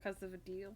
because of a deal.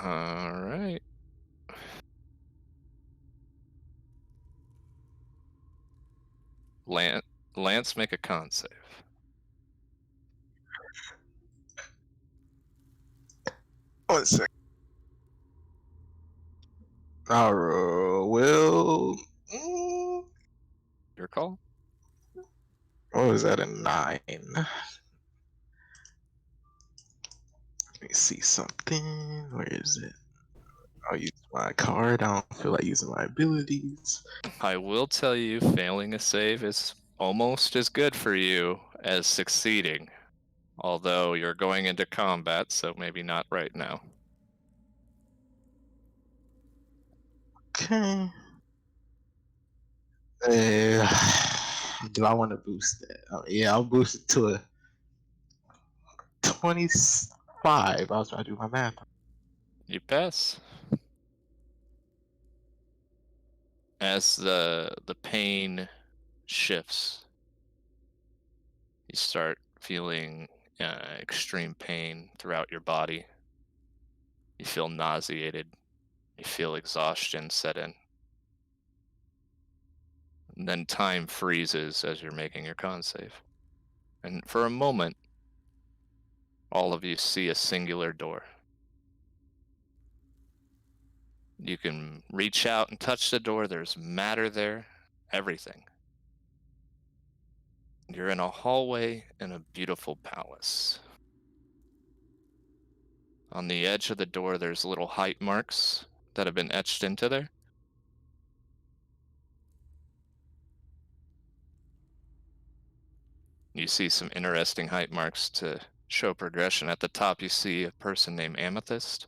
All right. Lance, Lance, make a con save. One sec. I will. Your call. What was that? A 9. Let me see something. Where is it? I'll use my card. I don't feel like using my abilities. I will tell you, failing a save is almost as good for you as succeeding. Although you're going into combat, so maybe not right now. Okay. Do I want to boost it? Yeah, I'll boost it to a 25. I was trying to do my math. You pass. As the pain shifts, you start feeling extreme pain throughout your body. You feel nauseated. You feel exhaustion set in. And then time freezes as you're making your con save. And for a moment, all of you see a singular door. You can reach out and touch the door. There's matter there, everything. You're in a hallway in a beautiful palace. On the edge of the door, there's little height marks that have been etched into there. You see some interesting height marks to show progression. At the top, you see a person named Amethyst.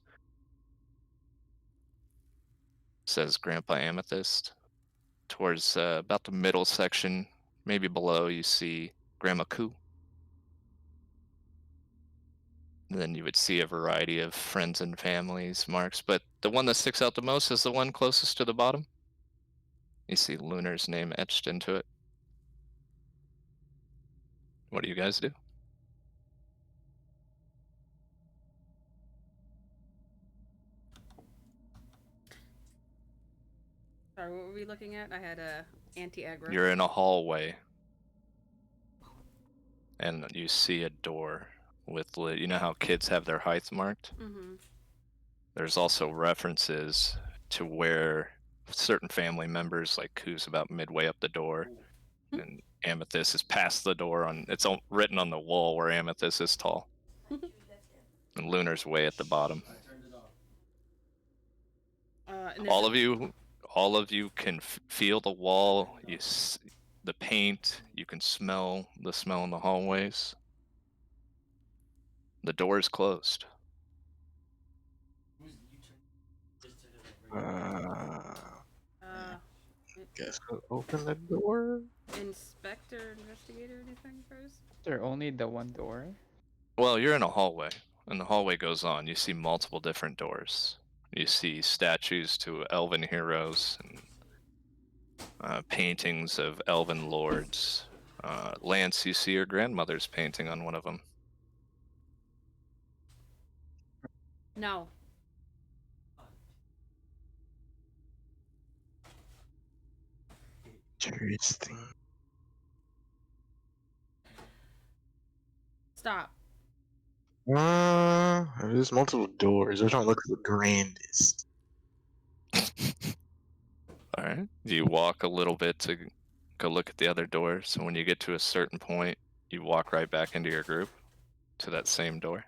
It says Grandpa Amethyst. Towards about the middle section, maybe below, you see Grandma Koo. Then you would see a variety of friends and families marks, but the one that sticks out the most is the one closest to the bottom. You see Lunar's name etched into it. What do you guys do? Sorry, what were we looking at? I had a anti-aggro. You're in a hallway, and you see a door with you know how kids have their heights marked? Mm-hmm. There's also references to where certain family members, like who's about midway up the door, and Amethyst is past the door. It's written on the wall where Amethyst is tall, and Lunar's way at the bottom. And there's All of you, all of you can feel the wall. The paint. You can smell the smell in the hallways. The door is closed. Uh, uh, guess we'll open the door. inspector, investigator, anything first? There only the one door? Well, you're in a hallway, and the hallway goes on. You see multiple different doors. You see statues to elven heroes and paintings of elven lords. Lance, you see your grandmother's painting on one of them. No. Interesting. Stop. There's multiple doors. Which one looks the grandest? All right. You walk a little bit to go look at the other door. So when you get to a certain point, you walk right back into your group to that same door.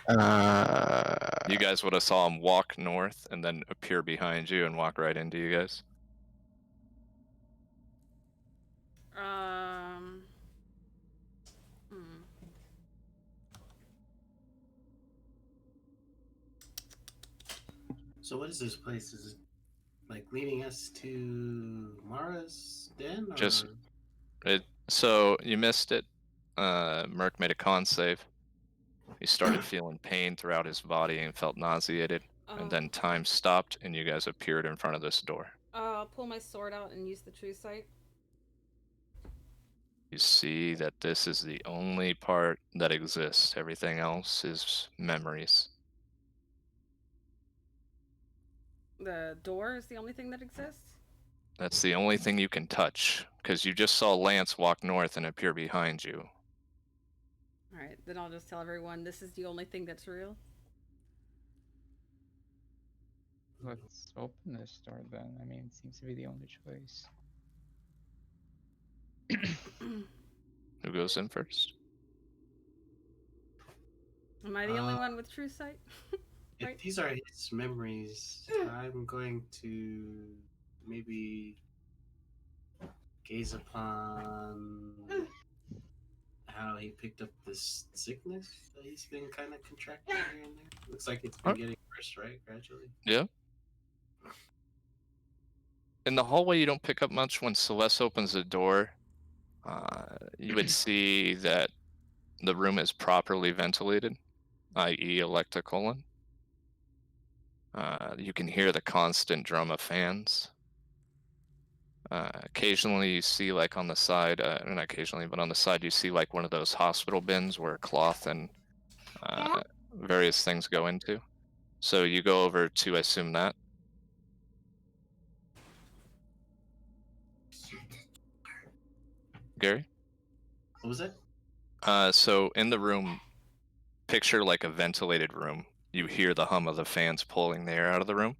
You guys would have saw him walk north and then appear behind you and walk right into you guys. Um. Hmm. So what is this place? Is it like leading us to Mara's den, or Just so you missed it. Merc made a con save. He started feeling pain throughout his body and felt nauseated. And then time stopped, and you guys appeared in front of this door. I'll pull my sword out and use the true sight. You see that this is the only part that exists. Everything else is memories. The door is the only thing that exists? That's the only thing you can touch, because you just saw Lance walk north and appear behind you. Alright, then I'll just tell everyone this is the only thing that's real. Let's open this door then. I mean, it seems to be the only choice. Who goes in first? Am I the only one with true sight? If Right. these are his memories, I'm going to maybe gaze upon how he picked up this sickness that he's been kind of contracting here and there. Looks like it's been Alright. getting worse, right? Gradually. Yeah. In the hallway, you don't pick up much. When Celeste opens the door, you would see that the room is properly ventilated, i.e., electrocolon. You can hear the constant drum of fans. Occasionally, you see, like on the side, not occasionally, but on the side, you see like one of those hospital bins where cloth and various things go into. So you go over to assume that. Gary? What was that? So in the room, picture like a ventilated room. You hear the hum of the fans pulling the air out of the room,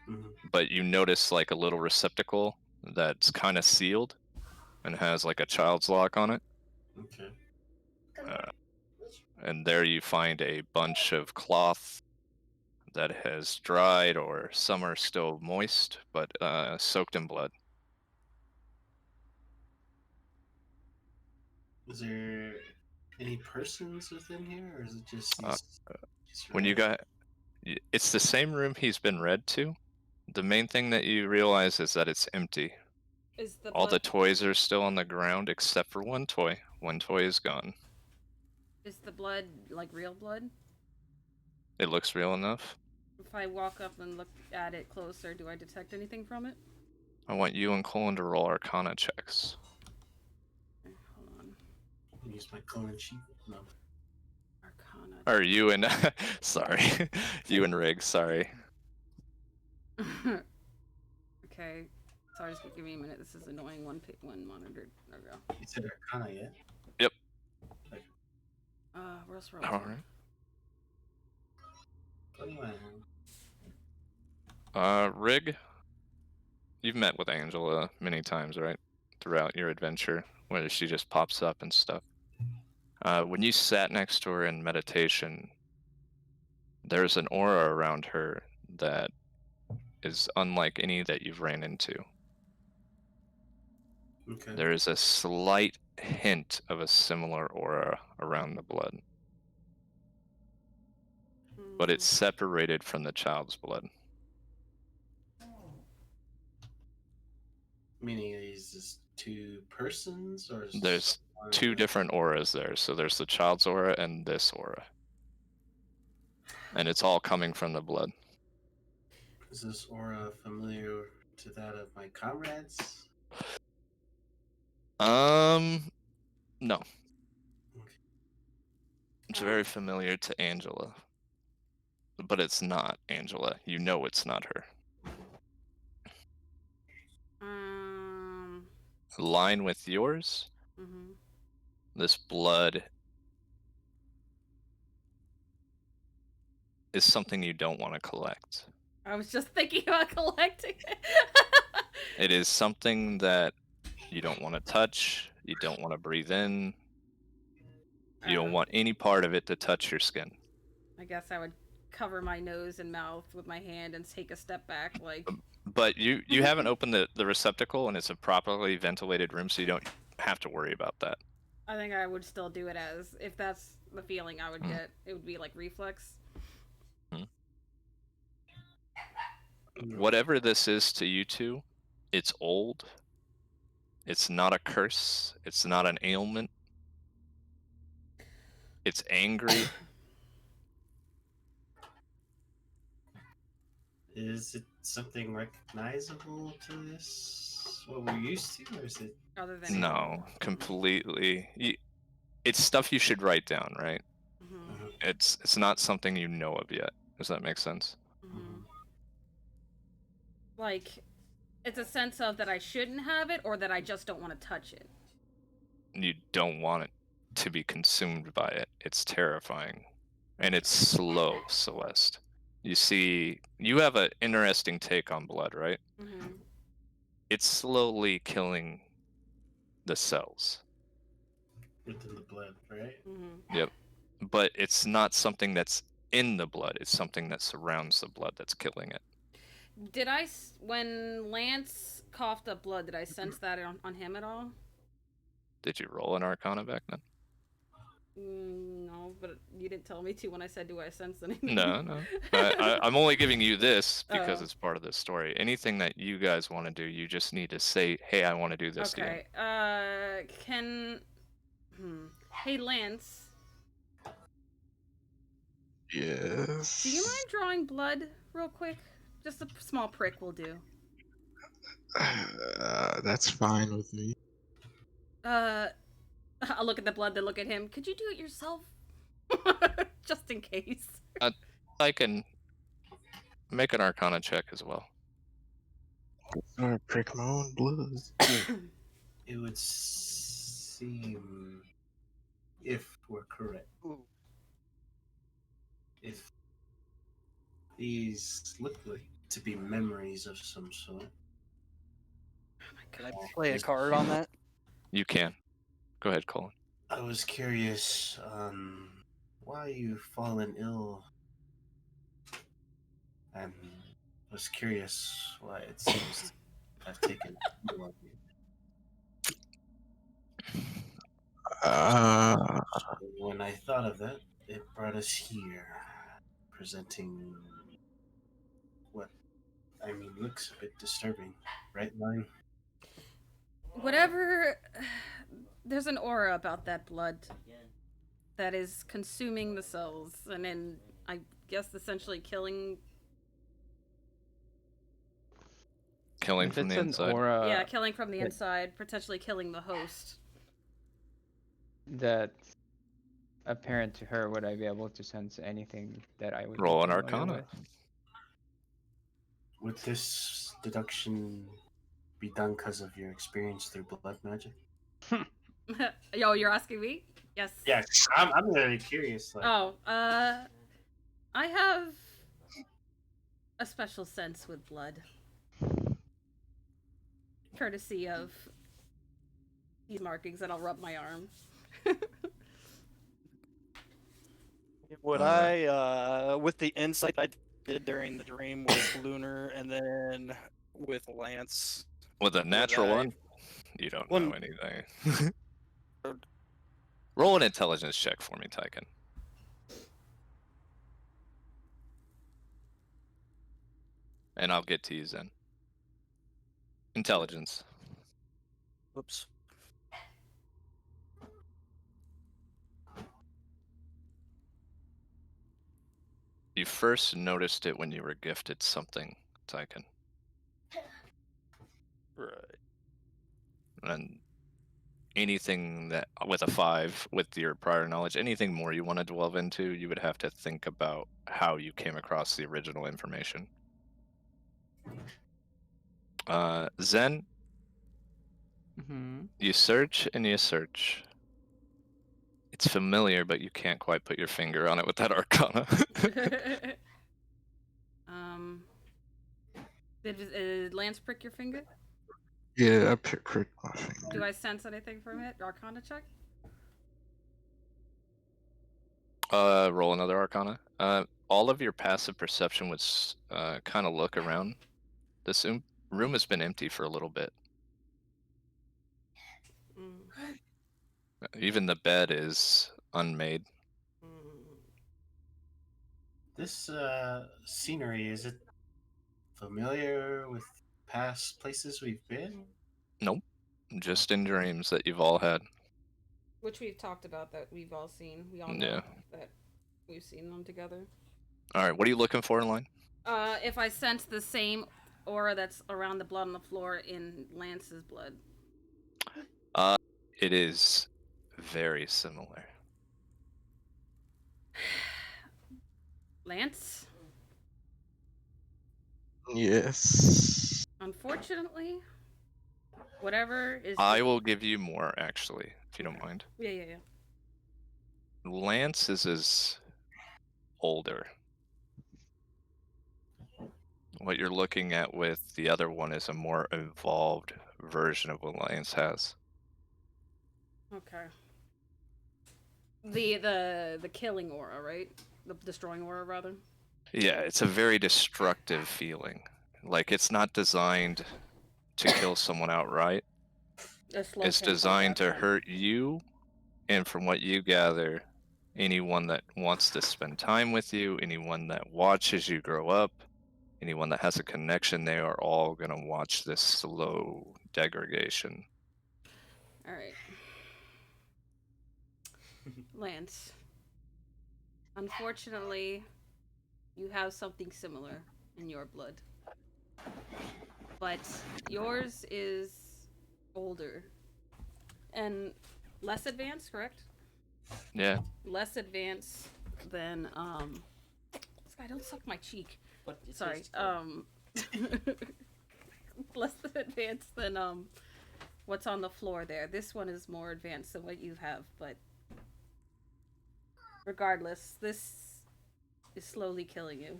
Mm-hmm. but you notice like a little receptacle that's kind of sealed and has like a child's lock on it. Okay. Uh, and there you find a bunch of cloth that has dried, or some are still moist, but soaked in blood. Is there any persons within here, or is it just Uh, these? when you got, it's the same room he's been read to. The main thing that you realize is that it's empty. Is the All the blood toys are still on the ground except for one toy. One toy is gone. like real blood? It looks real enough. If I walk up and look at it closer, do I detect anything from it? I want you and Colin to roll Arcana checks. Okay, hold on. Use my clone sheet. No. Arcana. Or you and sorry, you and Riggs. Sorry. Okay. Sorry, just give me a minute. This is annoying. One monitor. There we go. You said Arcana, yeah? Yep. Where else roll? All right. 21. Rig, you've met with Angela many times, right? Throughout your adventure, where she just pops up and stuff. When you sat next to her in meditation, there's an aura around her that is unlike any that you've ran into. Okay. There is a slight hint of a similar aura around the blood, but it's separated from the child's blood. Meaning these just two persons, or is There's one of two them- different auras there. So there's the child's aura and this aura. And it's all coming from the blood. Is this aura familiar to that of my comrades? No. Okay. It's very familiar to Angela. But it's not Angela. You know it's not her. Um. Line with yours, Mhm. this blood is something you don't want to collect. I was just thinking about collecting it. It is something that you don't want to touch, you don't want to breathe in, you don't want any part of it to touch your skin. I guess I would cover my nose and mouth with my hand and take a step back, like. But you haven't opened the receptacle, and it's a properly ventilated room, so you don't have to worry about that. I think I would still do it as if that's the feeling I would get. It would be like reflex. Whatever this is to you two, it's old. It's not a curse. It's not an ailment. It's angry. Is it something recognizable to this what we're used to, or is it? Other than No, completely. It's stuff you should write down, right? Mm-hmm. Uh-huh. It's not something you know of yet. Does that make sense? Mm-hmm. Like, it's a sense of that I shouldn't have it, or that I just don't want to touch it. You don't want it to be consumed by it. It's terrifying. And it's slow, Celeste. You see, you have an interesting take on blood, right? Mm-hmm. It's slowly killing the cells. Within the blood, right? Mm-hmm. Yep. But it's not something that's in the blood. It's something that surrounds the blood that's killing it. Did I, when Lance coughed up blood, did I sense that on him at all? Did you roll an Arcana back then? No, but you didn't tell me to when I said, do I sense anything? No. I'm only giving you this because Oh. it's part of the story. Anything that you guys want to do, you just need to say, hey, I want to do this again. Okay. Hey, Lance, Yes. do you mind drawing blood real quick? Just a small prick will do. That's fine with me. I'll look at the blood, then look at him. Could you do it yourself? Just in case. I can make an Arcana check as well. Or prick my own blood. It would seem, if we're correct, if these look like to be memories of some sort. Oh my Can I god. play a card on that? You can. Go ahead, Colin. I was curious why you've fallen ill, and was curious why it seems to have taken you on you. When I thought of that, it brought us here, presenting what I mean looks a bit disturbing, right, Line? Whatever. There's an aura about that blood that is consuming the cells, and then I guess essentially killing. Killing If from it's the an inside. aura Yeah, killing from the that- inside, potentially killing the host. that's apparent to her, would I be able to sense anything that I would be Roll an familiar Arcana. with? Would this deduction be done because of your experience through blood magic? Yo, you're asking me? Yes. Yes, I'm really curious. Like, Oh, I have a special sense with blood. Courtesy of these markings, and I'll rub my arm. Would I, with the insight I did during the dream with Lunar and then with Lance, With a natural I- one, you don't One- know anything. Roll an intelligence check for me, Tyken. And I'll get to you, Zen. Intelligence. whoops, You first noticed it when you were gifted something, Tyken. right. And anything that, with a 5, with your prior knowledge, anything more you want to delve into, you would have to think about how you came across the original information. Zen, Mm-hmm. you search and you search. It's familiar, but you can't quite put your finger on it with that Arcana. um, did Lance prick your finger? Yeah, I prick my finger. Do I sense anything from it? Arcana check? Roll another Arcana. All of your passive perception would kind of look around. This room has been empty for a little bit. Mm. Even the bed is unmade. this scenery, is it familiar with past places we've been? Nope. Just in dreams that you've all had. Which we've talked about, that we've all seen. We all Yeah. know that we've seen them together. All right, what are you looking for in line? If I sense the same aura that's around the blood on the floor in Lance's blood? It is very similar. Lance? Yes. Unfortunately, whatever is. I will give you more, actually, if you don't Okay. mind. Yeah. Lance is older. What you're looking at with the other one is a more evolved version of what Lance has. Okay. The killing aura, right? The destroying aura, rather. Yeah, it's a very destructive feeling. Like, it's not designed to kill someone outright. A slow It's tempo designed to death. hurt you, and from what you gather, anyone that wants to spend time with you, anyone that watches you grow up, anyone that has a connection, they are all going to watch this slow degradation. All right. Lance. Unfortunately, you have something similar in your blood. But yours is older and less advanced, correct? Yeah. Less advanced than this guy, don't suck my cheek. But it Sorry. tastes good. Less advanced than what's on the floor there. This one is more advanced than what you have, but regardless, this is slowly killing you.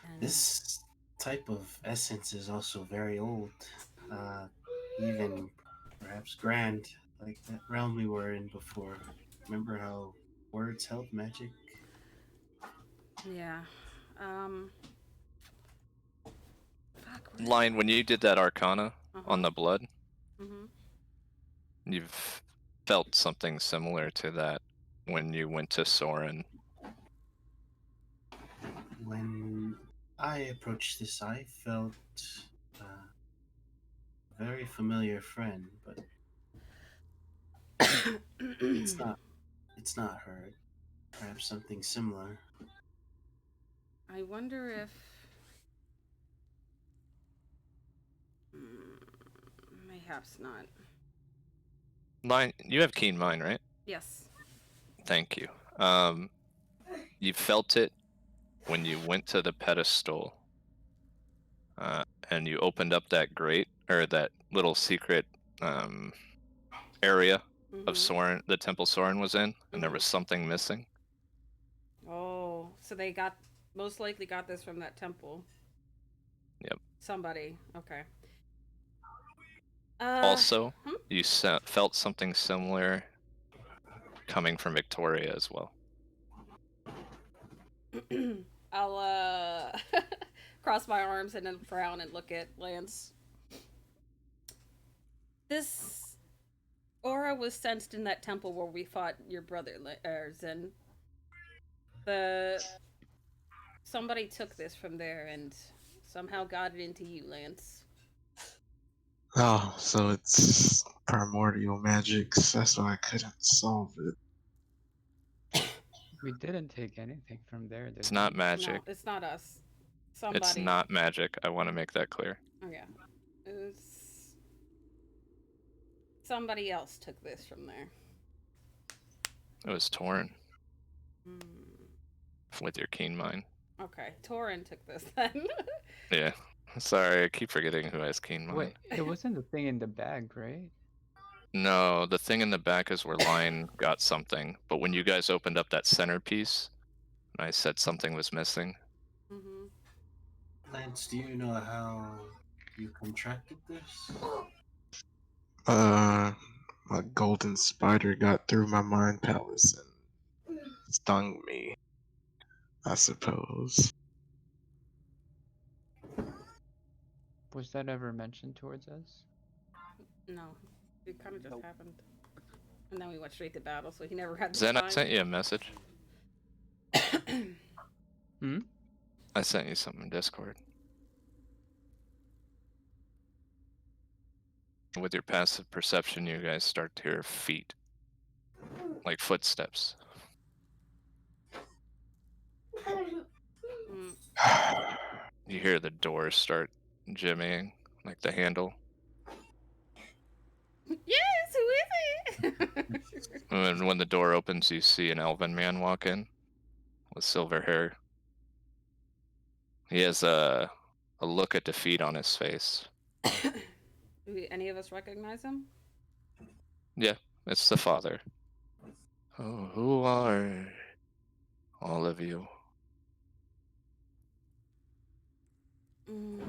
And This type of essence is also very old, even perhaps grand, like that realm we were in before. Remember how words held magic? yeah. Fuck. Line, when you did that Arcana on the blood, Mm-hmm. you've felt something similar to that when you went to Soren. When I approached this, I felt a very familiar friend, but it's not. It's not her. Perhaps something similar. I wonder if. Mayhaps not. Line, you have keen mind, right? Yes. Thank you. You felt it when you went to the pedestal and you opened up that grate, or that little secret area of Soren, the temple Soren was in, and there was something missing. Oh, so they most likely got this from that temple. Yep. Somebody. Okay. Also, you felt something similar coming from Victoria as well. I'll cross my arms and then frown and look at Lance. This aura was sensed in that temple where we fought your brother, Zen. Somebody took this from there and somehow got it into you, Lance. Oh, so it's primordial magics. That's why I couldn't solve it. We didn't take anything from there, did It's we? not magic. No, it's not us. Somebody. It's not magic. I want to make that clear. Oh yeah. It was... Somebody else took this from there. It was Torn Hmm. with your keen mind. Okay, Torin took this then. Yeah. Sorry, I keep forgetting who has keen mind. Wait, it wasn't the thing in the bag, right? No, the thing in the back is where Lion got something. But when you guys opened up that centerpiece, and I said something was missing. Mm-hmm. Lance, do you know how you contracted this? A golden spider got through my mind palace and stung me, I suppose. Was that ever mentioned towards us? No, it kind of just happened. And then we went straight to battle, so he never had the Zen, I time. sent you a message. Hmm? I sent you something in Discord. With your passive perception, you guys start to hear feet. Like footsteps. Mm. You hear the door start jimmying, like the handle. Yes, who is it? And when the door opens, you see an elven man walk in with silver hair. He has a look of defeat on his face. Do any of us recognize him? Yeah, it's the father. Oh, who are all of you? Mm.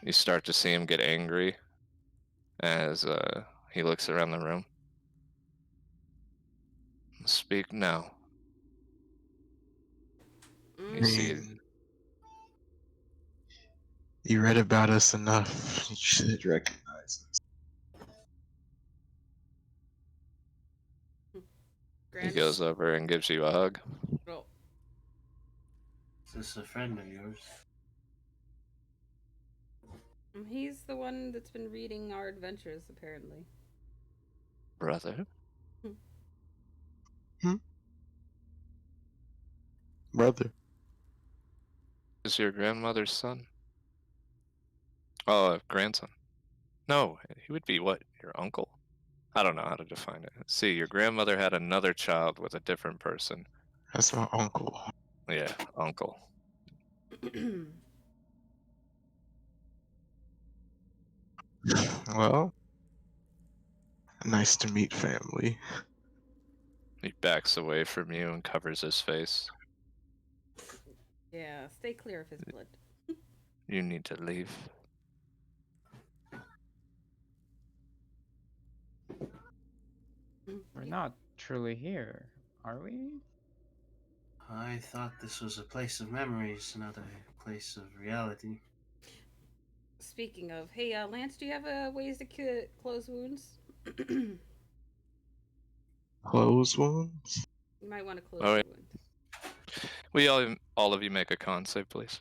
You start to see him get angry as he looks around the room. Speak now. You I see, mean, you read about us enough. You should recognize us. he Grand. goes over and gives you a hug. Oh, Is this a friend of yours? he's the one that's been reading our adventures, apparently. Brother? Brother. Is your grandmother's son? Oh, grandson. No, he would be what? Your uncle? I don't know how to define it. See, your grandmother had another child with a different person. That's my uncle. Yeah, uncle. Well, nice to meet family. He backs away from you and covers his face. Yeah, stay clear of his blood. You need to leave. We're not truly here, are we? I thought this was a place of memories, not a place of reality. Speaking of, hey, Lance, do you have ways to close wounds? Close wounds? You might want to close Oh, a yeah. wound. Will all of you make a con save, please?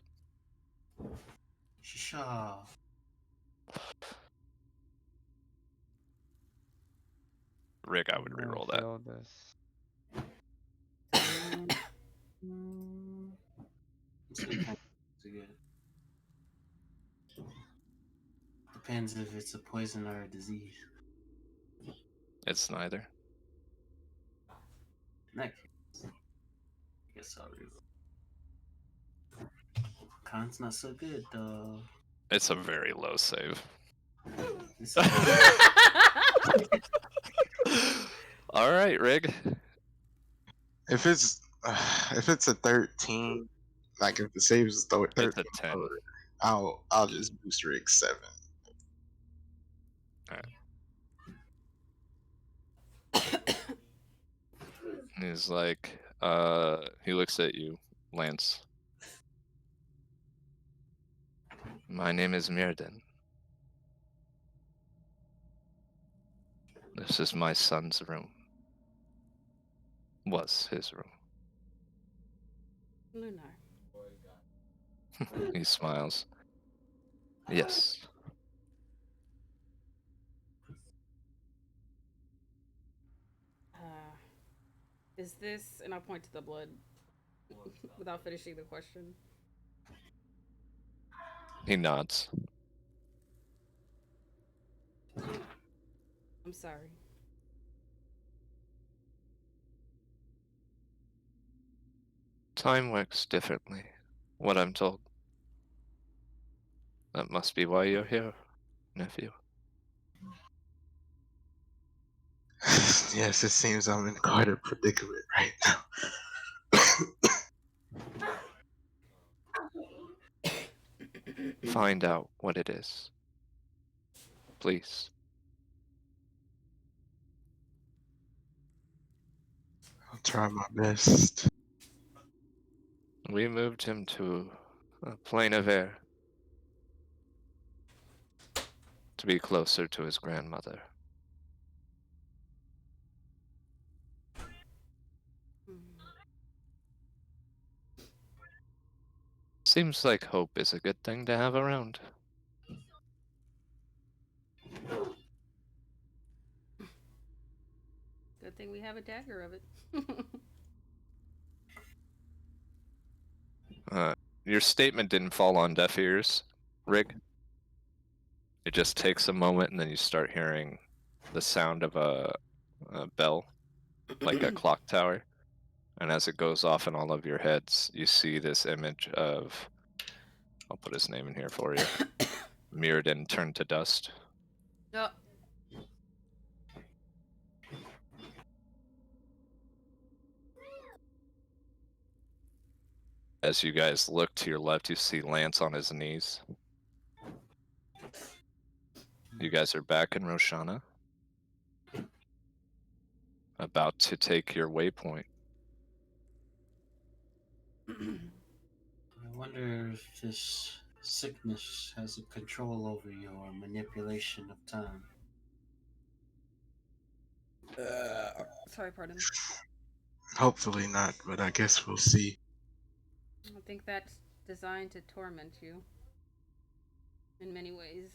Shisha. Rick, I would I'm gonna reroll that. fail this. It's good kind to get. Depends if it's a poison or a disease. It's neither. In that case, I guess I'll reroll. Con's not so good, though. It's a very low save. This All right, Rig. If it's a 13, like if the save is 13, It's a 10. I'll just boost Rick 7. He's like, he looks at you, Lance. My name is Mirden. This is my son's room. Was his room. Lunar. He smiles. Yes. Is this, and I'll point to the blood without finishing the question. He nods. I'm sorry. Time works differently, what I'm told. That must be why you're here, nephew. Yes, it seems I'm in quite a predicament right now. Find out what it is. Please. I'll try my best. We moved him to a plane of air to be closer to his grandmother. Seems like hope is a good thing to have around. Good thing we have a dagger of it. your statement didn't fall on deaf ears, Rig. It just takes a moment, and then you start hearing the sound of a bell, like a clock tower. And as it goes off in all of your heads, you see this image of, I'll put his name in here for you, Mirrodin turned to dust. Oh, As you guys look to your left, you see Lance on his knees. You guys are back in Roshana, about to take your waypoint. I wonder if this sickness has a control over your manipulation of time. sorry, pardon. Hopefully not, but I guess we'll see. I think that's designed to torment you. In many ways.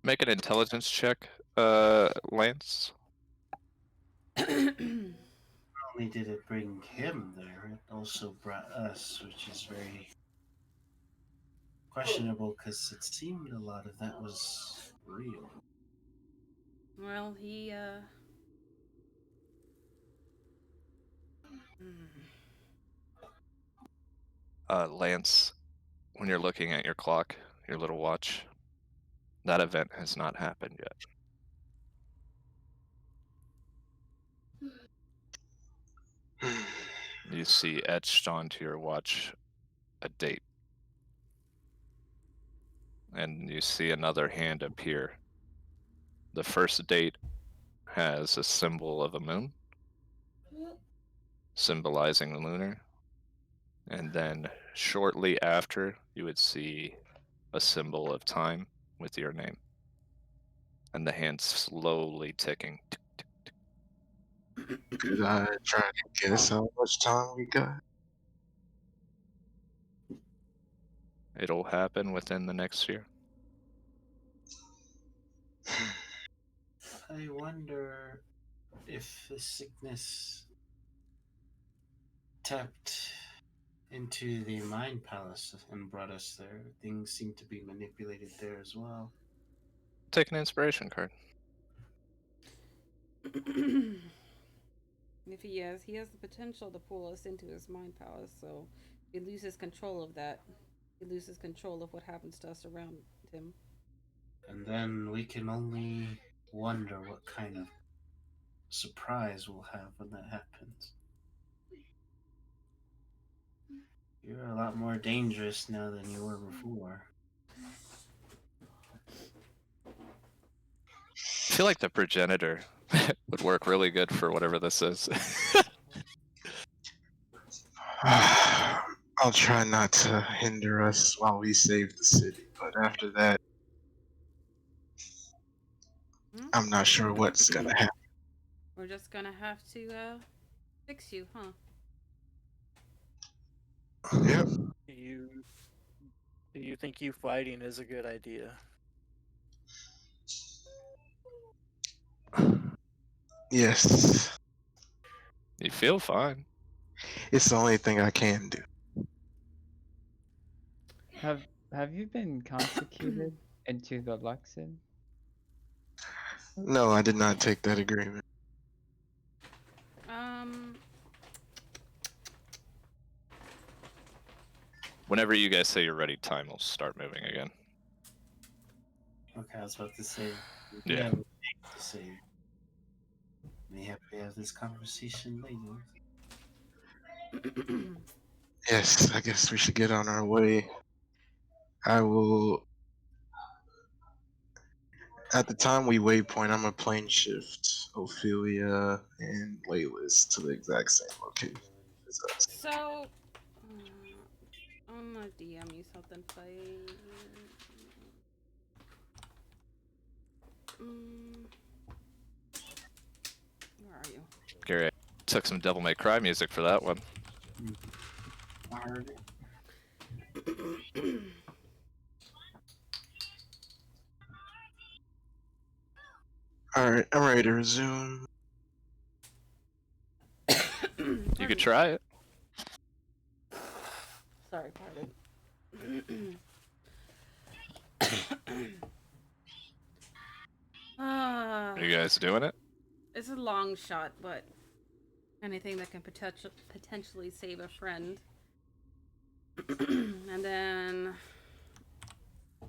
Make an intelligence check, Lance. Not only did it bring him there, it also brought us, which is very questionable because it seemed a lot of that was real. Well, he, Lance, when you're looking at your clock, your little watch, that event has not happened yet. You see etched onto your watch a date. And you see another hand appear. The first date has a symbol of a moon, symbolizing the lunar. And then shortly after, you would see a symbol of time with your name. And the hand slowly ticking. Could I try to guess how much time we got? It'll happen within the next year. I wonder if the sickness tapped into the mind palace and brought us there. Things seem to be manipulated there as well. Take an inspiration card. if he has the potential to pull us into his mind palace, so he loses control of that. He loses control of what happens to us around him. And then we can only wonder what kind of surprise we'll have when that happens. You're a lot more dangerous now than you were before. I feel like the progenitor would work really good for whatever this is. I'll try not to hinder us while we save the city, but after that, I'm not sure what's gonna happen. We're just gonna have to fix you, huh? Yep. Do you think you fighting is a good idea? Yes. You feel fine. It's the only thing I can do. Have you been consecrated into the Luxon? No, I did not take that agreement. Whenever you guys say you're ready, time will start moving again. Okay, I was about to say. Yeah. have a thing to say. May have to have this conversation later. Yes, I guess we should get on our way. I will. At the time we waypoint, I'm gonna plane shift Ophelia and Layla's to the exact same location as us. So, I'm gonna DM you something, play. Where are you? Gary, I took some Devil May Cry music for that one. I heard it. Alright, I'm ready to resume. You could try it. Sorry, pardon. Ah, Are you guys doing it? it's a long shot, but anything that can potentially save a friend. And then. Oh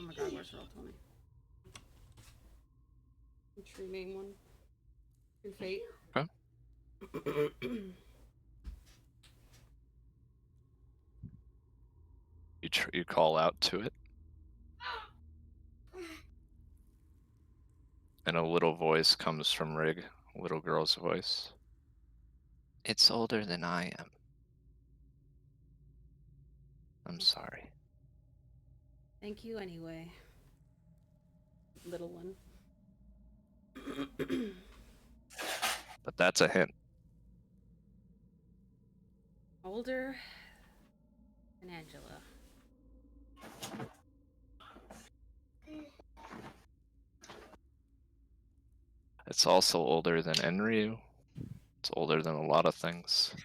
my god, where's Roll20? True name one. True fate. Okay. You call out to it, and a little voice comes from Rig, a little girl's voice. It's older than I am. I'm sorry. Thank you anyway. Little one. But that's a hint. Older than Angela. It's also older than Enryu. It's older than a lot of things.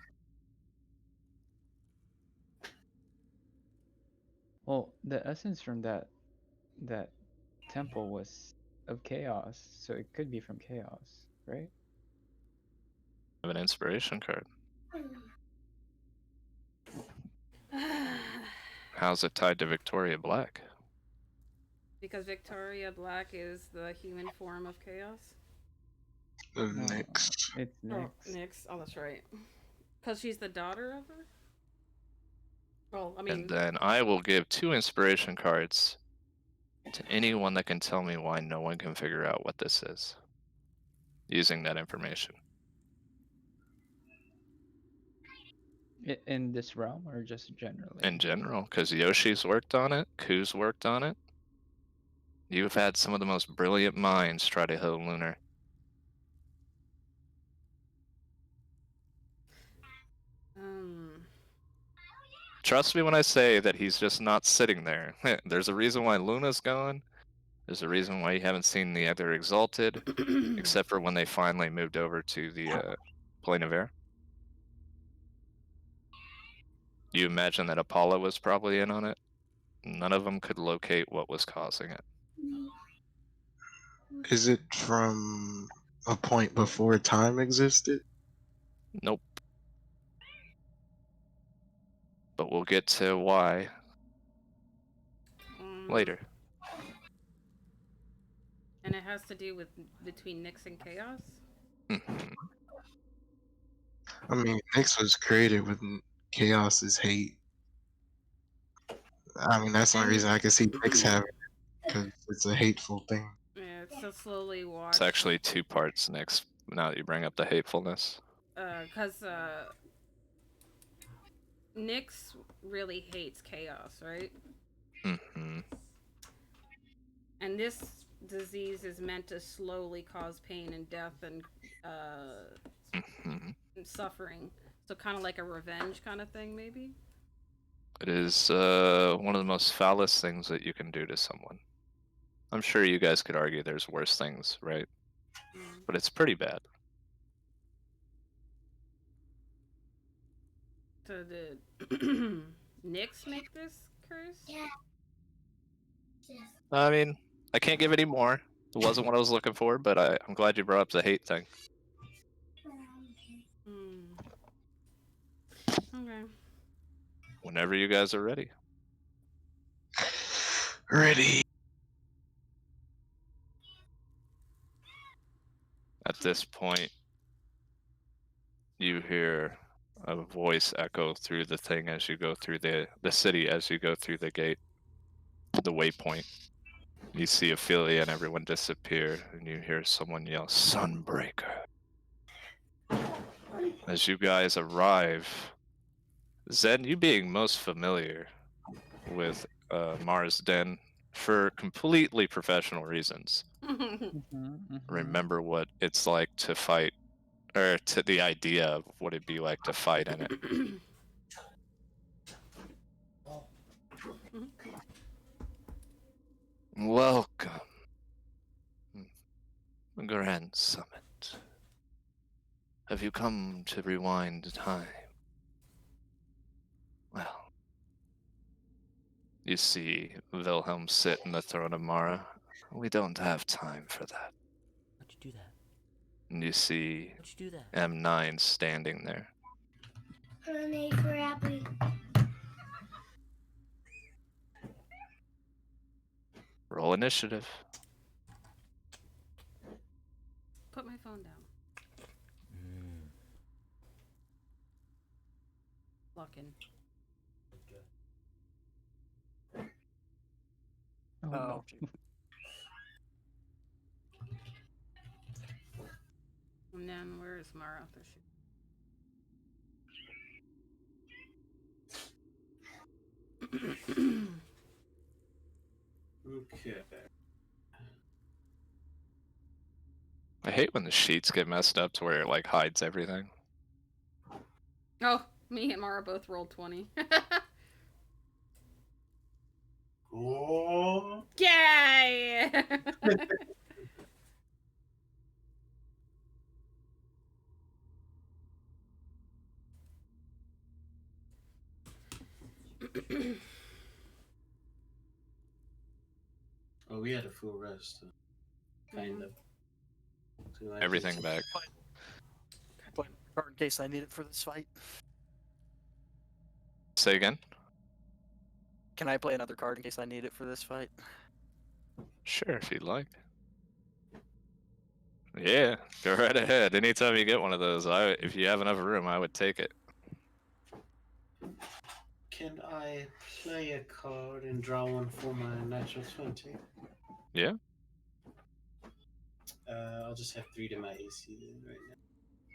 Well, the essence from that temple was of chaos, so it could be from chaos, right? I have an inspiration card. How's it tied to Victoria Black? Because Victoria Black is the human form of chaos. The No, next. it's Oh, Nyx. Nyx. Oh, that's right. Because she's the daughter of her? Well, I And mean, then I will give 2 inspiration cards to anyone that can tell me why no one can figure out what this is using that information. In this realm or just generally? In general, because Yoshi's worked on it, Ku's worked on it. You've had some of the most brilliant minds try to heal Lunar. Trust me when I say that he's just not sitting there. There's a reason why Luna's gone. There's a reason why you haven't seen the other Exalted, except for when they finally moved over to the Plane of Air. You imagine that Apollo was probably in on it? None of them could locate what was causing it. Is it from a point before time existed? Nope. But we'll get to why later. And it has to do with between Nyx and Chaos? Mhm. I mean, Nyx was created with Chaos's hate. I mean, that's the only reason I can see Nyx having it, because it's a hateful thing. Yeah, it's so slowly watched. It's actually 2 parts next, now that you bring up the hatefulness. Because Nyx really hates Chaos, right? Mm-hmm. And this disease is meant to slowly cause pain and death and Mm-hmm. and suffering. So kind of like a revenge kind of thing, maybe? It is one of the most foulest things that you can do to someone. I'm sure you guys could argue there's worse things, right? But it's pretty bad. So did Nyx make this curse? Yeah. I mean, I can't give any more. It wasn't what I was looking for, but I'm glad you brought up the hate thing. Okay. Whenever you guys are ready. Ready. At this point, you hear a voice echo through the thing as you go through the city, as you go through the gate, the waypoint. You see Ophelia and everyone disappear, and you hear someone yell, Sunbreaker. As you guys arrive, Zen, you being most familiar with Mars Den for completely professional reasons, remember what it's like to fight, or to the idea of what it'd be like to fight in it. Welcome, Grand Summit. Have you come to rewind time? Well, you see Wilhelm sit in the throne of Mara. We don't have time for that. How'd you do that? And you see How'd you do that? M9 standing there. An A for apple. Roll initiative. Put my phone down. Lock in. Oh, Oh, no. gee. And then where is Mara? There she. Okay. I hate when the sheets get messed up to where it like hides everything. Oh, me and Mara both rolled 20. Oh. Yay! Oh, we had a full rest. Kind of. So I Everything did- back. Play a card in case I need it for this fight. Say again? Can I play another card in case I need it for this fight? Sure, if you'd like. Yeah, go right ahead. Anytime you get one of those, if you have enough room, I would take it. Can I play a card and draw one for my natural 20? Yeah. I'll just have 3 to my AC then right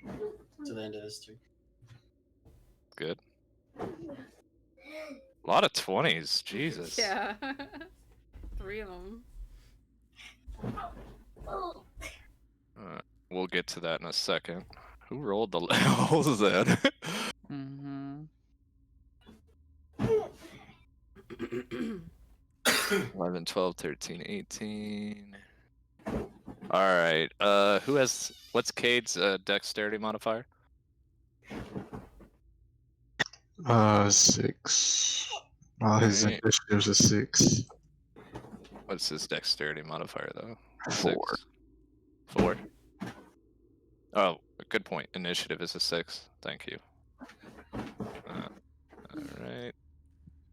now. To the end of this turn. Good. A lot of 20s. Jesus. Yeah. 3 of them. We'll get to that in a second. Who rolled the what was that? Mm-hmm. 11, 12, 13, 18. All right. What's Cade's dexterity modifier? 6. His Alright. initiative's a 6. What's his dexterity modifier though? 4. 4. Oh, good point. Initiative is a 6. Thank you. All right.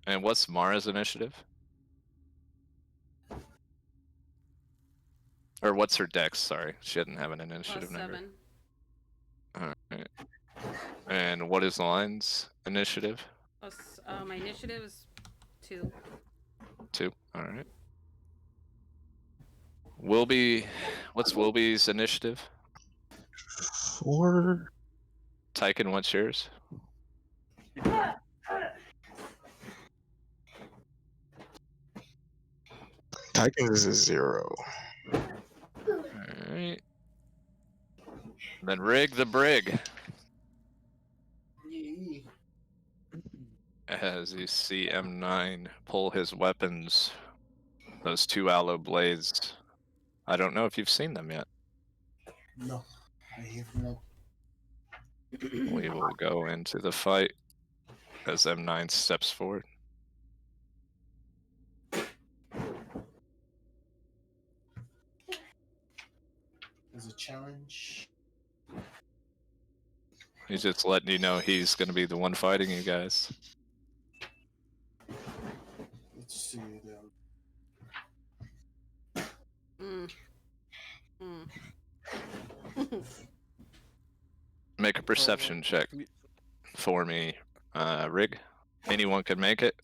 And what's Mara's initiative? Or what's her dex? Sorry, she didn't have an initiative number. +7. Alright. And what is Line's initiative? My initiative is 2. 2. Alright. What's Wilby's initiative? 4. Tyken, what's yours? Titans is a 0. Alright. Then Rig the Brig. As you see M9 pull his weapons, those 2 aloe blades. I don't know if you've seen them yet. No, I have not. We will go into the fight as M9 steps forward. As a challenge. He's just letting you know he's going to be the one fighting you guys. Let's see then. Make a perception check for me, Rig. Anyone can make it.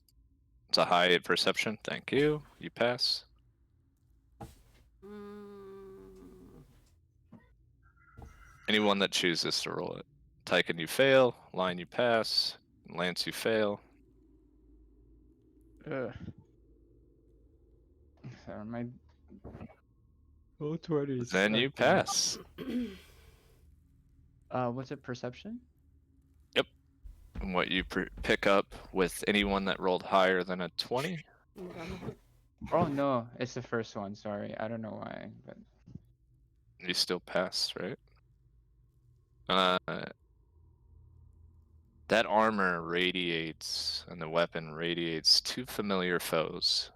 It's a high perception. Thank you. You pass. Anyone that chooses to roll it. Tyken, you fail. Line, you pass. Lance, you fail. Ugh. Sorry, my roll 20. Then you pass. What's it? Perception? And what you pick up with anyone that rolled higher than a 20. Oh no, it's the first one. Sorry, I don't know why, but You still passed, right? That armor radiates, and the weapon radiates two familiar foes.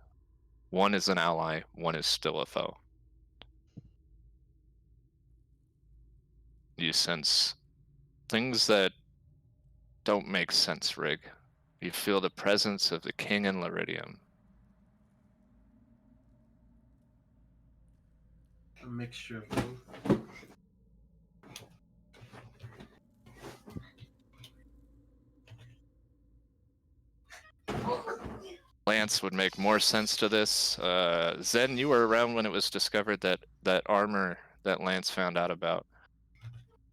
One is an ally, one is still a foe. You sense things that don't make sense, Rig. You feel the presence of the king in Liridium. A mixture of both. Lance would make more sense to this. Zen, you were around when it was discovered that that armor that Lance found out about.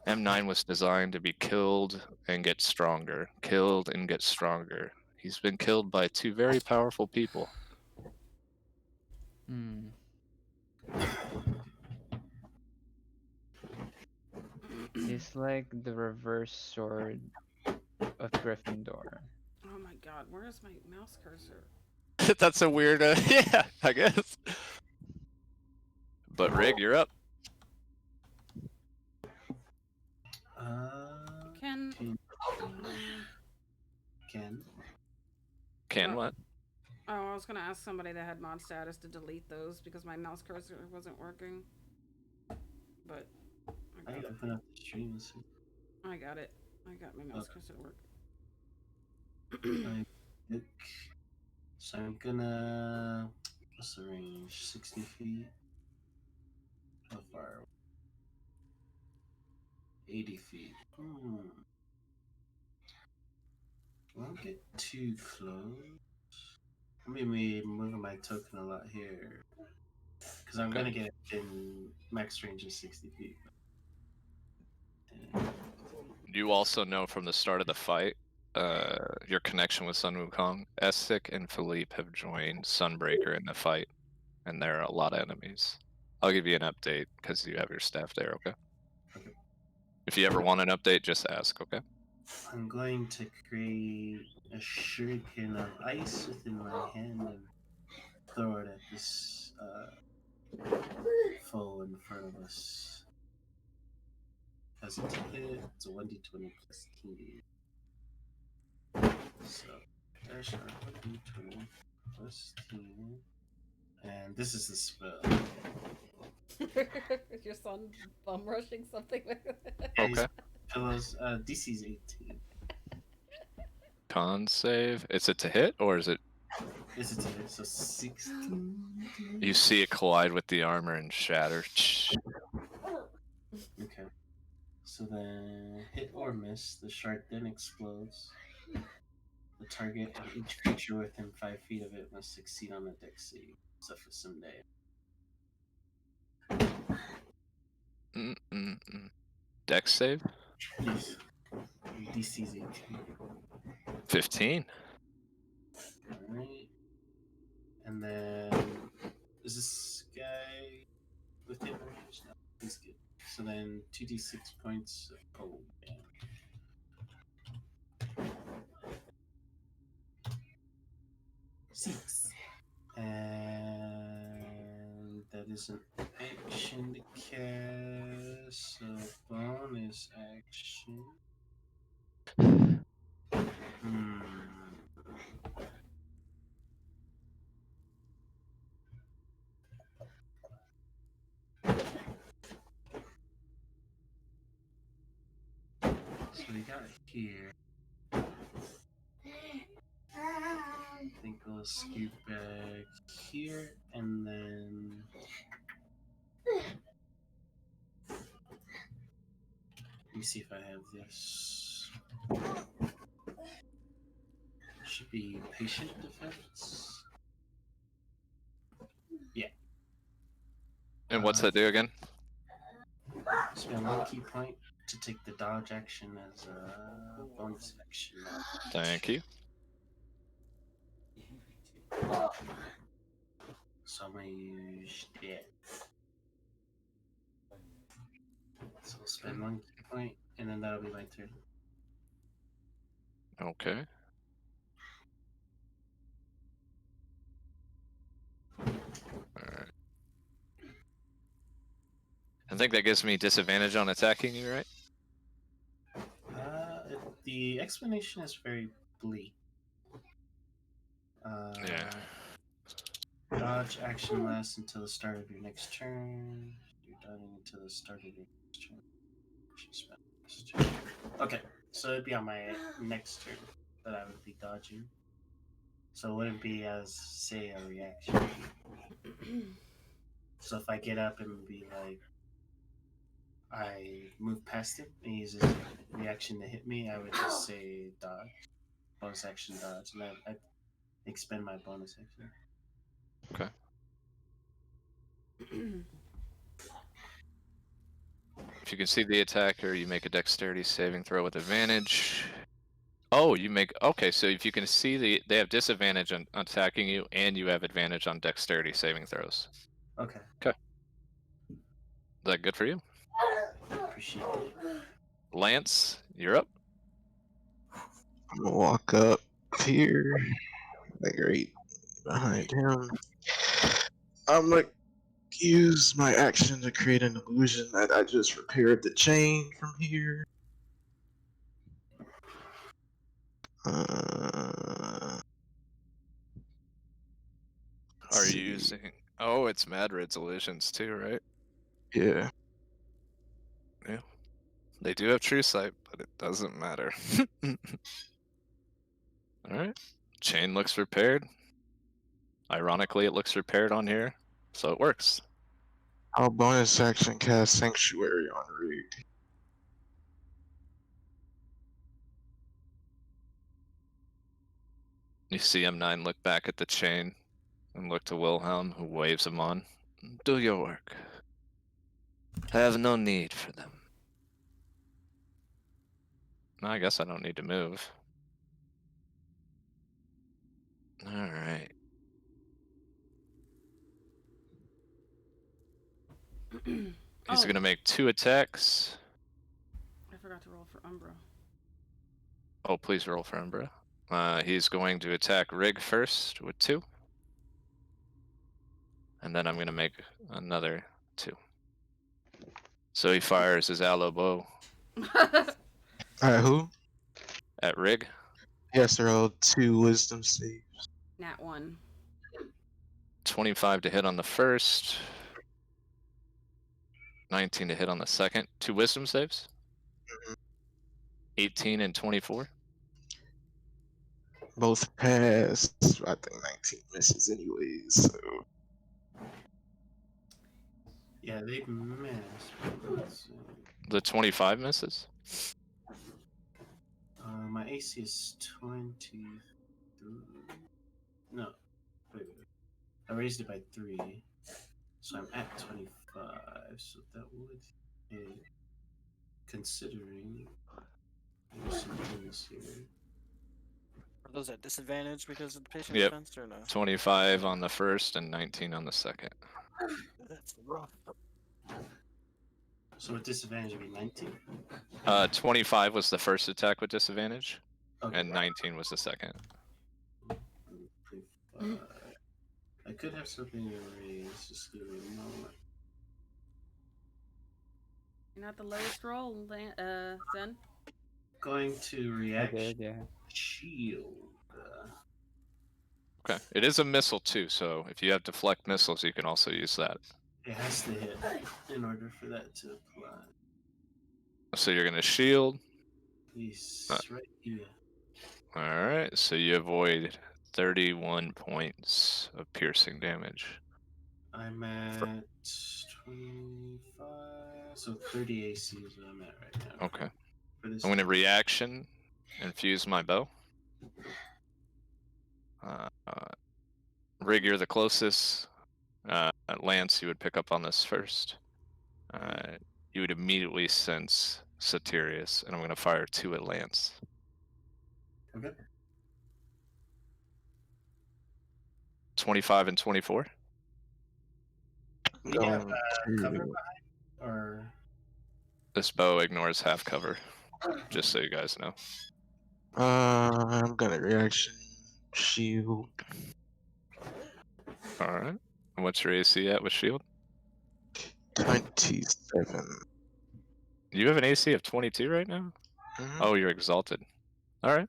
M9 was designed to be killed and get stronger. Killed and get stronger. He's been killed by two very powerful people. Hmm. He's like the reverse sword of Gryffindor. Oh my god, where is my mouse cursor? That's a weird, yeah, I guess. But Rig, you're up. Can Can what? I was gonna ask somebody that had mod status to delete those because my mouse cursor wasn't working. But I gotta open up the stream and see. I got it. I got my mouse cursor to work. I think. So I'm gonna. What's the range? 60 feet? How far? 80 feet. Won't get too close. I'm gonna be moving my token a lot here. Because I'm gonna get in max range of 60 feet. You also know from the start of the fight, your connection with Sun Wukong. Essek and Philippe have joined Sunbreaker in the fight, and there are a lot of enemies. I'll give you an update because you have your staff there, okay? Okay. If you ever want an update, just ask, okay? I'm going to create a shuriken of ice within my hand and throw it at this foe in front of us. Has it to hit? It's a 1d20 plus 10. So, dash 1d20 plus 10. And this is the spell. Is your son bum rushing something? Okay. Pillows, DC's 18. Con save. Is it to hit or is it? Is it to hit? So 16. You see it collide with the armor and shatter. Okay. So then, hit or miss, the shard then explodes. The target and each creature within 5 feet of it must succeed on a dex save, except for some day. Dex save? Yes. DC's 18. 15. Alright. And then, is this guy within range? No, he's good. So then, 2d6 points of cold damage. Six. And that is an action to cast, so bonus action. So we got it here. I think we'll scoot back here and then. Let me see if I have this. Should be patient defense. Yeah. And what's that do again? Spend 1 key point to take the dodge action as a bonus action. Thank you. So I'm gonna use that. So I'll spend 1 key point and then that'll be my turn. Okay. Alright. I think that gives me disadvantage on attacking you, right? the explanation is very bleak. Yeah. Dodge action lasts until the start of your next turn. You're dodging until the start of your next turn. Okay, so it'd be on my next turn that I would be dodging. So it wouldn't be as, say, a reaction. So if I get up and be like, I move past him and he uses reaction to hit me, I would just say dodge. Bonus action dodge. And I expend my bonus action. Okay. If you can see the attacker, you make a dexterity saving throw with advantage. Oh, you make okay. So if you can see they have disadvantage on attacking you, and you have advantage on dexterity saving throws. Okay. Is that good for you? Appreciate it. Lance, you're up. I'm gonna walk up here, like right behind him. I'm gonna use my action to create an illusion that I just repaired the chain from here. Are you see. using? Oh, it's Madrid's illusions too, right? Yeah. Yeah. They do have true sight, but it doesn't matter. All right. Chain looks repaired. Ironically, it looks repaired on here, so it works. I'll bonus action cast Sanctuary on Rig. You see M9 look back at the chain and look to Wilhelm, who waves him on. Do your work. I have no need for them. I guess I don't need to move. Alright. He's gonna make 2 attacks. I forgot to roll for Umbra. Oh, please roll for Umbra. He's going to attack Rig first with 2. And then I'm gonna make another 2. So he fires his aloe bow Alright, who? at Rig. Yes, I rolled 2 wisdom saves. Nat 1. 25 to hit on the first. 19 to hit on the second. 2 wisdom saves. 18 and 24. Both pass. I think 19 misses anyways, so. Yeah, they missed. Let's see. The 25 misses. My AC is 23. No, wait. I raised it by 3, so I'm at 25. So that would hit, considering there's some things here. Are those at disadvantage because of the patient Yep. defense or no? 25 on the first and 19 on the second. That's rough. So with disadvantage, it'd be 19. 25 was the first attack with disadvantage, Okay. and 19 was the second. I could have something to raise. Just give me a moment. You're not the lowest roll, Zen. Going to I reaction did, yeah. shield. Okay. It is a missile too, so if you have deflect missiles, you can also use that. It has to hit in order for that to apply. So you're gonna shield. He's right here. Alright, so you avoid 31 points of piercing damage. I'm at 25, so 30 AC is what I'm at right now. Okay. For this I'm gonna reaction, infuse my bow. Rig, you're the closest. Lance, you would pick up on this first. You would immediately sense Satirius, and I'm gonna fire 2 at Lance. Okay. 25 and 24. Do you have Going cover to- behind? Or This bow ignores half cover, just so you guys know. I'm gonna reaction shield. Alright. And what's your AC at with shield? 27. You have an AC of 22 right now? Oh, you're exalted. All right.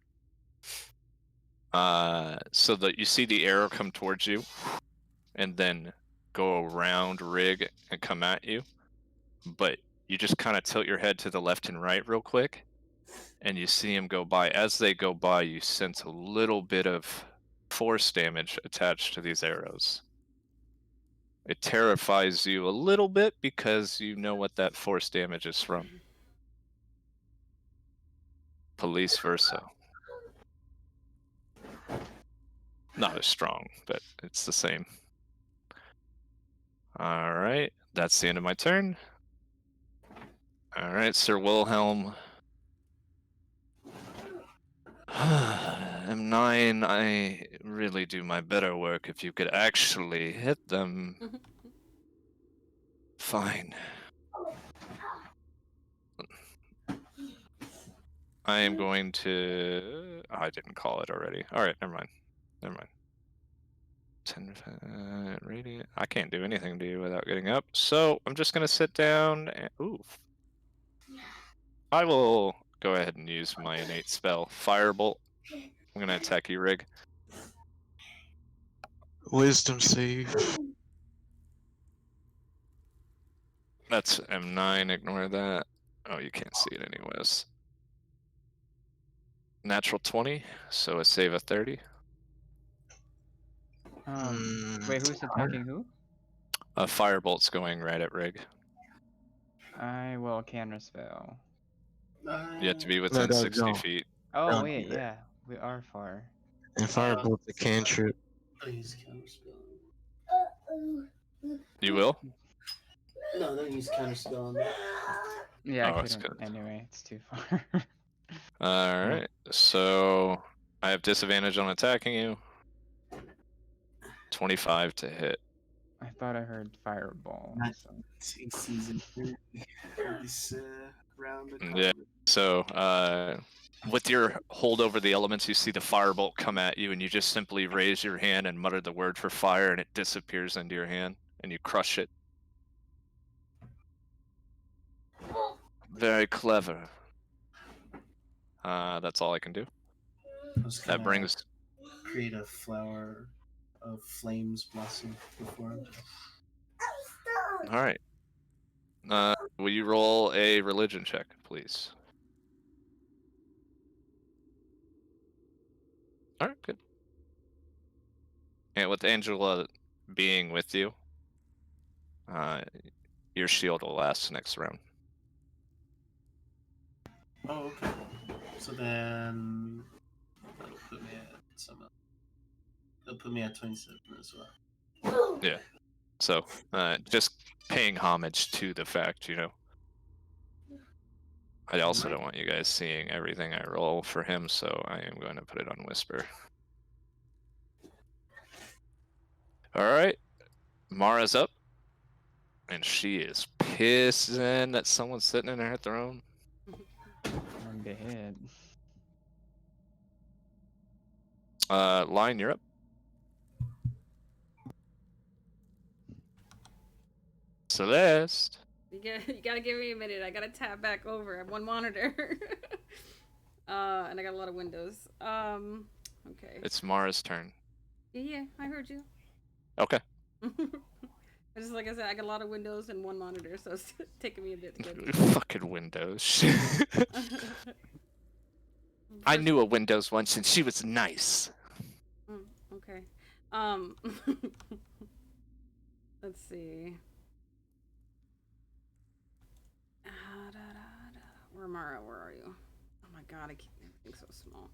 So that you see the arrow come towards you, and then go around Rig and come at you, but you just kind of tilt your head to the left and right real quick, and you see him go by. As they go by, you sense a little bit of force damage attached to these arrows. It terrifies you a little bit because you know what that force damage is from. Police versa. Not as strong, but it's the same. Alright, that's the end of my turn. Alright, Sir Wilhelm. M9, I really do my better work if you could actually hit them. Fine. I am going to... Oh, I didn't call it already. Alright, never mind. Never mind. 10 radiant. I can't do anything to you without getting up, so I'm just going to sit down and... Ooh. I will go ahead and use my innate spell, Firebolt. I'm going to attack you, Rig. Wisdom save. That's M9, ignore that. Oh, you can't see it anyways. Natural 20, so a save of 30. Wait, who's attacking who? A Firebolt's going right at Rig. I will counterspell. You have to be No, within no, 60 don't. feet. Oh Don't wait, do that. yeah, we are far. And Firebolt's a cantrip. Use counterspell. You will? No, don't use counterspell on that. Yeah, Oh, I it's couldn't. good. Anyway, it's too far. Alright, so I have disadvantage on attacking you. 25 to hit. I thought I heard fireball. Not So. season 3 for this round of Yeah, combat. so with your hold over the elements, you see the firebolt come at you, and you just simply raise your hand and mutter the word for fire, and it disappears into your hand, and you crush it. Very clever. That's all I can do. I was That gonna brings... create a flower of flames blossom before him. Alright. Will you roll a religion check, please? Alright, good. And with Angela being with you, your shield will last next round. Oh, okay. So then that'll put me at that'll put me at 27 as well. Yeah. So, just paying homage to the fact, you know. I also don't want you guys seeing everything I roll for him, so I am going to put it on Whisper. Alright. Mara's up. And she is pissing that someone's sitting in her throne. On the head. Lion, you're up. Celeste. You gotta give me a minute. I gotta tap back over. I have one monitor. And I got a lot of windows. Okay. It's Mara's turn. Yeah, I heard you. Okay. Just like I said, I got a lot of windows and one monitor, so it's taking me a bit to go through. Fucking Windows. I knew a Windows once and she was nice. Okay. Let's see. Where Mara? Where are you? Oh my god, I keep everything so small.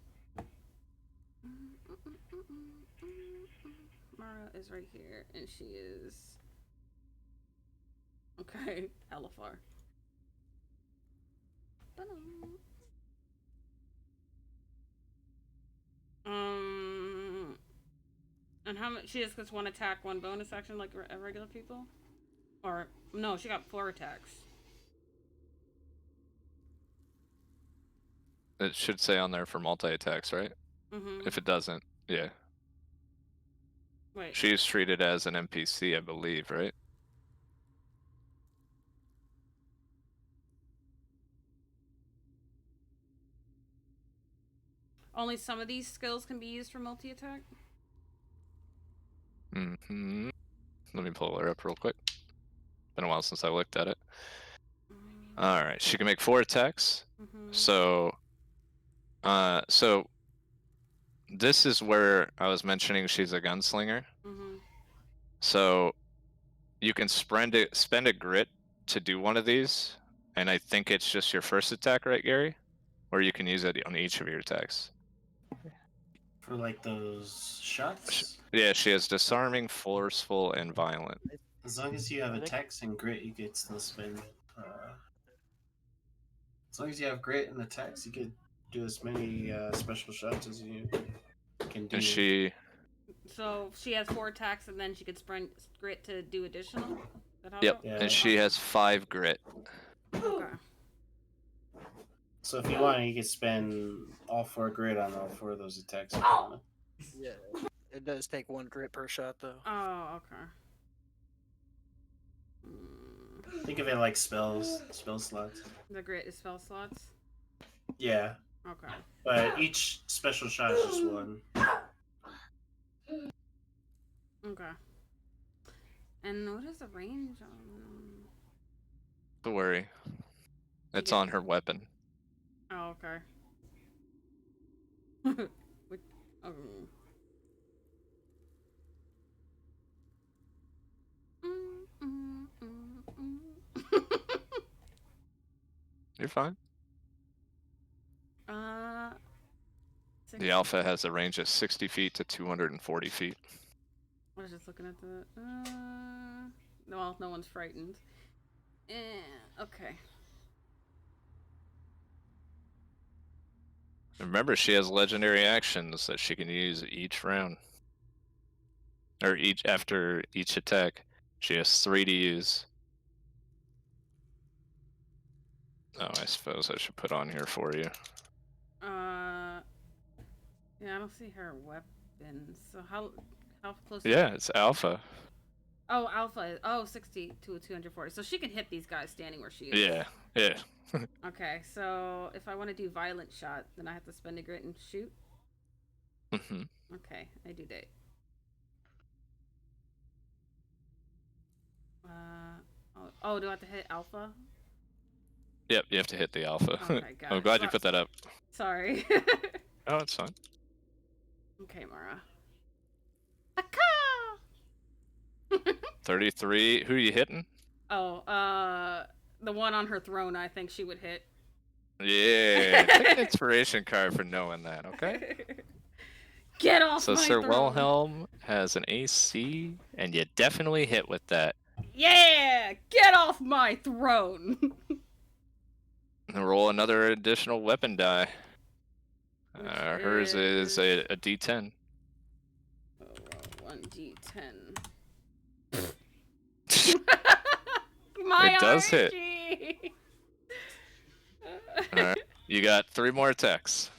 Mara is right here, and she is... Okay, hella far. And how much? She just gets one attack, one bonus action like regular people? Or, no, she got 4 attacks. It should say on there for multi-attacks, right? Mm-hmm. If it doesn't, yeah. Wait. She's treated as an NPC, I believe, right? Only some of these skills can be used for multi-attack? Mm-hmm. Let me pull her up real quick. Been a while since I looked at it. Alright, she can make 4 attacks. Mm-hmm. So this is where I was mentioning she's a gunslinger. Mm-hmm. So you can spend a grit to do one of these, and I think it's just your first attack, right, Gary? Or you can use it on each of your attacks. For like those shots? Yeah, she has disarming, forceful, and violent. As long as you have I think- attacks and grit, you could still spend. As long as you have grit and attacks, you could do as many special shots as you can do. And she So she has 4 attacks, and then she could sprint grit to do additional? Is that how Yep, it- Yeah. and she has 5 grit. Okay. So if you want, you could spend all 4 grit on all 4 of those attacks. If you wanna. Yeah, it does take 1 grit per shot though. Oh, okay. Mm, Think of it like spell slots. the grit is spell slots? Yeah, Okay. but each special shot is just 1. Okay. And what is the range on... Don't worry. It's get- on her weapon. Oh, okay. Which, You're fine. uh, The alpha has a range of 60 feet to 240 feet. I was just looking at the. Well, no one's frightened. Okay. Remember, she has legendary actions that she can use each round. Or after each attack. She has 3 to use. Oh, I suppose I should put on here for you. Yeah, I don't see her weapons. So how close? Yeah, it's alpha. Oh, alpha. Oh, 60 to 240. So she can hit these guys standing where she is. Yeah, yeah. Okay, so if I want to do violent shot, then I have to spend a grit and shoot. Mm-hmm. Okay, I do that. Oh, do I have to hit alpha? Yep, you have to hit the alpha. Okay, got I'm it. glad you put that up. Sorry. Oh, it's fine. Okay, Mara. 33. Who are you hitting? Oh, the one on her throne, I think she would hit. Yeah, take an inspiration card for knowing that, okay? Get off So my Sir throne! Wilhelm has an AC, and you definitely hit with that. Yeah! Get off my throne! And roll another additional weapon die. Which Hers is a D10. Oh, well, 1d10. My It does hit. RNG! All right, you got 3 more attacks.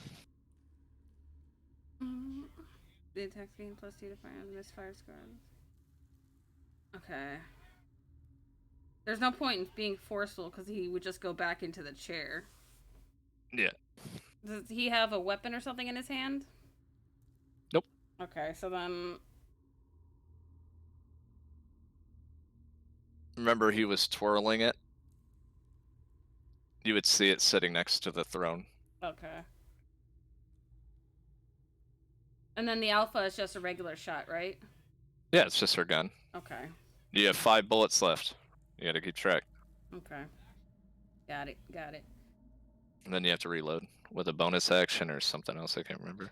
The attack gain +2 to fire on misfire squads. Okay. There's no point in being forceful because he would just go back into the chair. Yeah. Does he have a weapon or something in his hand? Nope. Okay, so then... Remember, he was twirling it. You would see it sitting next to the throne. Okay. And then the alpha is just a regular shot, right? Yeah, it's just her gun. Okay. You have 5 bullets left. You gotta keep track. Okay. Got it. And then you have to reload with a bonus action or something else, I can't remember.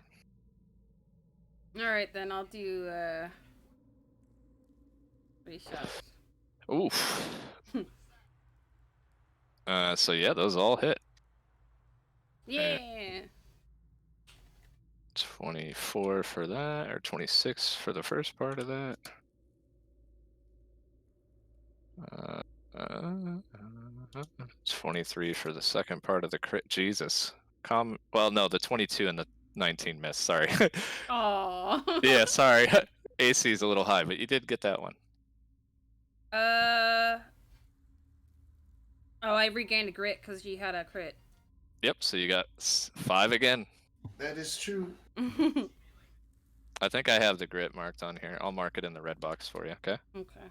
Alright, then I'll do, 3 shots. Oof. So yeah, those all hit. Yeah! 24 for that, or 26 for the first part of that. Uh, 23 for the second part of the crit. Jesus. Well, no, the 22 and the 19 missed. Sorry. Aww. Yeah, sorry. AC is a little high, but you did get that one. Oh, I regained a grit because she had a crit. Yep, so you got 5 again. That is true. I think I have the grit marked on here. I'll mark it in the red box for you, okay? Okay.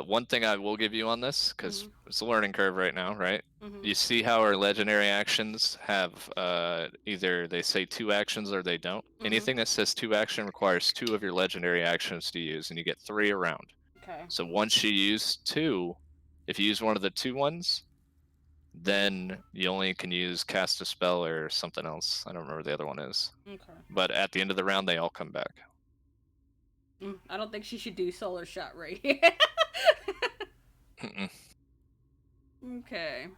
One thing I will give you on this, because it's a learning curve right now, right? Mhm. You see how our legendary actions have either they say 2 actions or they don't. Anything that says 2 action requires 2 of your legendary actions to use, and you get 3 around. Okay. So once you use 2, if you use one of the 2 ones, then you only can use cast a spell or something else. I don't remember what the other one is. Okay. But at the end of the round, they all come back. I don't think she should do solar shot right. Mm-mm. Okay.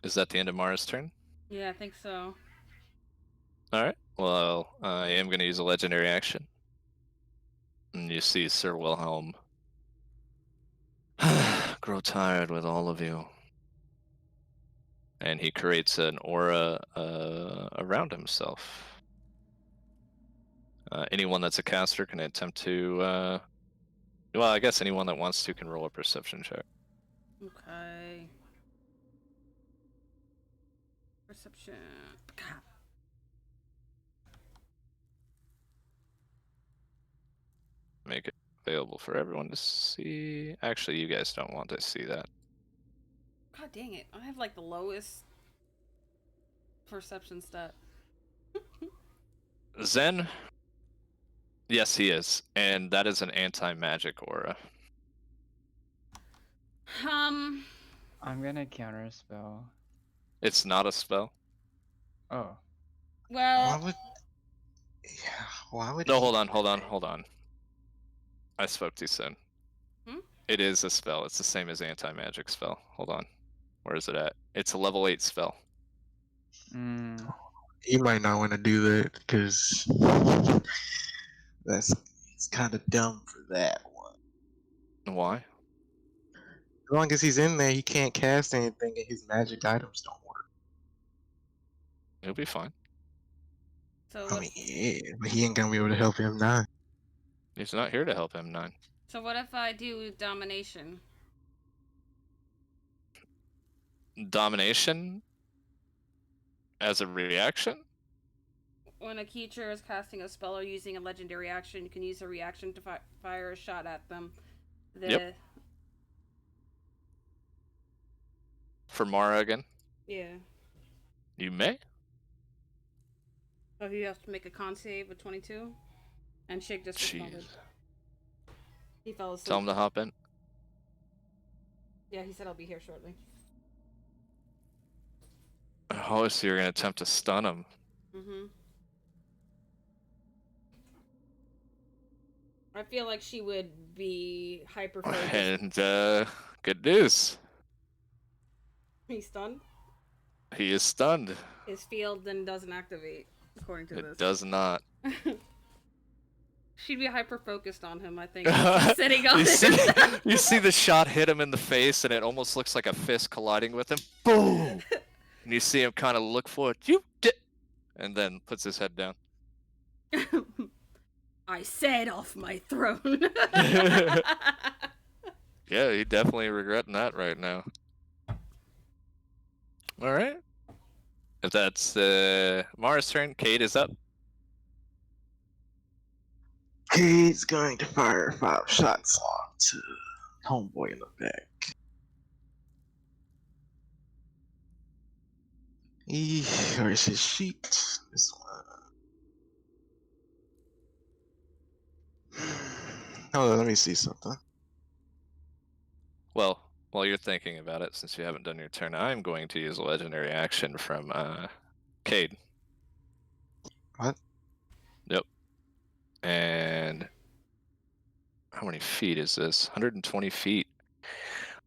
Is that the end of Mara's turn? Yeah, I think so. Alright. Well, I am going to use a legendary action. And you see Sir Wilhelm grow tired with all of you. And he creates an aura around himself. Anyone that's a caster can attempt to... well, I guess anyone that wants to can roll a perception check. Okay. Perception. God. Make it available for everyone to see. Actually, you guys don't want to see that. God dang it. I have like the lowest perception stat. Zen? Yes, he is. And that is an anti-magic aura. Um. I'm gonna counter a spell. It's not a spell. Oh, Why Well. would? Yeah. Why would No, he? hold on. I spoke too soon. It is a spell. It's the same as anti-magic spell. Hold on. Where is it at? It's a level 8 spell. You might not want to do that because it's kind of dumb for that one. Why? As long as he's in there, he can't cast anything, and his magic items don't work. He'll be fine. So I what? mean, yeah, but he ain't gonna be able to help him now. He's not here to help him, 9. So what if I do domination? Domination? As a reaction? When a creature is casting a spell or using a legendary action, you can use a reaction to fire a shot at them. Yep. For Mara again? Yeah. You may? Oh, you have to make a con save of 22? And Shake just responded. He fell asleep. Tell him to hop in. Yeah, he said I'll be here shortly. Oh, so you're going to attempt to stun him. I feel like she would be hyper focused. And, good news. He's stunned? He is stunned. His field then doesn't activate, according to this. It does not. She'd be hyper focused on him, I think. Sitting on you him. You see the shot hit him in the face, and it almost looks like a fist colliding with him. Boom! And you see him kind of look forward. And then puts his head down. I said off my throne. Yeah, he definitely regretting that right now. All right. If that's Mara's turn, Cade is up. He's going to fire 5 shots onto homeboy in the back. Where's his sheet? This one. Hold on, let me see something. Well, while you're thinking about it, since you haven't done your turn, I'm going to use a legendary action from Cade. What? Yep. And how many feet is this? 120 feet.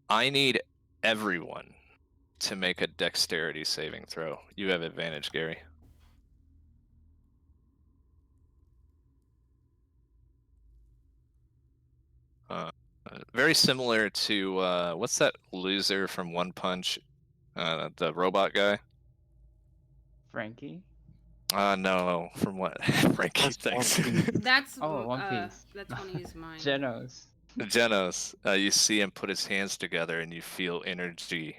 I need everyone to make a dexterity saving throw. You have advantage, Gary. Very similar to what's that loser from One Punch? The robot guy. Frankie? No, from what? Frankie, thanks. That's One Piece. That's one to use mine. Genos. Genos. You see him put his hands together, and you feel energy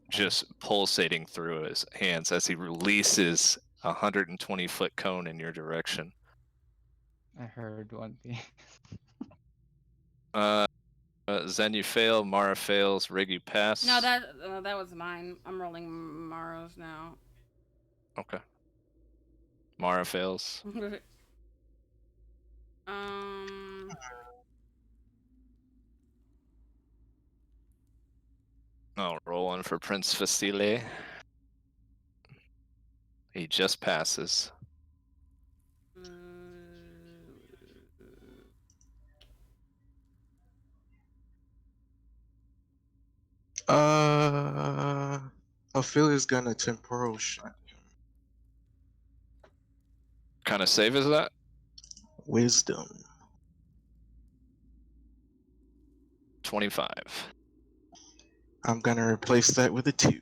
just pulsating through his hands as he releases a 120-foot cone in your direction. I heard one thing. Zen, you fail. Mara fails. Rig, you pass. No, that was mine. I'm rolling Maro's now. Okay. Mara fails. Oh, rolling for Prince Facile. He just passes. Ophelia's gonna temporal shot him. Kind of save is that? Wisdom. 25. I'm gonna replace that with a 2.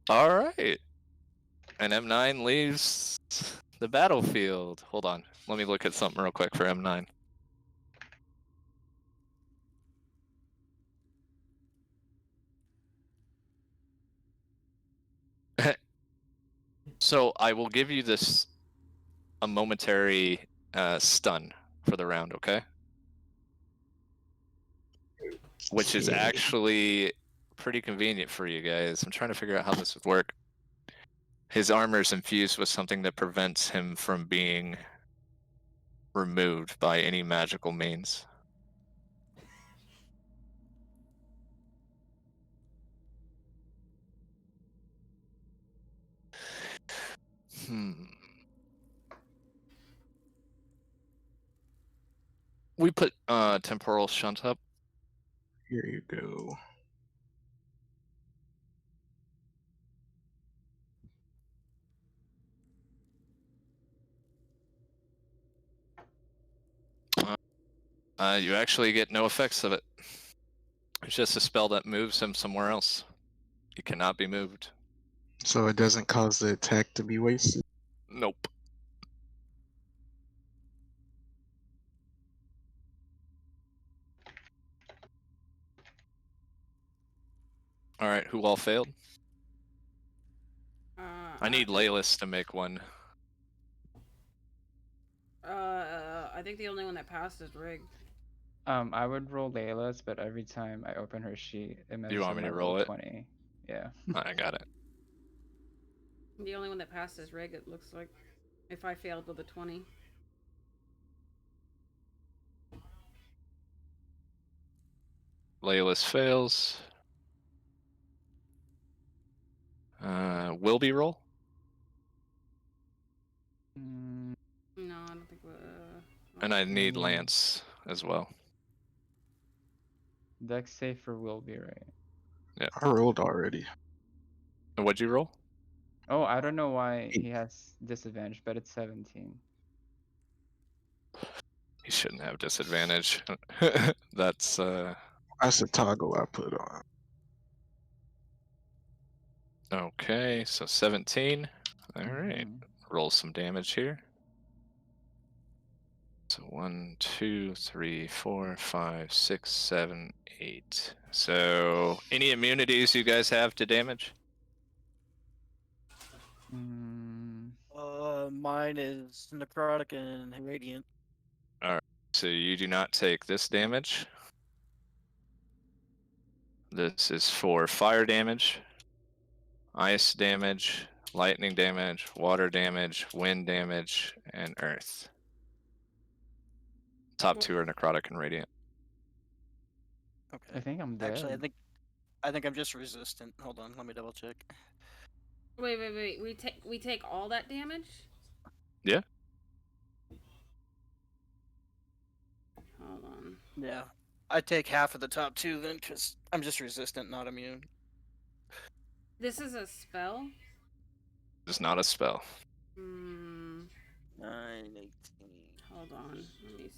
All right. And M9 leaves the battlefield. Hold on. Let me look at something real quick for M9. So I will give you this a momentary stun for the round, okay? Which is Okay. actually pretty convenient for you guys. I'm trying to figure out how this would work. His armor is infused with something that prevents him from being removed by any magical means. We put temporal shunt up. Here you go. You actually get no effects of it. It's just a spell that moves him somewhere else. He cannot be moved. So it doesn't cause the attack to be wasted. Nope. All right, who all failed? I need Laylis to make one. I think the only one that passed is Rig. I would roll Layla's, but every time I open her sheet, it messes want up me my to roll roll it? 20. Yeah. I got it. The only one that passed is Rig, it looks like. If I failed with a 20. Laylis fails. Will be roll? Mm, No, I don't think. And I need Mm. Lance as well. Dex save for will be right. Yeah. I rolled already. And what'd you roll? Oh, I don't know why he has disadvantage, but it's 17. He shouldn't have disadvantage. That's That's a toggle I put on. okay. So 17. All right. Mhm. Roll some damage here. So 1, 2, 3, 4, 5, 6, 7, 8. So any immunities you guys have to damage? Mm, Mine is necrotic and radiant. All right. So you do not take this damage. This is for fire damage, ice damage, lightning damage, water damage, wind damage, and earth. Top 2 are necrotic and radiant. Okay. I think I'm dead. Actually, I think I'm just resistant. Hold on, let me double check. Wait. We take all that damage? Yeah. Hold on. Yeah, I take half of the top 2 then, because I'm just resistant, not immune. This is a spell? It's not a spell. 9, 18. Hold on. Let me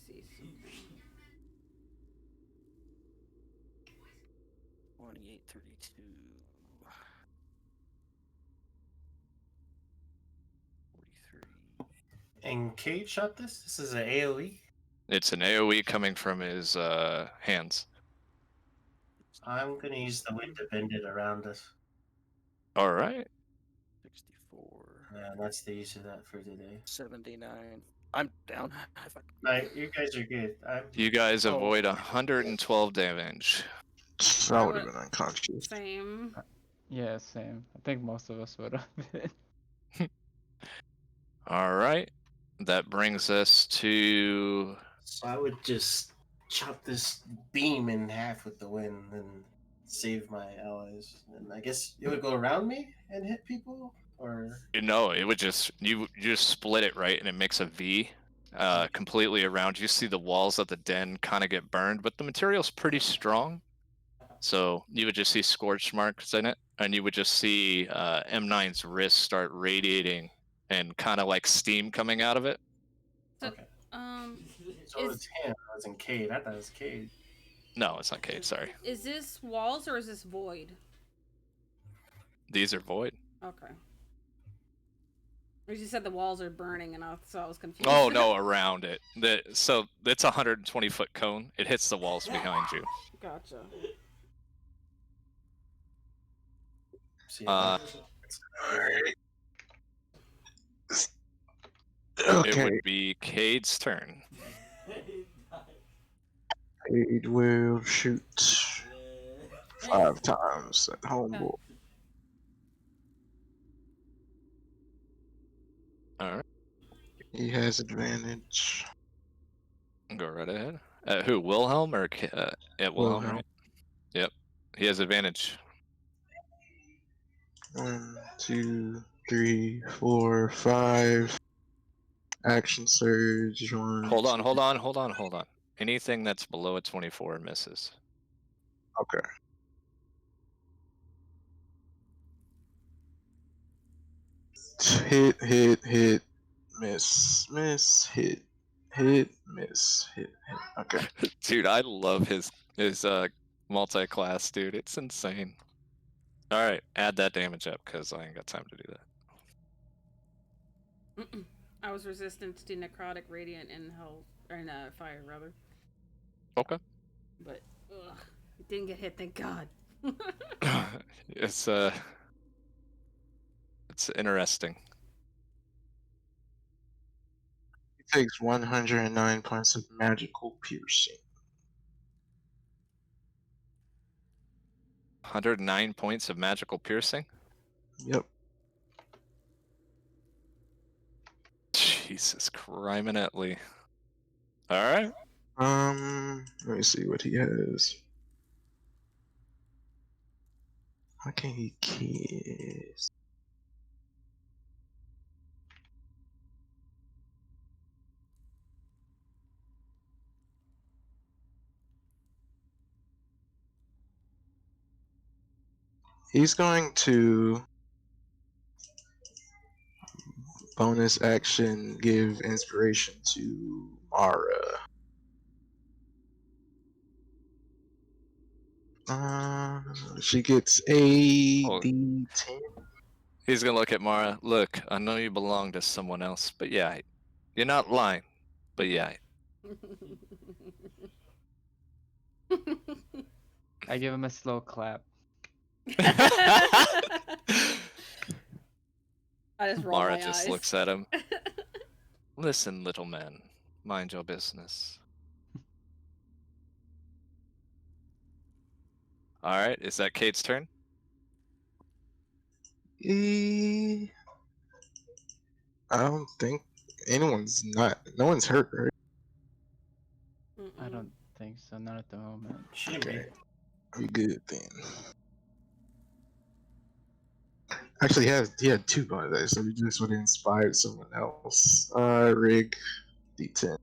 see something. 28, 32. 43. And Cade shot this? This is an AoE? It's an AoE coming from his hands. I'm gonna use the wind to bend it around us. All right. 64, And that's the use of that for today. 79. I'm down. No, you guys are good. You guys Oh. avoid 112 damage. I would have been unconscious. Same. Yeah, same. I think most of us would have been. All right. That brings us to. So I would just chop this beam in half with the wind and save my allies. And I guess it would go around me and hit people, or It would just you just split it right, and it makes a V, completely around. You see the walls of the den kind of get burned, but the material's pretty strong, so you would just see scorch marks in it, and you would just see M9's wrist start radiating and kind of like steam coming out of it. So, okay. So is it's him. I was in Cade. I thought it was Cade. No, it's not Kate. Sorry, is this walls or is this void? these are void. Okay. As you said, the walls are burning, and so I was confused. Oh no, around it. So it's a 120-foot cone. It hits the walls behind you. Gotcha. See, It Okay, would be Cade's turn. Cade will shoot 5 times at homeboy. All right, He has advantage. go right ahead. Who? Wilhelm or at Wilhelm? Wilhelm. Right? Yep. He has advantage. 1, 2, 3, 4, 5. Action surge. 1. Hold on. Anything that's below a 24 misses. Okay. Hit, miss, hit, miss, hit. Okay. Dude, I love his multi-class, dude. It's insane. All right, add that damage up because I ain't got time to do that. I was resistant to necrotic, radiant, and hell, or fire rather. Okay. But it didn't get hit. Thank God. It's interesting. He takes 109 points of magical piercing. 109 points of magical piercing. Yep. Jesus, criminally. All right. Let me see what he has. How can he kiss? He's going to bonus action give inspiration to Mara. She gets a Oh. D10. He's gonna look at Mara. Look, I know you belong to someone else, but yeah, you're not lying. But yeah. I give him a slow clap. I just roll Mara my just eyes. looks at him. Listen, little man, mind your business. All right, is that Kate's turn? I don't think no one's hurt, right? I don't think so, not at the moment. shouldn't be. We good then. Actually, he had 2 bonus, so we just would have inspired someone else. Rig D10.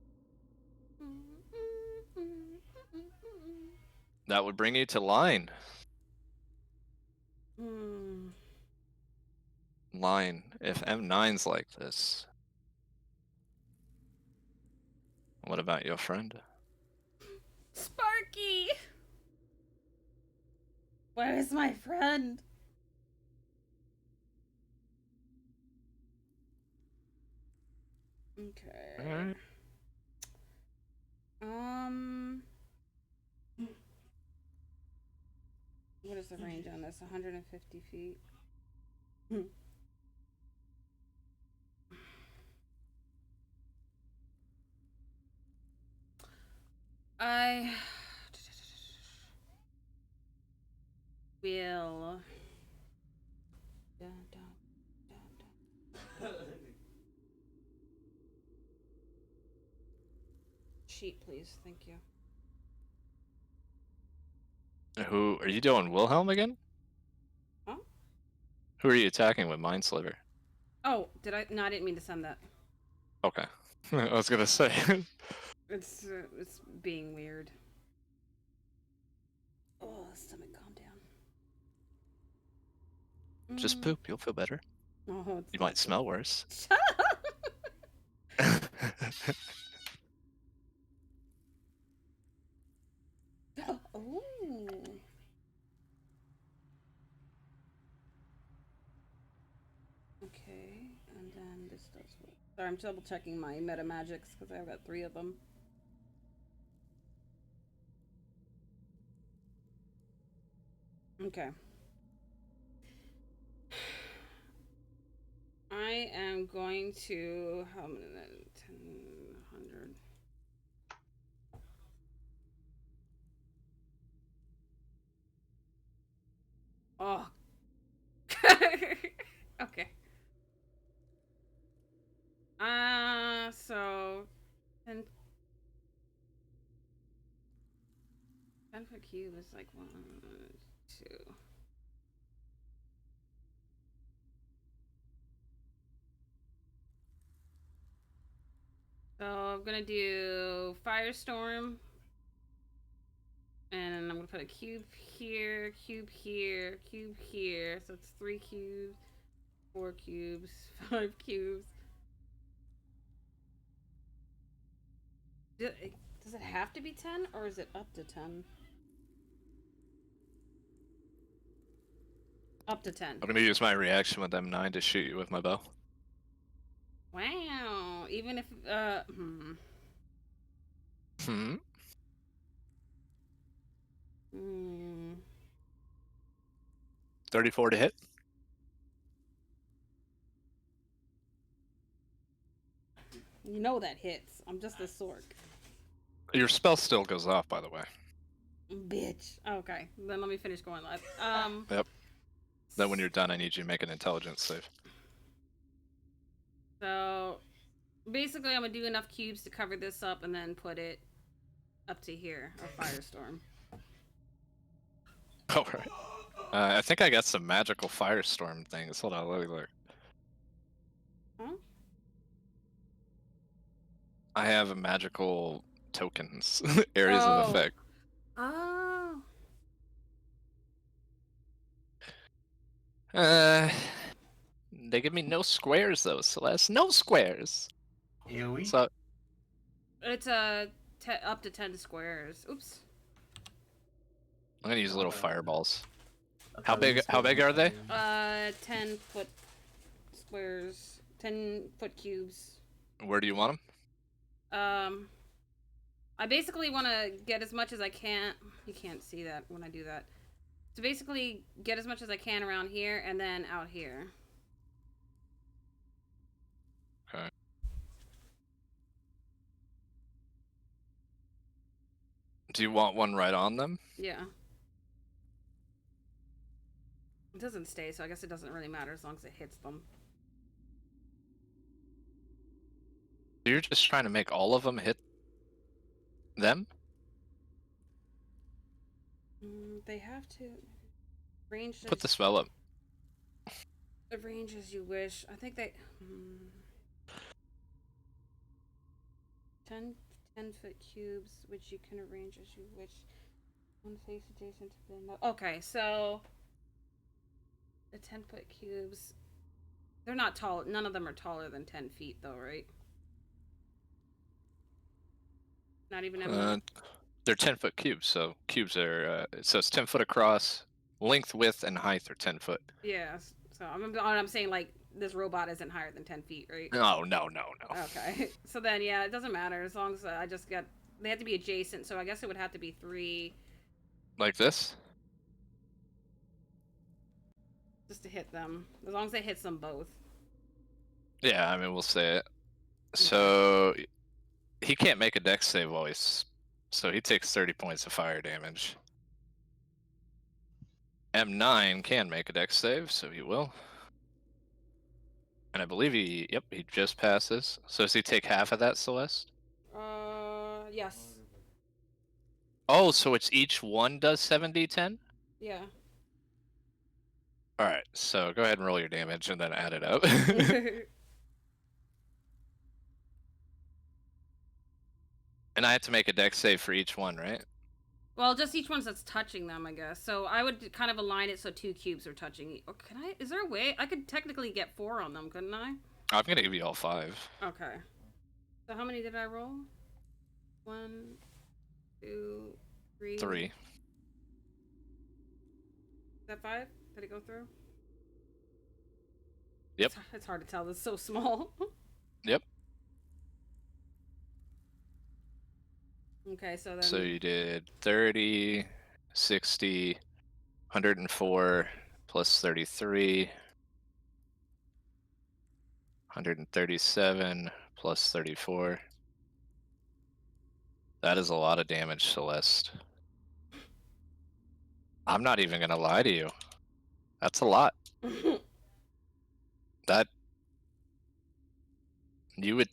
That would bring you to line. Line. If M9's like this, what about your friend? Sparky! Where is my friend? Okay. Alright. Where's the range on this? 150 feet. I will. Dun, dun, dun, dun. Sheet, please. Thank you. Who are you doing? Wilhelm again? Huh? Who are you attacking with Mindsliver? Oh, did I? No, I didn't mean to send that. Okay. I was gonna say. It's being weird. Oh, stomach, calm down. Just poop. You'll feel better. Oh, it's You not might smell worse. Shut up. Ooh. Okay, and then this does what? Sorry, I'm double checking my meta magics because I've got 3 of them. Okay. I am going to how many? 10, 100. Oh. Okay. So 10 10-foot cube is like 1, 2. So I'm gonna do firestorm, and I'm gonna put a cube here, cube here, cube here. So it's 3 cubes, 4 cubes, 5 cubes. Does it have to be 10, or is it up to 10? Up to 10. I'm gonna use my reaction with M9 to shoot you with my bow. Wow. Even if Hmm. 34 to hit. You know that hits. I'm just a Sorc. Your spell still goes off, by the way. Bitch. Okay. Then let me finish going live. Yep. Then when you're done, I need you to make an intelligence save. So basically I'm gonna do enough cubes to cover this up and then put it up to here, a firestorm. Oh, right. I think I got some magical firestorm things. Hold on, let me look. Huh? I have magical tokens, areas of effect. Oh. They give me no squares though, Celeste. No squares. AoE? So It's up to 10 squares. Oops. I'm gonna use little fireballs. I How thought big? this How was big are they? 10-foot squares, 10-foot cubes. Where do you want them? I basically want to get as much as I can. You can't see that when I do that. So basically, get as much as I can around here and then out here. Okay. Do you want one right on them? Yeah. It doesn't stay, so I guess it doesn't really matter as long as it hits them. So you're just trying to make all of them hit them? They have to range. Put the spell up. Arrange as you wish. I think they 10-foot cubes, which you can arrange as you wish. One face adjacent to the okay, so the 10-foot cubes. They're not tall. None of them are taller than 10 feet, though, right? Not even M1. They're 10-foot cubes, so cubes are. It says 10 foot across, length, width, and height are 10 foot. Yeah. So I'm saying like this robot isn't higher than 10 feet, right? No. Okay. So then, yeah, it doesn't matter as long as I just got. They have to be adjacent, so I guess it would have to be 3. Like this? Just to hit them. As long as it hits them both. Yeah, I mean, we'll say it. So he can't make a dex save while he's. So he takes 30 points of fire damage. M9 can make a dex save, so he will. And I believe he just passes. So does he take half of that, Celeste? Yes. Oh, so it's each one does 7d10? Yeah. Alright, so go ahead and roll your damage and then add it up. And I have to make a dex save for each one, right? Well, just each one that's touching them, I guess. So I would kind of align it so 2 cubes are touching. Or can I? Is there a way I could technically get 4 on them? Couldn't I? I'm gonna give you all 5. Okay. So how many did I roll? 1, 2, 3. 3. Is that 5? Did it go through? Yep. It's hard to tell. It's so small. Yep. Okay, so then. So you did 30, 60, 104 plus 33, 137 plus 34. That is a lot of damage, Celeste. I'm not even gonna lie to you. That's a lot. That you would.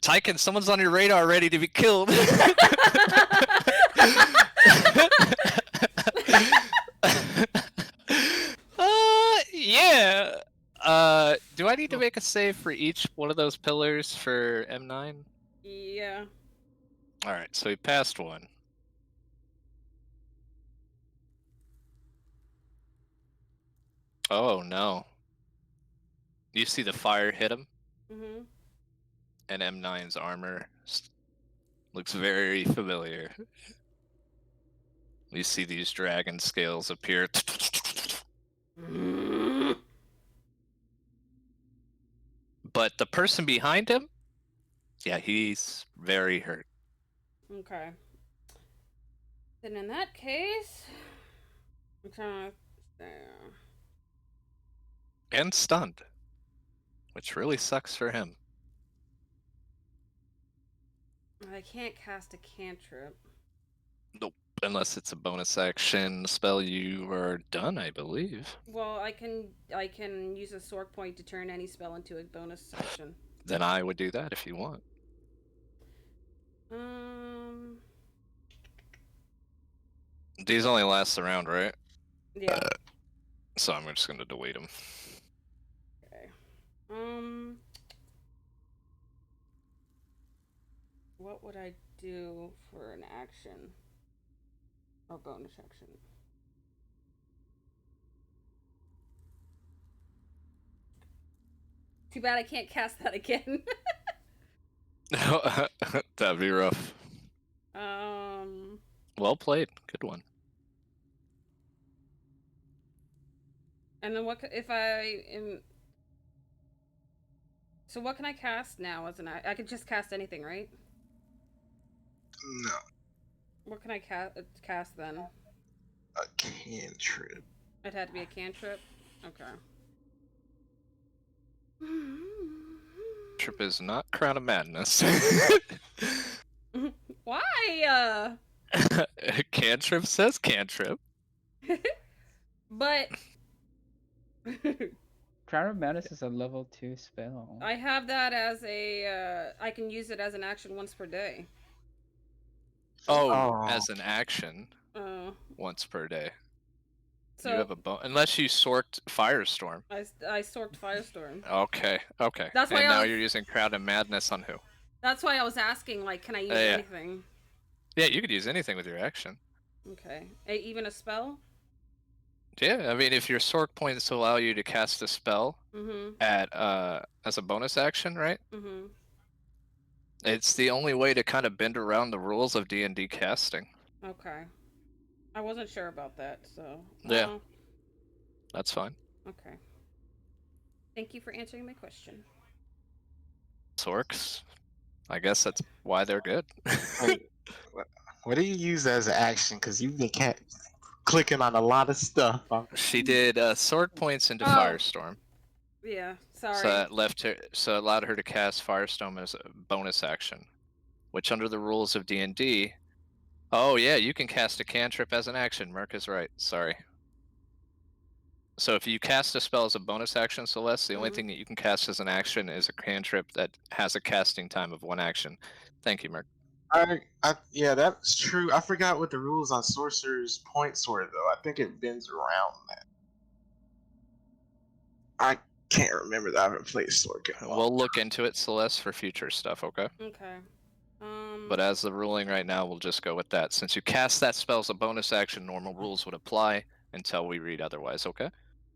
Tyken, someone's on your radar ready to be killed. Yeah. Do I need to make a save for each one of those pillars for M9? Yeah. Alright, so he passed one. Oh no. You see the fire hit him? Mm-hmm. And M9's armor looks very familiar. You see these dragon scales appear. But the person behind him, yeah, he's very hurt. Okay. Then in that case, I'm trying to. And stunned. Which really sucks for him. I can't cast a cantrip. Nope. Unless it's a bonus action spell, you are done, I believe. Well, I can use a Sorc point to turn any spell into a bonus action. Then I would do that if you want. These only last the round, right? Yeah. So I'm just gonna delete them. Okay. What would I do for an action? Or bonus action? Too bad I can't cast that again. That'd be rough. Well played. Good one. And then what if I am? So what can I cast now as an I could just cast anything, right? No. What can I cast then? A cantrip. It had to be a cantrip? Okay. Trip is not Crown of Madness. Why? Cantrip says cantrip. But Crown of Madness is a level 2 spell. I have that as a I can use it as an action once per day. Oh, as an action once per day. So you have a unless you sorked Firestorm. I sorked Firestorm. Okay. That's why now you're using Crown of Madness on who? That's why I was asking, like, can I use anything? Yeah, you could use anything with your action. Okay. Even a spell? Yeah, I mean, if your Sorc points allow you to cast a spell at as a bonus action, right? It's the only way to kind of bend around the rules of D&D casting. Okay. I wasn't sure about that, so. Yeah. That's fine. Okay. Thank you for answering my question. Sorcs. I guess that's why they're good. Wait, what do you use as an action? Because you've been clicking on a lot of stuff. She did Sorc points into Oh. Firestorm. Yeah, sorry. So that left her. So it allowed her to cast Firestorm as a bonus action, which under the rules of D&D. Oh yeah, you can cast a cantrip as an action. Merc is right. Sorry. So if you cast a spell as a bonus action, Celeste, the only thing that you can cast as an action is a cantrip that has a casting time of 1 action. Thank you, Merc. Yeah, that's true. I forgot what the rules on Sorcerer's Points were, though. I think it bends around that. I can't remember that. I haven't played Sorc in a while. We'll look into it, Celeste, for future stuff, okay? Okay. But as the ruling right now, we'll just go with that. Since you cast that spell as a bonus action, normal rules would apply until we read otherwise, okay?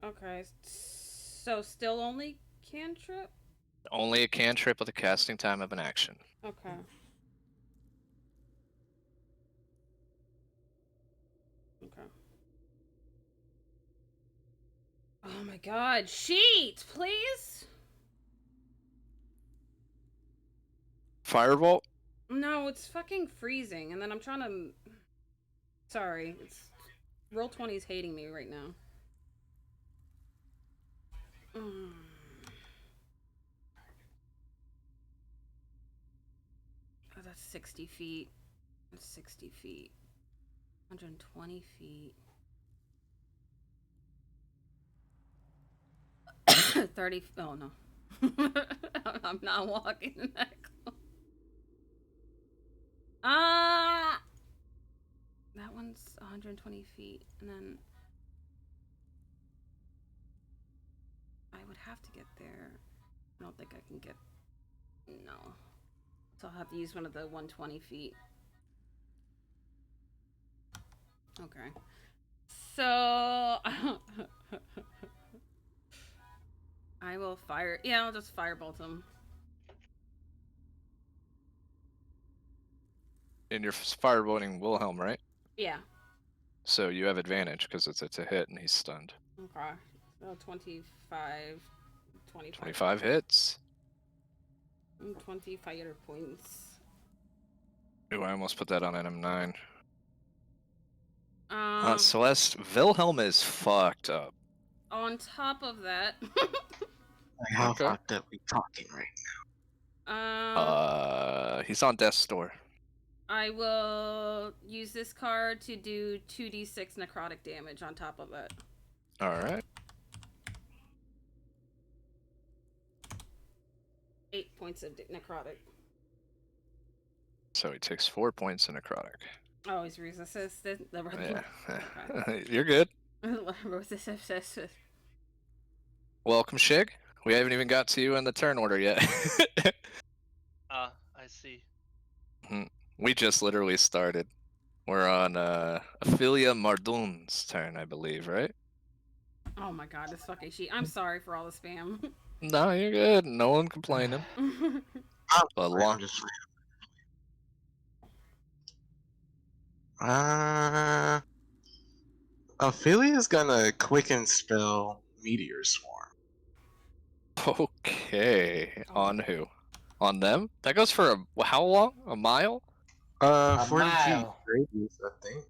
Okay. So still only cantrip? Only a cantrip with a casting time of an action. Okay. Okay. Oh my god, sheet, please? Firebolt? No, it's fucking freezing, and then I'm trying to... Sorry, it's... Roll20's hating me right now. Oh, that's 60 feet. That's 60 feet. 120 feet. 30... Oh, no. I'm not walking that close. That one's 120 feet, and then... I would have to get there. I don't think I can get... No. So I'll have to use one of the 120 feet. Okay. So... I will fire... Yeah, I'll just firebolt him. And you're firebolting Wilhelm, right? Yeah. So you have advantage because it's a hit and he's stunned. Okay. So 25... 25 hits. 20 fire points. Ooh, I almost put that on NM9. Celeste, Wilhelm is fucked up. On top of that... Like, how fucked up we talking right now? He's on death's door. I will use this card to do 2d6 necrotic damage on top of that. Alright. 8 points of necrotic. So he takes 4 points of necrotic. Oh, he's resistant. Yeah. Okay. You're good. Resistant. Welcome, Shig. We haven't even got to you in the turn order yet. I see. We just literally started. We're on Ophelia Mardun's turn, I believe, right? Oh my god, this fucking sheet. I'm sorry for all the spam. No, you're good. No one complaining. I'm just Ophelia's gonna quicken spell Meteor Swarm. Okay. On who? On them? That goes for how long? A mile? 40 feet mile. radius, I think.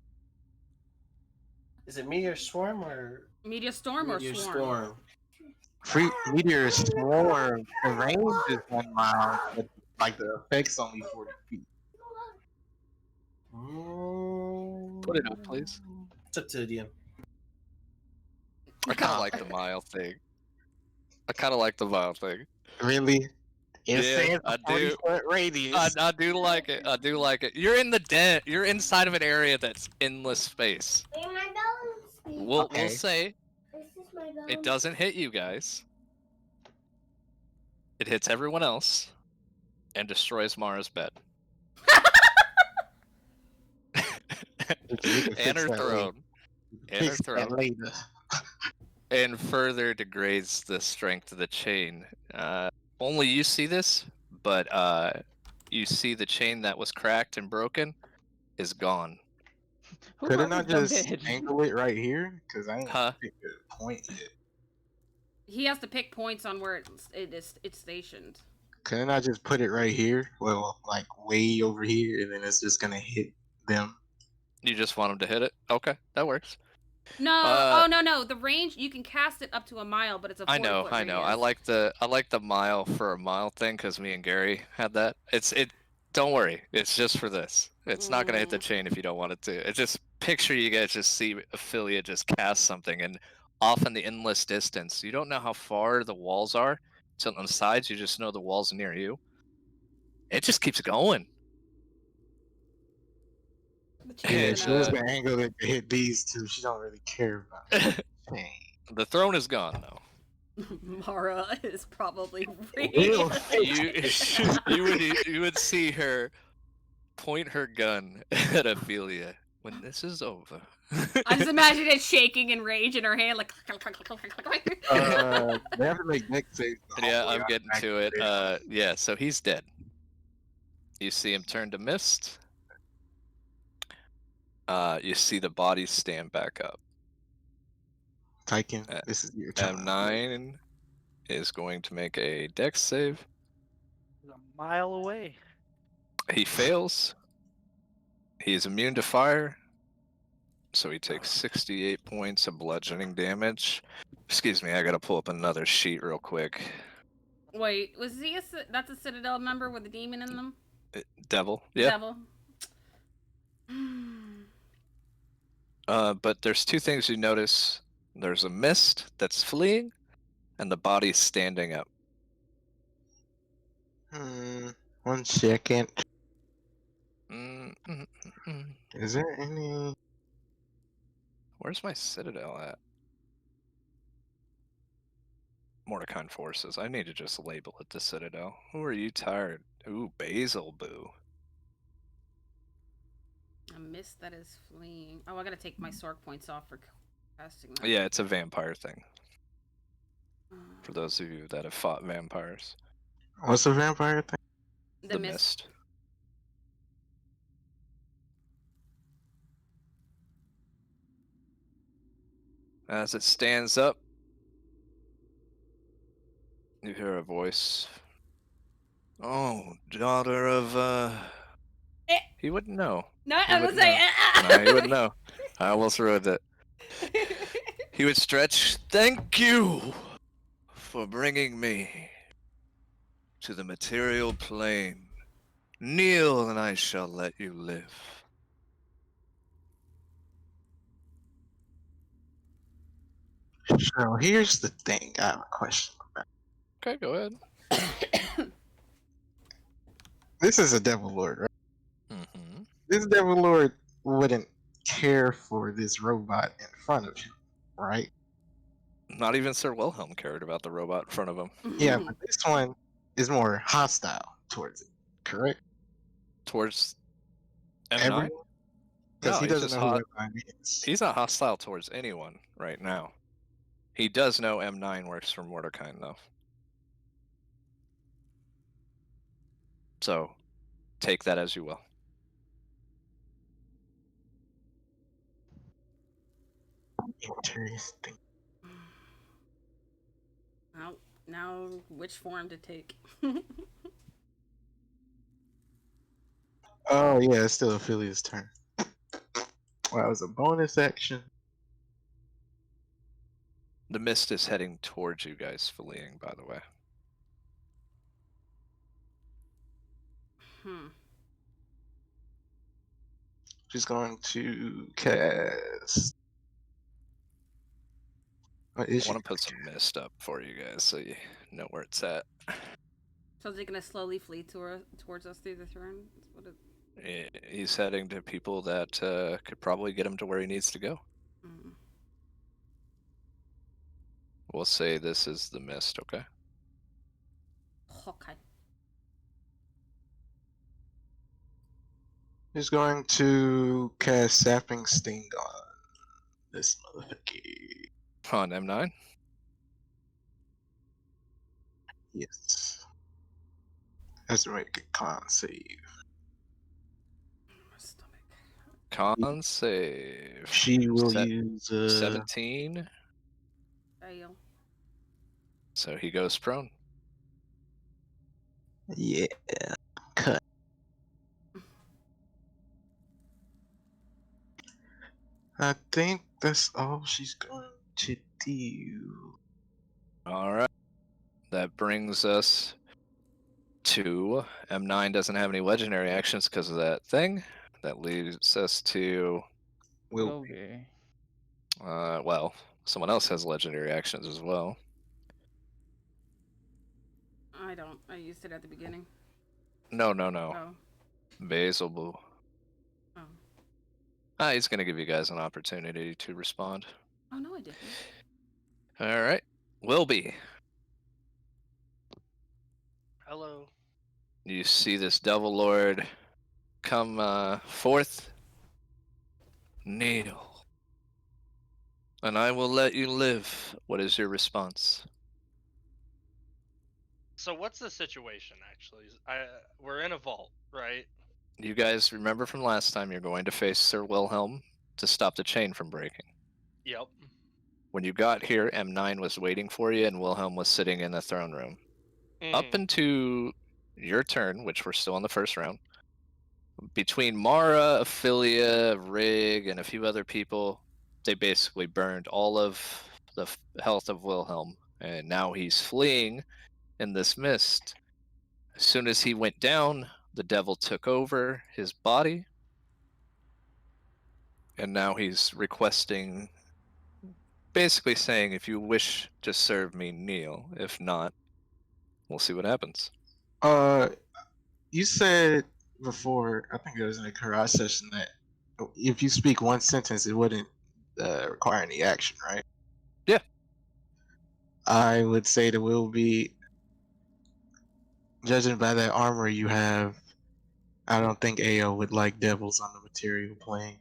Is it Meteor Swarm or Meteor Storm or Meteor Swarm? Storm? Meteor Swarm, the range is 1 mile, but like the effect's only 40 feet. Put it up, please. It's up to the DM. I kind of like the mile thing. Really? Yeah, I do. 40-foot radius. I do like it. I do like it. You're in the den. You're inside of an area that's endless space. Where my bones? We'll say This is my bones. it doesn't hit you guys. It hits everyone else and destroys Mara's bed. And her throne. And her throne. And further degrades the strength of the chain. Only you see this, but you see the chain that was cracked and broken is gone. Could it not just angle it right here? Because I ain't picked a point yet. He has to pick points on where it's stationed. Could I not just put it right here? Well, like way over here, and then it's just gonna hit them. You just want him to hit it? Okay, that works. No, Uh, no. The range, you can cast it up to a mile, but it's a 40-foot I know. I radius. like the mile for a mile thing because me and Gary had that. It. Don't worry, it's just for this. It's not gonna hit the chain if you don't want it to. It's just picture you guys just see affiliate just cast something and off in the endless distance. You don't know how far the walls are. So on the sides, you just know the walls near you. It just keeps going. The chain's Yeah, And she was gonna. gonna angle it to hit these two. She don't really care about chain. the throne is gone though. Mara is probably Real You would see her point her gun at Ophelia when this is over. I just imagine it shaking in rage in her hand, like. They have to make neck saves. Yeah, I'm getting to it. Yeah, so he's dead. You see him turn to mist. You see the body stand back up. Tyken, this is your time. M9 is going to make a dex save. He's a mile away. He fails. He is immune to fire, so he takes 68 points of bludgeoning damage. Excuse me, I gotta pull up another sheet real quick. Wait, was he that's a Citadel member with a demon in them? Devil, yeah. Devil. But there's two things you notice. There's a mist that's fleeing, and the body's standing up. 1 second. Mm. Is there any? Where's my citadel at? Mordecai forces. I need to just label it the citadel. Who are you tired? Ooh, Basil Boo. A mist that is fleeing. Oh, I gotta take my Sorc points off for casting that. Yeah, it's a vampire thing. For those of you that have fought vampires. What's a vampire thing? The mist. As it stands up, you hear a voice. Oh, daughter of, He wouldn't know. No, I was saying. No, he wouldn't know. I almost ruined it. He would stretch. Thank you for bringing me to the material plane. Kneel and I shall let you live. So here's the thing. I have a question. Okay, go ahead. This is a Devil Lord, right? Mm-hmm. This Devil Lord wouldn't care for this robot in front of him, right? Not even Sir Wilhelm cared about the robot in front of him. Yeah, but this one is more hostile towards it, correct? Towards M9? Everyone? Because No, he he's doesn't just know who M9 is. He's not hostile towards anyone right now. He does know M9 works for Mordecai, though. So, take that as you will. Interesting. Now, which form to take? Oh yeah, it's still Ophelia's turn. Well, that was a bonus action. The mist is heading towards you guys, fleeing, by the way. She's going to cast. What is I she? want to put some mist up for you guys so you know where it's at. So is it gonna slowly flee towards us through the throne? He's heading to people that could probably get him to where he needs to go. We'll say this is the mist, okay? Okay. He's going to cast Sapping Sting on this motherfucker. On M9? Yes. Has to make a con save. My stomach. Con save. She will use 17. Fail. So he goes prone. Yeah. Cut. I think that's all she's going to do. All right. That brings us to M9 doesn't have any legendary actions because of that thing. That leaves us to, Will be. well, someone else has legendary actions as well. I don't. I used it at the beginning. No. Oh. Basil Boo. Oh. He's going to give you guys an opportunity to respond. Oh no, I didn't. All right. Will be. Hello. You see this Devil Lord come forth. Kneel. And I will let you live. What is your response? So what's the situation actually? We're in a vault, right? You guys remember from last time you're going to face Sir Wilhelm to stop the chain from breaking. Yep. When you got here, M9 was waiting for you and Wilhelm was sitting in the throne room. Up Mm. into your turn, which we're still in the first round, between Mara, Ophelia, Rig, and a few other people, they basically burned all of the health of Wilhelm. And now he's fleeing in this mist. As soon as he went down, the devil took over his body. And now he's requesting, basically saying, if you wish to serve me, kneel. If not, we'll see what happens. You said before, I think it was in a karate session, that if you speak one sentence, it wouldn't require any action, right? Yeah. I would say there will be, judging by that armor you have, I don't think AO would like devils on the material plane.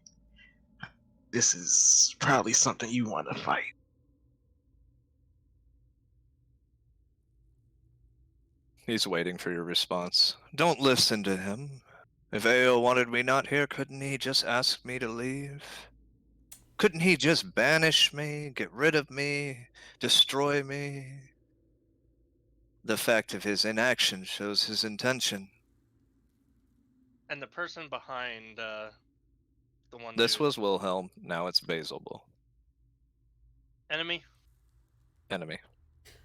This is probably something you want to fight. He's waiting for your response. Don't listen to him. If AO wanted me not here, couldn't he just ask me to leave? Couldn't he just banish me, get rid of me, destroy me? The fact of his inaction shows his intention. And the person behind the one This dude. was Wilhelm, now it's Basilbul. Enemy? Enemy.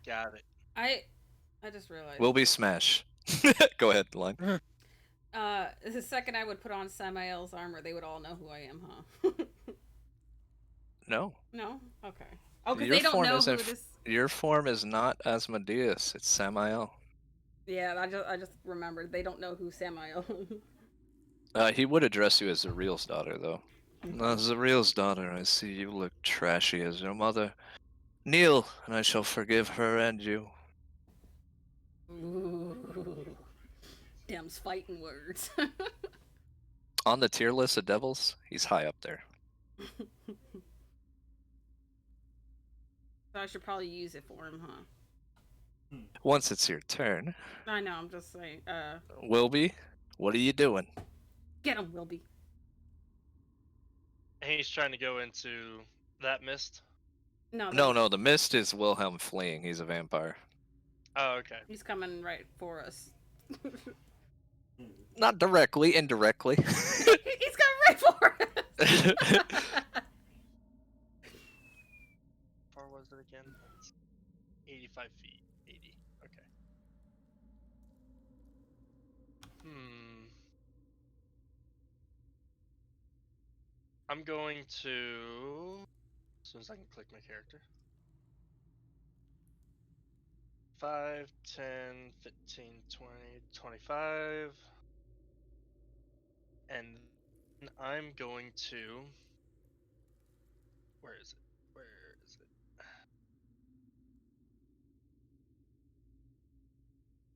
Got it. I just realized. Will be smash. Go ahead, line. The second I would put on Samael's armor, they would all know who I am, huh? No. No? Okay. Oh, because they don't know who this. Your form is not Asmodeus, it's Samael. Yeah, I just remembered. They don't know who Samael is. He would address you as Zareel's daughter, though. Zareel's daughter, I see you look trashy as your mother. Kneel, and I shall forgive her and you. Ooh. Them's fighting words. On the tier list of devils, he's high up there. So I should probably use it for him, huh? Once it's your turn. I know, I'm just saying. Wilby, what are you doing? Get him, Wilby. And he's trying to go into that mist. No, the mist is Wilhelm fleeing. He's a vampire. Oh, okay. He's coming right for us. Not directly, indirectly. He's coming right for us. How far was it again? 85 feet. 80. Okay. I'm going to, as soon as I can click my character. 5, 10, 15, 20, 25. And I'm going to, where is it?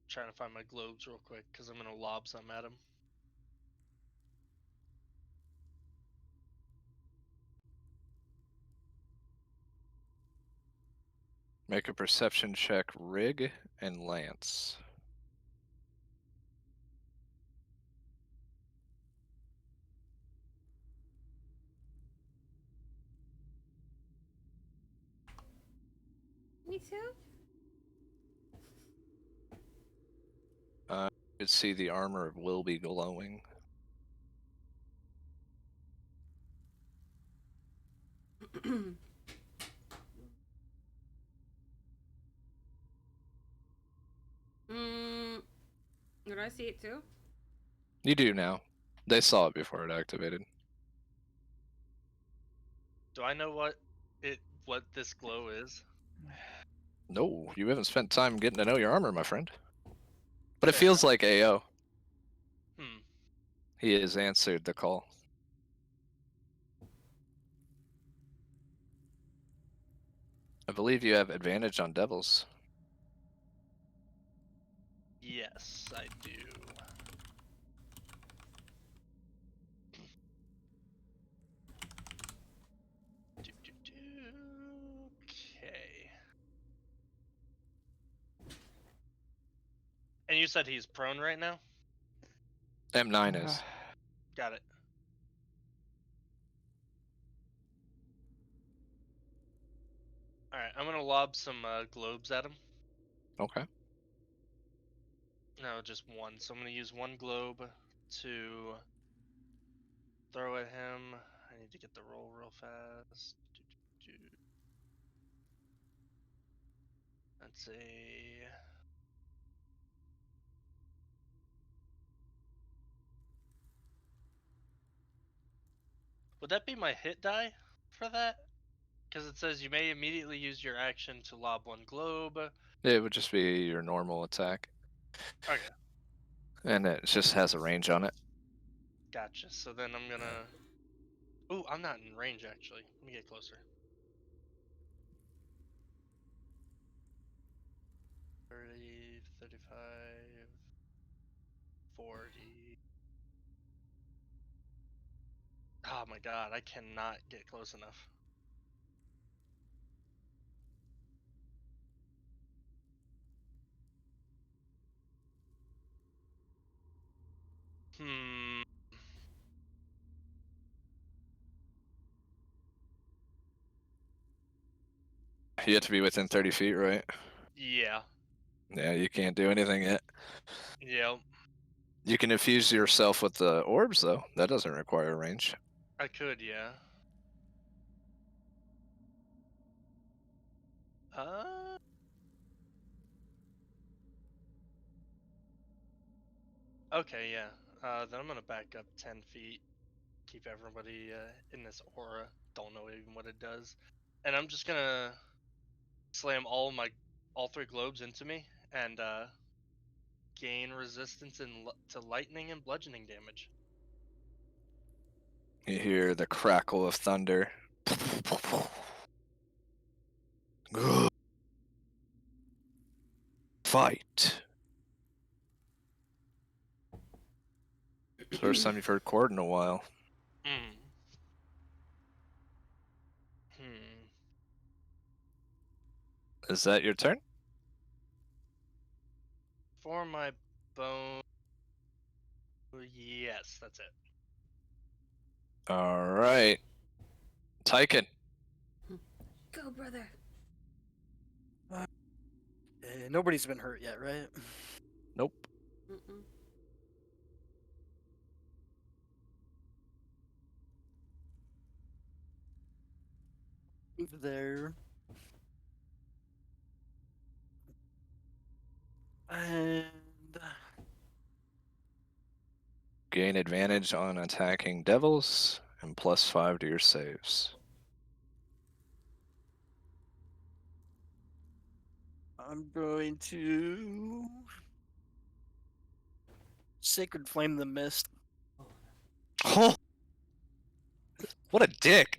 Trying to find my globes real quick because I'm gonna lob some at him. Make a perception check, Rig and Lance. Me too? You could see the armor of Wilby glowing. I see it too? You do now. They saw it before it activated. Do I know what this glow is? No, you haven't spent time getting to know your armor, my friend. But it Fair feels enough. like AO. Hmm. He has answered the call. I believe you have advantage on devils. Yes, I do. Okay. And you said he's prone right now? M9 is. Got it. Alright, I'm gonna lob some globes at him. Okay. No, just one. So I'm gonna use one globe to throw at him. I need to get the roll real fast. That's a... Would that be my hit die for that? Because it says you may immediately use your action to lob one globe. It would just be your normal attack. Okay, And it just has a range on it. gotcha. So then I'm gonna... Ooh, I'm not in range actually. Let me get closer. 30, 35, 40. Oh my god, I cannot get close enough. Hmm. You have to be within 30 feet, right? Yeah. Yeah, you can't do anything yet. Yep. You can infuse yourself with the orbs, though. That doesn't require range. I could, yeah. Uh. Okay, yeah. Then I'm gonna back up 10 feet. Keep everybody in this aura. Don't know even what it does. And I'm just gonna slam all three globes into me and gain resistance to lightning and bludgeoning damage. You hear the crackle of thunder. Fight. First time you've heard chord in a while. Hmm. Hmm. Is that your turn? For my bone. Yes, that's it. All right. Tyken. Go, brother. Nobody's been hurt yet, right? Nope. Mm-mm. There. And Gain advantage on attacking devils and +5 to your saves. I'm going to Sacred Flame the Mist. Oh! What a dick!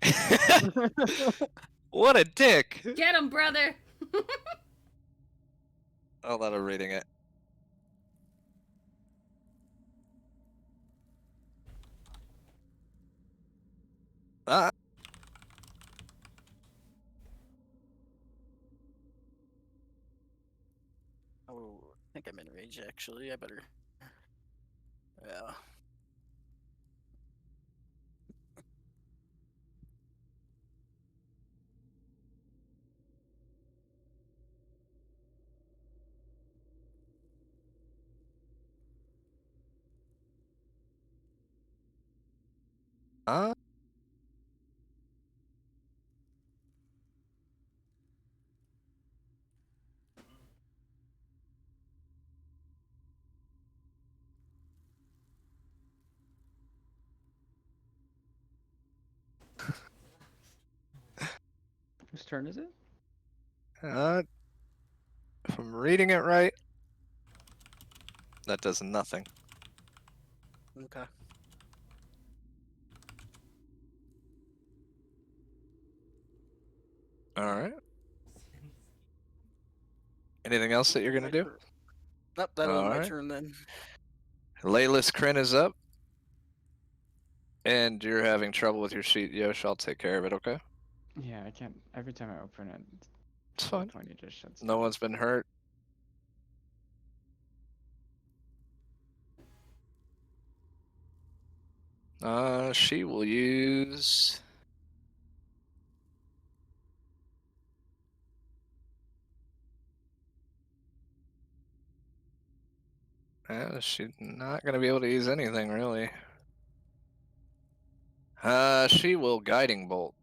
What a dick! Get him, brother. I'll let her reading it. Ah! Oh, I think I'm in rage actually. I better. Yeah. Ah! Whose turn is it? If I'm reading it right, that does nothing. Okay. All right. Anything else that you're gonna My do? turn. Nope, that'll All end my right. turn then. Layla's Kryn is up, and you're having trouble with your sheet, Yosh. I'll take care of it. Okay. Yeah, I can't. Every time I open it, It's roll fine. 20 just shuts No down. one's been hurt. She will use. She's not gonna be able to use anything really. She will guiding bolt.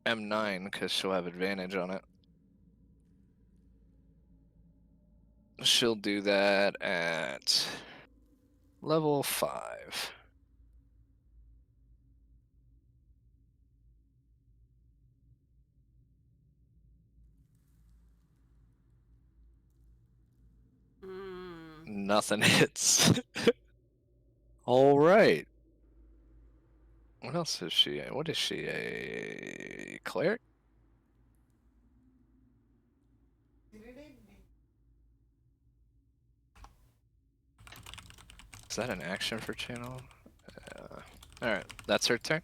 M9 because she'll have advantage on it. She'll do that at level 5. Nothing hits. All right. What else is she? What is she? A cleric? Is that an action for channel? All right, that's her turn.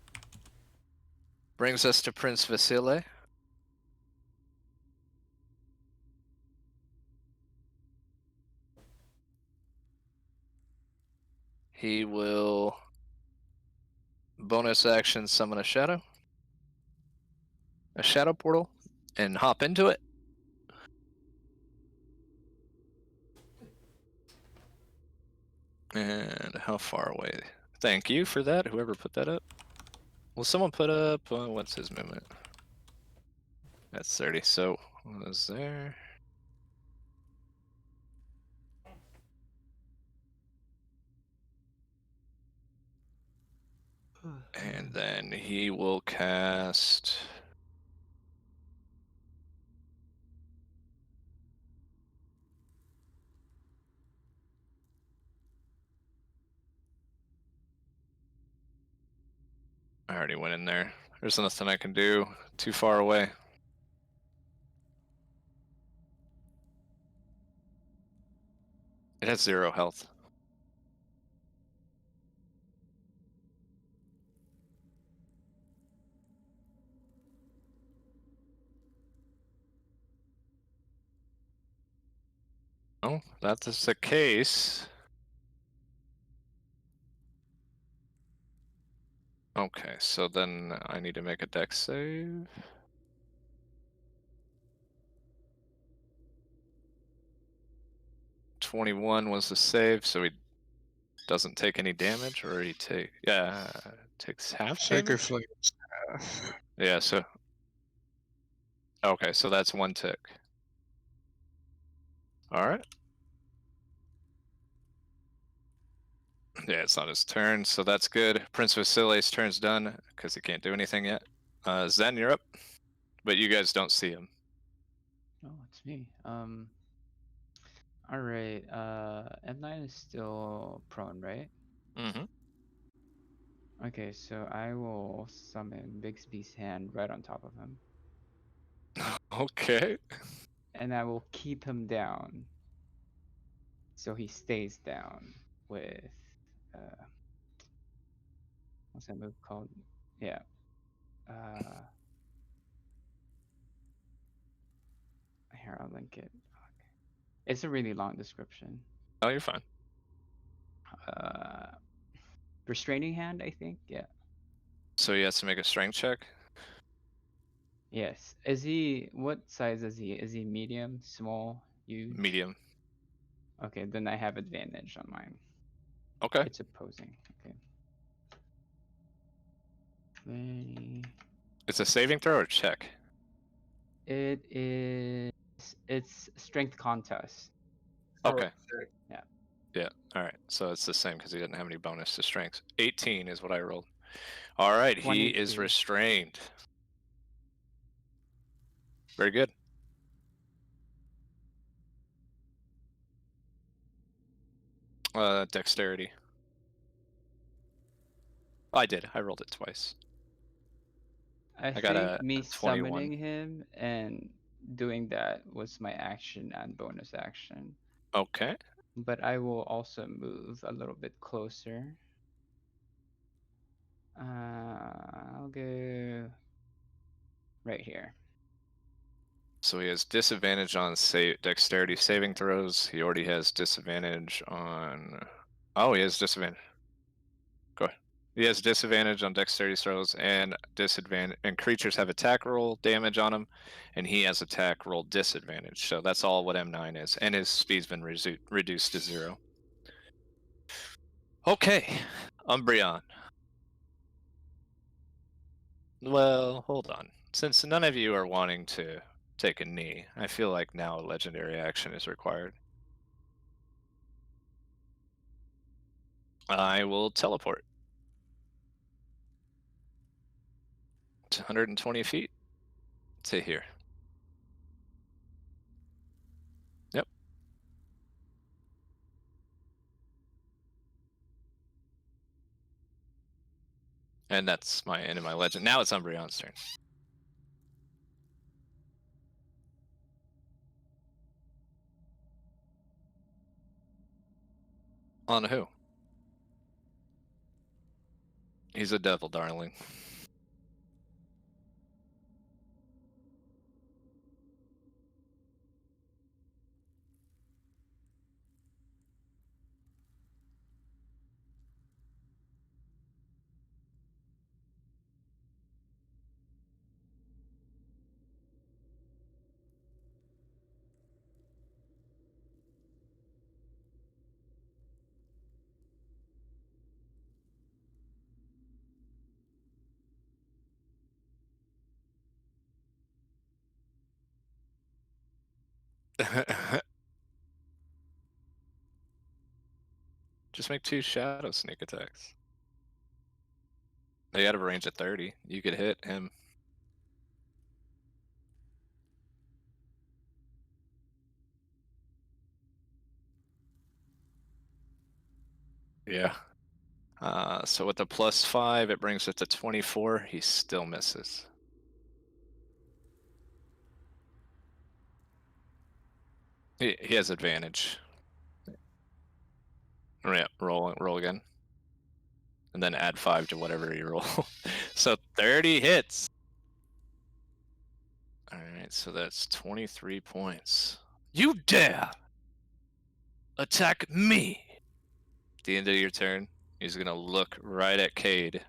Brings us to Prince Vasile. He will bonus action summon a shadow portal, and hop into it. And how far away? Thank you for that, whoever put that up. Will someone put up, what's his movement? That's 30, so what is there? And then he will cast... I already went in there. There's nothing I can do. Too far away. It has 0 health. Oh, that is the case. Okay, so then I need to make a dex save. .21 was the save, so he doesn't take any damage, or he takes half Sacred damage? Flames half. Yeah, so... Okay, so that's 1 tick. Alright. Yeah, it's not his turn, so that's good. Prince Vasile's turn's done, because he can't do anything yet. Zen, you're up. But you guys don't see him. Oh, it's me. All right. M9 is still prone, right? Mm-hmm. Okay, so I will summon Bixby's hand right on top of him, Okay. and I will keep him down, so he stays down with what's that move called? Yeah. Here, I'll link it. It's a really long description. Oh, you're fine. Restraining hand, I think. Yeah. So he has to make a strength check? Yes. Is he? What size is he? Is he medium, small, huge? Medium. Okay, then I have advantage on mine. Okay. It's opposing. Okay. 20. It's a saving throw or check? It is. It's strength contest. Okay. Yeah. Yeah. All right. So it's the same because he didn't have any bonus to strength. 18 is what I rolled. All right. He is 22. restrained. Very good. Dexterity. I did. I rolled it twice. I I got think me a 21. summoning him and doing that was my action and bonus action. Okay. But I will also move a little bit closer. I'll go right here. So he has disadvantage on dexterity saving throws. He already has disadvantage on. Oh, he has disadvantage. Go ahead. He has disadvantage on dexterity throws and disadvantage, and creatures have attack roll damage on him, and he has attack roll disadvantage. So that's all what M9 is, and his speed's been reduced to 0. Okay, Umbreon. Well, hold on. Since none of you are wanting to take a knee, I feel like now a legendary action is required. I will teleport to 120 feet to here. Yep. And that's my end of my legend. Now it's Umbreon's turn. On who? He's a devil, darling. Just make 2 shadow sneak attacks. They got a range of 30. You could hit him. Yeah. So with the +5, it brings it to 24. He still misses. He has advantage. Yeah, roll again. And then add 5 to whatever you roll. So 30 hits. Alright, so that's 23 points. You dare attack me! At the end of your turn, he's gonna look right at Cade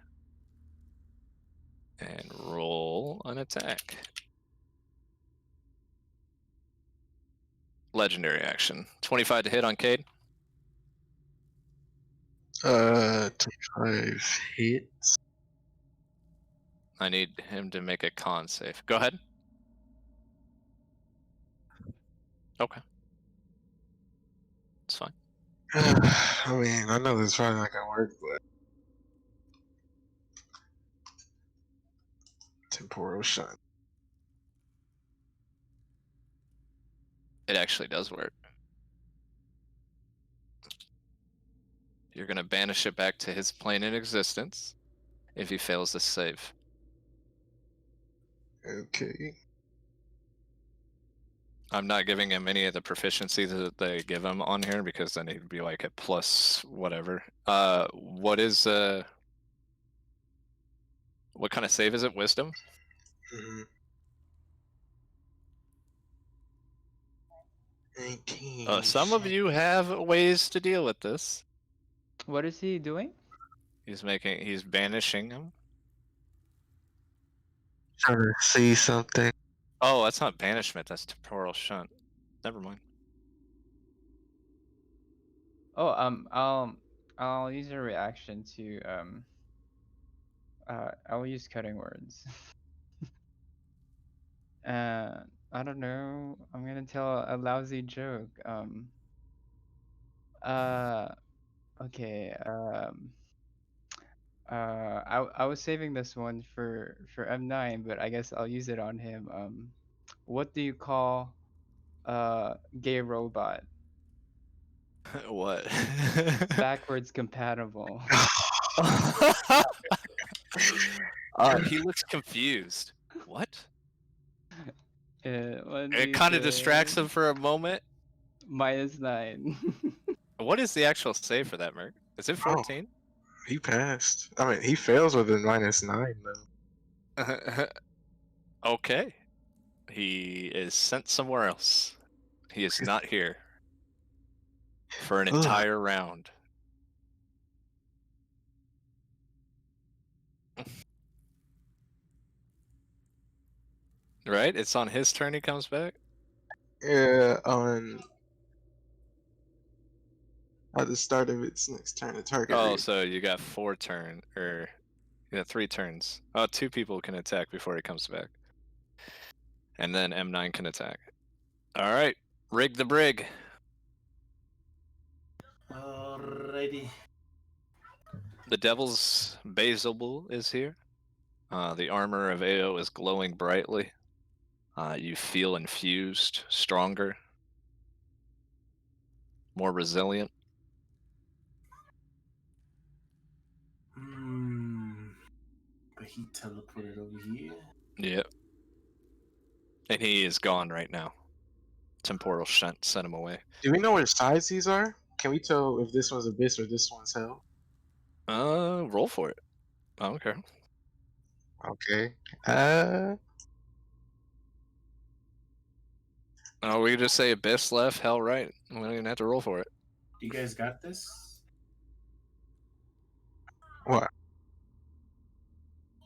and roll an attack. Legendary action. 25 to hit on Cade. 25 hits. I need him to make a con save. Go ahead. Okay. It's fine. I mean, I know this is probably not gonna work, but temporal shot. It actually does work. You're gonna banish it back to his plane in existence if he fails this save. Okay. I'm not giving him any of the proficiency that they give him on here because then he'd be like at plus whatever. What kind of save is it? Wisdom? Mm-hmm. 19. Some of you have ways to deal with this. What is he doing? He's banishing him. Trying to see something. Oh, that's not banishment, that's temporal shunt. Never mind. Oh, I'll use a reaction to I'll use cutting words. I don't know. I'm gonna tell a lousy joke. Okay. I was saving this one for M9, but I guess I'll use it on him. What do you call gay robot? What? Backwards compatible. He looks confused. What? One, It two, kind of distracts three. him for a moment. -9. What is the actual save for that, Merc? Is it Oh, 14? he passed. I mean, he fails with a -9 though. Okay. He is sent somewhere else. He is not here for an Ugh. entire round. Right? It's on his turn he comes back? Yeah, at the start of its next turn, the target Oh, reads. so you got 3 turns. Oh, 2 people can attack before he comes back. And then M9 can attack. Alright. Rig the brig. Alrighty. The Devil's Basil is here. The armor of AO is glowing brightly. You feel infused, stronger, more resilient. But he teleported over here. Yep. And he is gone right now. Temporal shunt sent him away. Do we know which sides these are? Can we tell if this one's Abyss or this one's Hell? Roll for it. I don't care. Okay. Oh, we just say Abyss left, Hell right. We don't even have to roll for it. You guys got this? What?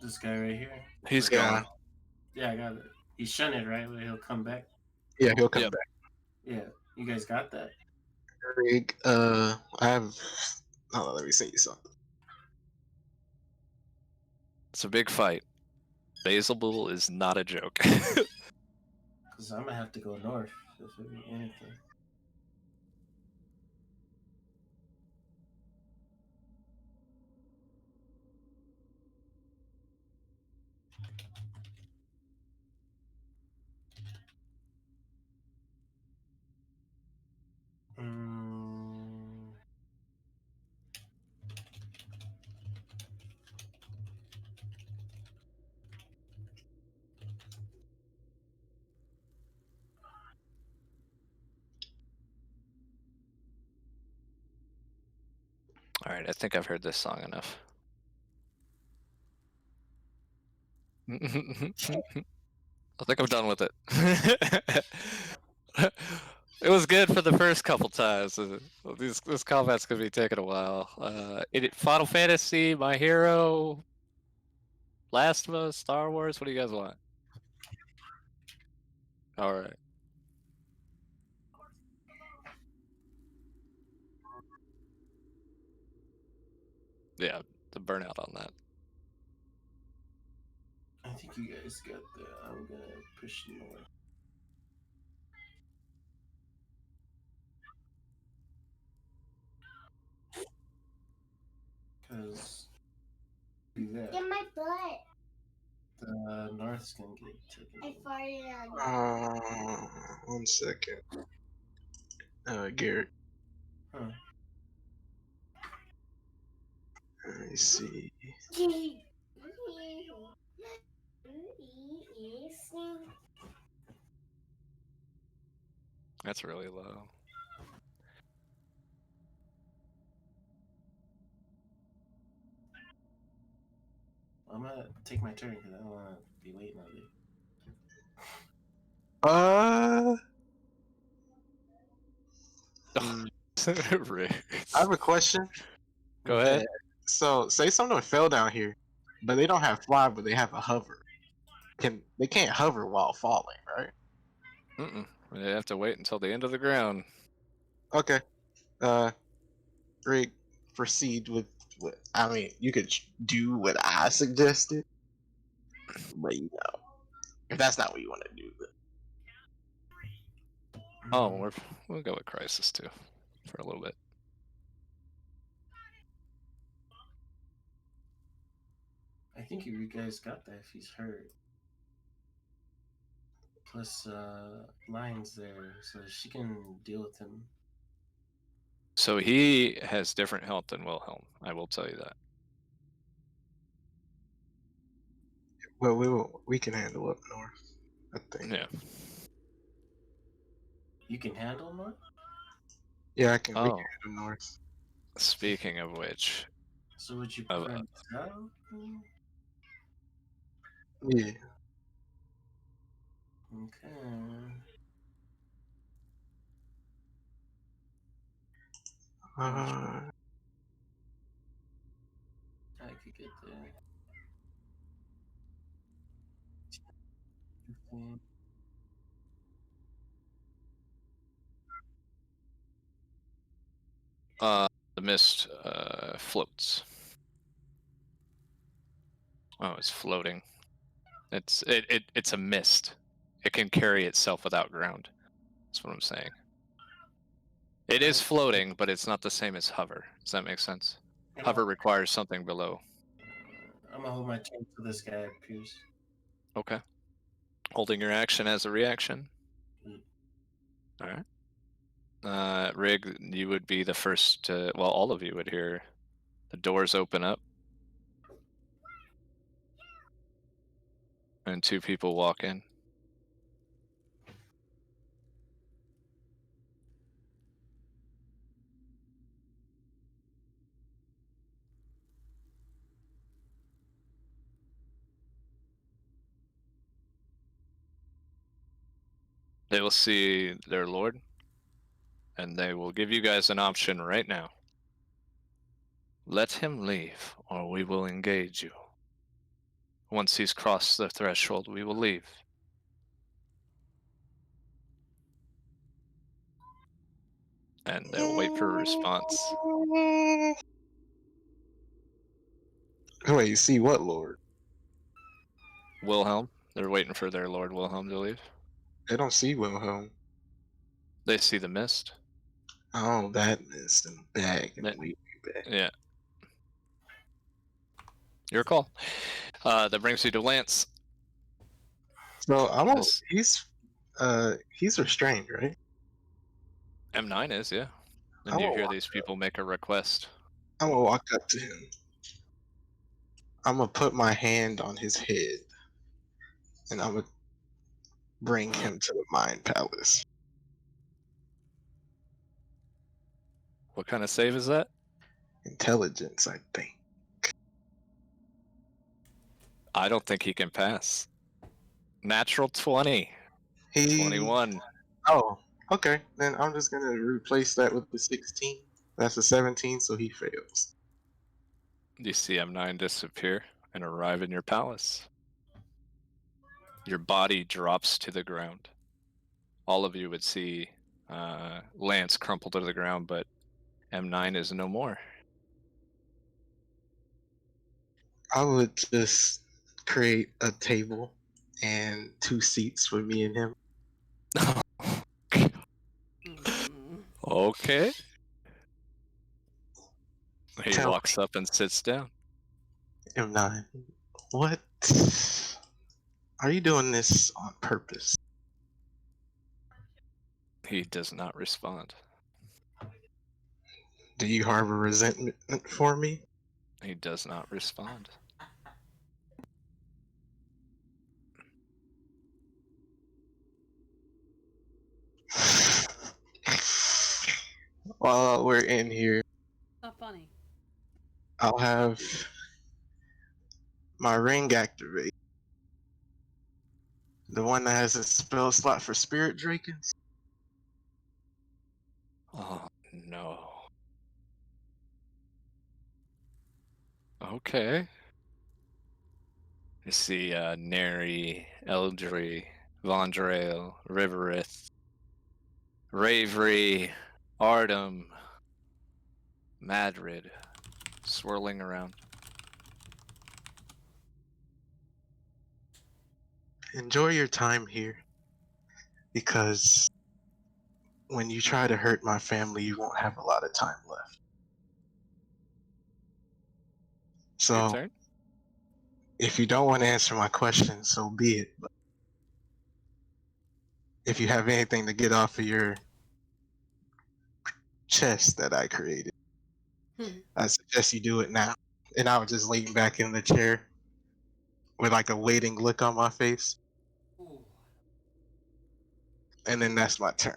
This guy right here. He's Yeah. gone. Yeah, I got it. He's shunted, right? Where he'll come back. Yeah, he'll come Yep. back. Yeah. You guys got that? Rig, I have. Hold on, let me see something. It's a big fight. Basil Bull is not a joke. Because I'm going to have to go north if it be anything. Alright, I think I've heard this song enough. I think I'm done with it. It was good for the first couple times. This combat's gonna be taking a while. Final Fantasy, My Hero, Last of Us, Star Wars. What do you guys want? All right. Yeah, the burnout on that. I think you guys got that. I'm going to push north. Because do that. Get my butt. The north's going to get taken. I farted on you. 1 second. Garrett. Huh. Let me see. That's really low. I'm going to take my turn because I don't want to be waiting on you. I have a question. Go ahead. So, say someone fell down here, but they don't have fly, but they have a hover. They can't hover while falling, right? They have to wait until the end of the ground. Okay. Rick, proceed with what I mean. You could do what I suggested, but if that's not what you want to do, then Oh, we'll go with Crisis too for a little bit. think you guys got that if he's hurt. Plus, Lion's there, so she can deal with him. So he has different health than Wilhelm. I will tell you that. Well, we can handle up north, I think. Yeah. You can handle him? Yeah, I can. We can Oh, handle north. speaking of which, So would you uh, prefer south? Yeah. Okay. Uh, I could get there. the mist floats. Oh, it's floating. It's a mist. It can carry itself without ground. That's what I'm saying. It is floating, but it's not the same as hover. Does that make sense? Hover requires something below. I'm gonna hold my turn till this guy appears. Okay. Holding your action as a reaction. Mm. All right. Rig, you would be the first to. Well, all of you would hear the doors open up, and two people walk in. They will see their lord, and they will give you guys an option right now. Let him leave, or we will engage you. Once he's crossed the threshold, we will leave. And they'll wait for a response. Wait, see what, Lord? Wilhelm, they're waiting for their Lord Wilhelm to leave. They don't see Wilhelm. They see the mist. Oh, that missed in the bag and That- leave me back. Yeah. Your call. That brings you to Lance. So This he's restrained, right? M9 is, yeah. And I'm you gonna hear walk these people make a request. I'm gonna walk up to him. I'm gonna put my hand on his head, and I'm gonna bring him to the Mind Palace. What kind of save is that? Intelligence, I think. I don't think he can pass. Natural 20. He 21. Oh, okay. Then I'm just gonna replace that with the 16. That's a 17, so he fails. You see M9 disappear and arrive in your palace. Your body drops to the ground. All of you would see Lance crumple to the ground, but M9 is no more. I would just create a table and 2 seats for me and him. Okay. He Tell walks up and sits down. M9, what? Are you doing this on purpose? He does not respond. Do you harbor resentment for me? He does not respond. While we're in here, Not funny. I'll have my ring activate. The one that has a spell slot for Spirit Drakens. Oh, no. Okay. You see Neri, Eldri, Vondrail, Riverith, Ravery, Artem, Madrid swirling around. Enjoy your time here, because when you try to hurt my family, you won't have a lot of time left. Your So turn? If you don't want to answer my question, so be it. But if you have anything to get off of your chest that I created, I suggest you do it now. And I would just lean back in the chair with like a waiting look on my face. And then that's my turn.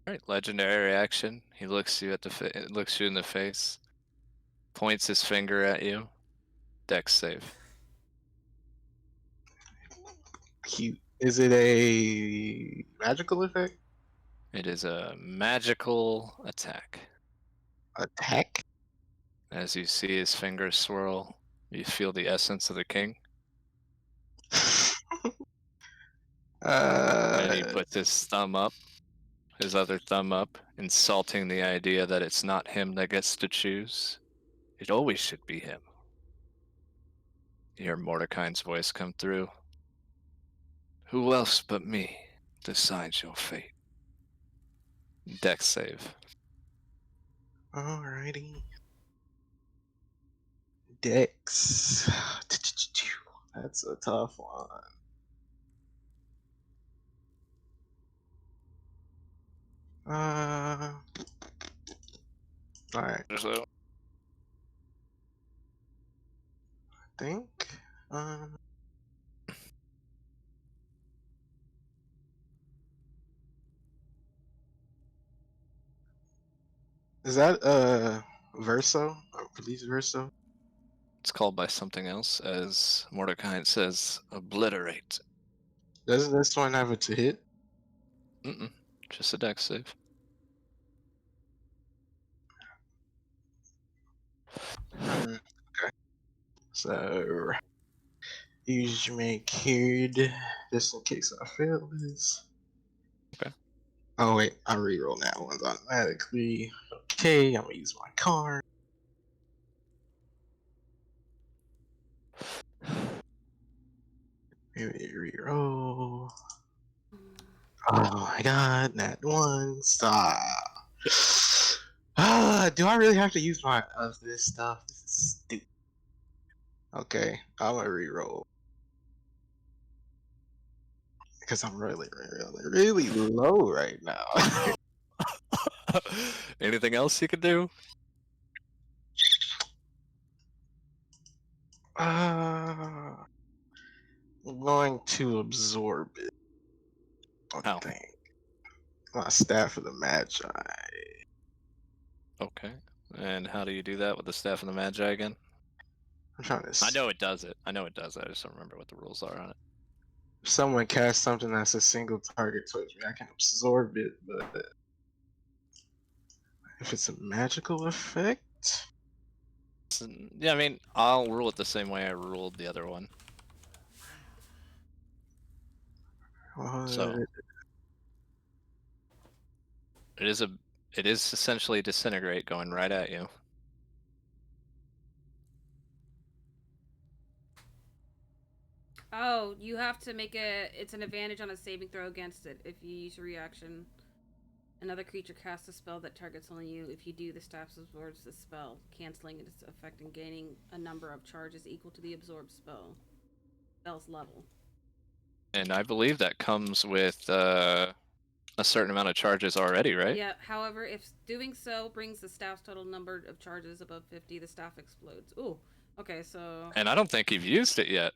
All right, legendary reaction. He looks you looks you in the face, points his finger at you. Dex save. Cute. Is it a magical effect? It is a magical attack. Attack? As you see his fingers swirl, you feel the essence of the king. And he puts his thumb up, his other thumb up, insulting the idea that it's not him that gets to choose. It always should be him. You hear Mordecai's voice come through. Who else but me decides your fate? Dex save. Alrighty. Dex. That's a tough one. Alright. So, Think. Um. Is that Verso? Or Police Verso? it's called by something else, as Mordecai says, obliterate. Doesn't this one have it to hit? Mm-mm. Just a dex save. Okay. So use my card just in case I fail this. Okay. Oh wait, I reroll that one automatically. Okay, I'm gonna use my card. Maybe reroll. Oh my god, that one. Stop. Do I really have to use my this stuff? This is stupid. Okay, I'm gonna reroll. Because I'm really low right now. Anything else you could do? I'm going to absorb it. I How? think. My staff of the Magi. Okay. And how do you do that with the Staff of the Magi again? I'm trying to. I know it does it. I know it does it. I just don't remember what the rules are on it. If someone casts something that's a single target towards me, I can absorb it, but if it's a magical effect. Yeah, I mean, I'll rule it the same way I ruled the other one. So it is essentially disintegrate going right at you. Oh, you have to make it's an advantage on a saving throw against it if you use your reaction. Another creature casts a spell that targets only you. If you do, the staff absorbs the spell, canceling its effect and gaining a number of charges equal to the absorbed spell's level. And I believe that comes with a certain amount of charges already, right? Yeah, however, if doing so brings the staff's total number of charges above 50, the staff explodes. Ooh, okay, so... And I don't think you've used it yet.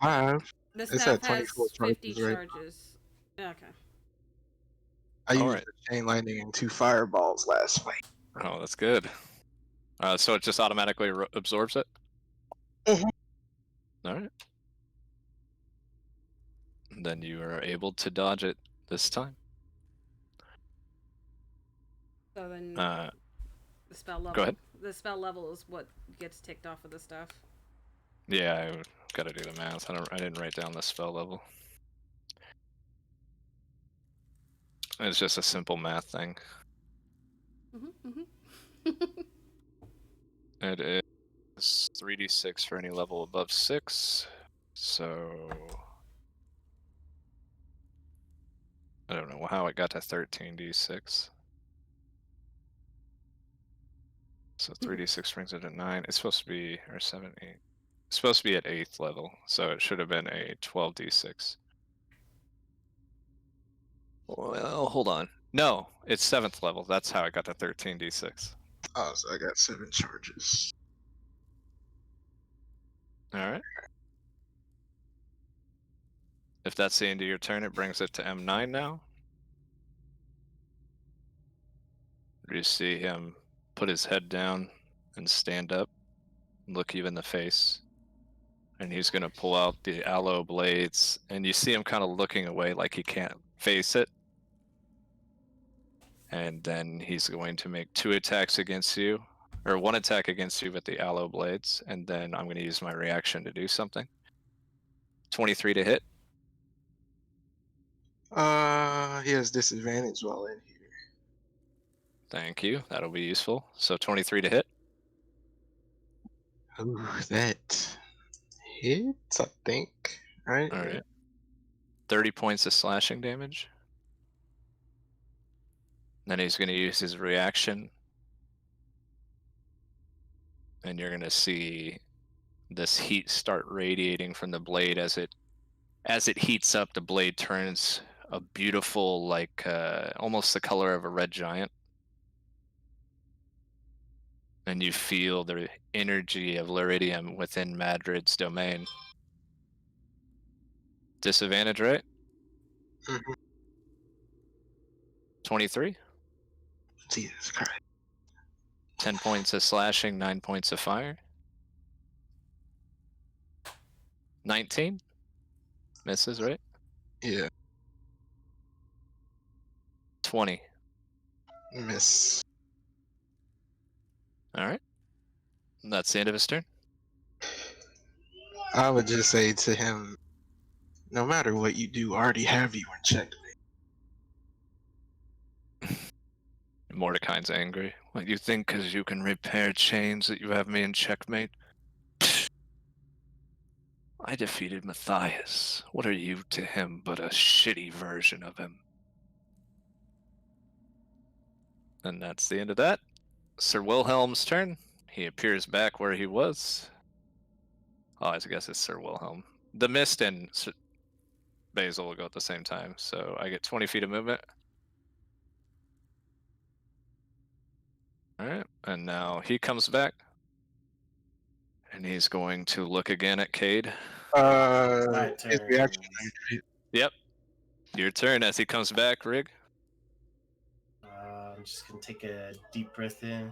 I have. The It's staff at 24 has 50 charges, right? charges. Okay. I used Alright. the chain lightning and 2 fireballs last fight. Oh, that's good. So it just automatically absorbs it? Mhm. Alright. Then you are able to dodge it this time. So then Uh, the spell level. go ahead. The spell level is what gets ticked off of the staff. Yeah, I gotta do the math. I didn't write down the spell level. It's just a simple math thing. It is 3d6 for any level above 6. So I don't know how it got to 13d6. So 3d6 brings it at 9. It's supposed to be, or 7, 8. It's supposed to be at 8th level, so it should have been a 12d6. Well, hold on. No, it's 7th level. That's how I got to 13d6. Oh, so I got 7 charges. Alright. If that's the end of your turn, it brings it to M9 now. You see him put his head down and stand up, look you in the face. And he's going to pull out the aloe blades, and you see him kind of looking away like he can't face it. And then he's going to make 2 attacks against you, or 1 attack against you with the aloe blades, and then I'm going to use my reaction to do something. 23 to hit. He has disadvantage while in here. Thank you. That'll be useful. So 23 to hit. Ooh, that hits, I think. Right? All right. 30 points of slashing damage. Then he's going to use his reaction. And you're going to see this heat start radiating from the blade as it heats up. The blade turns a beautiful, like almost the color of a red giant. And you feel the energy of Liridium within Madrid's domain. Disadvantage, right? Mhm. 23. Jesus Christ. 10 points of slashing, 9 points of fire. 19. Misses, right? Yeah, 20. miss. All right. That's the end of his turn. I would just say to him, no matter what you do, I already have you in check. Mordecai's angry. What, you think because you can repair chains that you have me in checkmate? I defeated Matthias. What are you to him but a shitty version of him? And that's the end of that. Sir Wilhelm's turn. He appears back where he was. Oh, I guess it's Sir Wilhelm. The Mist and Basil will go at the same time, so I get 20 feet of movement. Alright, and now he comes back. And he's going to look again at Cade. My His turn. reaction. Yep. Your turn as he comes back, Rig. I'm just gonna take a deep breath in.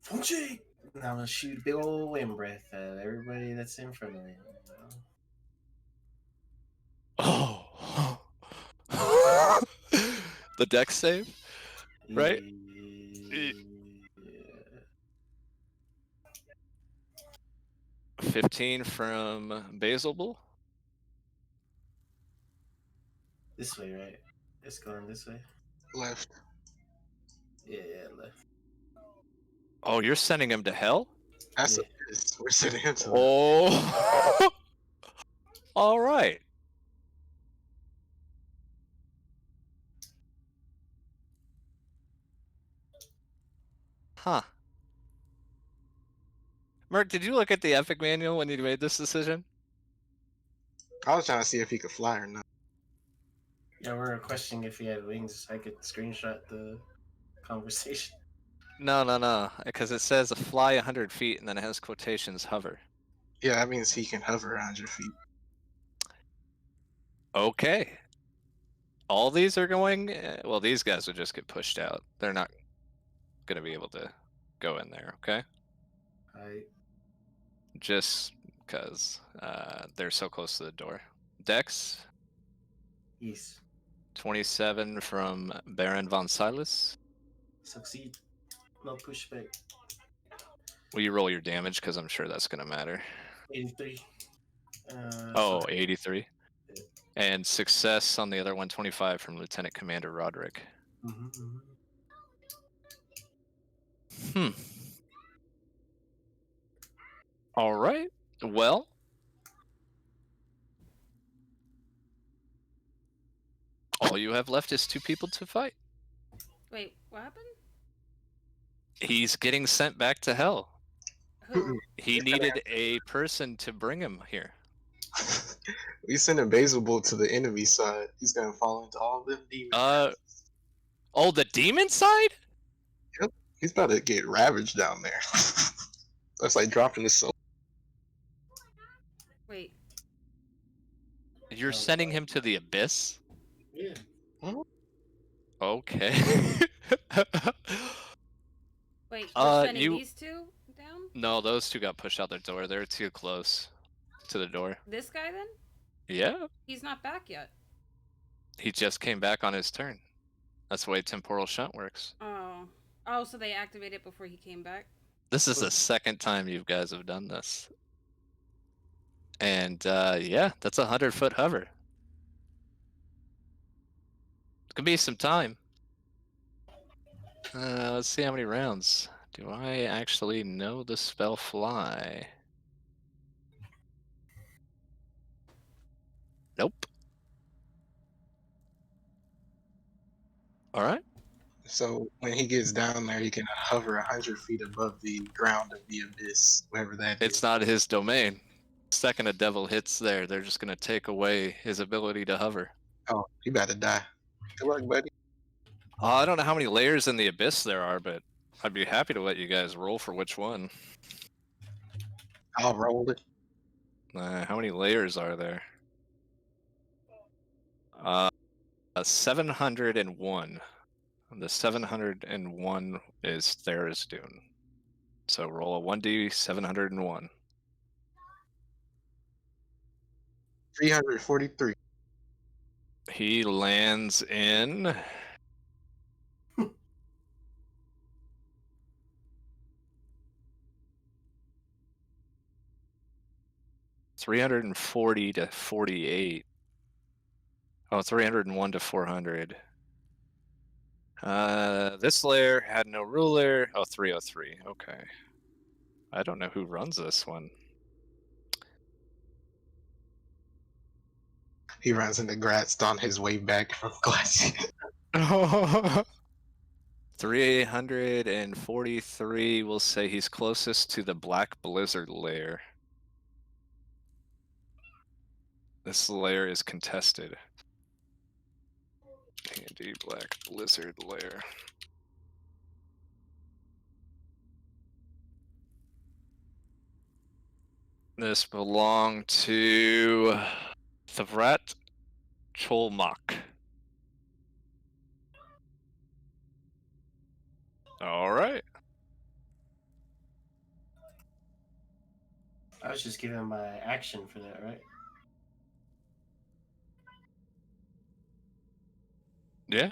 Funky! And I'm gonna shoot a big old wind breath at everybody that's in front of me. Oh. The dex save, right? Yeah. 15 from Basil. This way, right? It's going this way. Left. Yeah, left. Oh, you're sending him to hell? That's Yeah. we're sitting him to Oh. All right. Huh. Merc, did you look at the Epic manual when you made this decision? I was trying to see if he could fly or not. Yeah, we were questioning if he had wings. I could screenshot the conversation. No. Because it says fly 100 feet and then it has quotations hover. Yeah, that means he can hover 100 feet. Okay. All these are going. Well, these guys would just get pushed out. They're not going to be able to go in there, okay? Just because they're so close to the door. Dex, Yes. 27 from Baron von Silas. Succeed. No pushback. Will you roll your damage? Because I'm sure that's going to matter. 83. Oh, Sorry. 83. Yeah. And success on the other 125 from Lieutenant Commander Roderick. Mm-hmm. All right. Well, all you have left is 2 people to fight. Wait, what happened? He's getting sent back to hell. Who? He needed a person to bring him here. We sending Basilbull to the enemy side. He's gonna fall into all them demons. Oh, the demon side? Yep. He's about to get ravaged down there. That's like dropping his soul. Wait. You're sending him to the abyss? Yeah. Okay. Wait, we're sending you these two down? No, those two got pushed out the door. They're too close to the door. This guy then? Yeah. He's not back yet. He just came back on his turn. That's the way temporal shunt works. Oh. Oh, so they activated it before he came back? This is the second time you guys have done this. And yeah, that's a 100-foot hover. It could be some time. Let's see how many rounds. Do I actually know the spell fly? Nope. All right. So when he gets down there, he can hover 100 feet above the ground of the abyss, wherever that is. It's not his domain. Second a devil hits there, they're just gonna take away his ability to hover. Oh, he about to die. Good luck, buddy. I don't know how many layers in the abyss there are, but I'd be happy to let you guys roll for which one. I'll roll it. How many layers are there? 701. The 701 is Tharizdun. So roll a 1d 701. 343. He lands in 340 to 48. Oh, 301 to 400. This layer had no ruler. Oh, 303. Okay. I don't know who runs this one. He runs into Gratz on his way back from Glacier. 343 will say he's closest to the Black Blizzard layer. This layer is contested. D&D Black Blizzard layer. This belonged to Thvret Cholmak. All right. I was just giving my action for that, right? Yeah.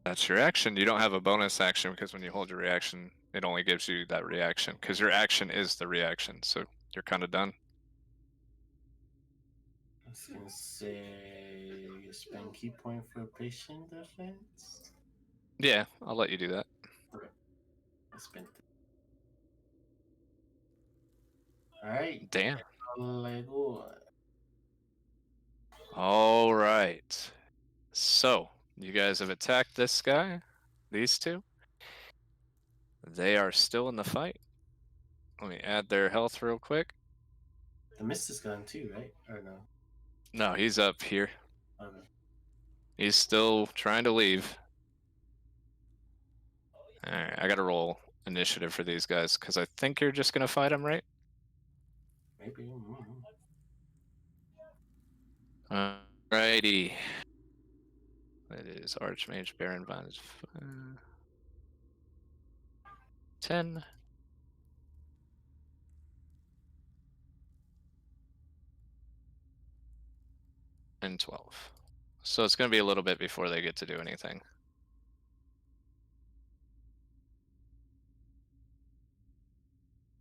That's your action. You don't have a bonus action because when you hold your reaction, it only gives you that reaction because your action is the reaction. So you're kind of done. I was gonna say spend key point for patient defense. Yeah, I'll let you do that. Okay. I spent it. Alright. Damn. Lego. All right. So you guys have attacked this guy, these two. They are still in the fight. Let me add their health real quick. The mist is gone too, right? Or no? No, he's up here. Okay. He's still trying to leave. All right, I gotta roll initiative for these guys because I think you're just gonna fight him, right? Maybe. Alrighty. That is Archmage Baron Von 10. And 12. So it's going to be a little bit before they get to do anything.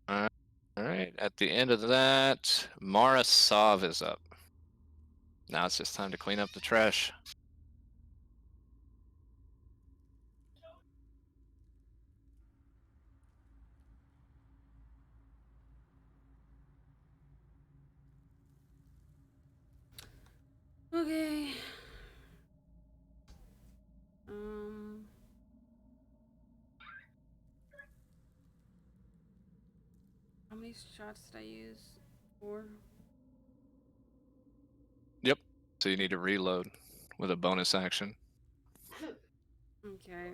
Alright, at the end of that, Mara Sov is up. Now it's just time to clean up the trash. Okay. shots did I use? 4? Yep. So you need to reload with a bonus action. Okay.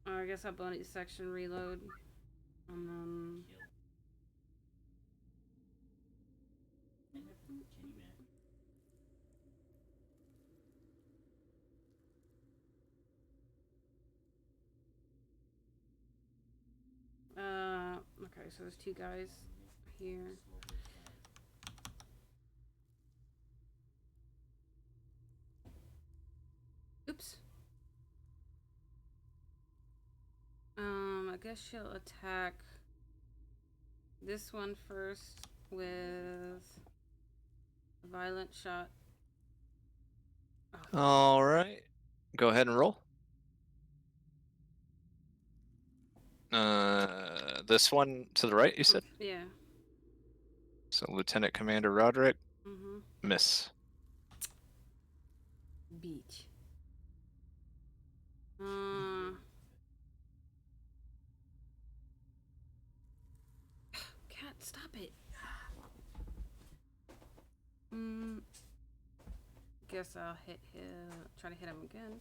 I guess I'll bonus section reload. And then. Okay, so there's 2 guys here. Oops. I guess she'll attack this one first with a violent shot. Oh. All right. Go ahead and roll. This one to the right, you said? Yeah. So Lieutenant Commander Roderick, Mm-hmm. miss. Beach. Cat, stop it. Guess I'll hit him. Try to hit him again.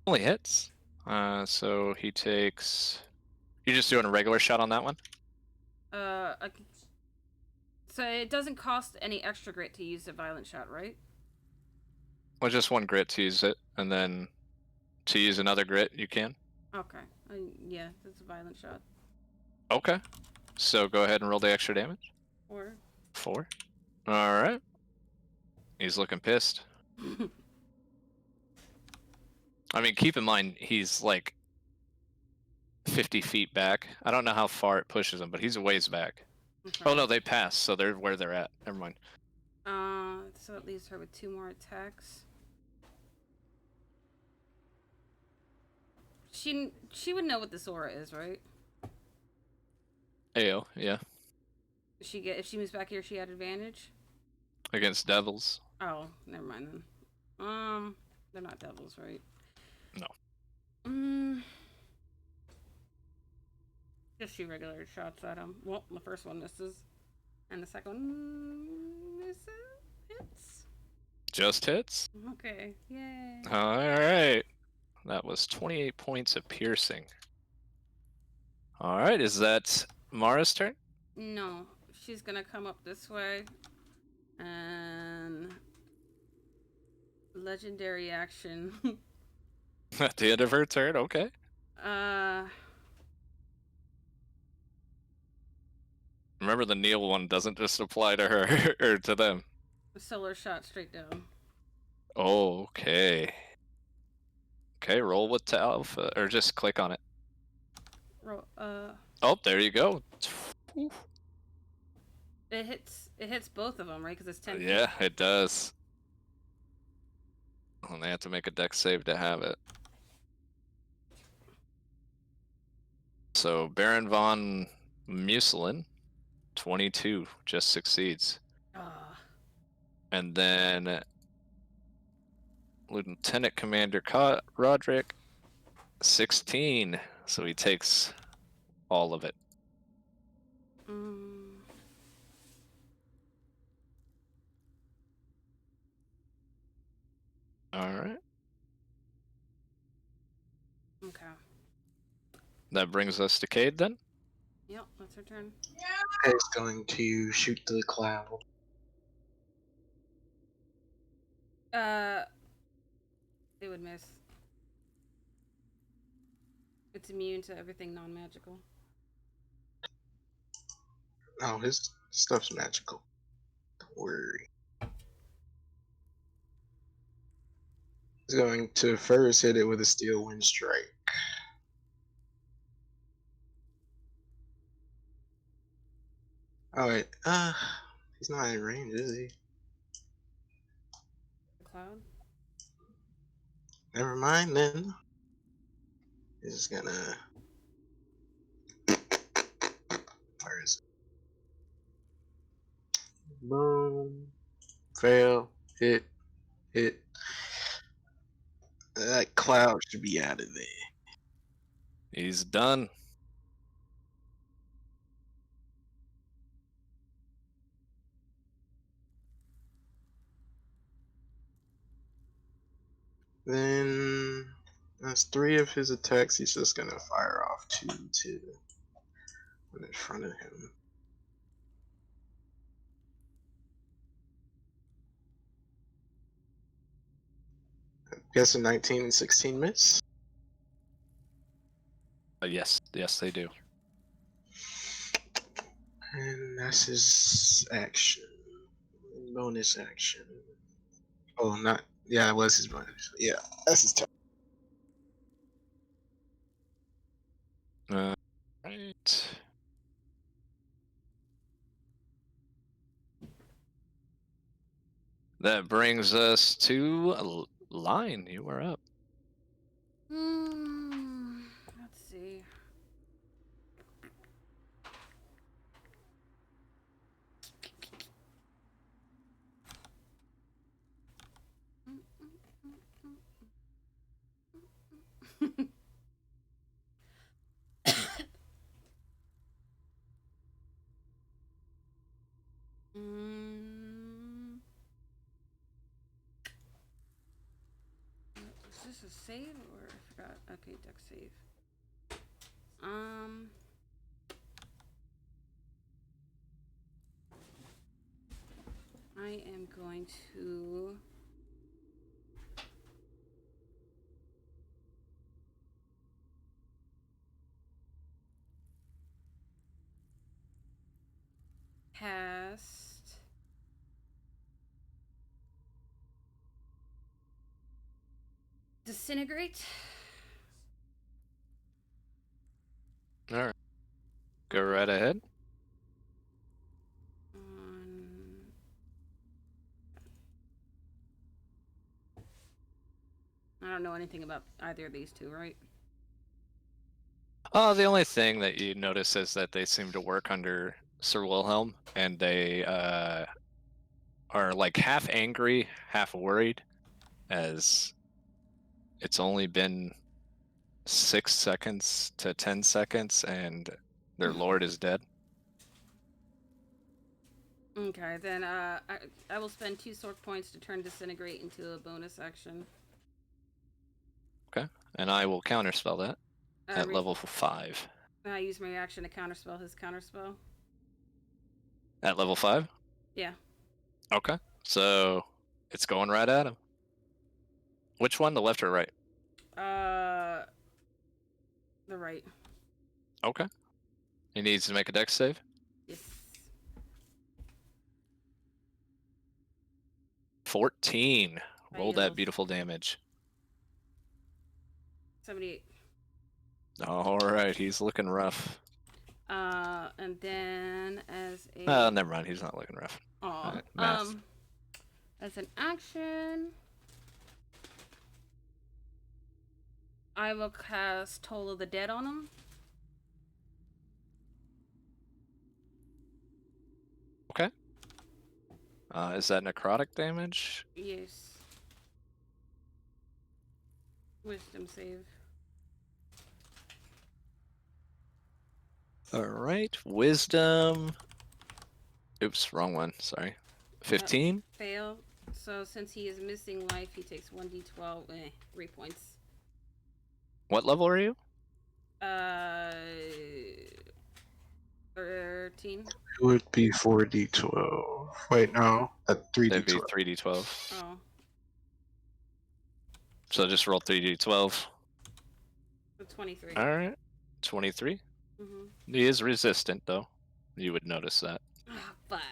Only hits. So he takes. You're just doing a regular shot on that one? So it doesn't cost any extra grit to use a violent shot, right? Well, just 1 grit to use it, and then to use another grit, you can. Okay. Yeah, that's a violent shot. Okay. So go ahead and roll the extra damage. 4. 4. All right. He's looking pissed. I mean, keep in mind, he's like 50 feet back. I don't know how far it pushes him, but he's a ways back. Okay. Oh, no, they passed, so they're where they're at. Never mind. So it leaves her with 2 more attacks. She would know what this aura is, right? Ayo, yeah. If she moves back here, she had advantage. Against devils. Oh, never mind then. They're not devils, right? No. Just shoot regular shots at him. Well, the first one misses, and the second one hits. Just hits? Okay, yay. All right. That was 28 points of piercing. All right, is that Mara's turn? No, she's gonna come up this way, and legendary action. At the end of her turn, okay. Remember, the Neil one doesn't just apply to her or to them. Solar shot straight down. Okay. Okay, roll with to alpha, or just click on it. Oh, there you go. It hits both of them, right? Because it's 10 feet. Yeah, it does. And they have to make a dex save to have it. So Baron von Muselin, 22, just succeeds. And then Lieutenant Commander Roderick, 16. So he takes all of it. All right. Okay. That brings us to Cade then? Yep, that's her turn. It's going to shoot the cloud. It would miss. It's immune to everything non-magical. No, his stuff's magical. Don't worry. He's going to first hit it with a steel wind strike. Oh wait, he's not in range, is he? The cloud? Never mind then. He's just gonna. Where is it? Boom. Fail. Hit. Hit. That cloud should be out of there. He's done. Then that's 3 of his attacks. He's just gonna fire off 2 to one in front of him. I'm guessing 19 and 16 miss. Yes, they do. And that's his action. Bonus action. Oh, not. Yeah, it was his bonus. Yeah, that's his turn. Right. That brings us to Line. You are up. Let's see. Mm. Is this a save or I forgot? Okay, deck save. I am going to cast Disintegrate. All right. Go right ahead. I don't know anything about either of these two, right? The only thing that you notice is that they seem to work under Sir Wilhelm, and they are like half angry, half worried, as it's only been 6 seconds to 10 seconds, and their lord is dead. Okay, then I will spend 2 Sorc points to turn Disintegrate into a bonus action. Okay, and I will counterspell that at level 5. I use my reaction to counterspell his counterspell. At level 5? Yeah. Okay, so it's going right at him. Which one, the left or right? The right. Okay. He needs to make a dex save. Yes. 14. Roll that Fails. beautiful damage. 78. All right, he's looking rough. And then as a Oh, never mind. He's not looking rough. Aw. Right, math. As an action, I will cast Toll of the Dead on him. Okay. Is that necrotic damage? Yes. Wisdom save. All right, wisdom. Oops, wrong one. Sorry. 15. Fail. So since he is missing life, he takes 1d12. 3 points. What level are you? 13. It would be 4d12. Wait, no, at That'd 3d12. be 3d12. Oh. So just roll 3d12. 23. All right. 23. Mm-hmm. He is resistant, though. You would notice that. Ah, fuck.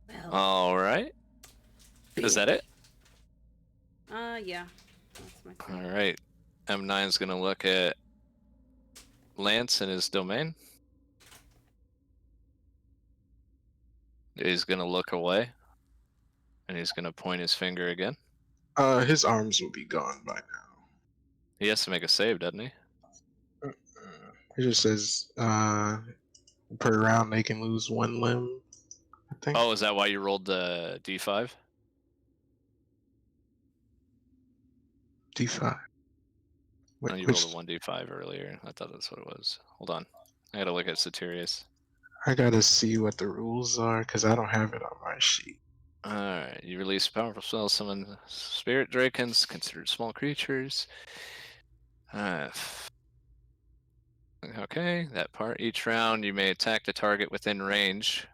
Well. All right. Is that it? Yeah. That's my turn. All right. M9's going to look at Lance in his domain. He's going to look away. And he's going to point his finger again. His arms will be gone by now. He has to make a save, doesn't he? It just says, per round they can lose 1 limb, I think. Oh, is that why you rolled the D5? D5. Oh, you rolled a 1d5 earlier. I thought that's what it was. Hold on. I gotta look at Satirius. I gotta see what the rules are because I don't have it on my sheet. Alright, you release powerful spells, summon spirit drakens, considered small creatures. Uh, okay, that part. Each round, you may attack the target within range,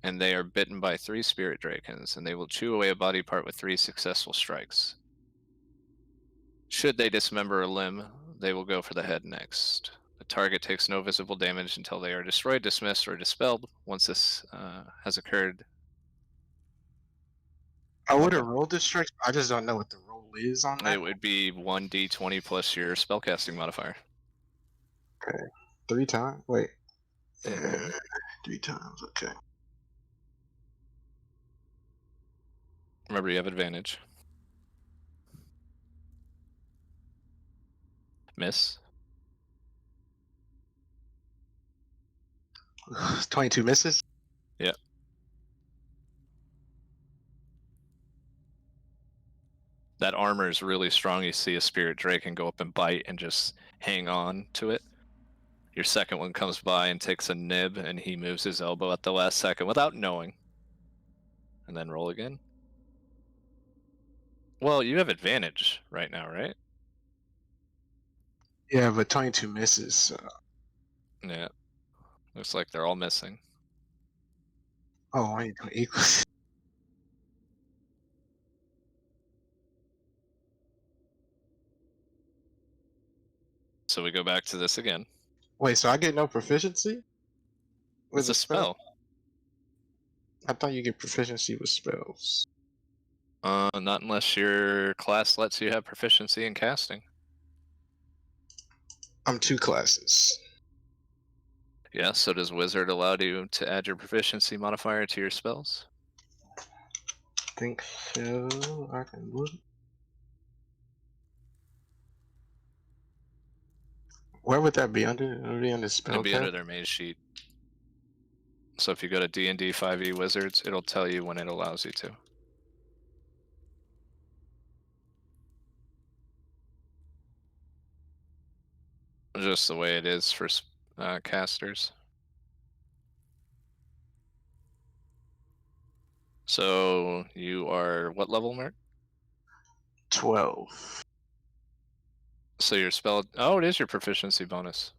and they are bitten by 3 spirit drakens, and they will chew away a body part with 3 successful strikes. Should they dismember a limb, they will go for the head next. The target takes no visible damage until they are destroyed, dismissed, or dispelled. Once this has occurred, I would okay, have rolled this strike. I just don't know what the roll is on that. it would be 1d20 plus your spellcasting modifier. Okay. 3 times? Wait. Mhm. 3 times. Okay. Remember, you have advantage. Miss. 22 misses. Yeah. That armor is really strong. You see a spirit drake and go up and bite and just hang on to it. Your second one comes by and takes a nib, and he moves his elbow at the last second without knowing. And then roll again. Well, you have advantage right now, right? Yeah, but 22 misses. So. Yeah. Looks like they're all missing. Oh, I need to equals. So we go back to this again. Wait, so I get no proficiency with It's the a spell. I thought you get proficiency with spells. Not unless your class lets you have proficiency in casting. I'm 2 classes. Yeah, so does Wizard allow you to add your proficiency modifier to your spells? I think so. I can look. Where would that be under? It would be under It'd be under spellcast. their main sheet. So if you go to D&D 5e Wizards, it'll tell you when it allows you to. Just the way it is for casters. So you are what level, Mark? 12. So your spell... Oh, it is your proficiency bonus.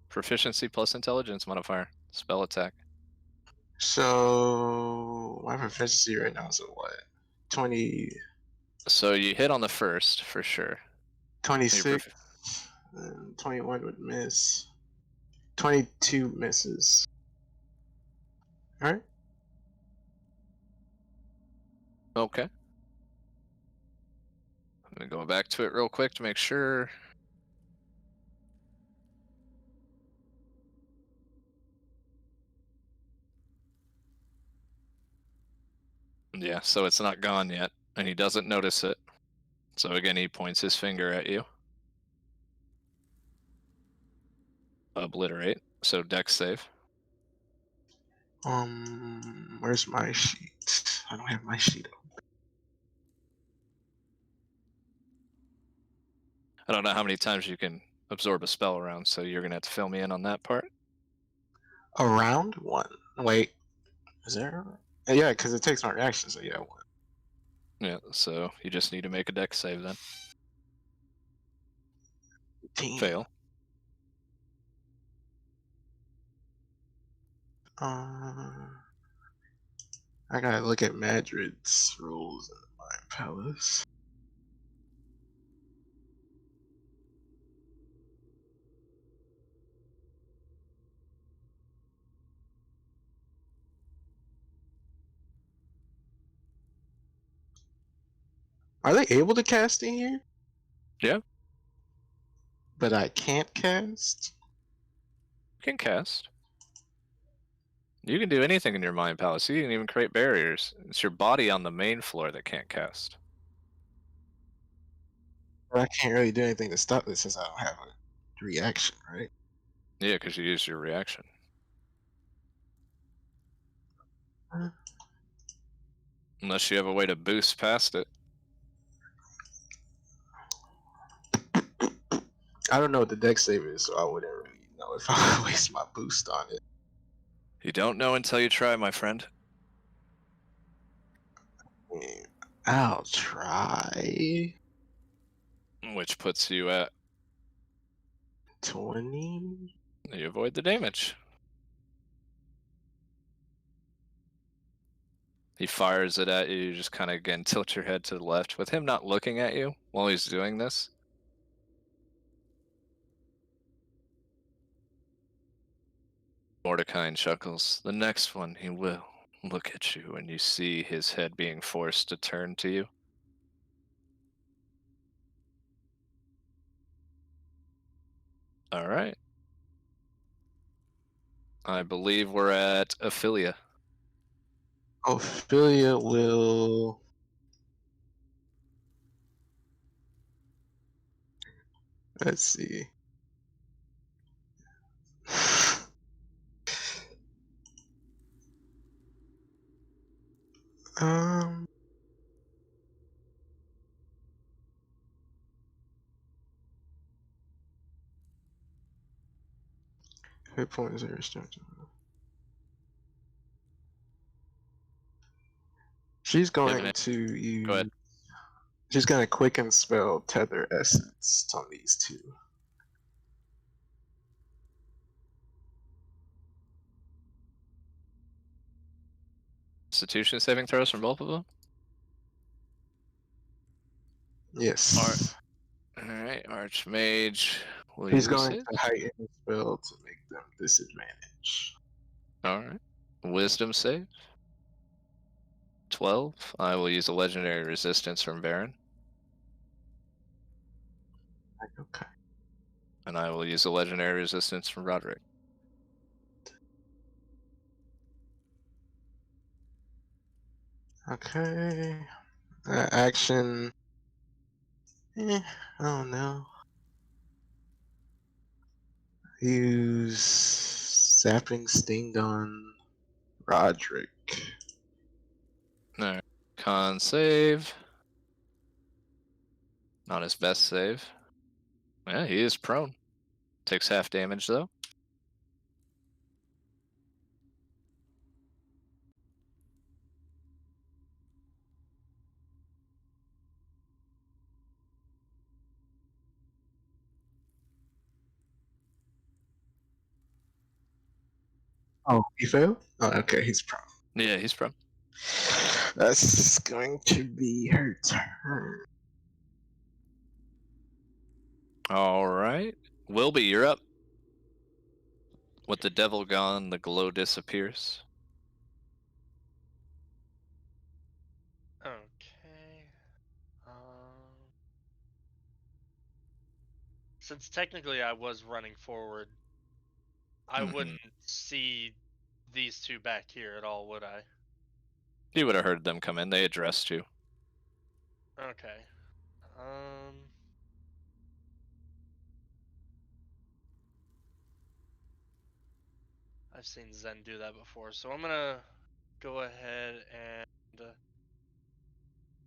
Proficiency plus intelligence modifier. Spell attack. So my proficiency right now is at what? 20, So you hit on the first, for sure. Your 26, and 21 would miss. 22 misses. Alright? Okay. I'm going to go back to it real quick to make sure. Yeah, so it's not gone yet, and he doesn't notice it. So again, he points his finger at you. Obliterate. So dex save. Where's my sheet? I don't have my sheet. I don't know how many times you can absorb a spell around, so you're going to have to fill me in on that part. Around 1. Wait. Is there? Yeah, because it takes my reaction, so yeah, 1. Yeah, so you just need to make a dex save then. 18. Fail. I gotta look at Madrid's rules in the Mind Palace. Are they able to cast in here? Yeah, But I can't cast? you can cast. You can do anything in your mind palace. You can even create barriers. It's your body on the main floor that can't cast. But I can't really do anything to stop this since I don't have a reaction, right? Yeah, because you used your reaction. Unless you have a way to boost past it. I don't know what the deck save is, so I wouldn't really know if I would waste my boost on it. You don't know until you try, my friend. I'll try. Which puts you at 20. you avoid the damage. He fires it at you. You just kind of again tilt your head to the left, with him not looking at you while he's doing this. Mordecai chuckles. The next one, he will look at you, and you see his head being forced to turn to you. All right. I believe we're at Ophelia. Ophelia will. Let's see. Um. Hit points are restricted. She's You have going an- to use. Go ahead. She's going to quicken spell Tether Essence on these two. Constitution saving throws from both of them. Yes. All right, Archmage will She's use going it. to heighten the spell to make them disadvantage. All right. Wisdom save. 12. I will use a legendary resistance from Baron, Okay. and I will use a legendary resistance from Roderick. Okay. Action. I don't know. Use Sapping Sting on Roderick. All right. Con save. Not his best save. Yeah, he is prone. Takes half damage though. Oh, he failed? Oh, okay, he's prone. Yeah, he's prone. That's going to be her turn. All right. Wilby, you're up. With the devil gone, the glow disappears. Okay. Since technically I was running forward, I Mhm. wouldn't see these two back here at all, would I? You would have heard them come in. They addressed you. Okay. I've seen Zen do that before, so I'm gonna go ahead and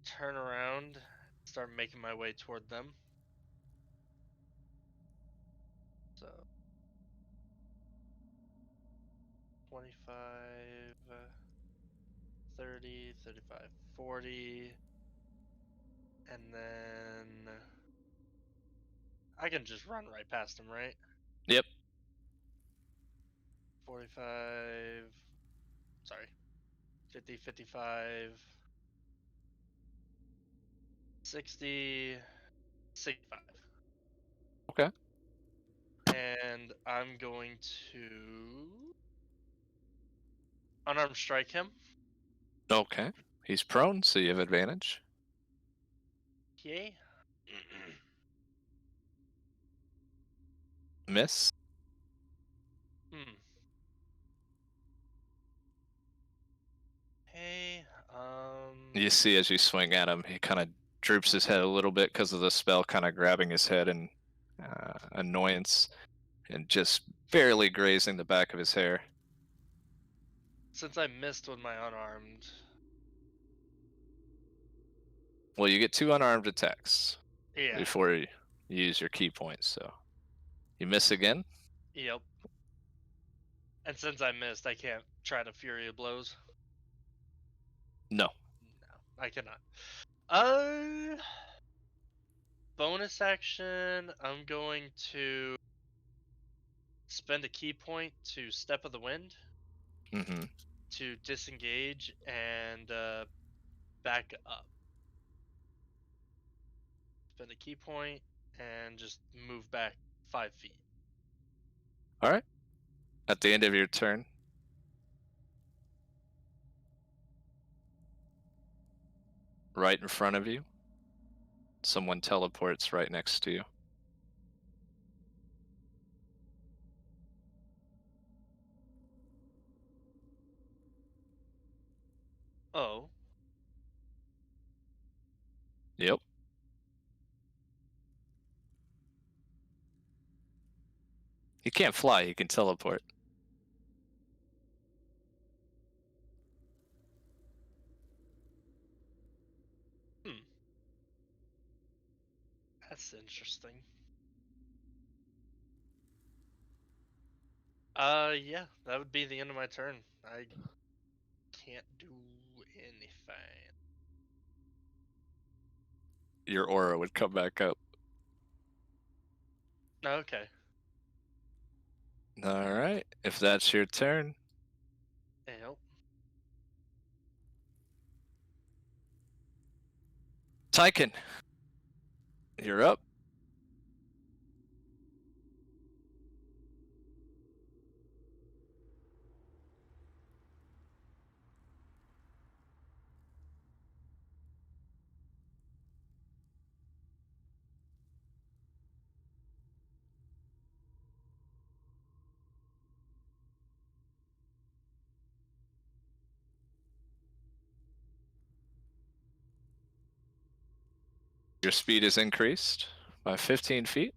turn around, start making my way toward them. So 25, 30, 35, 40, and then I can just run right past him, right? Yep. 45, sorry, 50, 55, 60, 65. Okay. And I'm going to unarmed strike him. Okay. He's prone, so you have advantage. Yay. Miss. Hmm. Hey, You see as you swing at him, he kind of droops his head a little bit because of the spell kind of grabbing his head in annoyance and just barely grazing the back of his hair. since I missed with my unarmed, Well, you get 2 unarmed attacks yeah. before you use your key points, so. You miss again? Yep. And since I missed, I can't try to Fury of Blows. No. No, I cannot. Bonus action. I'm going to spend a key point to Step of the Wind Mm-hmm. to disengage and back up. Spend a key point and just move back 5 feet. All right. At the end of your turn, right in front of you, someone teleports right next to you. Oh, Yep. He can't fly, he can teleport. that's interesting. Yeah, that would be the end of my turn. I can't do anything. Your aura would come back up. Okay. All right. If that's your turn, Yep. Tyken, you're up. Your speed is increased by 15 feet.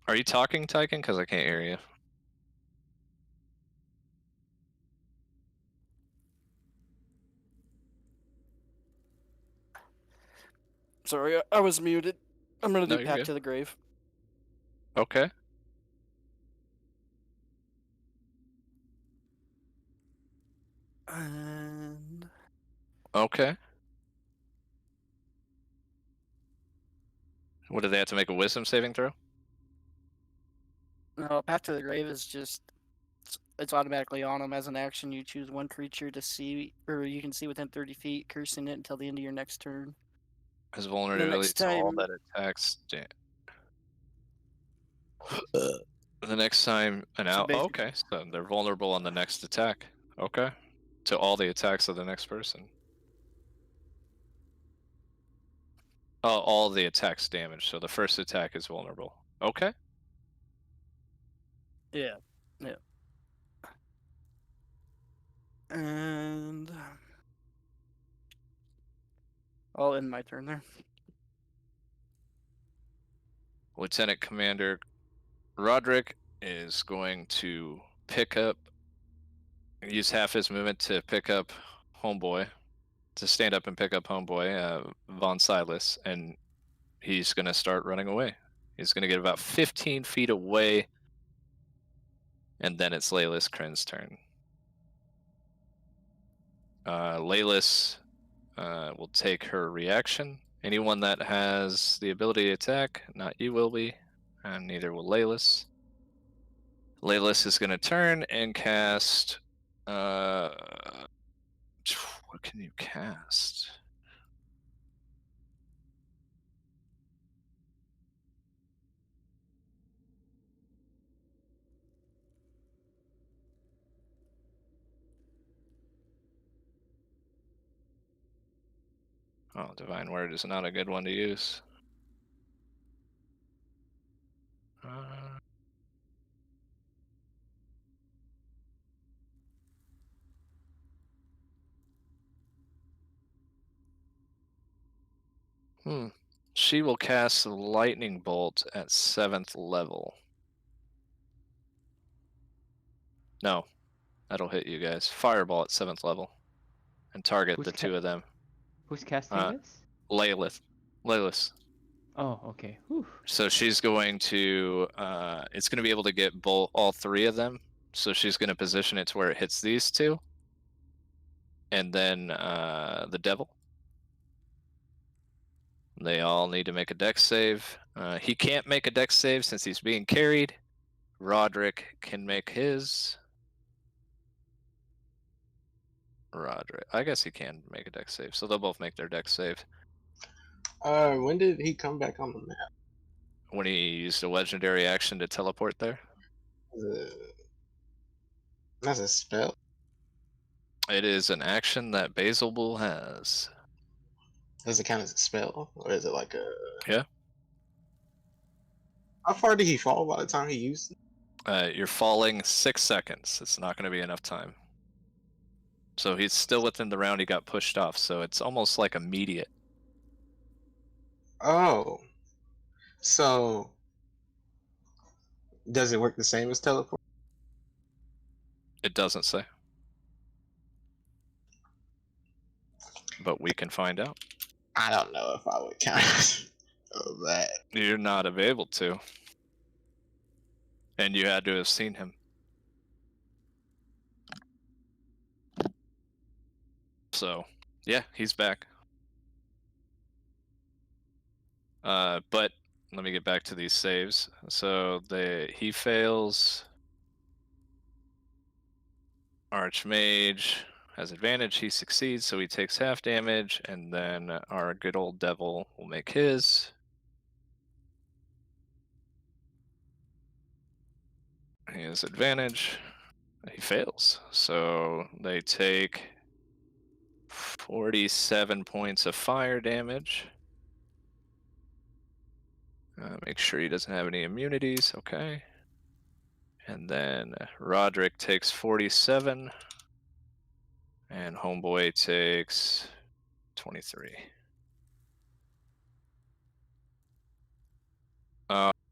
Are you talking, Tyken? Because I can't hear you. Sorry, I was muted. I'm gonna No, do you're Path good. to the Grave. Okay. And Okay. What, did they have to make a wisdom saving throw? no, Path to the Grave is just it's automatically on them as an action. You choose one creature to see, or you can see within 30 feet, cursing it until the end of your next turn. Has The vulnerability next to all time, that attacks. The next time an so out. Oh, basically, okay, so they're vulnerable on the next attack. Okay. To all the attacks of the next person. Oh, all the attacks damage. So the first attack is vulnerable. Okay. yeah. And I'll end my turn there. Lieutenant Commander Roderick is going to use half his movement to pick up Homeboy, to stand up and pick up Homeboy, Von Silas, and he's going to start running away. He's going to get about 15 feet away, and then it's Layla's Kren's turn. Laylis will take her reaction. Anyone that has the ability to attack, not you will be, and neither will Laylis. Laylis is going to turn and cast. What can you cast? Oh, Divine Word is not a good one to use. She will cast Lightning Bolt at 7th level. No, that'll hit you guys. Fireball at 7th level. And target Who's the two of them. Who's casting this? Laylis. Oh, okay. Whew. So she's going to, it's going to be able to get all three of them. So she's going to position it to where it hits these two. And then the devil. They all need to make a dex save. He can't make a dex save since he's being carried. Roderick can make his. I guess he can make a dex save. So they'll both make their dex save. When did he come back on the map? When he used a legendary action to teleport there. That's a spell. It is an action that Basil Bull has. Does it count as a spell, or is it like a? Yeah. How far did he fall by the time he used it? You're falling 6 seconds. It's not going to be enough time. So he's still within the round he got pushed off. So it's almost like immediate. Oh, so does it work the same as teleport? It doesn't say. But we can find out. I don't know if I would count that. You're not able to. And you had to have seen him. So, yeah, he's back. But let me get back to these saves. So he fails. Archmage has advantage. He succeeds, so he takes half damage, and then our good old devil will make his. He has advantage. He fails. So they take 47 points of fire damage. Make sure he doesn't have any immunities. Okay. And then Roderick takes 47. And Homeboy takes 23.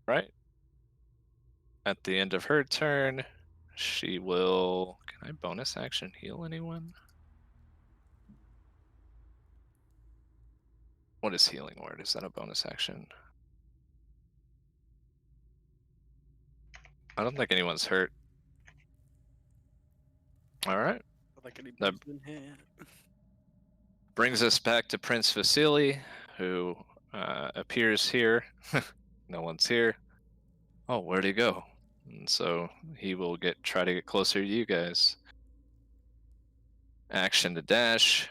Right. At the end of her turn, she will. Can I bonus action heal anyone? What is Healing Word? Is that a bonus action? I don't think anyone's hurt. All right. Like any That in hand. brings us back to Prince Vasily, who appears here. No one's here. Oh, where'd he go? And so he will try to get closer to you guys. Action to dash.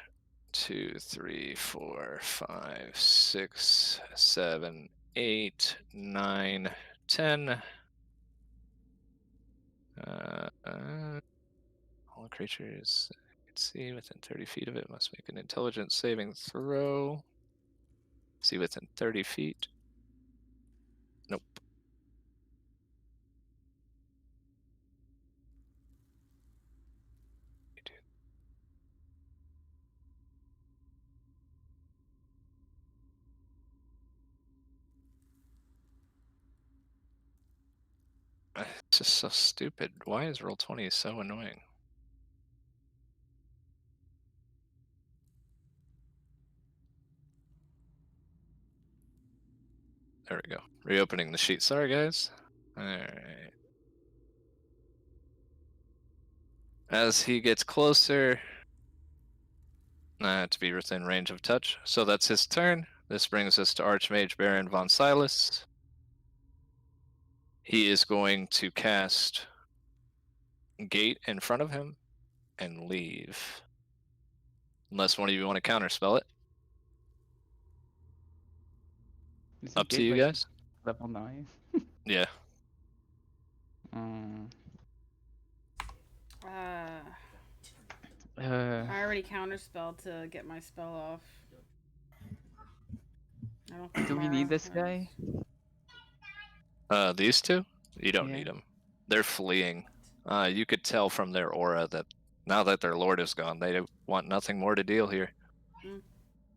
2, 3, 4, 5, 6, 7, 8, 9, 10. All creatures you can see within 30 feet of it must make an intelligence saving throw. See within 30 feet. Nope. It's just so stupid. Why is Roll20 so annoying? There we go. Reopening the sheet. Sorry, guys. Alright. As he gets closer, to be within range of touch. So that's his turn. This brings us to Archmage Baron von Silas. He is going to cast Gate in front of him and leave. Unless one of you want to counterspell it. Isn't Up to Gate you like guys. level 9? Yeah. I already counterspelled to get my spell off. I don't think Do we Mara need this has. guy? These two? You don't Yeah. need them. They're fleeing. You could tell from their aura that now that their lord is gone, they want nothing more to deal here.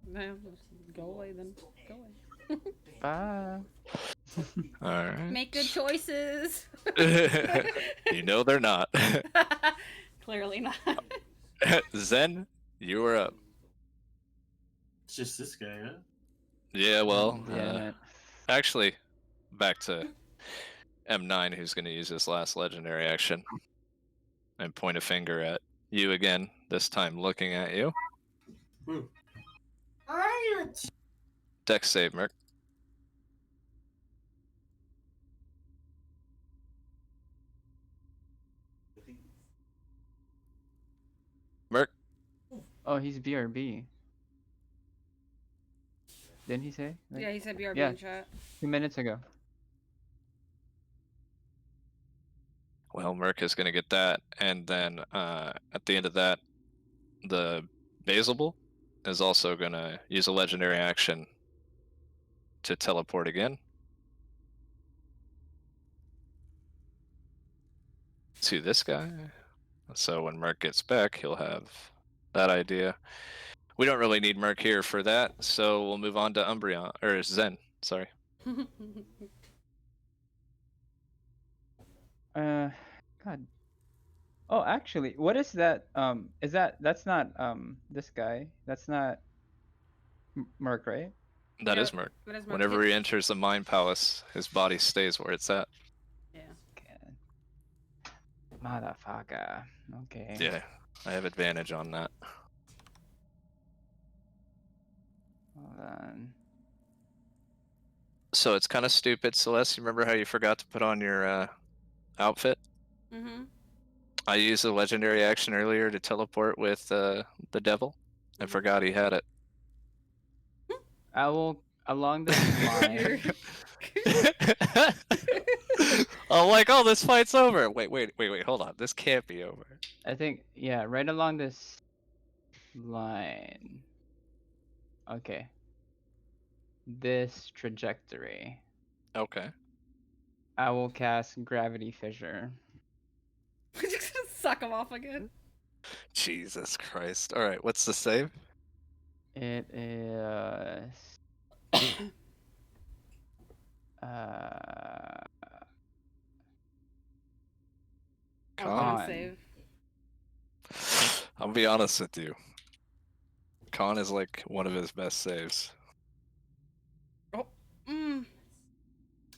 No, just go away then. Go away. Bye. All right. Make good choices. You know they're not. Clearly not. Zen, you are up. It's just this guy, huh? Yeah, well, Damn it. actually, back to M9, who's going to use his last legendary action and point a finger at you again, this time looking at you. Dex save, Merc. Merc, Oh, he's BRB. Didn't he say? Like, Yeah, he said BRB Yeah. in chat. 2 minutes ago. well, Merc is going to get that. And then at the end of that, the Basilable is also going to use a legendary action to teleport again to this guy. So when Merc gets back, he'll have that idea. We don't really need Merc here for that, so we'll move on to Umbreon, or Zen, sorry. God. Oh, actually, what is that? That's not this guy. That's not Merc, right? That Yeah, is Merc. that is Merc. Whenever he enters the Mind Palace, his body stays where it's at. Yeah. Okay. Motherfucker. Okay. Yeah, I have advantage on that. Hold on. So it's kind of stupid, Celeste. You remember how you forgot to put on your outfit? Mm-hmm. I used a legendary action earlier to teleport with the devil. I forgot he had it. I will along this line. I'm like, oh, this fight's over. Wait, hold on. This can't be over. I think yeah, right along this line. Okay. This trajectory. Okay. I will cast Gravity Fissure. We're just gonna suck him off again. Jesus Christ. All right, what's the save? It is uh Con. Save. I'll be honest with you. Con is like one of his best saves. Oh. Mm.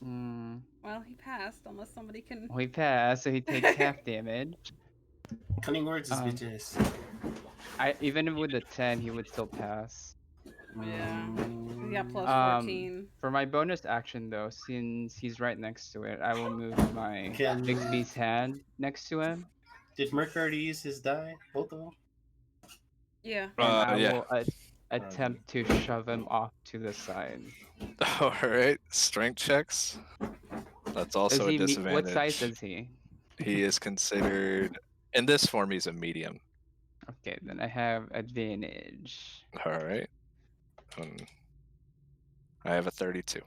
mm, Well, he passed. Unless somebody can. he passed, so he takes half damage. Cunning words is Um, bitches. Even with the 10, he would still pass. Yeah. He got plus Um, 14. For my bonus action though, since he's right next to it, I will move my Can- Bixby's hand next to him, Did Merc already use his die? Both of them? Yeah. and I yeah. will attempt to shove him off to the side. All right, strength checks. That's also a What disadvantage. size is he? He is considered, in this form, he's a medium. Okay, then I have advantage. All right. I have a 32.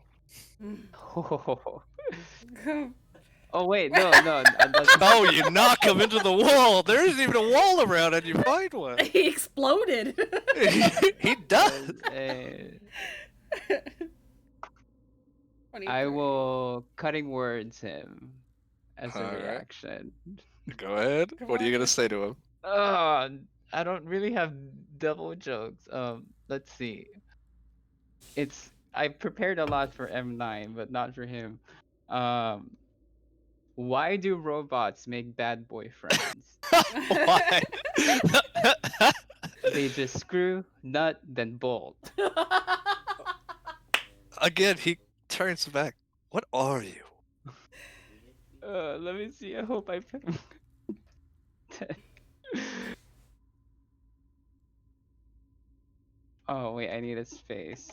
Oh wait, no. That's Oh, you knock him into the wall. There isn't even a wall around, and you find one. He exploded. He does. I will cutting words him as a All right. reaction. Go ahead. Come What are you on. gonna say to him? I don't really have double jokes. Let's see. I prepared a lot for M9, but not for him. Why do robots make bad boyfriends? Why? They just screw, nut, then bolt. Again, he turns back. What are you? Let me see. I hope I pick. Oh wait, I need a space.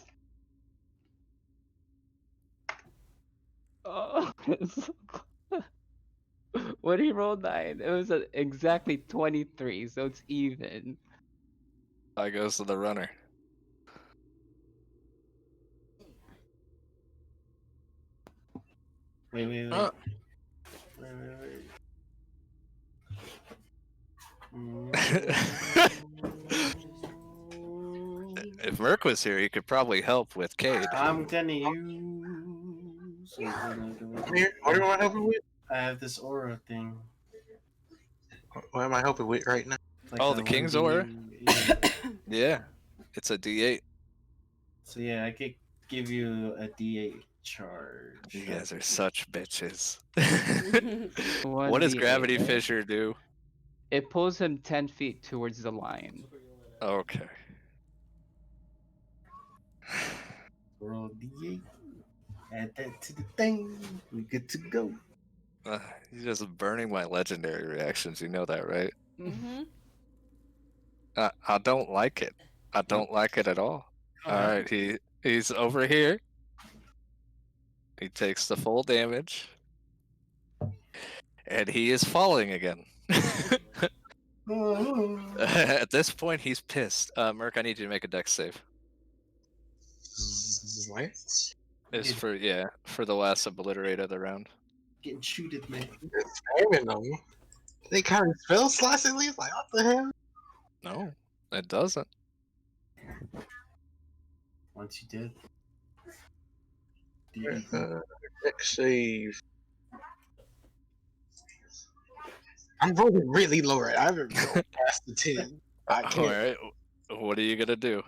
Oh, it's so close. When he rolled 9, it was exactly 23, so it's even. I goes to the runner. Wait. Uh. Wait. If Merc was here, he could probably help with Cade. I'm gonna use. Here, what do you want to help me with? I have this aura thing. What am I helping with right now? Like Oh, a the King's 1D, Aura? Yeah. Yeah. It's a D8. So yeah, I could give you a D8 charge. You guys are such bitches. One What does D8, Gravity right? Fissure do? It pulls him 10 feet towards the lion. Okay. Roll D8. Add that to the thing. We good to go. He's just burning my legendary reactions. You know that, right? Mm-hmm. I don't like it. I don't like it at all. All right, he's over here. He takes the full damage, and he is falling again. At this point, he's pissed. Merc, I need you to make a dex save. What? It's for the last obliterate of the round. Getting shooted, man. It's spamming them. They carry spell slots at least? Like, what the hell? No, it doesn't. Once you did. Dex save. I'm rolling really low right. I haven't rolled past the 10. I All can't. right, what are you gonna do?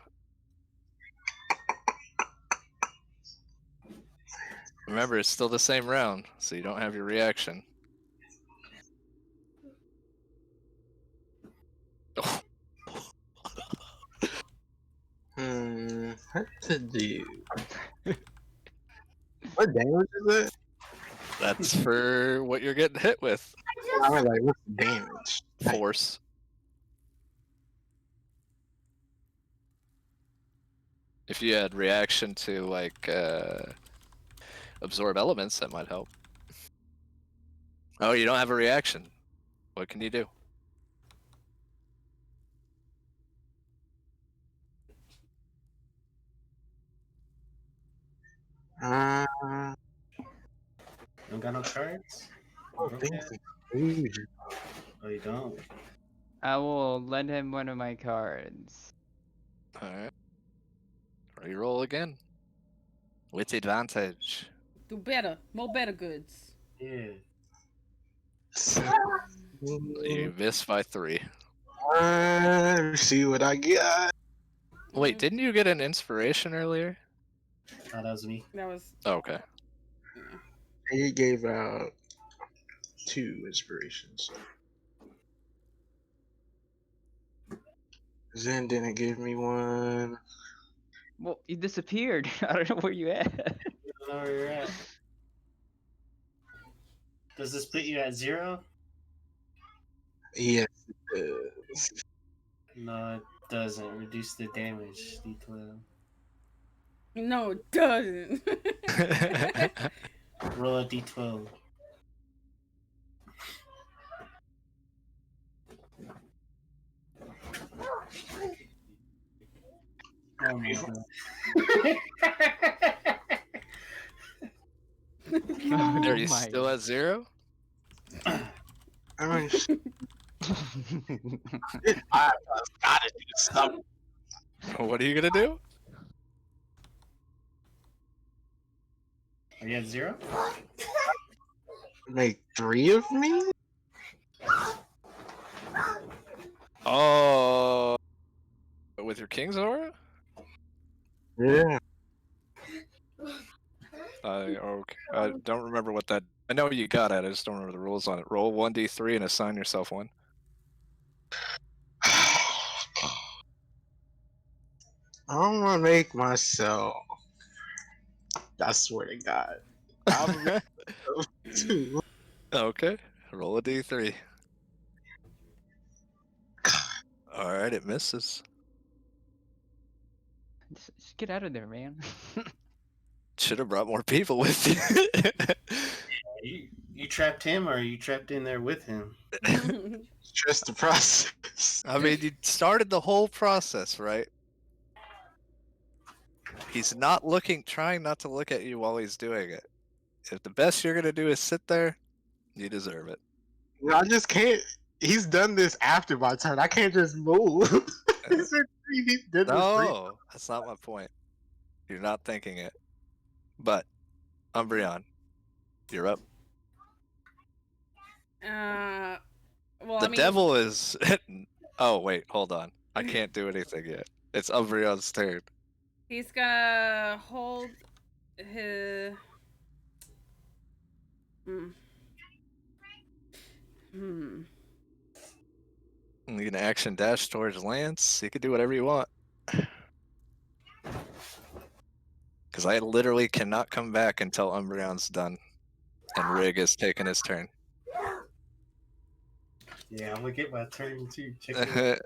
Remember, it's still the same round, so you don't have your reaction. What to do? What damage is that? That's for what you're getting hit with. I mean, like, what's the damage? Force. If you had reaction to like absorb elements, that might help. Oh, you don't have a reaction. What can you do? Don't got no cards? Okay. Oh, you don't? I will lend him one of my cards. Alright. Reroll again. With advantage. Do better. More better goods. Yeah. You miss by 3. Let me see what I got. Wait, didn't you get an inspiration earlier? Oh, that was me. That was. Oh, okay. He gave out 2 inspirations. Zen didn't give me one. Well, you disappeared. I don't know where you at. You don't know where you're at. Does this put you at 0? Yes, it does. No, it doesn't. Reduce the damage. D12. No, it doesn't. Roll a D12. Oh my god. Are you still at 0? I mean, I gotta do something. What are you gonna do? Are you at 0? Make 3 of me? Oh, with your King's Aura? Yeah. Okay. I don't remember what that. I know you got it. I just don't remember the rules on it. Roll 1d3 and assign yourself one. I'm gonna make myself. I swear to God. I'm gonna make 2. Okay. Roll a d3. All right, it misses. Just get out of there, man. Should have brought more people with you. You trapped him, or are you trapped in there with him? Trust the process. I mean, you started the whole process, right? He's not looking, trying not to look at you while he's doing it. If the best you're gonna do is sit there, you deserve it. I just can't. He's done this after my turn. I can't just move. He did this 3 No, that's not my point. You're not thinking it. But Umbreon, you're up. Well, The I mean, devil is. Oh wait, hold on. I can't do anything yet. It's Umbreon's turn. he's gonna hold his. Hmm. You can action dash towards Lance. You can do whatever you want. Because I literally cannot come back until Umbreon's done. And Rig has taken his turn. Yeah, I'm gonna get my turn too. Check it.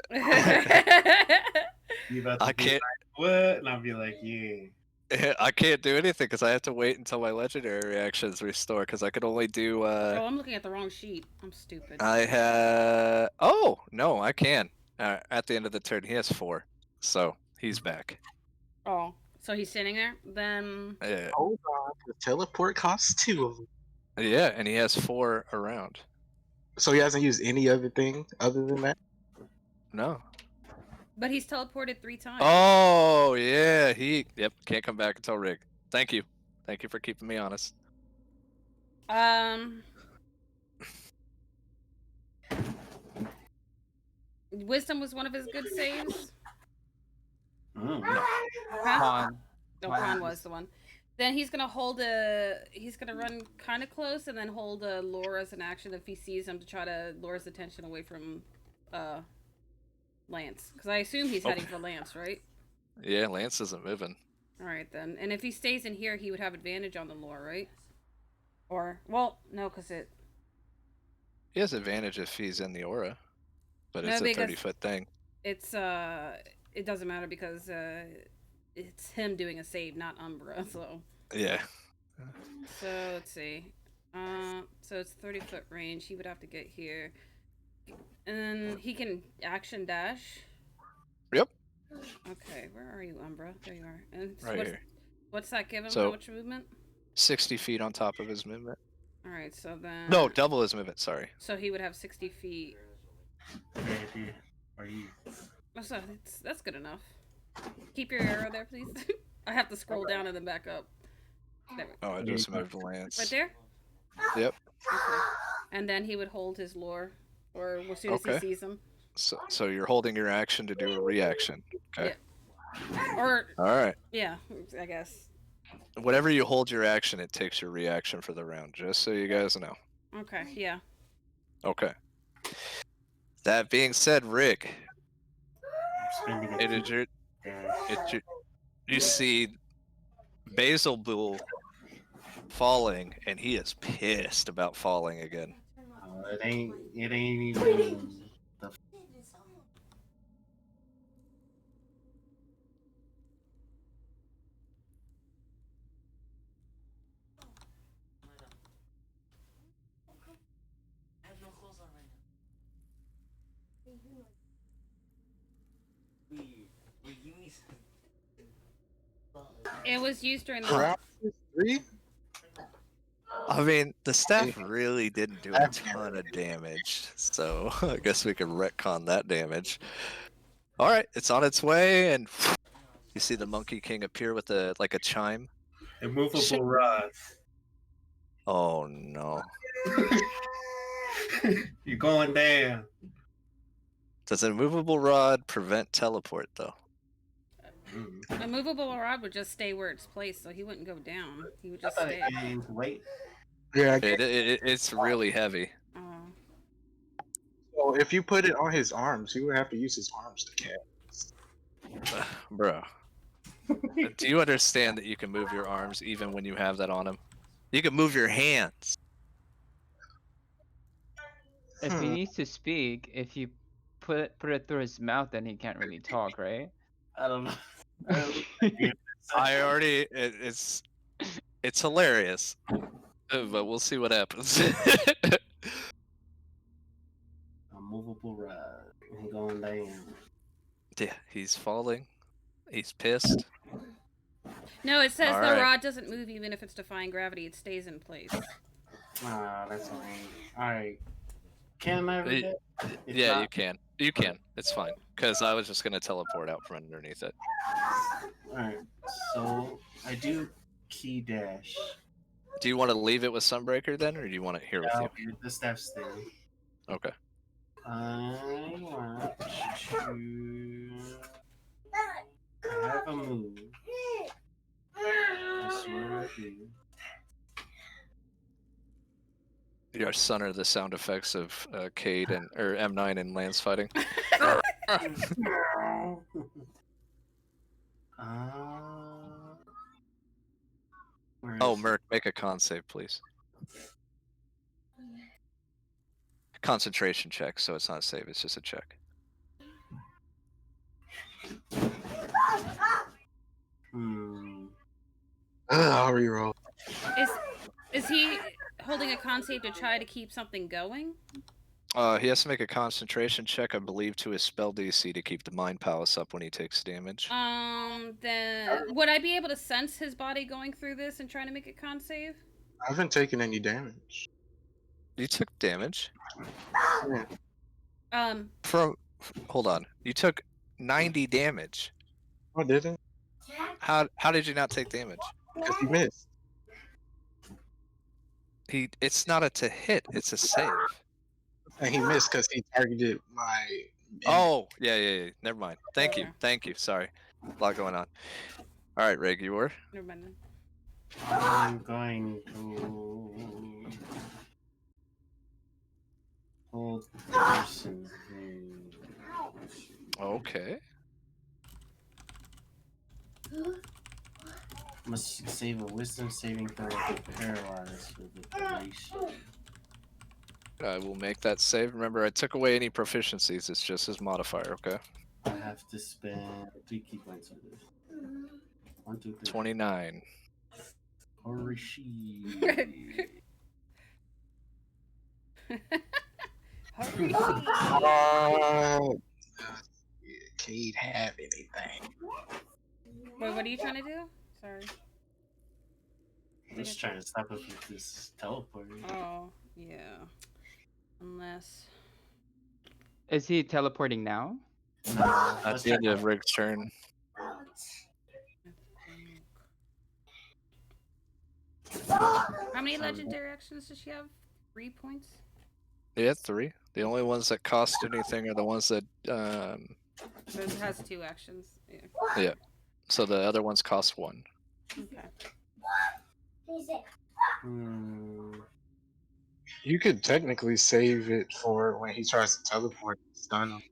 You about to I be can't. like, what? And I'll be like, yeah. I can't do anything because I have to wait until my legendary reactions restore. Because I could only do. Oh, I'm looking at the wrong sheet. I'm stupid. I have. Oh no, I can. At the end of the turn, he has 4, so he's back. Oh, so he's sitting there. Then Yeah, Hold on. The teleport costs 2 of them. yeah, and he has 4 around. So he hasn't used any other thing other than that? No. but he's teleported 3 times. Oh yeah, yep, can't come back until Rig. Thank you for keeping me honest. Wisdom was one of his good saves. Mm. Huh? Con. No, Con was the one. Then he's gonna hold a. He's gonna run kind of close and then hold a lure as an action if he sees him to try to lure his attention away from, Lance. Because I assume he's heading for Lance, right? Yeah, Lance isn't moving. All right then. And if he stays in here, he would have advantage on the lure, right? Or well, no, because it. He has advantage if he's in the aura, but it's No, a because 30-foot thing. It's it doesn't matter because it's him doing a save, not Umbra. So. Yeah. So let's see. So it's 30-foot range. He would have to get here, and then he can action dash. Yep. Okay, where are you, Umbra? There you are. And Right here. What's that give him? So- How much movement? 60 feet on top of his movement. All right, so then. No, double his movement. Sorry. So he would have 60 feet. Are you? Oh, so that's good enough. Keep your arrow there, please. I have to scroll down and then back up. There we go. Oh, I just moved Lance. Right there. Yep. Okay. And then he would hold his lure, or as soon as he Okay. sees him. So you're holding your action to do a reaction. Okay. Yeah. Or All right. yeah, I guess. Whenever you hold your action, it takes your reaction for the round. Just so you guys know. Okay. Yeah. Okay. That being said, Rick, Spending a it is your, dash. you see Basil Bull falling, and he is pissed about falling again. It ain't even the. It was used during the. Paralysis 3? I mean, the staff really didn't do a ton of damage, so I guess we could retcon that damage. All right, it's on its way, and you see the Monkey King appear with a chime. Immovable rod. Oh no! You're going down. Does an immovable rod prevent teleport though? A movable rod would just stay where it's placed, so he wouldn't go down. He would I just thought stay. it aimed weight. Yeah. It's really heavy. Oh. So if you put it on his arms, he would have to use his arms to cast. Bro. Do you understand that you can move your arms even when you have that on him? You can move your hands. If he needs to speak, if you put it through his mouth, then he can't really talk, right? I don't know. I already it's hilarious. But we'll see what happens. A movable rod. I'm going down. Yeah, he's falling. He's pissed. No, it says the Alright. rod doesn't move even if it's defying gravity. It stays in place. Ah, that's fine. Alright. Can I read it? If Yeah, not, you can. You can. It's fine. Because I was just gonna teleport out from underneath it. Alright. So I do key dash. Do you want to leave it with Sunbreaker then, or do you want it here with you? I'll the staff still. Okay. I want to. I have a move. I swear I do. You guys son are the sound effects of Cade and or M9 and Lance fighting. Where Oh, is it? Merc, make a con save, please. Concentration check, so it's not a save, it's just a check. I'll reroll. Is he holding a con save to try to keep something going? He has to make a concentration check, I believe, to his spell DC to keep the Mind Palace up when he takes damage. Then would I be able to sense his body going through this and trying to make a con save? I haven't taken any damage. You took damage? Yeah. Hold on. You took 90 damage. I didn't. How did you not take damage? Because he missed. It's not a to hit, it's a save. And he missed because he targeted my. Oh, yeah. Never mind. Thank you. Sorry. A lot going on. All right, Reg, you were? Never mind then. I'm going to hold person. Okay. Must save a wisdom saving throw with paralyzed for the duration. I will make that save. Remember, I took away any proficiencies. It's just his modifier, okay? I have to spend 3 key points on this. 1, 2, 3. 29. Horishi. Cade have anything? Wait, what are you trying to do? Sorry. I'm just trying to stop us with this teleporter. Oh, yeah. Unless. Is he teleporting now? No, At the end of Rig's turn. How many legendary actions does she have? 3 points? Yeah, 3. The only ones that cost anything are the ones that So it has 2 actions. yeah. So the other ones cost 1. Okay. You could technically save it for when he tries to teleport and stun him.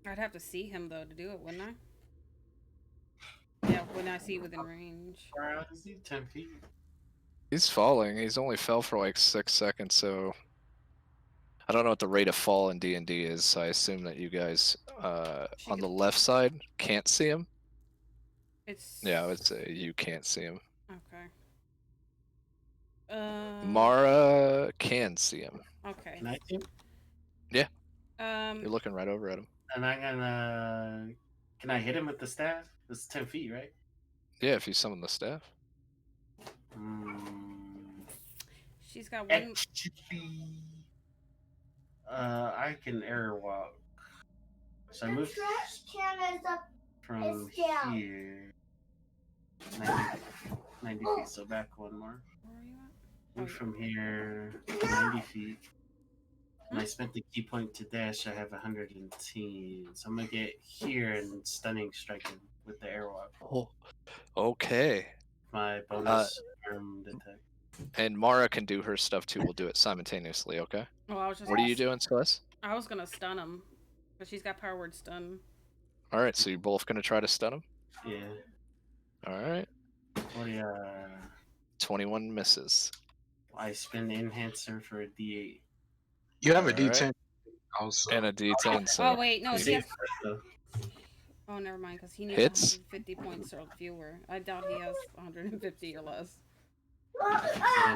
I'd have to see him though to do it, wouldn't I? Yeah, when I see within range. Where is he? 10 feet? He's falling. He's only fell for like 6 seconds, so I don't know what the rate of fall in D&D is. So I assume that you guys on the left side can't see him. Yeah, I would say you can't see him. Okay. Mara can see him. Okay. Can I see him? Yeah. You're looking right over at him. And I'm gonna. Can I hit him with the staff? It's 10 feet, right? Yeah, if you summon the staff. She's got 1. Actually, I can air walk. So I moved from here. 90 feet, so back 1 more. Where are you at? Move from here 90 feet. And I spent the key point to dash. I have 110. So I'm gonna get here and stunning strike him with the airwalk. Oh, okay. My bonus armed attack. And Mara can do her stuff too. We'll do it simultaneously, okay? Oh, I was just. What are you doing, Celeste? I was gonna stun him, but she's got power word stun. All right, so you're both gonna try to stun him. Yeah. All right. 21 misses. I spend enhancer for a D8. You have a All D10 right. also. And a D10. So Oh wait, no, he has. So, Oh, never mind, because he needs Hits? 150 points or fewer. I doubt he has 150 or less.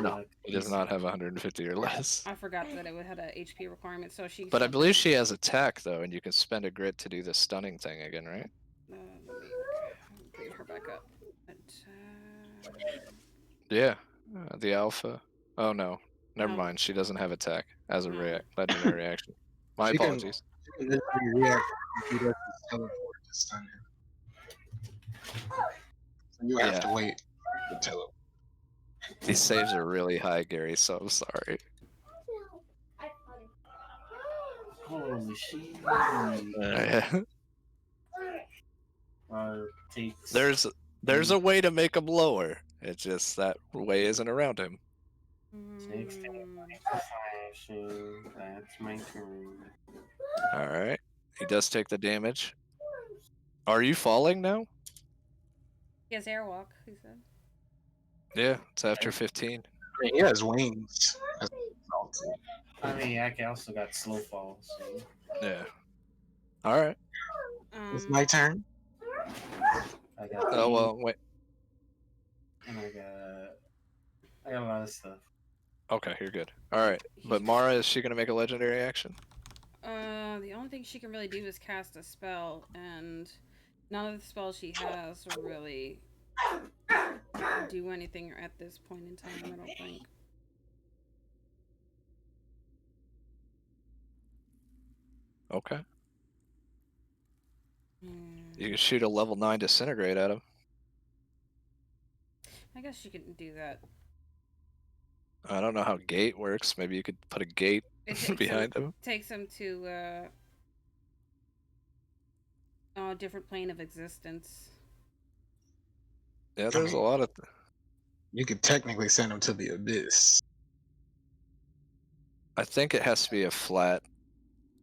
no, he does not have 150 or less. I forgot that it had a HP requirement, so she. But I believe she has attack though, and you can spend a grit to do the stunning thing again, right? Let me bring her back up. Yeah, the alpha. Oh no, never Oh. mind. She doesn't have attack as a Oh. legendary action. My She can apologies. literally react if he does his teleport to stun him. So you have Yeah, to wait to teleport. these saves are really high, Gary. So I'm sorry. Holy shit. Takes. There's a way to make him lower. It's just that way isn't around him. 16 Mm. action. That's my turn. All right, he does take the damage. Are you falling now? He has airwalk, he said. Yeah, it's after 15. I mean, he has wings. That's salty. I mean, I also got slow fall, so. Yeah. All right. It's my turn. I got Oh these, well, wait. and I got a lot of stuff. Okay, you're good. All right, but Mara, is she gonna make a legendary action? The only thing she can really do is cast a spell, and none of the spells she has will really do anything at this point in time, I don't think. Okay. Hmm. You can shoot a level 9 disintegrate at him. I guess she can do that. I don't know how gate works. Maybe you could put a gate behind him. Takes him to a different plane of existence. Yeah, there's a lot of. You could technically send him to the abyss. I think it has to be a flat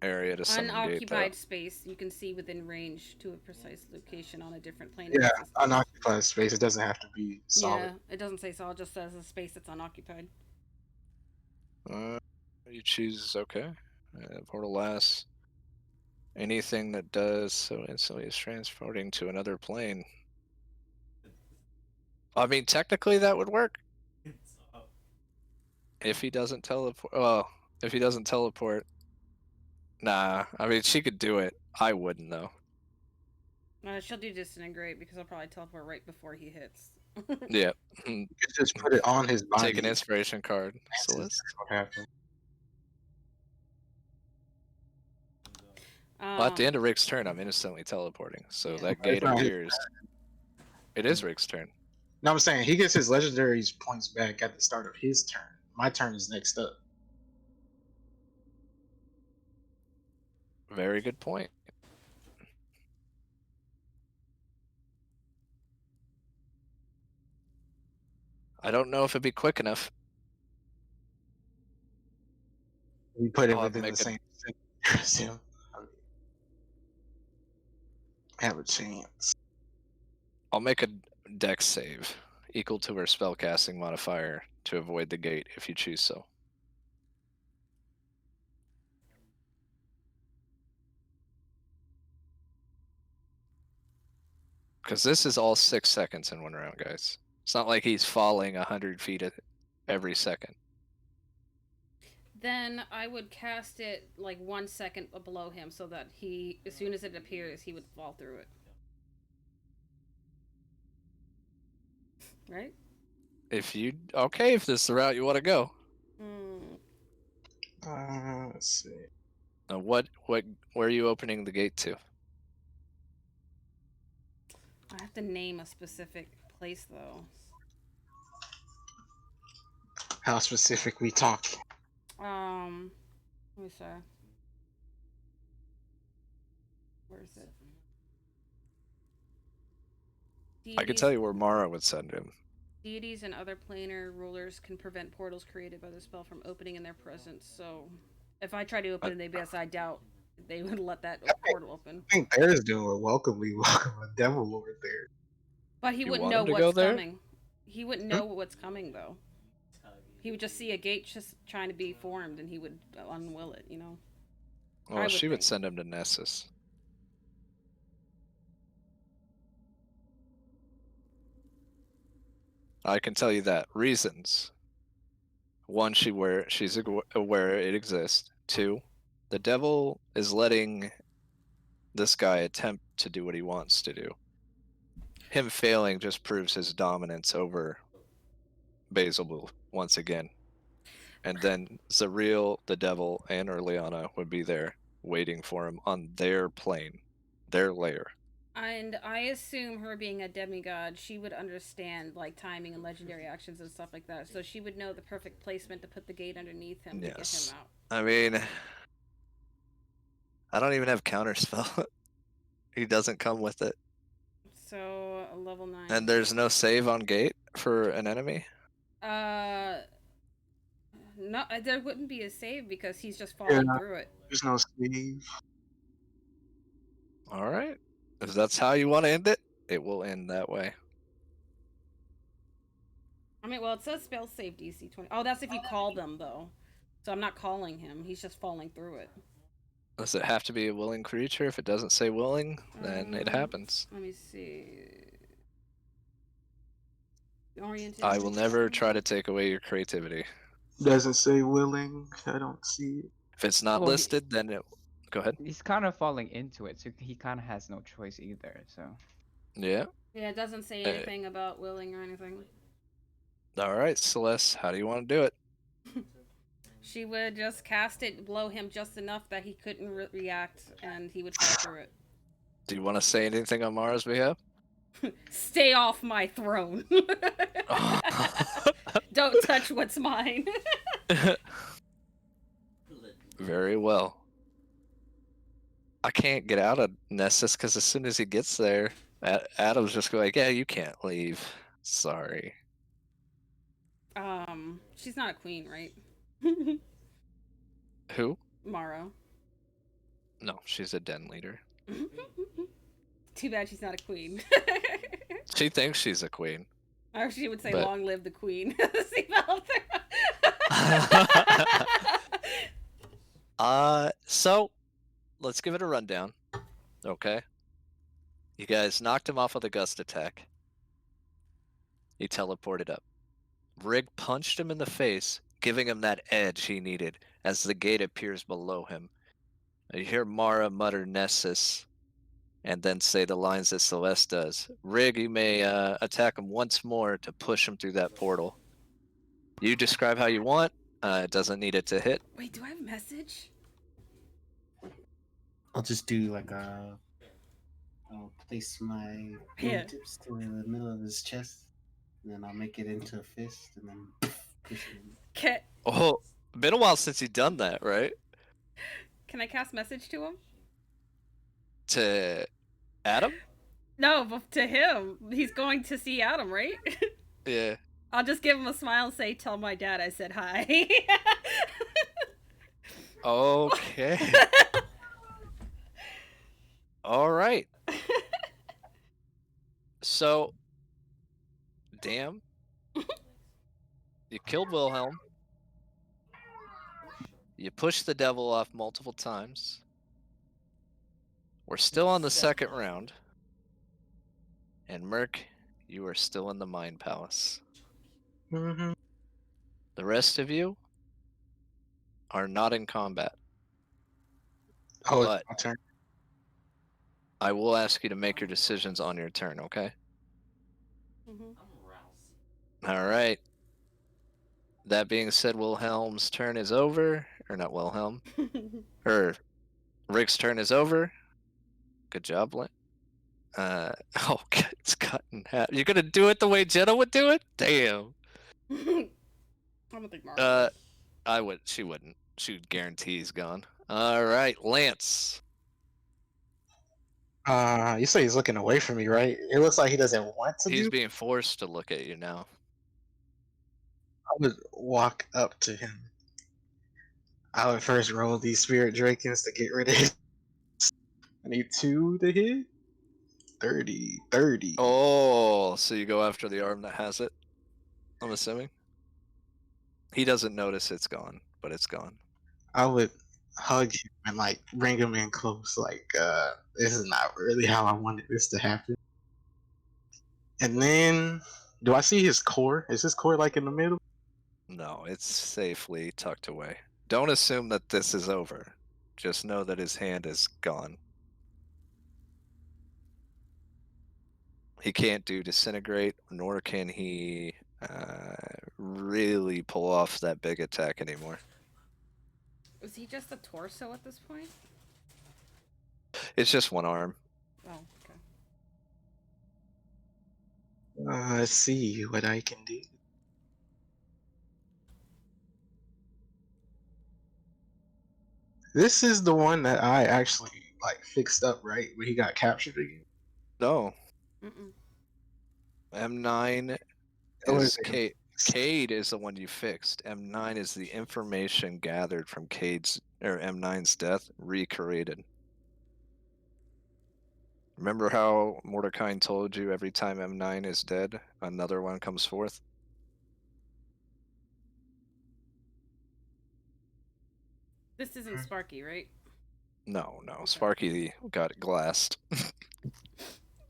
area to send a gate, though. Unoccupied space you can see within range to a precise location on a different plane Yeah, of existence. unoccupied space. It doesn't have to be solid. Yeah, it doesn't say solid, it just says a space that's unoccupied. You choose okay. Portal lasts. Anything that does so instantly is transporting to another plane. I mean, technically that would work. If he doesn't teleport. Well, if he doesn't teleport. Nah, I mean, she could do it. I wouldn't, though. She'll do disintegrate because I'll probably teleport right before he hits. Yeah. You could just put it on his body. Take an inspiration card. That's what happened. Well, at the end of Rick's turn, I'm instantly teleporting, so that gate It's not his appears. It is Rick's turn. No, I'm saying he gets his legendaries points back at the start of his turn. My turn is next up. Very good point. I don't know if it'd be quick enough. We put it I'll within the make same. Yeah. Have a chance. I'll make a dex save equal to her spellcasting modifier to avoid the gate if you choose so. Because this is all 6 seconds in one round, guys. It's not like he's falling 100 feet every second. Then I would cast it like 1 second below him so that he, as soon as it appears, he would fall through it. Right? If this is the route you want to go. Let's see. Now where are you opening the gate to? I have to name a specific place though. How specific we talking? Let me see. Where is it? I can tell you where Mara would send him. Deities and other planar rulers can prevent portals created by the spell from opening in their presence. So, if I try to open the abyss, I doubt they would let that portal open. I think Bear's doing a welcome a devil lord there. But he wouldn't know what's coming. He wouldn't know what's coming though. He would just see a gate just trying to be formed, and he would unwill it. You know. Well, she would send him to Nessus. I can tell you that. Reasons. 1, she's aware it exists. 2, the devil is letting this guy attempt to do what he wants to do. him failing just proves his dominance over Basil once again. And then Zariel, the devil, and Orleana would be there waiting for him on their plane, their lair. And I assume her being a demigod, she would understand like timing and legendary actions and stuff like that. So she would know the perfect placement to put the gate underneath him to get him Yes. out. I mean, I don't even have counterspell. He doesn't come with it. So a level 9. And there's no save on gate for an enemy? No, there wouldn't be a save because he's just Yeah, falling through it. there's no save. Alright. If that's how you want to end it, it will end that way. I mean, well, it says spell save DC 20. Oh, that's if you call them, though. So I'm not calling him. He's just falling through it. Does it have to be a willing creature? If it doesn't say willing, then it happens. Let me see. Oriented. I will never try to take away your creativity. Doesn't say willing. I don't see it. If it's not Well, listed, then it... Go ahead. He's kind of falling into it, so he kind of has no choice either. So. Yeah. Yeah, it doesn't say anything about willing or anything. Alright, Celeste, how do you want to do it? She would just cast it, blow him just enough that he couldn't react, and he would fall through it. Do you want to say anything on Mara's behalf? Stay off my throne. Don't touch what's mine. Very well. I can't get out of Nessus because as soon as he gets there, Adam's just like, yeah, you can't leave. Sorry. She's not a queen, right? Who? Mara. No, she's a den leader. Too bad she's not a queen. She thinks she's a queen. Or she would say, But... long live the queen. So, let's give it a rundown. Okay. You guys knocked him off with a gust attack. He teleported up. Rig punched him in the face, giving him that edge he needed as the gate appears below him. You hear Mara mutter Nessus, and then say the lines that Celeste does. Rig, you may attack him once more to push him through that portal. You describe how you want. It doesn't need it to hit. Wait, do I have a message? I'll just do like a. I'll place my fingertips to the middle of his chest, and then I'll make it into a fist, and then push him. Oh, been a while since you've done that, right? Can I cast message to him? To Adam? No, but to him. He's going to see Adam, right? Yeah. I'll just give him a smile and say, tell my dad I said hi. Okay. All right. So, damn. You killed Wilhelm. You pushed the devil off multiple times. We're still on the second round. And Merc, you are still in the Mind Palace. Mm-hmm. The rest of you are not in combat. Oh, But it's my turn. I will ask you to make your decisions on your turn, okay? All right. That being said, Wilhelm's turn is over. Or not Wilhelm. Rick's turn is over. Good job, Lynn. Oh, it's cut in half. You're gonna do it the way Jenna would do it? Damn. I don't think Mara would. She wouldn't. She would guarantee he's gone. All right, Lance. You say he's looking away from me, right? It looks like he doesn't want to He's do. being forced to look at you now. I would walk up to him. I would first roll these spirit drakens to get rid of it. I need 2 to hit. 30. Oh, so you go after the arm that has it? I'm assuming. He doesn't notice it's gone, but it's gone. I would hug him and like bring him in close. Like, this is not really how I wanted this to happen. And then, do I see his core? Is his core like in the middle? No, it's safely tucked away. Don't assume that this is over. Just know that his hand is gone. He can't do disintegrate, nor can he really pull off that big attack anymore. Is he just a torso at this point? It's just one arm. Oh, okay. Let's see what I can do. This is the one that I actually like fixed up, right? Where he got captured again. No, Mm-mm. M9 Or is is it Cade. Cade is the one you fixed. M9 is the information gathered from Cade's or M9's death recreated. Remember how Mordecai told you every time M9 is dead, another one comes forth? This isn't Sparky, right? No, Okay. Sparky got it glassed.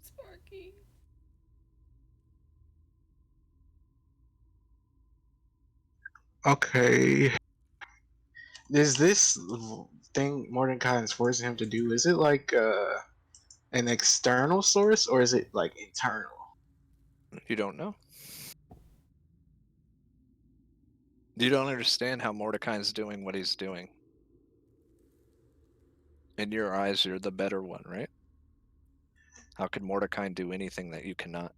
Sparky. okay? Is this thing Mordecai is forcing him to do? Is it like an external source or is it like internal? You don't know. You don't understand how Mordecai's doing what he's doing. In your eyes, you're the better one, right? How could Mordecai do anything that you cannot?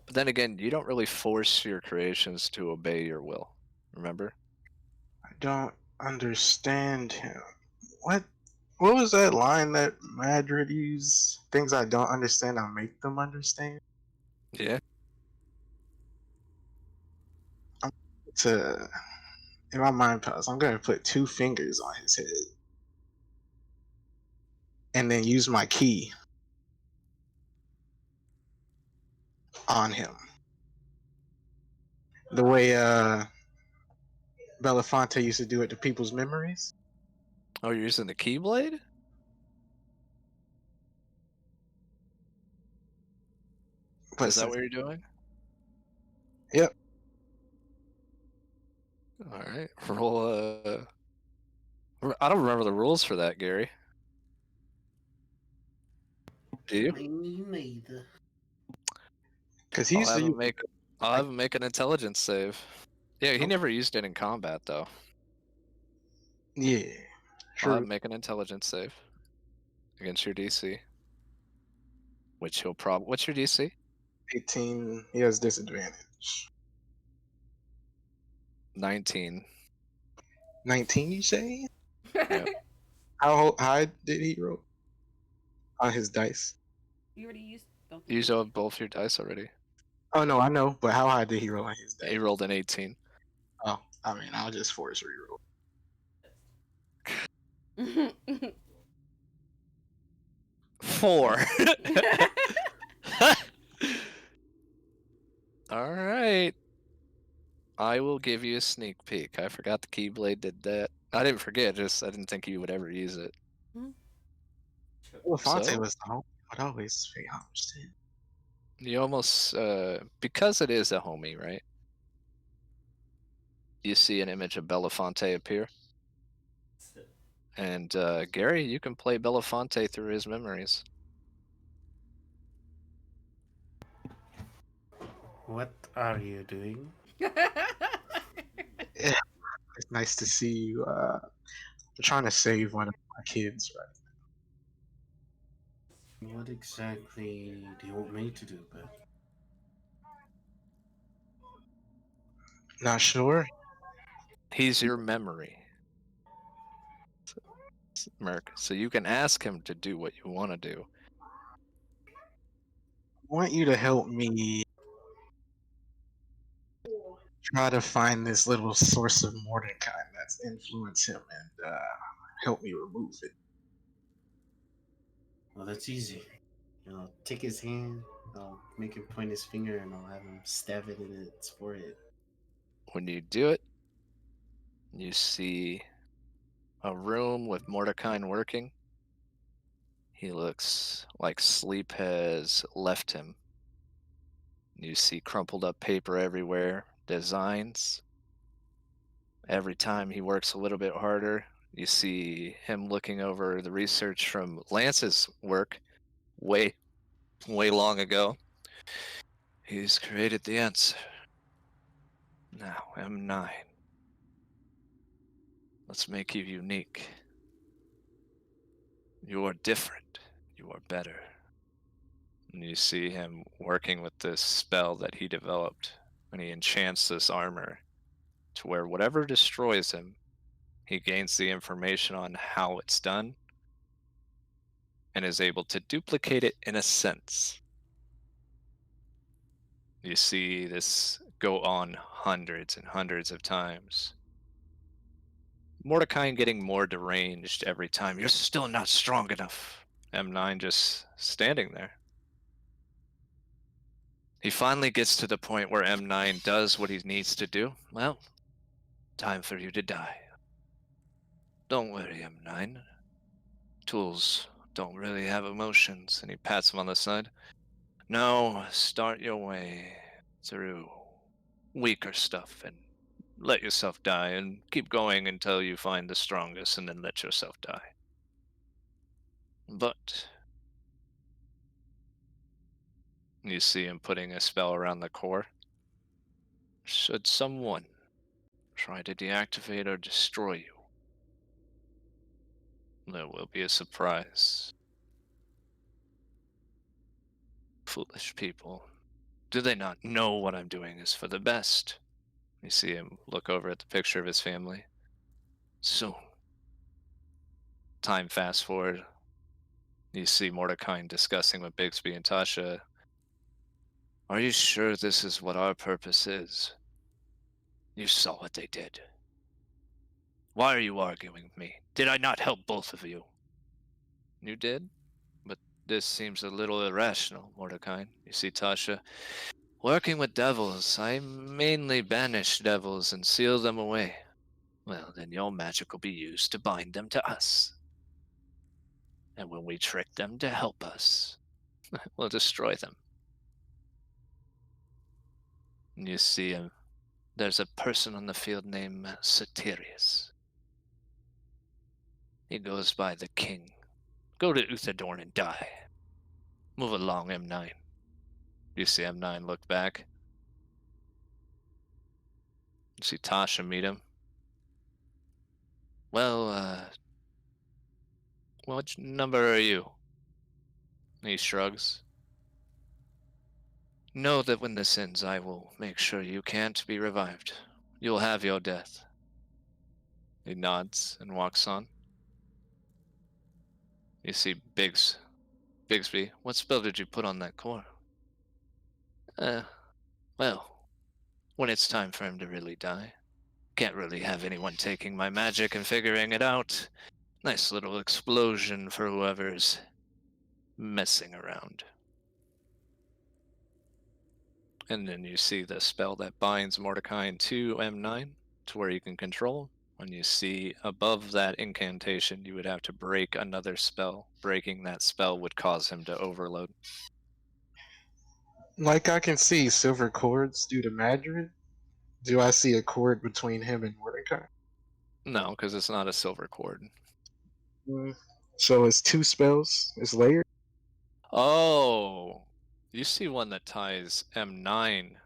But then again, you don't really force your creations to obey your will. Remember? I don't understand him. What? What was that line that Madrid used? Things I don't understand, I make them understand. Yeah. To in my mind palace, I'm gonna put 2 fingers on his head and then use my key on him. The way Belafonte used to do it to people's memories. Oh, you're using the Keyblade? But Is that since, what you're doing? yep. All right. Roll. I don't remember the rules for that, Gary. Do you? Me neither. Because he I'll used have to him use make. I'll have him make an intelligence save. Yeah, he okay. never used it in combat though. Yeah, I'll have true. him make an intelligence save against your DC, which he'll probably. What's your DC? 18. He has disadvantage. 19. 19, you say? Yep. How high did he roll on his dice? You already used both of You used them. both your dice already. Oh no, I know, but how high did he roll on his He dice? rolled an 18. Oh, I mean, I'll just force reroll. 4. All right. I will give you a sneak peek. I forgot the Keyblade did that. I didn't forget, just I didn't think you would ever use it. Well, Fonte So was the home. I'd always pay homage to him. you almost because it is a homie, right? You see an image of Belafonte appear. And Gary, you can play Belafonte through his memories. What are you doing? Yeah, it's nice to see you. I'm trying to save one of my kids, right? What exactly do you want me to do, but Not sure. He's your memory, Merc. So you can ask him to do what you want to do. I want you to help me try to find this little source of Mordecai that's influenced him and help me remove it. well, that's easy. Take his hand, I'll make him point his finger, and I'll have him stab it in its forehead. When you do it, you see a room with Mordecai working. He looks like sleep has left him. You see crumpled up paper everywhere, designs. Every time he works a little bit harder, you see him looking over the research from Lance's work way, way long ago. He's created the answer. Now, M9. Let's make you unique. You are different. You are better. And you see him working with this spell that he developed, and he enchants this armor to where whatever destroys him, he gains the information on how it's done and is able to duplicate it in a sense. You see this go on hundreds and hundreds of times. Mordecai getting more deranged every time. You're still not strong enough. M9 just standing there. He finally gets to the point where M9 does what he needs to do. Well, time for you to die. Don't worry, M9. Tools don't really have emotions. And he pats him on the side. No, start your way through weaker stuff and let yourself die and keep going until you find the strongest and then let yourself die. But you see him putting a spell around the core. Should someone try to deactivate or destroy you, there will be a surprise. Foolish people. Do they not know what I'm doing is for the best? You see him look over at the picture of his family. Soon. Time fast forward. You see Mordecai discussing with Bixby and Tasha. Are you sure this is what our purpose is? You saw what they did. Why are you arguing with me? Did I not help both of you? You did? But this seems a little irrational, Mordecai. You see Tasha. Working with devils, I mainly banish devils and seal them away. Well, then your magic will be used to bind them to us. And when we trick them to help us, we'll destroy them. And you see him. There's a person on the field named Satirius. He goes by the King. Go to Uthadorn and die. Move along, M9. You see M9 look back. You see Tasha meet him. Well, what number are you? He shrugs. Know that when this ends, I will make sure you can't be revived. You'll have your death. He nods and walks on. You see Bigsby. What spell did you put on that core? Well, when it's time for him to really die. Can't really have anyone taking my magic and figuring it out. Nice little explosion for whoever's messing around. And then you see the spell that binds Mordecai to M9 to where you can control. When you see above that incantation, you would have to break another spell. Breaking that spell would cause him to overload. Like I can see silver cords due to Madrid. Do I see a cord between him and Mordecai? No, because it's not a silver cord. So it's two spells. It's layered. Oh, you see one that ties M9's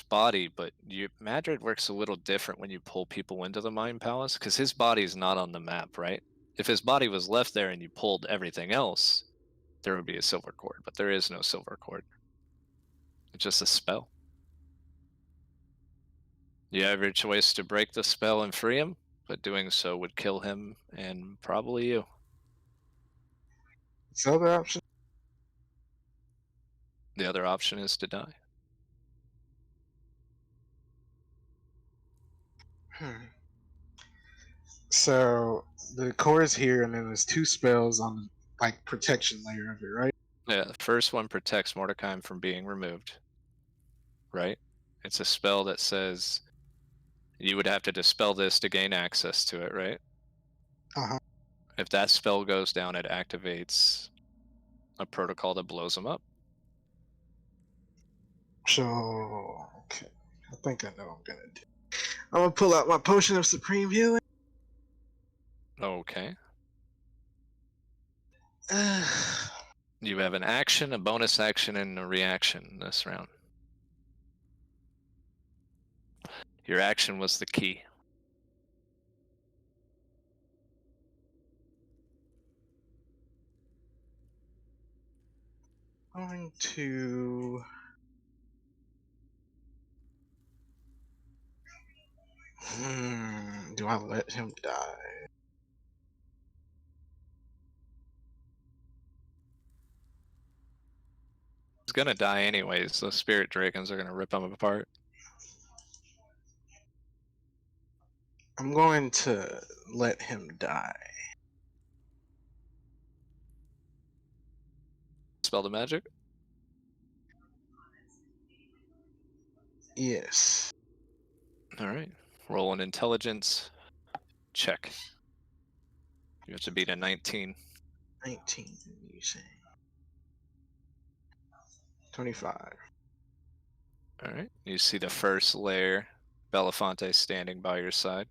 body, but Madrid works a little different when you pull people into the Mind Palace, because his body's not on the map, right? If his body was left there and you pulled everything else, there would be a silver cord, but there is no silver cord. It's just a spell. You have your choice to break the spell and free him, but doing so would kill him and probably you. What's the other option? The other option is to die. So the core is here, and then there's two spells on the like protection layer of it, right? Yeah, the first one protects Mordecai from being removed, right? It's a spell that says you would have to dispel this to gain access to it, right? Uh-huh. If that spell goes down, it activates a protocol that blows them up. So okay, I think I know what I'm gonna do. I'm gonna pull out my potion of supreme healing. Okay. You have an action, a bonus action, and a reaction this round. Your action was the key. Going to. Do I let him die? He's gonna die anyways. Those spirit dragons are gonna rip him apart. I'm going to let him die. Spell the magic. Yes. All right. Roll an intelligence check. You have to beat a 19. 19, you say. 25. All right. You see the first layer, Belafonte standing by your side.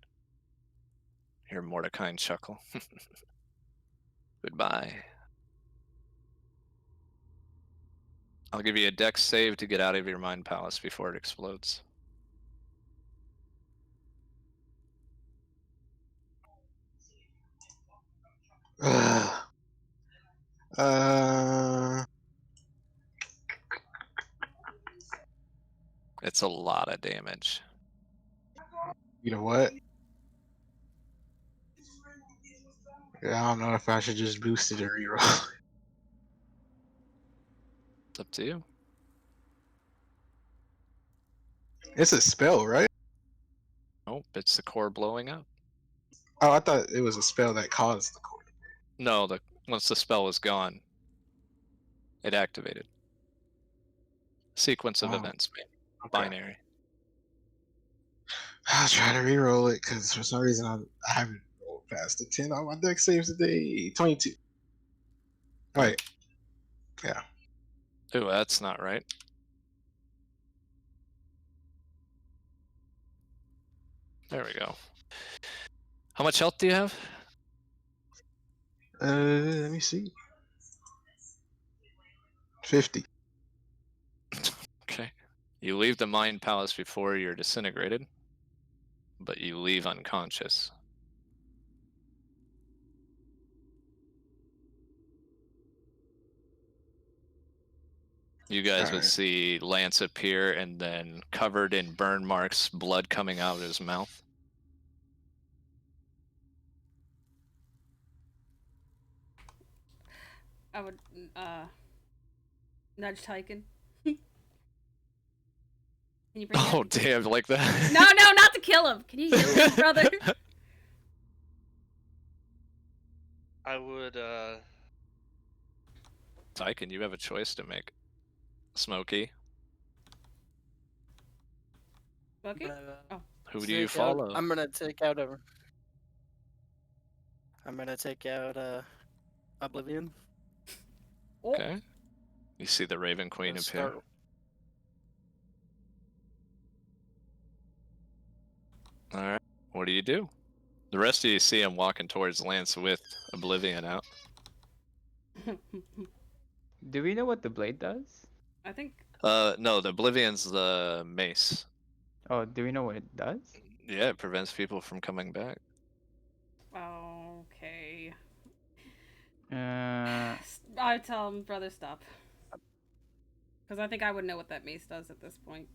Hear Mordecai chuckle. Goodbye. I'll give you a dex save to get out of your mind palace before it explodes. Uh, It's a lot of damage. you know what? Yeah, I don't know if I should just boost it or reroll. It's up to you. It's a spell, right? Nope, it's the core blowing up. Oh, I thought it was a spell that caused the cord. No, once the spell was gone, it activated. Sequence of Oh, events, man. okay. Binary. I'll try to reroll it because for some reason I haven't rolled past the 10 on my deck saves today. 22. Wait. Yeah. Ooh, that's not right. There we go. How much health do you have? Let me see. 50. Okay. You leave the mind palace before you're disintegrated, but you leave unconscious. You guys would Alright. see Lance appear and then covered in burn marks, blood coming out of his mouth. I would nudge Tyken. Can you bring Oh, him? damn, like that? No, not to kill him. Can you heal him, brother? I would Tyken, you have a choice to make. Smokey, Okay. Oh. who do you follow? I'm gonna take out Oblivion. Oh. Okay. You see the Raven Queen Gonna appear. start- Alright. What do you do? The rest of you see him walking towards Lance with Oblivion out. Do we know what the blade does? I think. No, the Oblivion's the mace. Oh, do we know what it does? Yeah, it prevents people from coming back. Okay. Uh, I tell him, brother, stop. Because I think I would know what that mace does at this point.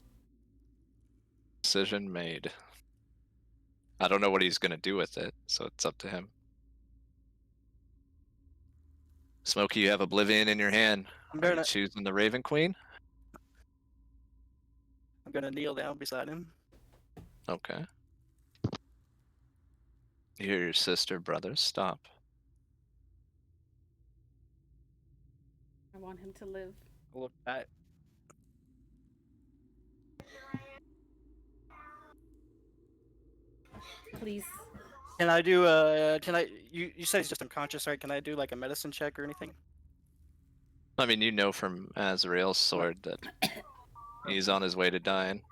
Decision made. I don't know what he's gonna do with it, so it's up to him. Smokey, you have Oblivion in your hand. Are you choosing the Raven Queen? I'm gonna kneel down beside him. Okay. You hear your sister, brother, stop. I want him to live. Look back. Please. Can I do you said he's just unconscious, right? Can I do like a medicine check or anything? I mean, you know from Azrael's sword that he's on his way to dying.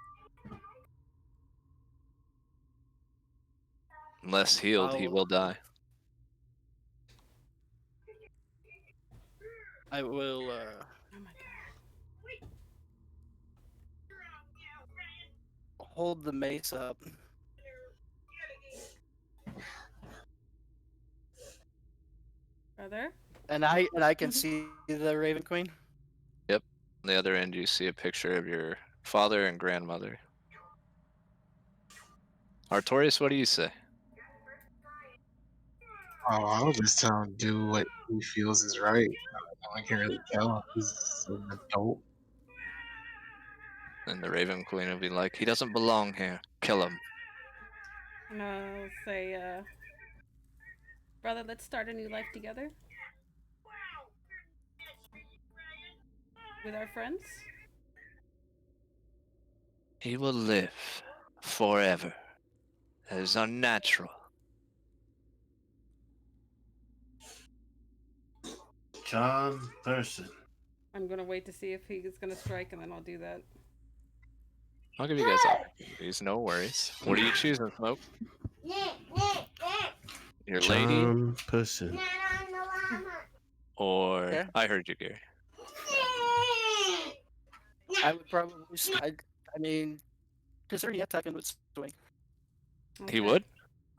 Unless healed, he will die. I will Oh my god. hold the mace up. Brother? And I can see the Raven Queen. Yep. On the other end, you see a picture of your father and grandmother. Artorias, what do you say? Oh, I would just tell him to do what he feels is right. I can't really tell. He's an adult. And the Raven Queen will be like, he doesn't belong here. Kill him. And I'll say, brother, let's start a new life together. With our friends. He will live forever. That is unnatural. Charm person. I'm gonna wait to see if he's gonna strike, and then I'll do that. I'll give you guys opportunities, no worries. What are you choosing, Smoke? Your lady Charm person. or... Okay. I heard you, Gary. I would probably. I mean, considering attacking with swing. He Okay. would?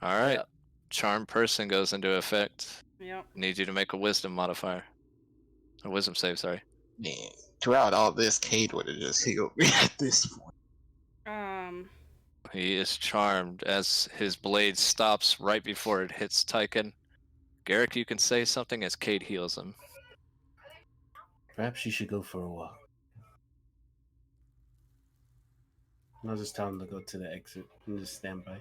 Alright. Yeah. Charm person goes into effect. Yep. Need you to make a wisdom modifier. A wisdom save, sorry. Man, throughout all this, Cade would have just healed me at this point. He is charmed as his blade stops right before it hits Tyken. Garrick, you can say something as Cade heals him. Perhaps you should go for a walk. And I'll just tell him to go to the exit and just stand by.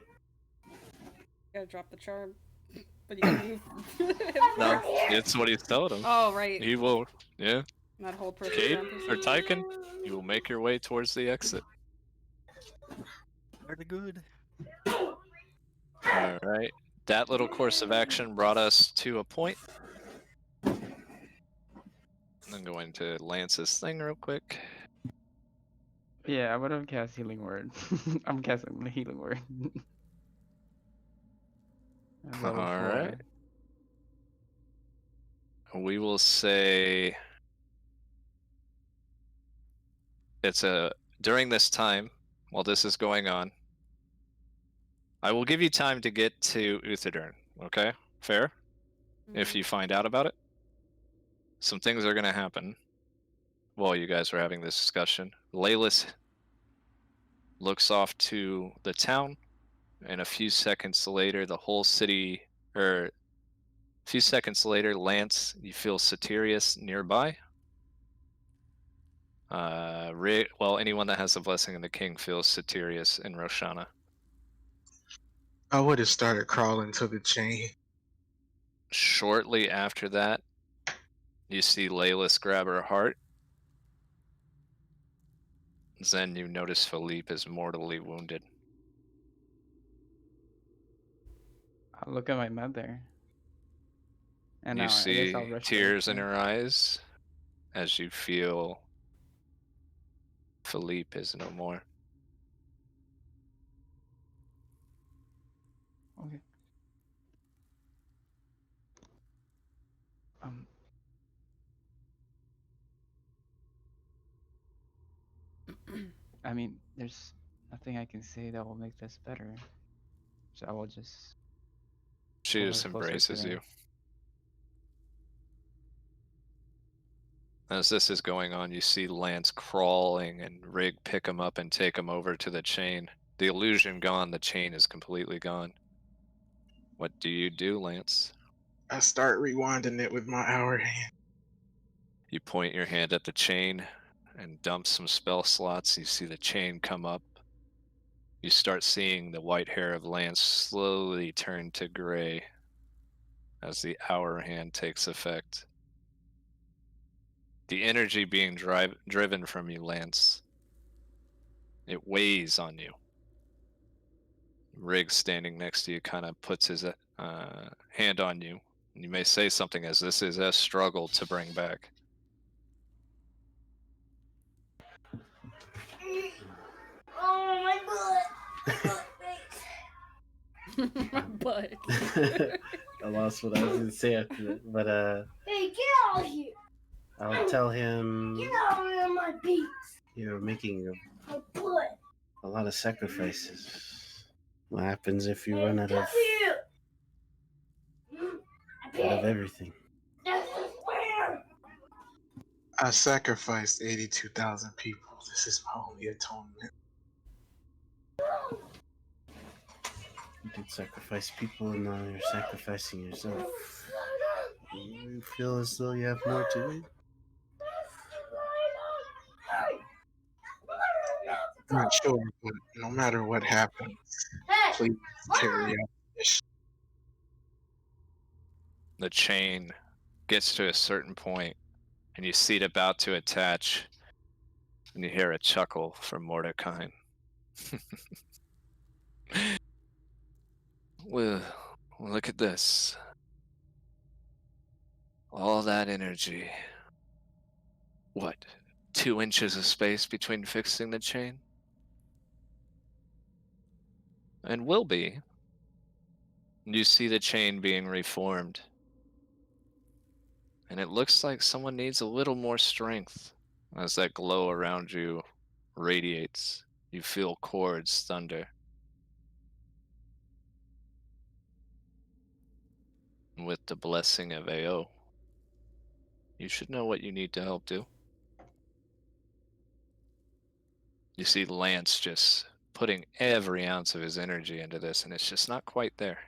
Gotta drop the charm. But you gotta move. No, it's what he's telling him. Oh, right. He will, yeah. Not hold person. Cade charm person. or Tyken, you will make your way towards the exit. Very good. Alright. That little course of action brought us to a point. I'm going to Lance's thing real quick. Yeah, I would have cast Healing Word. I'm casting the Healing Word. At level 4. Alright. We will say it's during this time, while this is going on, I will give you time to get to Uthadern, okay? Fair? If you find out about it. Some things are going to happen while you guys are having this discussion. Laylis looks off to the town, and a few seconds later, the whole city, or a few seconds later, Lance, you feel Satirius nearby. Well, anyone that has the Blessing of the King feels Satirius and Roshana. I would have started crawling to the chain. Shortly after that, you see Laylis grab her heart. Then you notice Philippe is mortally wounded. I'll look at my mother. And You now I guess see I'll rush tears in her. her eyes as you feel Philippe is no more. Okay. I mean, there's nothing I can say that will make this better. So I will just... She pull her just closer to embraces me. you. As this is going on, you see Lance crawling and Rig pick him up and take him over to the chain. The illusion gone, the chain is completely gone. What do you do, Lance? I start rewinding it with my hour hand. You point your hand at the chain and dump some spell slots. You see the chain come up. You start seeing the white hair of Lance slowly turn to gray as the hour hand takes effect. The energy being driven from you, Lance, it weighs on you. Riggs standing next to you kind of puts his hand on you. And you may say something as this is a struggle to bring back. Oh my butt. My butt. I lost what I was going to say after that. But, Hey, get out of here. I'll tell him Get out of my beats. you're making My butt. a lot of sacrifices. What happens if you run out Come of here. everything? That's the square. I sacrificed 82,000 people. This is my only atonement. You did sacrifice people, and now you're sacrificing yourself. You feel as though you have more to give? I'm not sure, but no matter what happens, please carry out this. The chain gets to a certain point, and you see it about to attach, and you hear a chuckle from Mordecai. Well, look at this. All that energy. What? 2 inches of space between fixing the chain? And will be. You see the chain being reformed. And it looks like someone needs a little more strength as that glow around you radiates. You feel cords thunder. With the blessing of AO, you should know what you need to help do. You see Lance just putting every ounce of his energy into this, and it's just not quite there.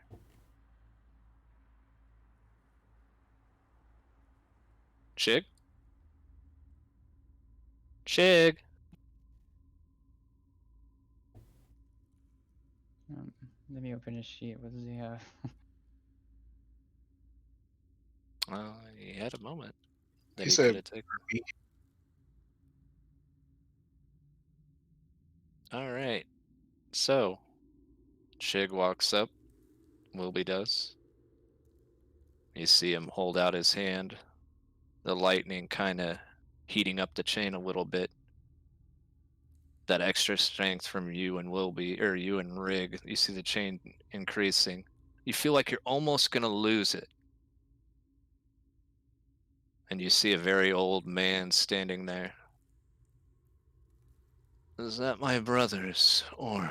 Chig? Chig? Let me open his sheet. What does he have? He had a moment that He he could said, have taken. All right. So, Chig walks up. Wilby does. You see him hold out his hand. The lightning kind of heating up the chain a little bit. That extra strength from you and Wilby, or you and Rig. You see the chain increasing. You feel like you're almost going to lose it. And you see a very old man standing there. Is that my brother's, or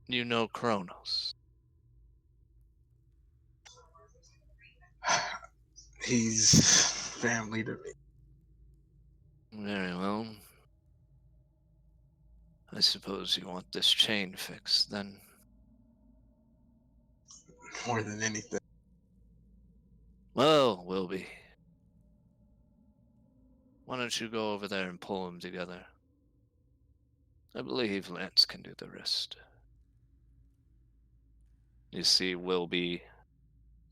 you know Kronos? he's family to me. Very well. I suppose you want this chain fixed, then. More than anything. Well, Wilby. Why don't you go over there and pull them together? I believe Lance can do the rest. You see Wilby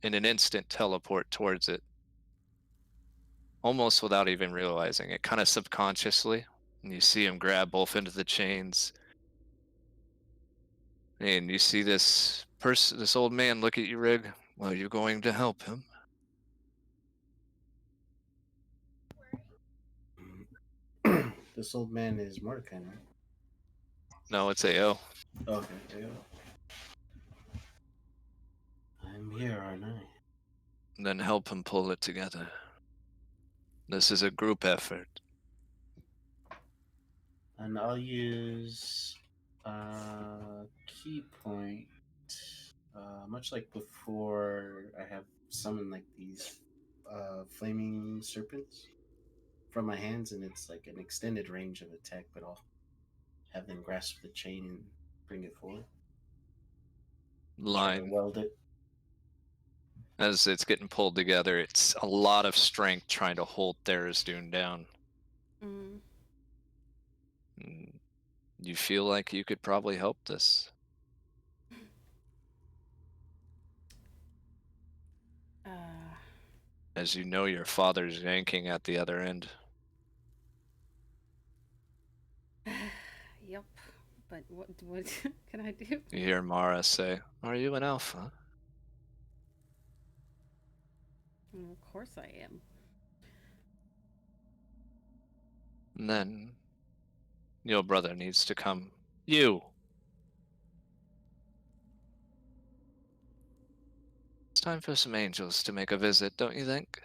in an instant teleport towards it. Almost without even realizing it, kind of subconsciously. And you see him grab both into the chains. And you see this this old man look at you, Rig. Well, are you going to help him? This old man is Mordecai, right? No, it's AO. Okay, there you go. I'm here, aren't I? Then help him pull it together. This is a group effort. And I'll use key point. Much like before, I have summoned like these flaming serpents from my hands, and it's like an extended range of attack, but I'll have them grasp the chain and bring it forward. Try to Line. weld it. As it's getting pulled together, it's a lot of strength trying to hold Tharizdun down. Mm. You feel like you could probably help this. As you know, your father's yanking at the other end. Yep. But what can I do? You hear Mara say, "Are you an alpha?" Well, of course I am. And then your brother needs to come. You! time for some angels to make a visit, don't you think?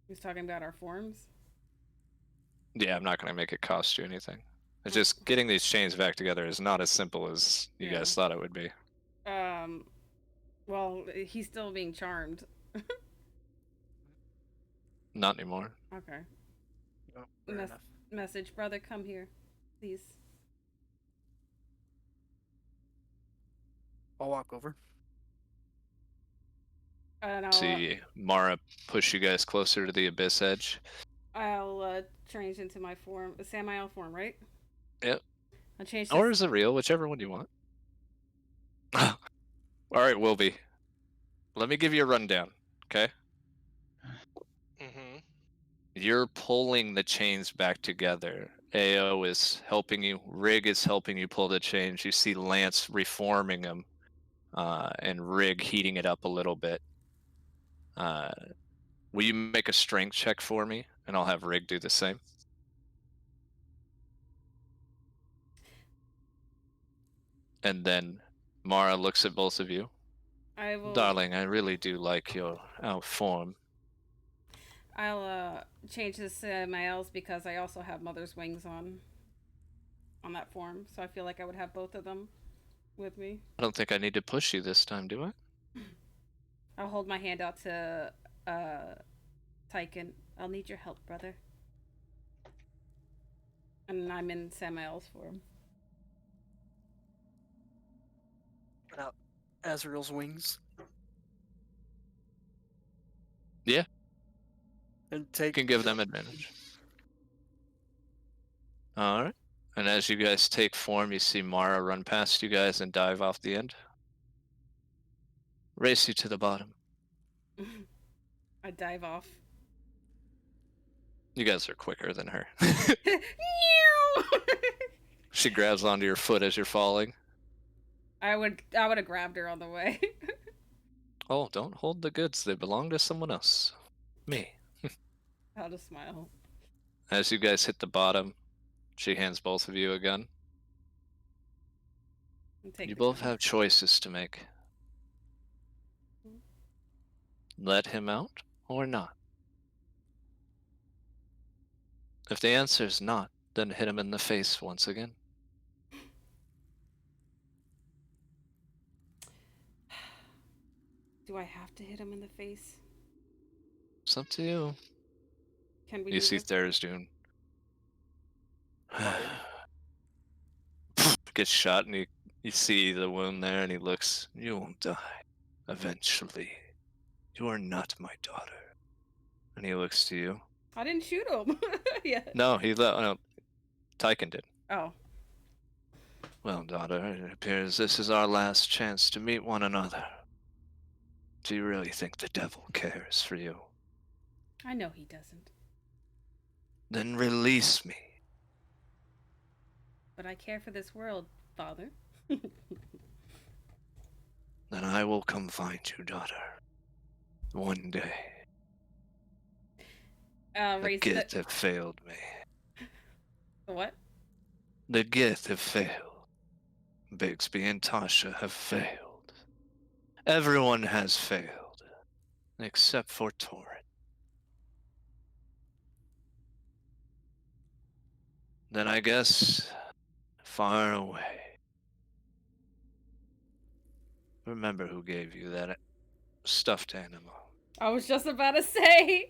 He's talking about our forms. Yeah, I'm not gonna make it cost you anything. It's Oh. just getting these chains back together is not as simple as you Yeah. guys thought it would be. Well, he's still being charmed. Not anymore. Okay. Oh, fair enough. Message, brother, come here, please. I'll walk over. And See Mara push you guys closer to the abyss edge. I'll change into my form, Samael form, right? Yep. I'll change. Or is it real? Whichever one you want. All right, Wilby. Let me give you a rundown, okay? Mm-hmm. You're pulling the chains back together. AO is helping you. Rig is helping you pull the chains. You see Lance reforming them, and Rig heating it up a little bit. Will you make a strength check for me, and I'll have Rig do the same? And then Mara looks at both of you. I will. Darling, I really do like your form. I'll change this Samael's because I also have Mother's Wings on that form, so I feel like I would have both of them with me. I don't think I need to push you this time, do I? I'll hold my hand out to Tyken. I'll need your help, brother. And I'm in Samael's form. Put out Azrael's wings. Yeah. And You take. can give them advantage. Alright. And as you guys take form, you see Mara run past you guys and dive off the end. Race you to the bottom. I dive off. You guys are quicker than her. She grabs onto your foot as you're falling. I would have grabbed her on the way. Oh, don't hold the goods. They belong to someone else. Me. I'll just smile. As you guys hit the bottom, she hands both of you a gun. And take You the both gun. have choices to make. Let him out or not. If the answer is not, then hit him in the face once again. Do I have to hit him in the face? It's up to you. Can we You do see this? Tharizdun gets shot, and you see the wound there, and he looks. You will die, eventually. You are not my daughter. And he looks to you. I didn't shoot him. Yeah. No, no, Tyken did. Oh. Well, daughter, it appears this is our last chance to meet one another. Do you really think the devil cares for you? I know he doesn't. Then release me. But I care for this world, father. Then I will come find you, daughter. One day. The Raise Gith have failed me. The what? The Gith have failed. Bigsby and Tasha have failed. Everyone has failed. Except for Torrin. Then I guess far away. Remember who gave you that stuffed animal. I was just about to say.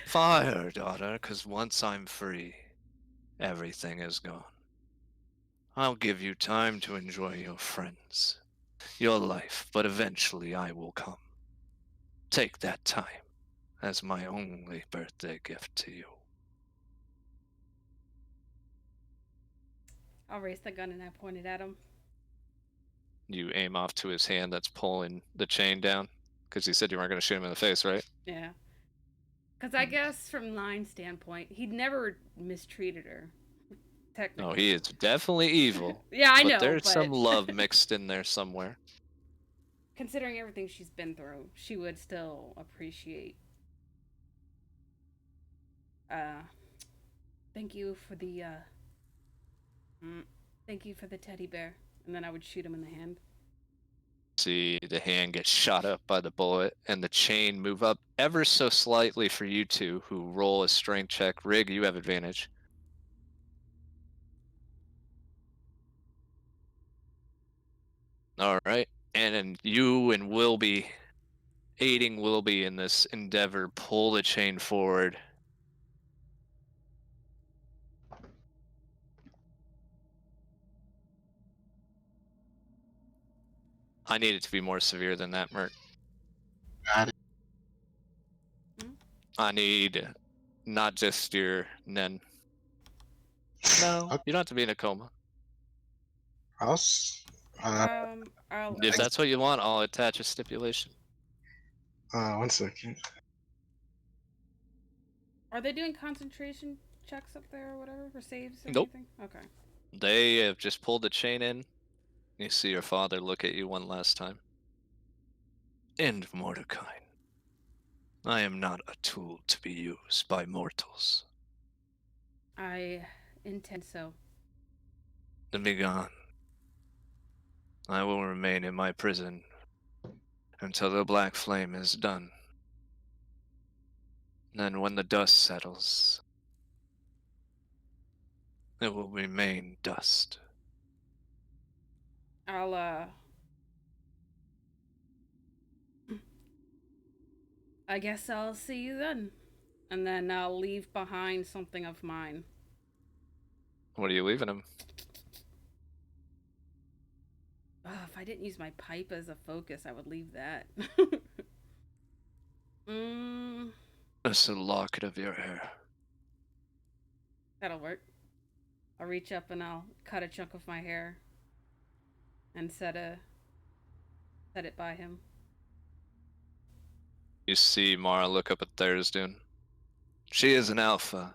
Fire, daughter, 'cause once I'm free, everything is gone. I'll give you time to enjoy your friends, your life, but eventually I will come. Take that time as my only birthday gift to you. I'll raise the gun and I point it at him. You aim off to his hand that's pulling the chain down, because you said you weren't going to shoot him in the face, right? Yeah. Because I guess from Line's standpoint, he'd never mistreated her. Technically. No, he is definitely evil. Yeah, I but know. There's but some love mixed in there somewhere. Considering everything she's been through, she would still appreciate. Thank you for the. Thank you for the teddy bear, and then I would shoot him in the hand. See the hand get shot up by the bullet, and the chain move up ever so slightly for you two, who roll a strength check. Rig, you have advantage. All right, and then you and Wilby, aiding Wilby in this endeavor, pull the chain forward. I need it to be more severe than that, Mert. Got it. I need not just your Nen. No, Okay, you don't have to be in a coma. I'll s- uh, If I- that's what you want, I'll attach a stipulation. 1 second. Are they doing concentration checks up there or whatever for saves or Nope. anything? Okay. They have just pulled the chain in. You see your father look at you one last time. And Mordecai, I am not a tool to be used by mortals. I intend so. Then be gone. I will remain in my prison until the black flame is done. Then when the dust settles, it will remain dust. I guess I'll see you then. And then I'll leave behind something of mine. What are you leaving him? If I didn't use my pipe as a focus, I would leave that. It's a locket of your hair. That'll work. I'll reach up and I'll cut a chunk of my hair and set it by him. You see Mara look up at Thurston. She is an alpha.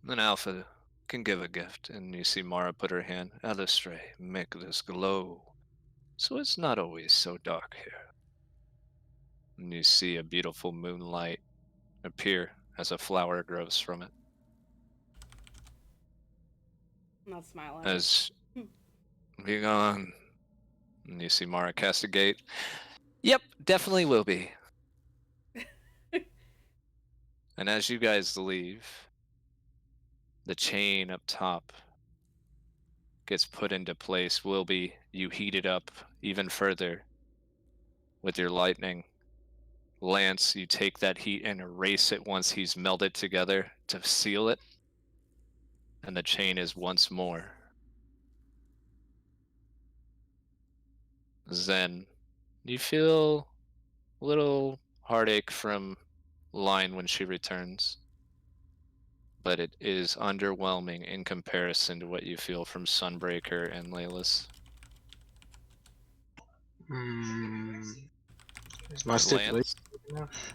An alpha can give a gift. And you see Mara put her hand. Alistair, make this glow, so it's not always so dark here. And you see a beautiful moonlight appear as a flower grows from it. And I'll smile at As be gone. And you see Mara castigate. Yep, definitely will be. And as you guys leave, the chain up top gets put into place. Will be, you heat it up even further with your lightning. Lance, you take that heat and erase it once he's melded together to seal it. And the chain is once more. Zen, you feel a little heartache from Line when she returns, but it is underwhelming in comparison to what you feel from Sunbreaker and Layla's. Is my stipulation Lance? enough?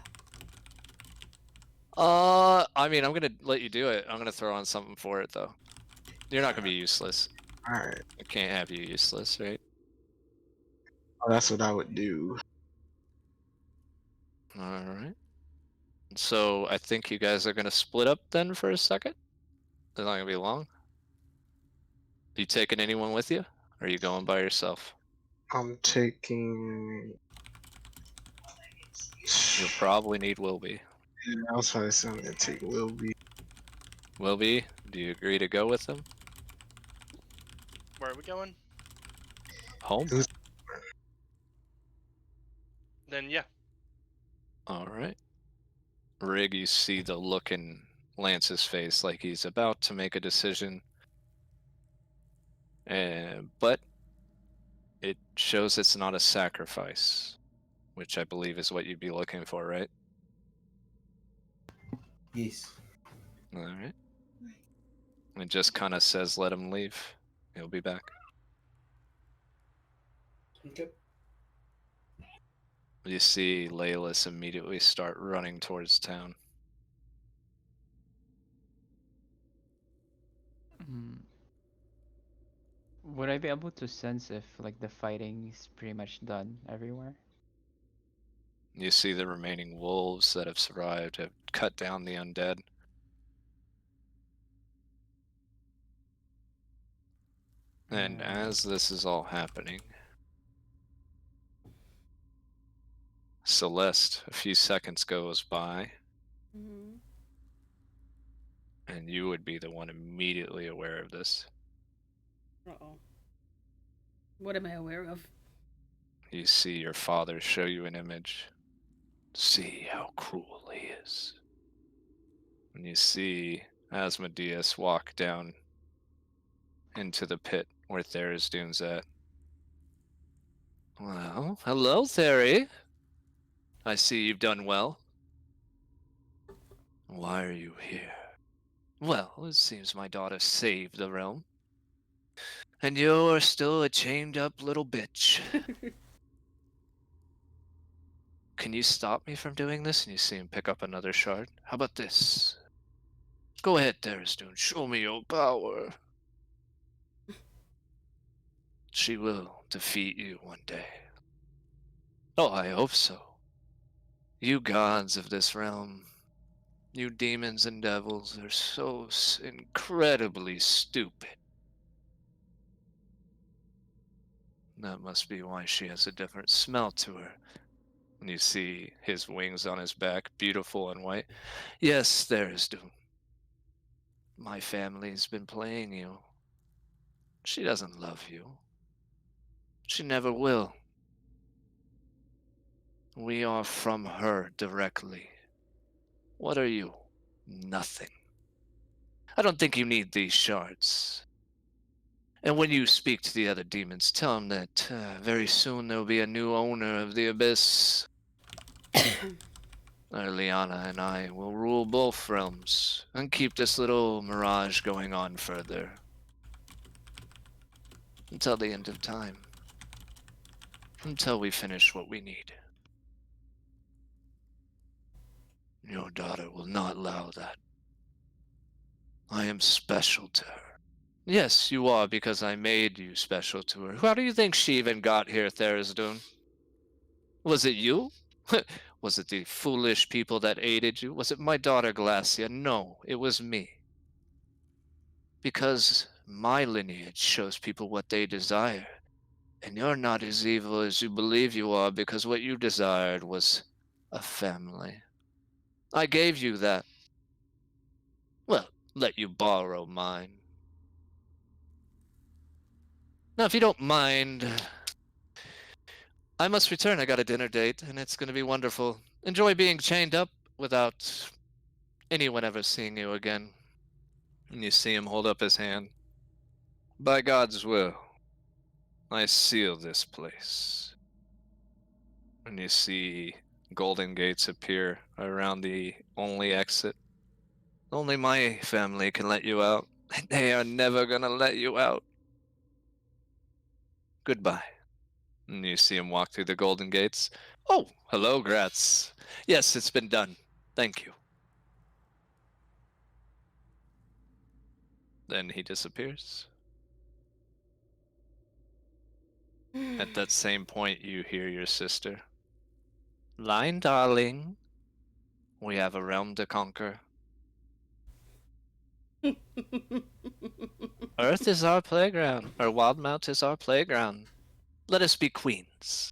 I mean, I'm gonna let you do it. I'm gonna throw on something for it, though. You're not gonna be useless. Alright. I can't have you useless, right? Oh, that's what I would do. Alright. So I think you guys are gonna split up then for a second. It's not gonna be long. You taking anyone with you? Or are you going by yourself? I'm taking. You'll probably need Wilby. Yeah, I was probably saying I'm gonna take Wilby. Wilby, do you agree to go with him? Where are we going? Home? Who's- Then yeah. Alright. Rig, you see the look in Lance's face like he's about to make a decision. But it shows it's not a sacrifice, which I believe is what you'd be looking for, right? Yes. Alright. It just kind of says let him leave. He'll be back. Okay. You see Laylis immediately start running towards town. Mm. Would I be able to sense if like the fighting is pretty much done everywhere? You see the remaining wolves that have survived have cut down the undead. And as this is all happening, Celeste, a few seconds goes by, Mm-hmm. and you would be the one immediately aware of this. Uh-oh. What am I aware of? You see your father show you an image. See how cruel he is. And you see Asmodeus walk down into the pit where Tharizdun's at. Well, hello, Theri. I see you've done well. Why are you here? Well, it seems my daughter saved the realm. And you're still a chained up little bitch. Can you stop me from doing this? And you see him pick up another shard. How about this? Go ahead, Tharizdun. Show me your power. She will defeat you one day. Oh, I hope so. You gods of this realm, you demons and devils are so incredibly stupid. That must be why she has a different smell to her. And you see his wings on his back, beautiful and white. Yes, Tharizdun. My family's been playing you. She doesn't love you. She never will. We are from her directly. What are you? Nothing. I don't think you need these shards. And when you speak to the other demons, tell them that very soon there will be a new owner of the Abyss. Liana and I will rule both realms and keep this little mirage going on further. Until the end of time. Until we finish what we need. Your daughter will not allow that. I am special to her. Yes, you are, because I made you special to her. How do you think she even got here, Tharizdun? Was it you? Was it the foolish people that aided you? Was it my daughter Glacia? No, it was me. Because my lineage shows people what they desire. And you're not as evil as you believe you are, because what you desired was a family. I gave you that. Well, let you borrow mine. Now, if you don't mind, I must return. I got a dinner date, and it's going to be wonderful. Enjoy being chained up without anyone ever seeing you again. And you see him hold up his hand. By God's will, I seal this place. And you see golden gates appear around the only exit. Only my family can let you out. They are never gonna let you out. Goodbye. And you see him walk through the golden gates. Oh, hello, Gratz. Yes, it's been done. Thank you. Then he disappears. At that same point, you hear your sister. Line, darling. We have a realm to conquer. Earth is our playground, or Wildemount is our playground. Let us be queens.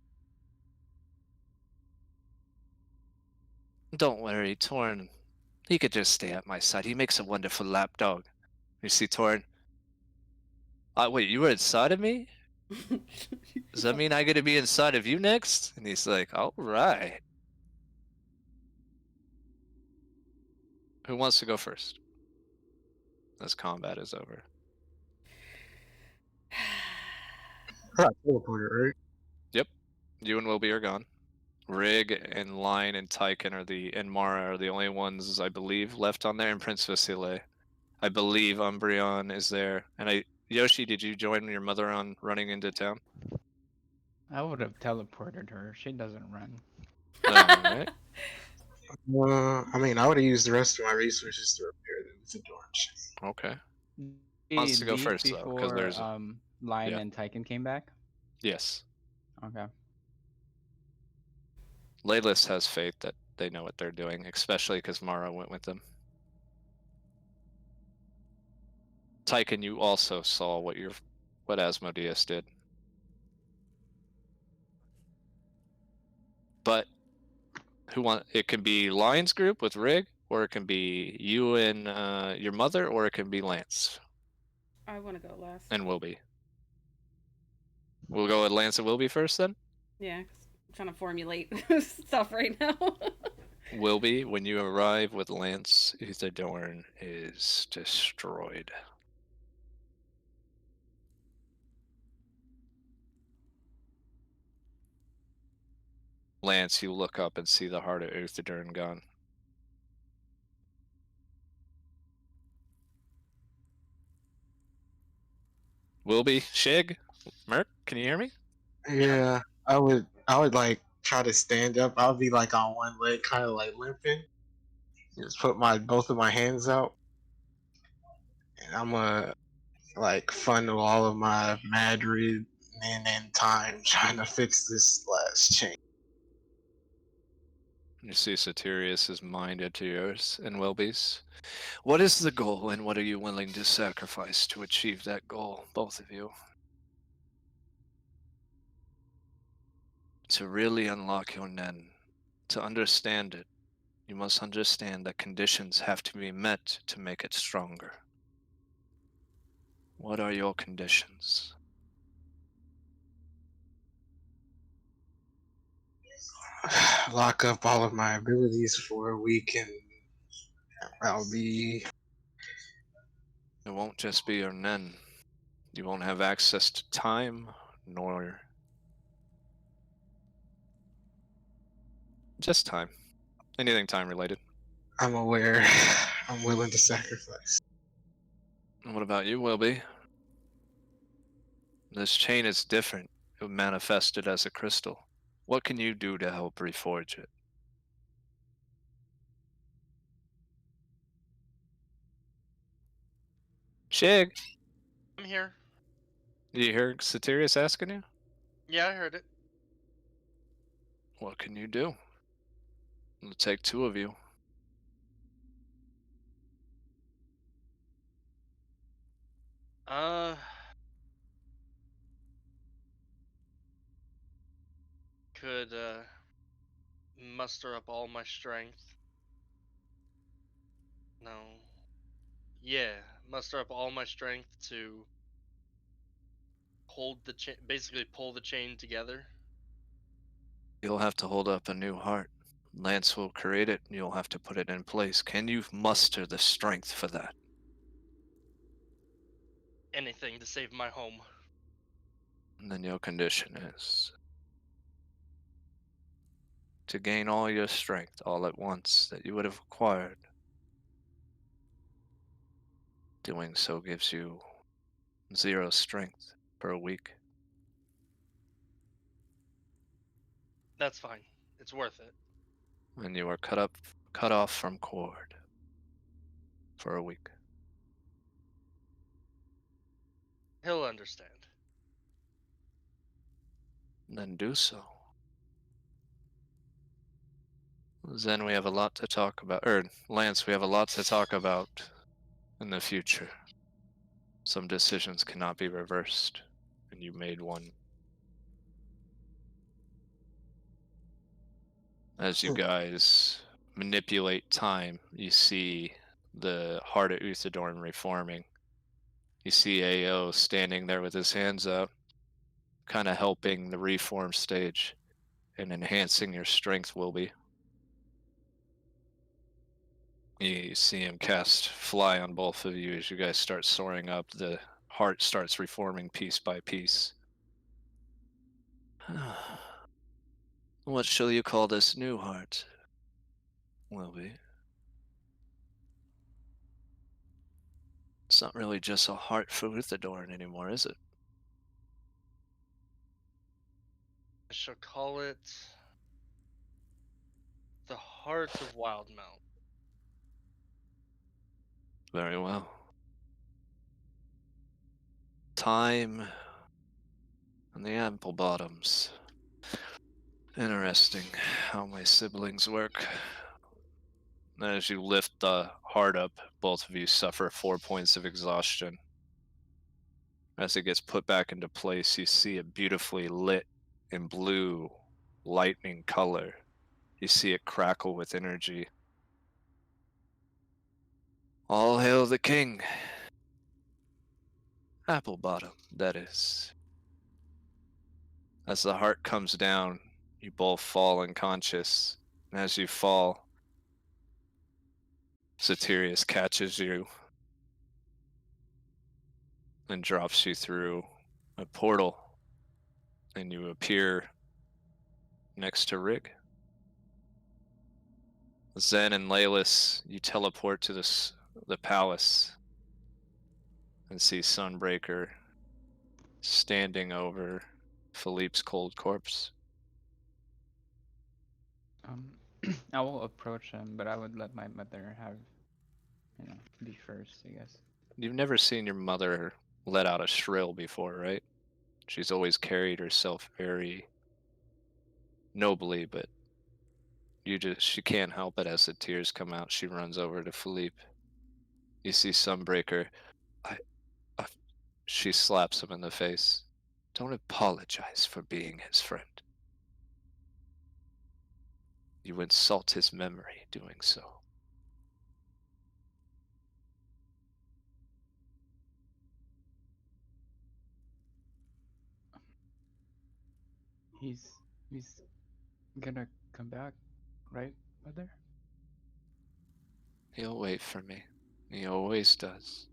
Don't worry, Torn. He could just stay at my side. He makes a wonderful lapdog. You see Torn? Wait, you were inside of me? Does that mean I get to be inside of you next? And he's like, all right. Who wants to go first? This combat is over. Teleporter, right? Yep. You and Wilby are gone. Rig and Line and Tyken and Mara are the only ones I believe left on there, and Prince Vasile. I believe Umbreon is there. And Yoshi, did you join your mother on running into town? I would have teleported her. She doesn't run. Alright. I mean, I would have used the rest of my resources to repair them with the Dornch. Okay. Did Wants to go leave first though, because before there's Lion yeah. and Tyken came back? Yes. Okay. Laylis has faith that they know what they're doing, especially because Mara went with them. Tyken, you also saw what Asmodeus did. But Who want? It can be Lions group with Rig, or it can be you and your mother, or it can be Lance I want to go last. and Wilby. We'll go with Lance and Wilby first, then. Yeah, 'cause I'm trying to formulate stuff right now. Wilby, when you arrive with Lance, Uthadorn is destroyed. Lance, you look up and see the heart of Uthadorn gone. Wilby, Shig, Merc, can you hear me? Yeah, I would like try to stand up. I'll be like on one leg, kind of like limping. Just put my both of my hands out, and I'm gonna like funnel all of my Madrid and time trying to fix this last chain. You see Satirius' mind into yours and Wilby's. What is the goal, and what are you willing to sacrifice to achieve that goal, both of you? To really unlock your Nen, to understand it, you must understand that conditions have to be met to make it stronger. What are your conditions? Lock up all of my abilities for a week, and I'll be. It won't just be your Nen. You won't have access to time, nor just time. Anything time related. I'm aware. I'm willing to sacrifice. And what about you, Wilby? This chain is different. It manifested as a crystal. What can you do to help reforge it? Shig, I'm here. do you hear Satirius asking you? Yeah, I heard it. What can you do? It'll take two of you. Uh, could muster up all my strength. No. Yeah, muster up all my strength to hold the chain, basically pull the chain together. You'll have to hold up a new heart. Lance will create it, and you'll have to put it in place. Can you muster the strength for that? Anything to save my home. And then your condition is to gain all your strength all at once that you would have acquired. Doing so gives you 0 strength per week. That's fine. It's worth it. And you are cut off from cord for a week. He'll understand. Then do so. Zen, we have a lot to talk about. Lance, we have a lot to talk about in the future. Some decisions cannot be reversed, and you made one. As you guys manipulate time, you see the heart of Uthadorn reforming. You see AO standing there with his hands up, kind of helping the reform stage and enhancing your strength, Wilby. You see him cast Fly on both of you as you guys start soaring up. The heart starts reforming piece by piece. What shall you call this new heart, Wilby? It's not really just a heart for Uthadorn anymore, is it? I shall call it the Heart of Wildemount. Very well. Time and the apple bottoms. Interesting how my siblings work. As you lift the heart up, both of you suffer 4 points of exhaustion. As it gets put back into place, you see it beautifully lit in blue, lightning color. You see it crackle with energy. All hail the king. Applebottom, that is. As the heart comes down, you both fall unconscious. And as you fall, Satirius catches you and drops you through a portal, and you appear next to Rig. Zen and Laylis, you teleport to the palace and see Sunbreaker standing over Philippe's cold corpse. I will approach him, but I would let my mother have, be first, I guess. You've never seen your mother let out a shrill before, right? She's always carried herself very nobly, but she can't help it. As the tears come out, she runs over to Philippe. You see Sunbreaker. I, I, she slaps him in the face. Don't apologize for being his friend. You insult his memory doing so. He's gonna come back, right, mother? He'll wait for me. He always does.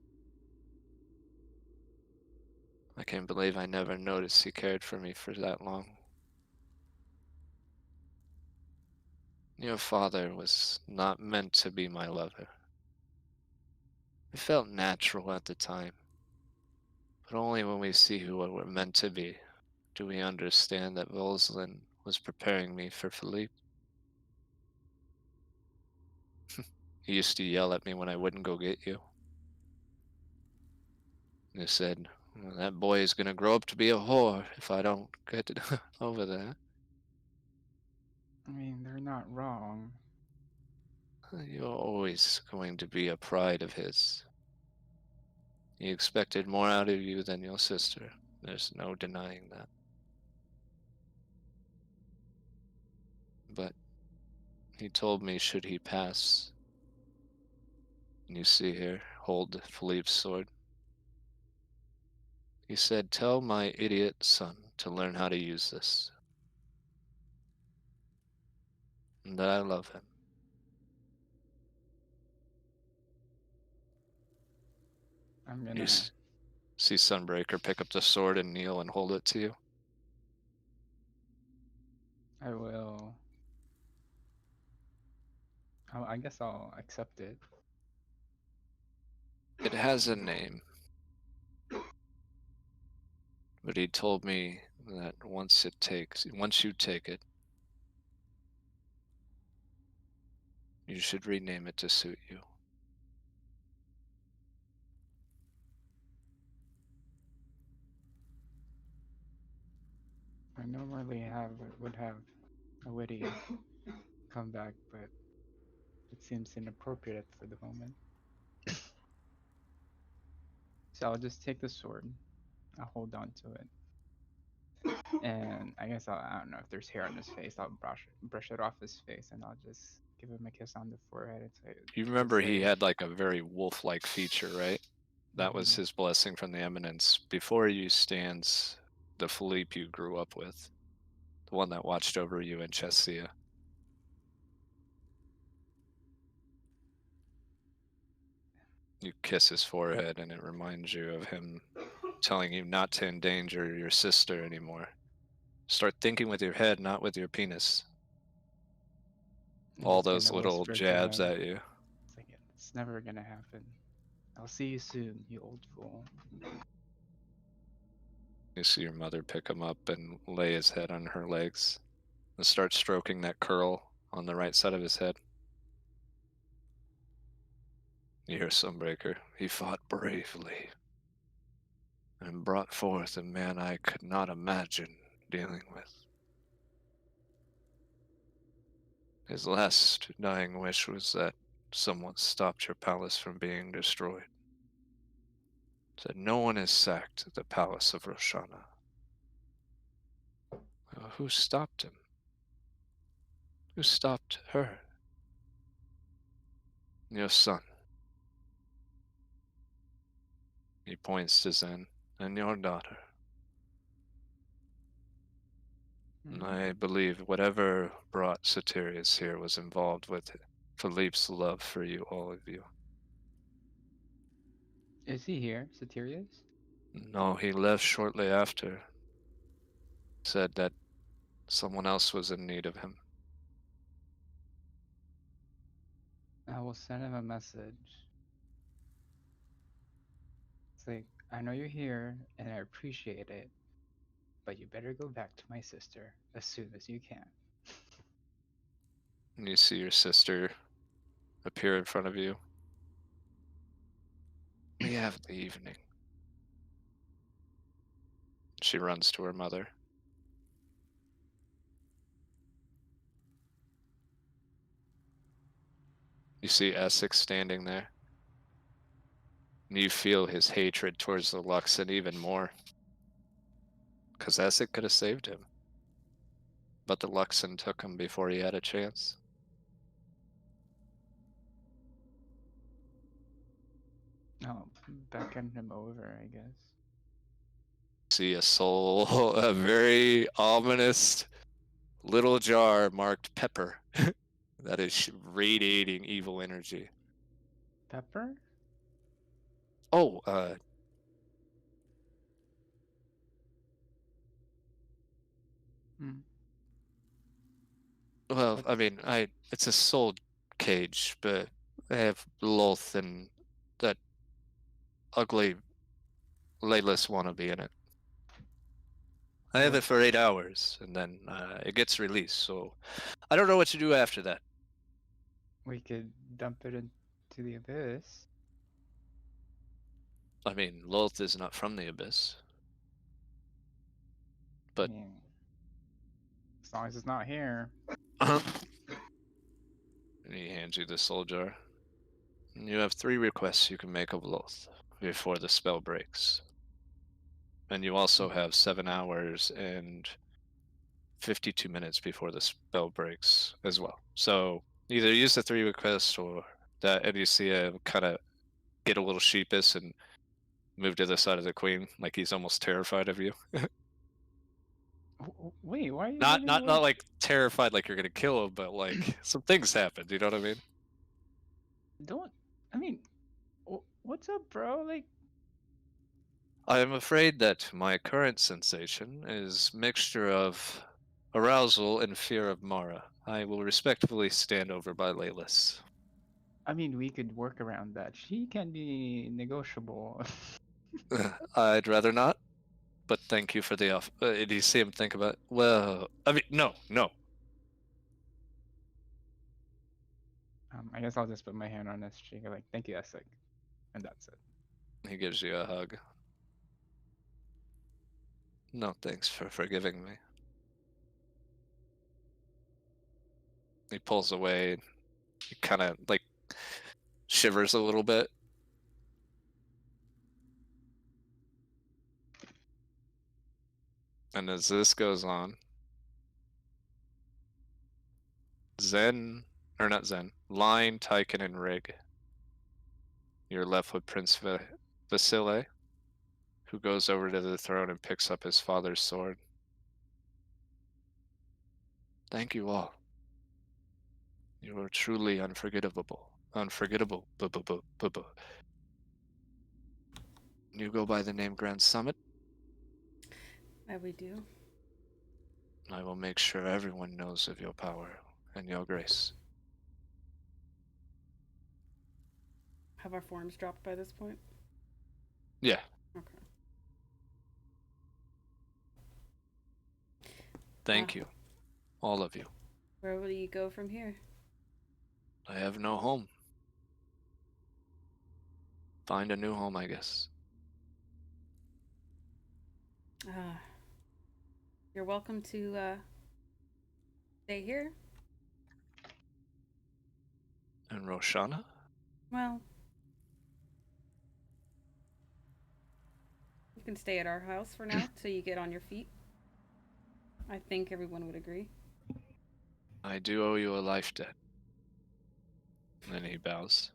I can't believe I never noticed he cared for me for that long. Your father was not meant to be my lover. It felt natural at the time, but only when we see who we're meant to be do we understand that Volslin was preparing me for Philippe. He used to yell at me when I wouldn't go get you. He said, well, that boy is going to grow up to be a whore if I don't get it over there. I mean, they're not wrong. You're always going to be a pride of his. He expected more out of you than your sister. There's no denying that. But he told me should he pass, and you see here, hold Philippe's sword. He said, tell my idiot son to learn how to use this. And that I love him. I'm You gonna. see Sunbreaker pick up the sword and kneel and hold it to you. I will. I guess I'll accept it. It has a name. But he told me that once you take it, you should rename it to suit you. I normally would have a witty comeback, but it seems inappropriate for the moment. So I'll just take the sword. I'll hold on to it. And I guess I don't know if there's hair on his face. I'll brush it off his face, and I'll just give him a kiss on the forehead and say. You remember he say, had like a very wolf-like feature, right? That was his blessing from the eminence. Before you stands the Philippe you grew up with, the one that watched over you in Chessia. You kiss his forehead, and it reminds you of him telling you not to endanger your sister anymore. Start thinking with your head, not with your penis. I'm All just those gonna little whisper to jabs him. at you. It's like it's never gonna happen. I'll see you soon, you old fool. You see your mother pick him up and lay his head on her legs and start stroking that curl on the right side of his head. You hear Sunbreaker. He fought bravely and brought forth a man I could not imagine dealing with. His last dying wish was that someone stopped your palace from being destroyed. Said no one is sacked at the palace of Roshana. Who stopped him? Who stopped her? Your son. He points to Zen. And your daughter. And I believe whatever brought Soterius here was involved with Philippe's love for you, all of you. Is he here, Soterius? No, he left shortly after. Said that someone else was in need of him. I will send him a message. It's like, I know you're here, and I appreciate it, but you better go back to my sister as soon as you can. And you see your sister appear in front of you. We have the evening. She runs to her mother. You see Essex standing there. And you feel his hatred towards the Luxon even more. Because Essex could have saved him. But the Luxon took him before he had a chance. I'll beckon him over, I guess. See a soul, a very ominous little jar marked pepper. That is radiating evil energy. Pepper? Oh, Hmm. well, What's I mean, it's a soul cage, but I have Loth and that ugly Laylis wannabe in it. I have it what? for 8 hours, and then it gets released, so I don't know what to do after that. We could dump it into the abyss. I mean, Loth is not from the Abyss, I but mean, as long as it's not here. and he hands you the soul jar. You have 3 requests you can make of Loth before the spell breaks. And you also have 7 hours and 52 minutes before the spell breaks as well. So either use the 3 requests or that, and you see him kind of get a little sheepish and move to the side of the queen, like he's almost terrified of you. Wait, why are you not running not away? not like terrified like you're gonna kill him, but like some things happened. You know what I mean? Don't. I mean, what's up, bro? Like, I am afraid that my current sensation is mixture of arousal and fear of Mara. I will respectfully stand over by Laylis. I mean, we could work around that. She can be negotiable. I'd rather not, but thank you for the offer. Do you see him think about? Well, I mean, no. I guess I'll just put my hand on his cheek, like, thank you, Essex, and that's it. He gives you a hug. No, thanks for forgiving me. He pulls away. He kind of like shivers a little bit. And as this goes on, Zen, or not Zen, Line, Tychen, and Rig. You're left with Prince Vasile, who goes over to the throne and picks up his father's sword. Thank you all. You are truly unforgettable. Unforgettable. You go by the name Grand Summit. We do. I will make sure everyone knows of your power and your grace. Have our forms dropped by this point? Yeah. Okay. Thank you. All of you. Where will you go from here? I have no home. Find a new home, I guess. You're welcome to stay here. And Roshana? Well, you can stay at our house for now till you get on your feet. I think everyone would agree. I do owe you a life debt. And then he bows.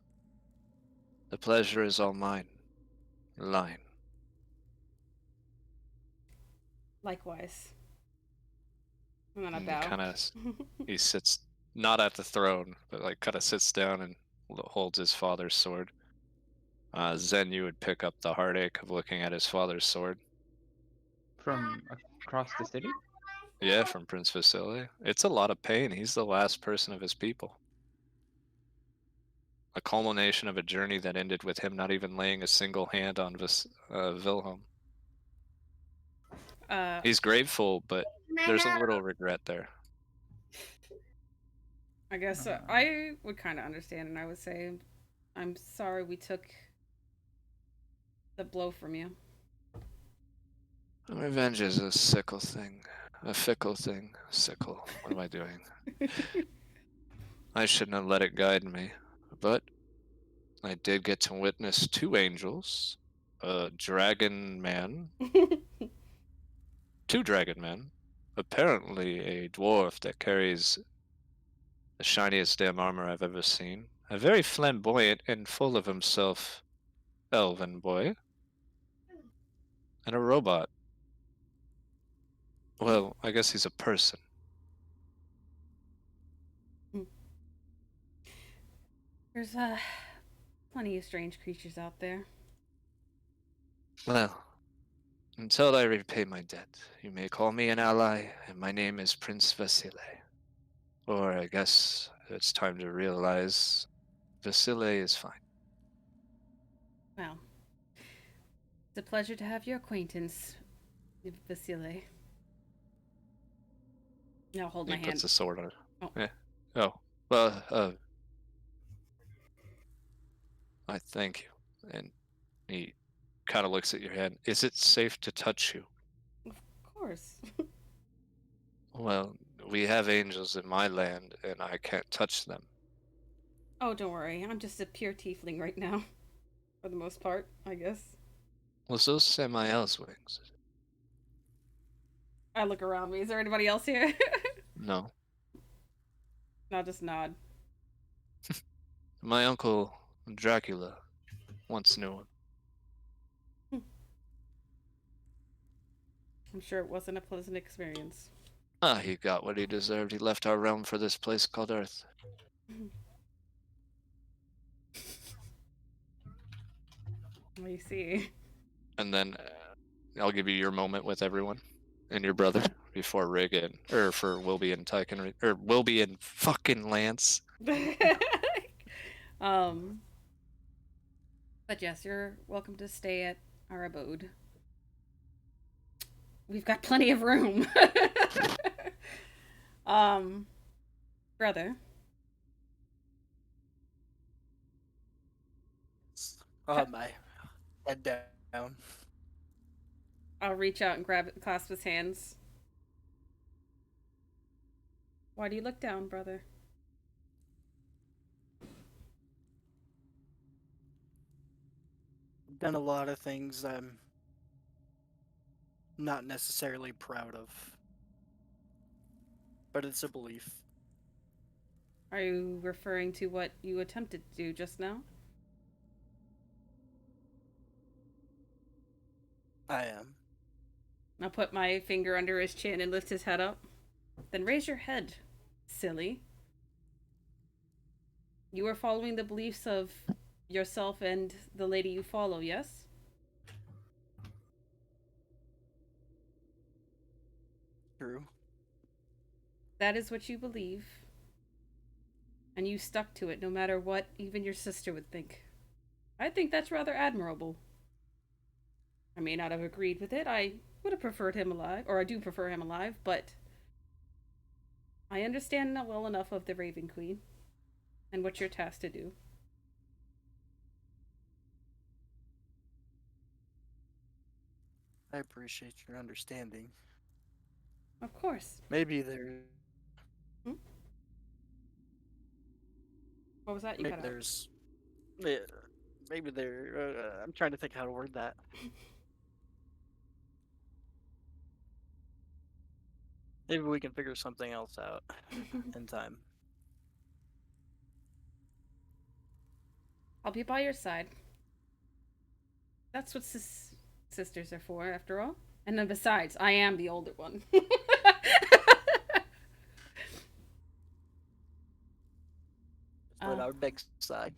The pleasure is all mine. Line. Likewise. And then I And he bow. kind of he sits not at the throne, but like kind of sits down and holds his father's sword. Zen, you would pick up the heartache of looking at his father's sword. From across the city? Yeah, from Prince Vasily. It's a lot of pain. He's the last person of his people. A culmination of a journey that ended with him not even laying a single hand on Wilhelm. uh, He's grateful, but there's a little regret there. I guess Uh, I would kind of understand, and I would say, I'm sorry we took the blow from you. Revenge is a sickle thing. A fickle thing. Sickle. What am I doing? I shouldn't have let it guide me. But I did get to witness two angels, a dragon man, two dragon men, apparently a dwarf that carries the shiniest damn armor I've ever seen, a very flamboyant and full of himself elven boy, and a robot. Well, I guess he's a person. There's plenty of strange creatures out there. Well, until I repay my debt, you may call me an ally, and my name is Prince Vasile. Or I guess it's time to realize Vasile is fine. Well, it's a pleasure to have your acquaintance, Vasile. Now hold He my puts hand. the sword on. Oh. Yeah. Oh. Well, I thank you. And he kind of looks at your hand. Is it safe to touch you? Of course. Well, we have angels in my land, and I can't touch them. Oh, don't worry. I'm just a pure tiefling right now. For the most part, I guess. Well, those Samael's wings. I look around me. Is there anybody else here? No. I'll just nod. My uncle Dracula once knew him. I'm sure it wasn't a pleasant experience. Ah, he got what he deserved. He left our realm for this place called Earth. I see. And then I'll give you your moment with everyone and your brother before Rig and for Wilby and Tyken or Wilby and fucking Lance. um. But yes, you're welcome to stay at our abode. We've got plenty of room. Brother. My head down. I'll reach out and clasp his hands. Why do you look down, brother? Done a lot of things I'm not necessarily proud of, but it's a belief. Are you referring to what you attempted to do just now? I am. I'll put my finger under his chin and lift his head up. Then raise your head, silly. You are following the beliefs of yourself and the lady you follow, yes? True. That is what you believe. And you stuck to it no matter what even your sister would think. I think that's rather admirable. I may not have agreed with it. I would have preferred him alive, or I do prefer him alive, but I understand well enough of the Raven Queen and what you're tasked to do. I appreciate your understanding. Of course. Maybe there. What was that? You Maybe cut out. there's. Maybe there. I'm trying to think how to word that. Maybe we can figure something else out in time. I'll be by your side. That's what sisters are for, after all. And then besides, I am the older one. But our big side,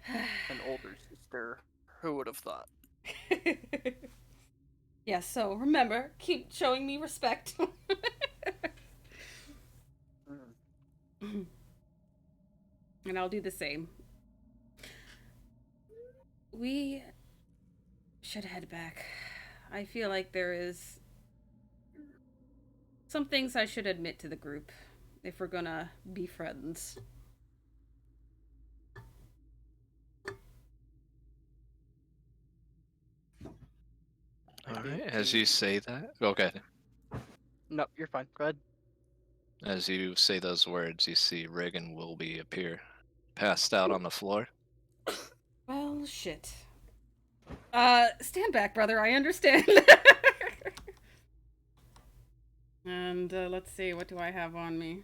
an older sister. Who would have thought? Yeah, so remember, keep showing me respect. And I'll do the same. We should head back. I feel like there is some things I should admit to the group if we're gonna be friends. All Maybe right. if As you say that, okay. No, you're fine. Go ahead. As you say those words, you see Rig and Wilby appear, passed out on the floor. Well, shit. Stand back, brother. I understand. And let's see, what do I have on me?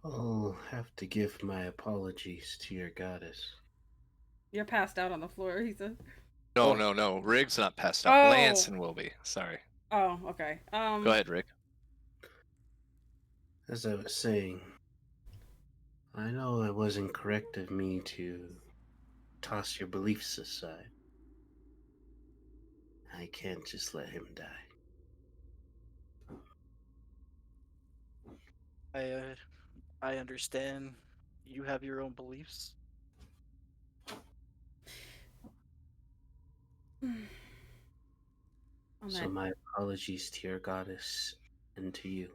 I'll have to give my apologies to your goddess. You're passed out on the floor, he said. No, Oh. no. Rig's not passed out. Oh. Lance and Wilby. Sorry. Oh, okay. Go ahead, Rig. As I was saying, I know it wasn't correct of me to toss your beliefs aside. I can't just let him die. I understand. You have your own beliefs. So my apologies to your goddess and to you.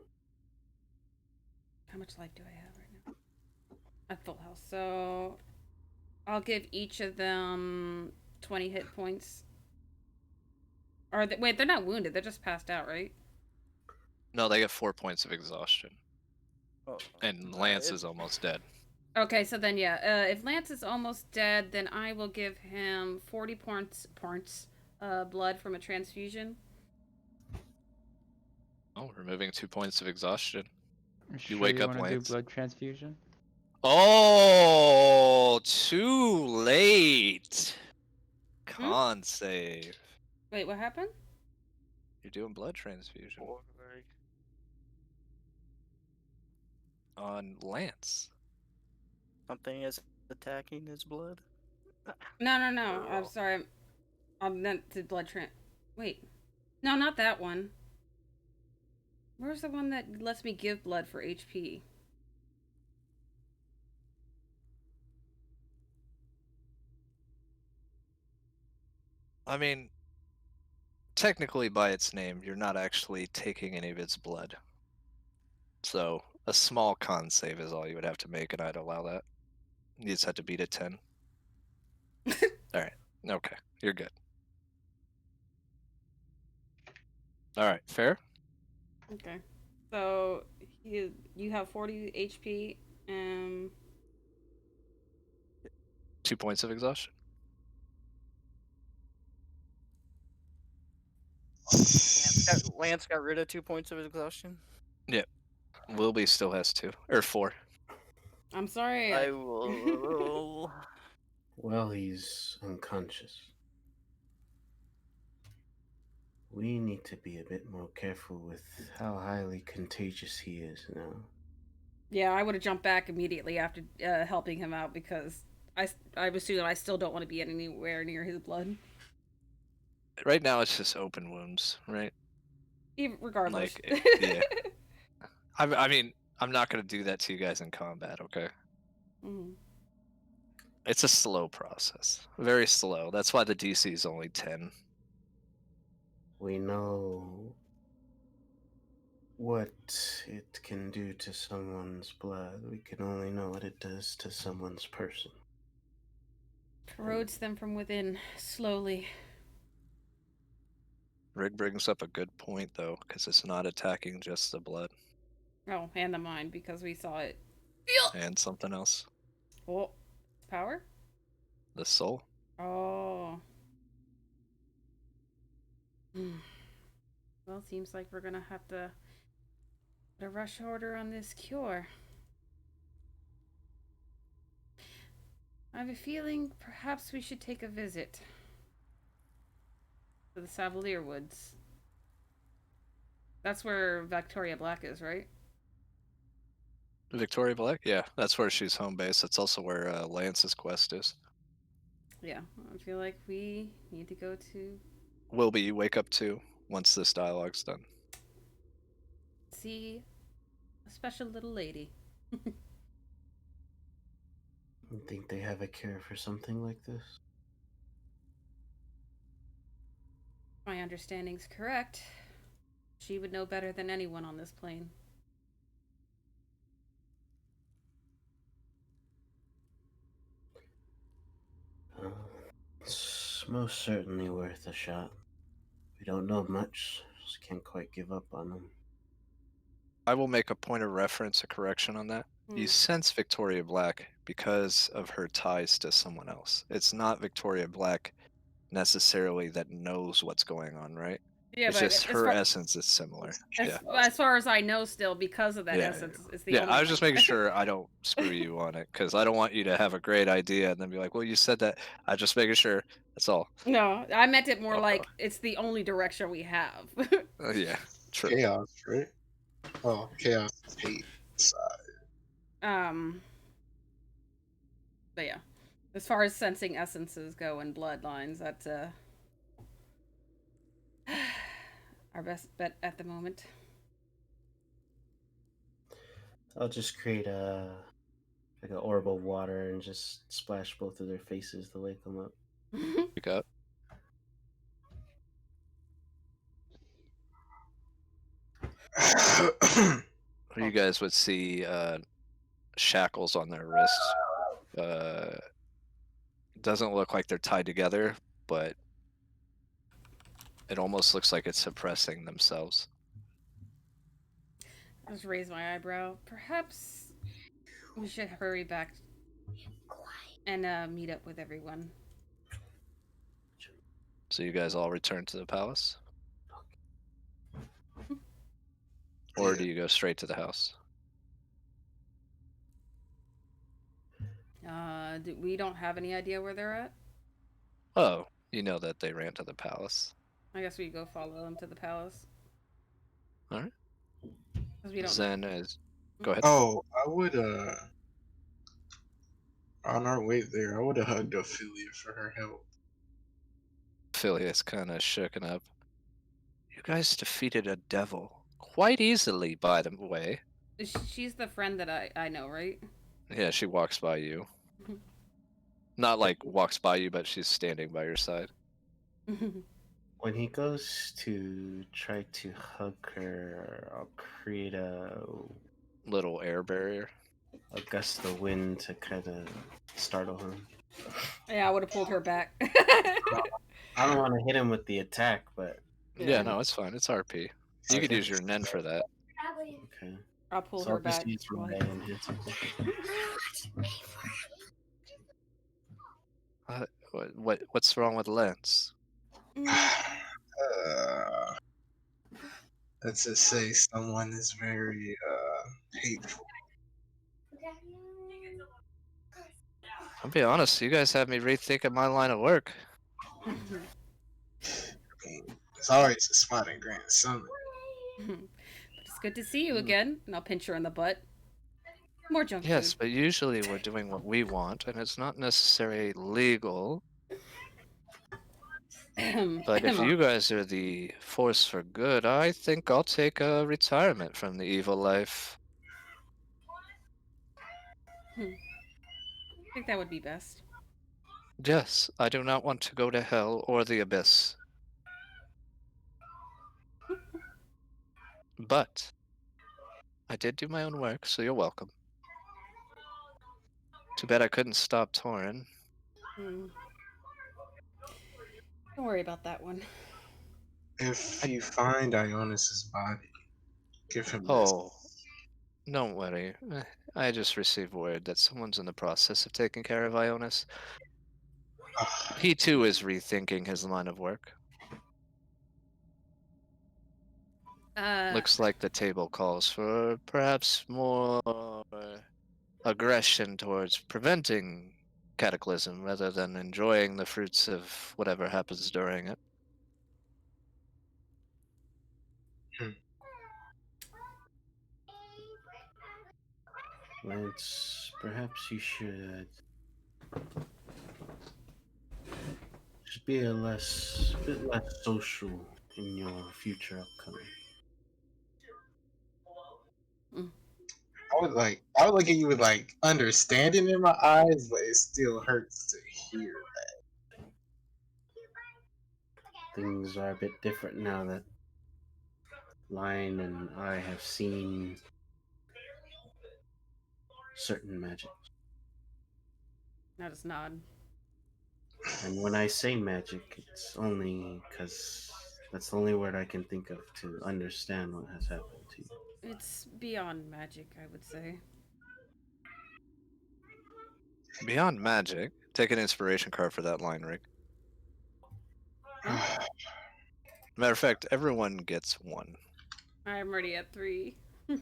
How much life do I have right now? At full health. So I'll give each of them 20 hit points. Or wait, they're not wounded. They're just passed out, right? No, they get 4 points of exhaustion. Oh, And Lance is almost dead. Okay, so then yeah, if Lance is almost dead, then I will give him 40 points blood from a transfusion. Oh, removing 2 points of exhaustion. Sure wake you up, want to do Lance. blood transfusion? Oh, too late. Con save. Wait, what happened? You're doing blood transfusion on Lance. Something is attacking his blood. No. I'm sorry. I meant to blood Wait. No, not that one. Where's the one that lets me give blood for HP? I mean, technically by its name, you're not actually taking any of its blood. So a small con save is all you would have to make, and I'd allow that. You just had to beat a 10. Alright. Okay. You're good. Alright, fair? Okay. So you have 40 HP and 2 points of exhaustion. Lance got rid of 2 points of exhaustion. Yep. Wilby still has 2. Or 4. I'm sorry. I will. Well, he's unconscious. We need to be a bit more careful with how highly contagious he is now. Yeah, I would have jumped back immediately after helping him out because I assume I still don't want to be anywhere near his blood. Right now it's just open wounds, right? Even regardless. Like, yeah. I mean, I'm not going to do that to you guys in combat, okay? Mm-hmm. It's a slow process. Very slow. That's why the DC is only 10. We know what it can do to someone's blood. We can only know what it does to someone's person. Corrodes them from within, slowly. Rig brings up a good point, though, because it's not attacking just the blood. Oh, and the mind, because we saw it. And something else. Oh, power? The soul. Oh. Well, seems like we're gonna have to put a rush order on this cure. I have a feeling perhaps we should take a visit to the Savalier Woods. That's where Victoria Black is, right? Victoria Black? Yeah, that's where she's home base. That's also where Lance's quest is. Yeah, I feel like we need to go to Wilby, you wake up too once this dialogue's done. see a special little lady. You think they have a cure for something like this? My understanding's correct. She would know better than anyone on this plane. It's most certainly worth a shot. We don't know much, just can't quite give up on them. I will make a point of reference, a correction on that. You Hmm. sense Victoria Black because of her ties to someone else. It's not Victoria Black necessarily that knows what's going on, right? Yeah, It's but just her essence is similar. Yeah. as far as I know, still because of that Yeah, essence, it's the yeah. only I was just thing. making sure I don't screw you on it because I don't want you to have a great idea and then be like, "Well, you said that." I just making sure. That's all. No, I meant it more Okay. like it's the only direction we have. Yeah, true. Chaos, right? Oh, chaos is hate. um, but yeah, as far as sensing essences go and bloodlines, that's our best bet at the moment. I'll just create like an orb of water and just splash both of their faces to wake them up. Pick up. You guys would see shackles on their wrists. Doesn't look like they're tied together, but it almost looks like it's suppressing themselves. Just raise my eyebrow. Perhaps we should hurry back and meet up with everyone. So you guys all return to the palace? Or do you go straight to the house? We don't have any idea where they're at. Oh, you know that they ran to the palace. I guess we go follow them to the palace. All right. Because we don't Zen know. is. Go ahead. Oh, I would on our way there, I would have hugged Ophelia for her help. Phileas kind of shooken up. You guys defeated a devil quite easily, by the way. She's the friend that I know, right? Yeah, she walks by you. Not like walks by you, but she's standing by your side. When he goes to try to hug her, I'll create a Little air barrier. gust of wind to kind of startle him. Yeah, I would have pulled her back. I don't want to hit him with the attack, but Yeah, no, it's fine. It's RP. You could use your Nen for that. okay. I'll pull So her I'll just back. use my enhancer. What's wrong with Lance? Let's just say someone is very hateful. I'll be honest, you guys have me rethinking my line of work. I mean, it's always a smart and grand summon. But it's good to see you again, and I'll pinch her in the butt. More junk Yes, food. but usually we're doing what we want, and it's not necessarily legal. But if you guys are the force for good, I think I'll take a retirement from the evil life. I think that would be best. Yes, I do not want to go to hell or the abyss. But I did do my own work, so you're welcome. Too bad I couldn't stop Torin. Don't worry about that one. If you find Ionis's body, give him this. Oh, don't worry. I just received word that someone's in the process of taking care of Ionis. He too is rethinking his line of work. Looks like the table calls for perhaps more aggression towards preventing cataclysm rather than enjoying the fruits of whatever happens during it. Lance, perhaps you should be bit less social in your future upcoming. I would look at you with like understanding in my eyes, but it still hurts to hear. Things are a bit different now that Lion and I have seen certain magic. I just nod. And when I say magic, it's only because that's the only word I can think of to understand what has happened to you. It's beyond magic, I would say. Beyond magic, take an inspiration card for that line, Rick. Matter of fact, everyone gets one. I'm already at 3. I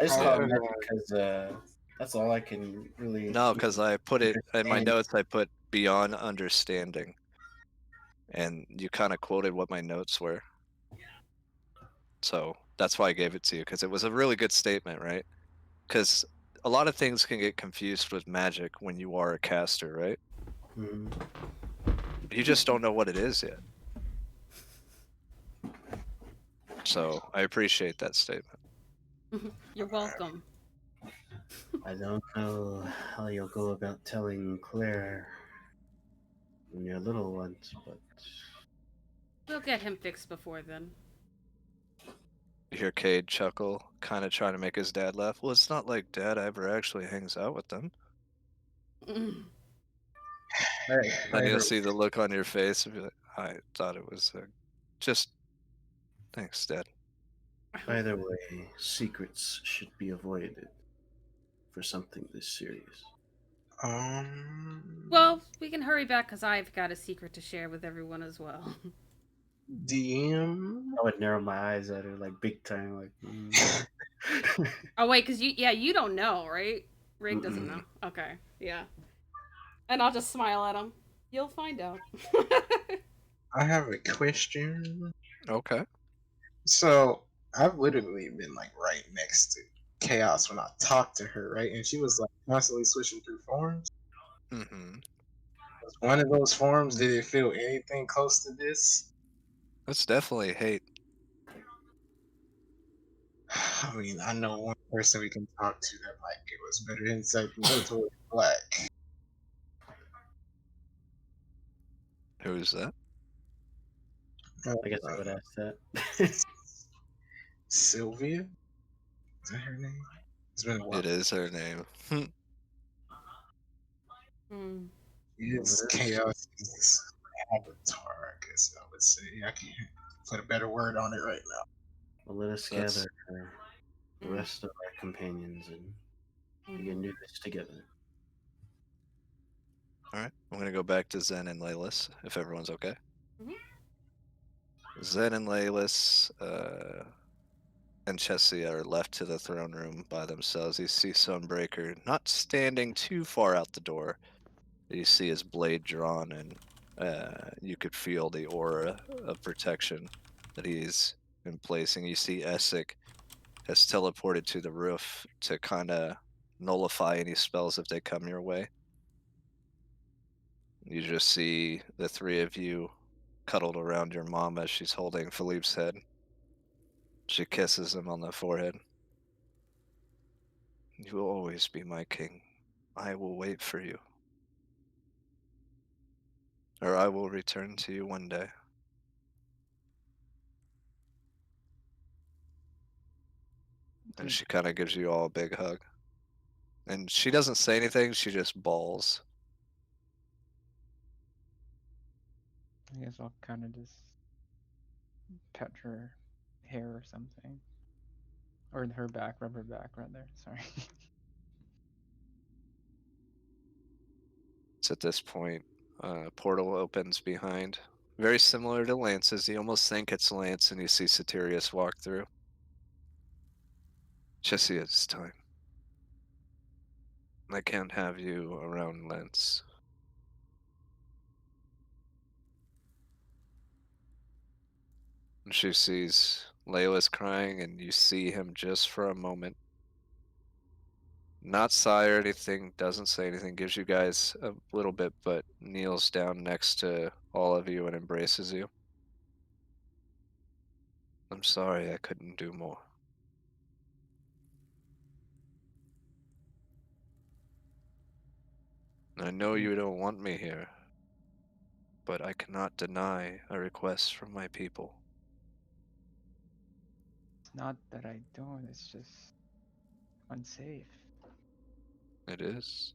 just Oh, call it yeah. magic because that's all I can really. No, because I put it in my understand. notes. I put beyond understanding, and you kind of quoted what my notes were. So that's why I gave it to you, because it was a really good statement, right? Because a lot of things can get confused with magic when you are a caster, right? Mhm. You just don't know what it is yet. So I appreciate that statement. You're welcome. I don't know how you'll go about telling Claire and your little ones, but We'll get him fixed before then. You hear Cade chuckle, kind of trying to make his dad laugh. Well, it's not like Dad ever actually hangs out with them. Then you'll see the look on your face and be like, I thought it was just thanks, Dad. either way, secrets should be avoided for something this serious. Well, we can hurry back because I've got a secret to share with everyone as well. DM. I would narrow my eyes at her like big time, like. Oh wait, because you don't know, right? Rig doesn't Mm-mm. know. Okay, yeah. And I'll just smile at him. You'll find out. I have a question. Okay. So I've literally been like right next to Chaos when I talked to her, right? And she was like constantly switching through forms. Mm-hmm. Was one of those forms, did it feel anything close to this? That's definitely hate. I mean, I know one person we can talk to that might give us better insight than go towards black. Who is that? I guess I would ask that. Sylvia? Is that her name? It's been a while. It is her name. It's Chaos's avatar, I guess I would say. I can't put a better word on it right now. Well, let us That's- gather the rest of our companions and we can do this together. All right. I'm gonna go back to Zen and Laylis, if everyone's okay. Mhm. Zen and Laylis and Chessie are left to the throne room by themselves. You see Sunbreaker not standing too far out the door. You see his blade drawn, and you could feel the aura of protection that he's in placing. You see Essek has teleported to the roof to kind of nullify any spells if they come your way. You just see the three of you cuddled around your mom as she's holding Philippe's head. She kisses him on the forehead. You will always be my king. I will wait for you. Or I will return to you one day. And she kind of gives you all a big hug. And she doesn't say anything, she just bawls. I guess I'll kind of just pet her hair or something. Or her back, rub her back, rather. Sorry. It's at this point, a portal opens behind. Very similar to Lance's. You almost think it's Lance and you see Satirius walk through. Jesse, it's time. I can't have you around Lance. And she sees Layla's crying, and you see him just for a moment. Not sigh or anything, doesn't say anything, gives you guys a little bit, but kneels down next to all of you and embraces you. I'm sorry I couldn't do more. I know Mm, you don't want me here, but I cannot deny a request from my people. It's not that I don't, it's just unsafe. It is.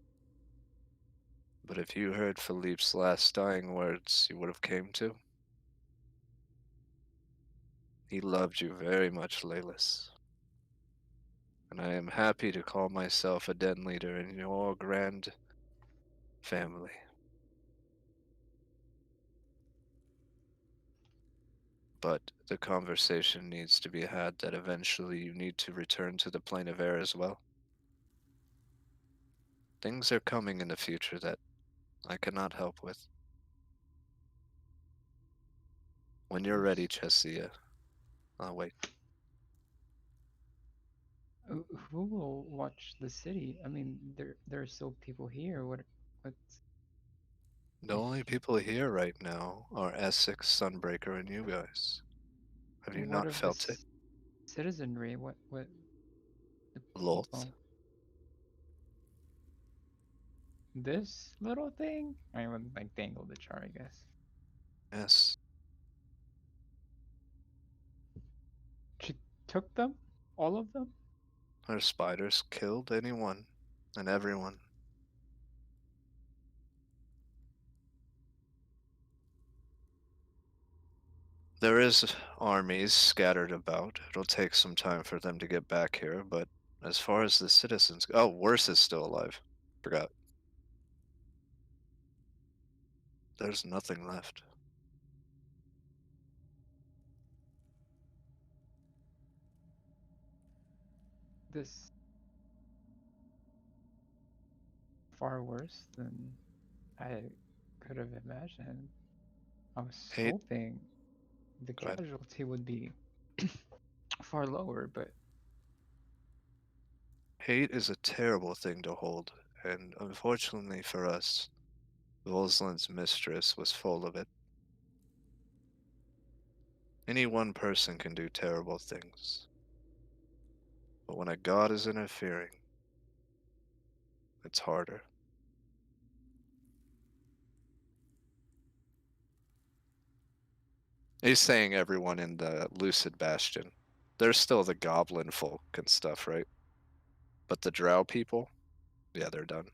But if you heard Philippe's last dying words, you would have came to. He loved you very much, Laylis. And I am happy to call myself a den leader in your grand family. But the conversation needs to be had that eventually you need to return to the plane of air as well. Things are coming in the future that I cannot help with. When you're ready, Who's Chesia, I'll wait. who will watch the city? I mean, there are still people here. What The if only people here right now are Essex, Sunbreaker, and you guys. Have you what not of the felt it? citizenry? What the Loth? people? This little thing? I would like dangle the jar, I guess. Yes. She took them? All of them? Her spiders killed anyone and everyone. There is armies scattered about. It'll take some time for them to get back here, but as far as the citizens, oh, Worse is still alive. Forgot. There's nothing left. This far worse than I could have imagined. I was Hate, hoping the go ahead. casualty would be far lower, but Hate is a terrible thing to hold, and unfortunately for us, Volsland's mistress was full of it. Any one person can do terrible things, but when a god is interfering, it's harder. He's saying everyone in the Lucid Bastion. There's still the goblin folk and stuff, right? But the drow people, yeah, they're done.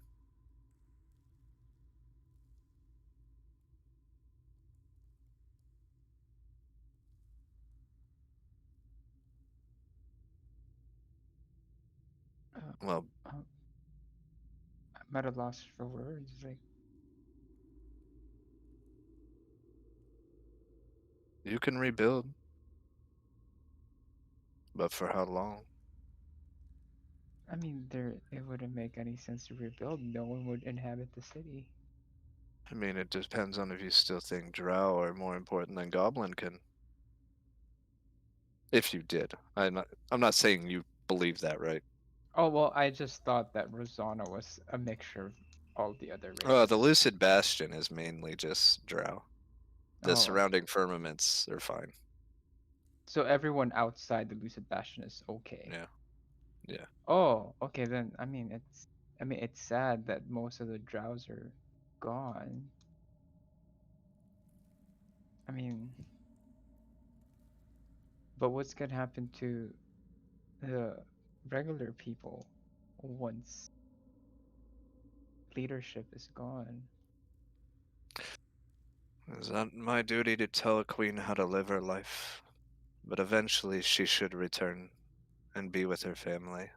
uh, Well, I'm at a loss for words. Like, you can rebuild, but for how long? I mean, it wouldn't make any sense to rebuild. No one would inhabit the city. I mean, it depends on if you still think drow are more important than goblin can. If you did. I'm not saying you believe that, right? Oh well, I just thought that Rosanna was a mixture of all the other The races. Lucid Bastion is mainly just drow. The Oh, surrounding firmaments are fine. so everyone outside the Lucid Bastion is okay. Yeah, yeah. Oh, okay then. I mean it's sad that most of the drows are gone. I mean, but what's gonna happen to the regular people once leadership is gone? It's not my duty to tell a queen how to live her life, but eventually she should return and be with her family.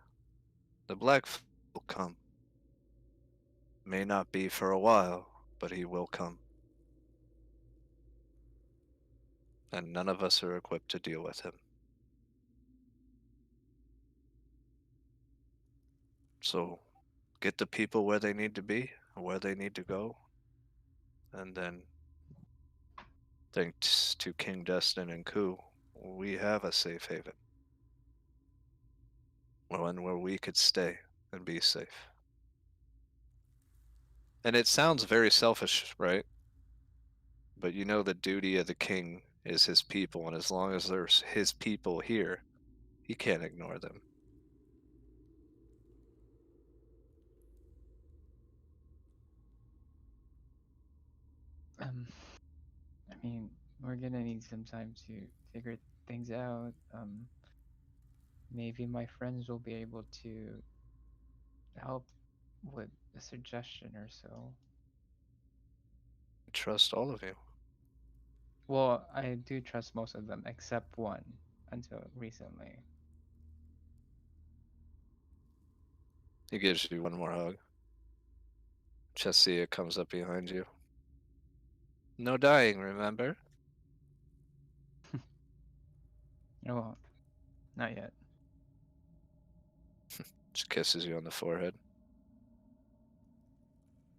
The Black will come. May not be for a while, but he will come. And none of us are equipped to deal with him. So get the people where they need to be, or where they need to go, and then, thanks to King Destin and Ku, we have a safe haven. One where we could stay and be safe. And it sounds very selfish, right? But you know the duty of the king is his people, and as long as there's his people here, he can't ignore them. Um, I mean, we're gonna need some time to figure things out. Maybe my friends will be able to help with a suggestion or so. I trust all of you. Well, I do trust most of them except one until recently. He gives you one more hug. Chessia comes up behind you. No dying, remember? Oh, not yet. She kisses you on the forehead.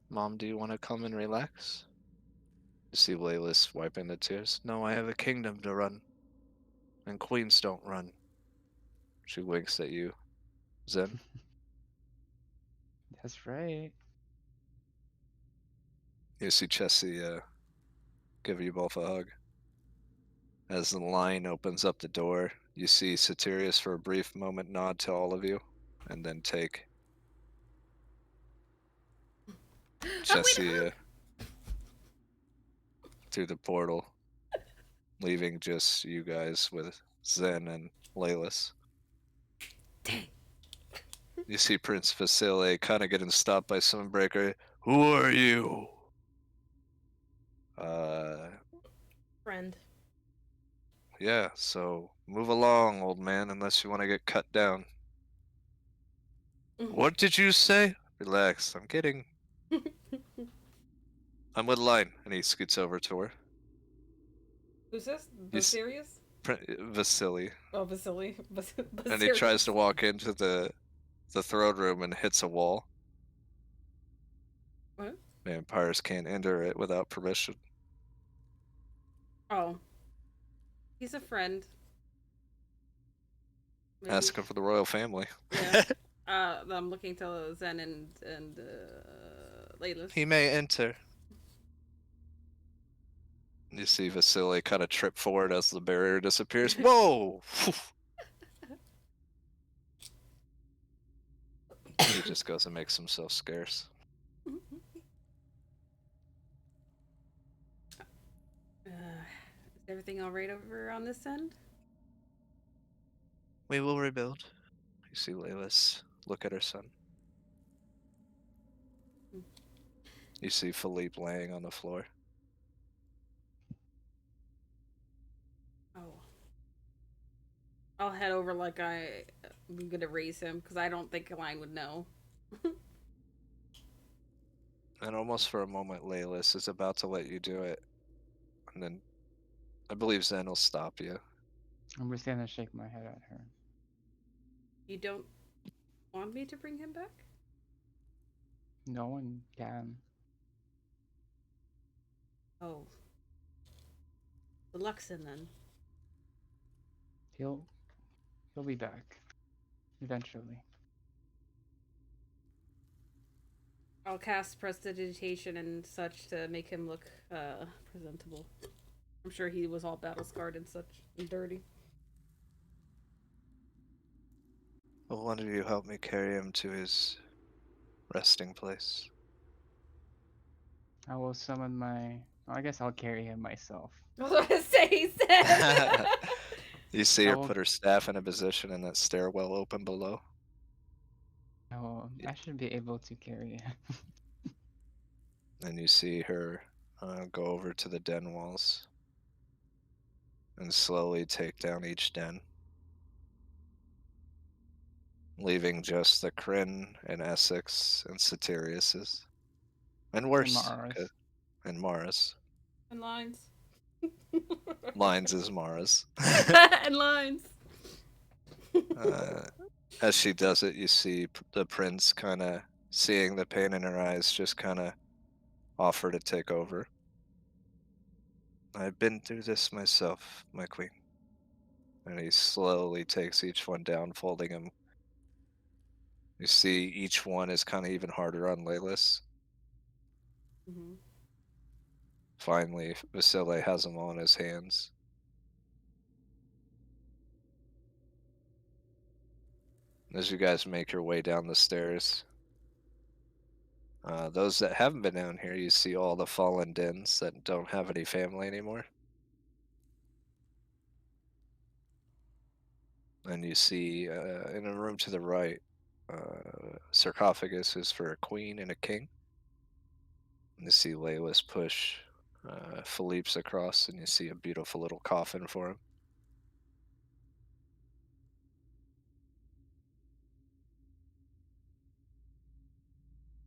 Mom, do you want to come and relax? You see Laylis wiping the tears. No, I have a kingdom to run. And queens don't run. She winks at you. Zen? That's right. You see Chessie give you both a hug. As the line opens up the door, you see Satirius for a brief moment nod to all of you, and then take Chessie through the portal, leaving just you guys with Zen and Laylis. Dang. You see Prince Vasile kind of getting stopped by Sunbreaker. Who are you? Friend. Yeah, so move along, old man, unless you want to get cut down. What did you say? Relax, I'm with Line, and he scoots over to her. Who's this? He's Basilius? Vasily. Oh, Vasily. And he tries to walk into the throne room and hits a wall. What? Vampires can't enter it without permission. Oh. He's a friend. Maybe. Asking for the royal family. Yeah. I'm looking to Zen and Laylis. He may enter. You see Vasily kind of trip forward as the barrier disappears. Whoa! He just goes and makes himself scarce. Is everything all right over on this end? We will rebuild. You see Laylis look at her son. You see Philippe laying on the floor. Oh. I'll head over like I'm gonna raise him because I don't think Line would know. And almost for a moment, Laylis is about to let you do it. And then I believe Zen will stop you. I'm just gonna shake my head at her. You don't want me to bring him back? No one can. Oh. The Luxon then. He'll be back. Eventually. I'll cast prestidigitation and such to make him look presentable. I'm sure he was all battle scarred and such and dirty. Will one of you help me carry him to his resting place? I will summon my. I guess I'll carry him myself. I was about to say, he said. You see her put her staff in a position and that stairwell open below. I should be able to carry him. And you see her go over to the den walls and slowly take down each den, leaving just the Kryn and Essex and Satirius's. And worse. And Mara's. And Lines. Lines is Mara's. And Lines. As she does it, you see the prince kind of seeing the pain in her eyes, just kind of offer to take over. I've been through this myself, my queen. And he slowly takes each one down, folding them. You see each one is kind of even harder on Laylis. Mm-hmm. Finally, Vasile has them all in his hands. As you guys make your way down the stairs, those that haven't been down here, you see all the fallen dens that don't have any family anymore. And you see in a room to the right, sarcophagus is for a queen and a king. And you see Laylis push Philippe's across, and you see a beautiful little coffin for him.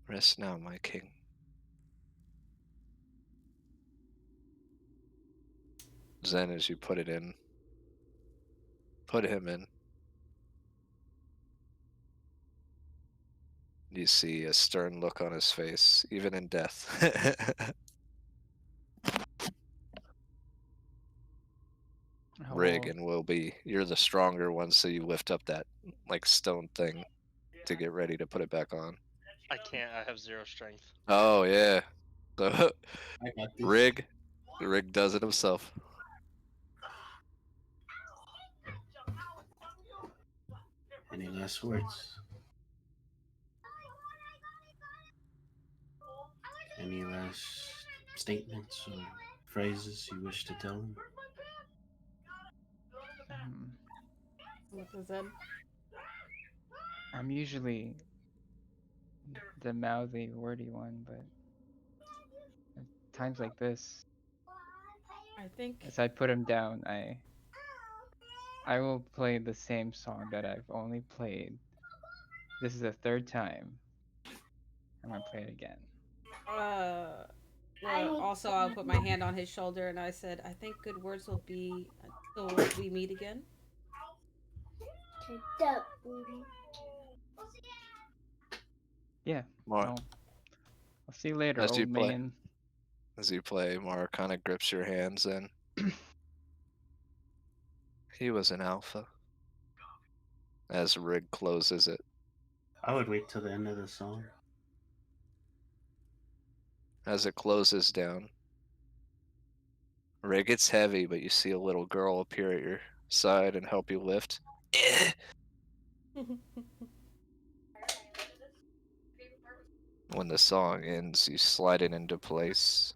Rest now, my king. Then, as you put him in, you see a stern look on his face, even in death. Rig Oh, and Wilby, you're the stronger one, so you lift up that like stone thing to get ready to put it back on. I can't. I have 0 strength. Oh yeah, so I got this. Rig does it himself. Any last words? Any last statements or phrases you wish to tell him? What was that? I'm usually the mouthy, wordy one, but at times like this, I think. as I put him down, I will play the same song that I've only played. This is the 3rd time. I'm gonna play it again. Also, I'll put my hand on his shoulder and I said, I think good words will be until we meet again. Yeah. Mar, I'll see you later, as you old play, man. Mara kind of grips your hands and he was an alpha. As Rig closes it, I would wait till the end of the song. as it closes down, Rig, it's heavy, but you see a little girl appear at your side and help you lift. When the song ends, you slide it into place.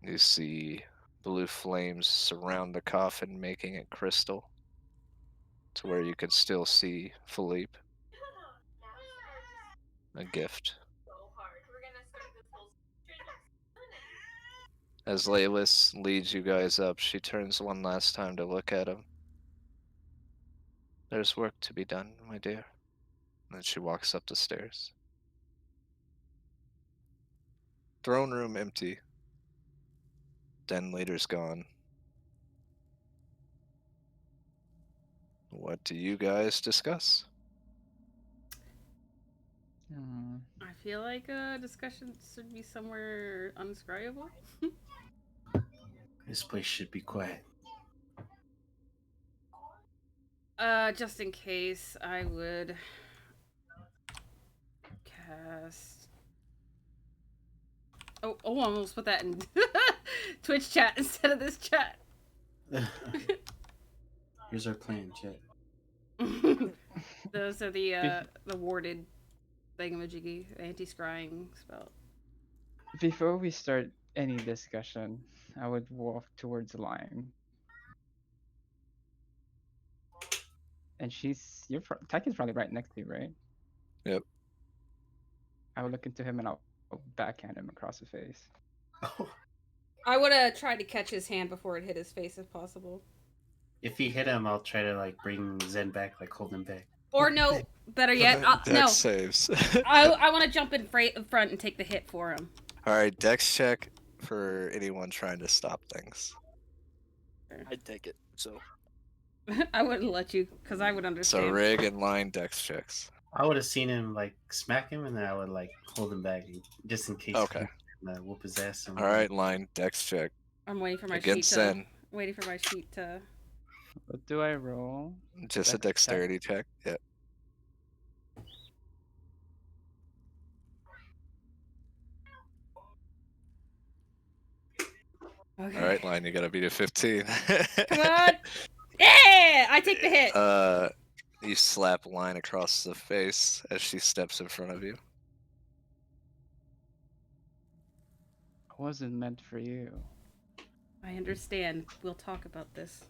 You see blue flames surround the coffin, making it crystal, to where you can still see Philippe. A gift. As Laylis leads you guys up, she turns one last time to look at him. There's work to be done, my dear. And then she walks up the stairs. Throne room empty. Den leader's gone. What do you guys discuss? I feel like discussion should be somewhere undescribable. This place should be quiet. Just in case, I would cast. Oh, I almost put that in Twitch chat instead of this chat. Here's our plan, chat. Those are the warded thingamajiggy anti-scrying spell. Before we start any discussion, I would walk towards Lime. And Tyke's probably right next to you, right? Yep. I would look into him and I'll backhand him across the face. I would have tried to catch his hand before it hit his face if possible. If he hit him, I'll try to like bring Zen back, like hold him back. Or no, better yet, Dex no. saves. I want to jump in front and take the hit for him. Alright, Dex check for anyone trying to stop things. I'd take it. So I wouldn't let you, because I would So understand. Rig and Line dex checks. I would have seen him like smack him, and then I would like hold him back just in case. Okay. Whoop his ass. All right, Line dex check I'm waiting for my against sheet to. Zen. Waiting for my sheet to. What do I roll? Just a Dex check? dexterity check. Yep. Okay. All right, Line, you gotta beat a 15. Come on. Yeah, I take the hit. You slap Line across the face as she steps in front of you. It wasn't meant for you. I understand. We'll talk about this.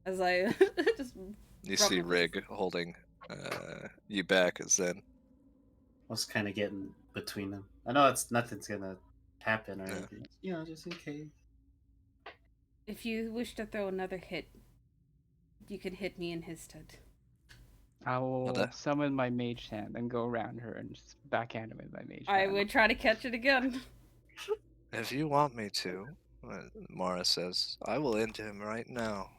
As I just. You rub see my face. Rig holding you back as Zen. I was kind of getting between them. I know nothing's gonna happen or Yeah. anything. Just in case. If you wish to throw another hit, you can hit me in his stead. I will that- summon my mage hand and go around her and just backhand him with my mage I hand. would try to catch it again. If you want me to, Mara says, I will end him right now.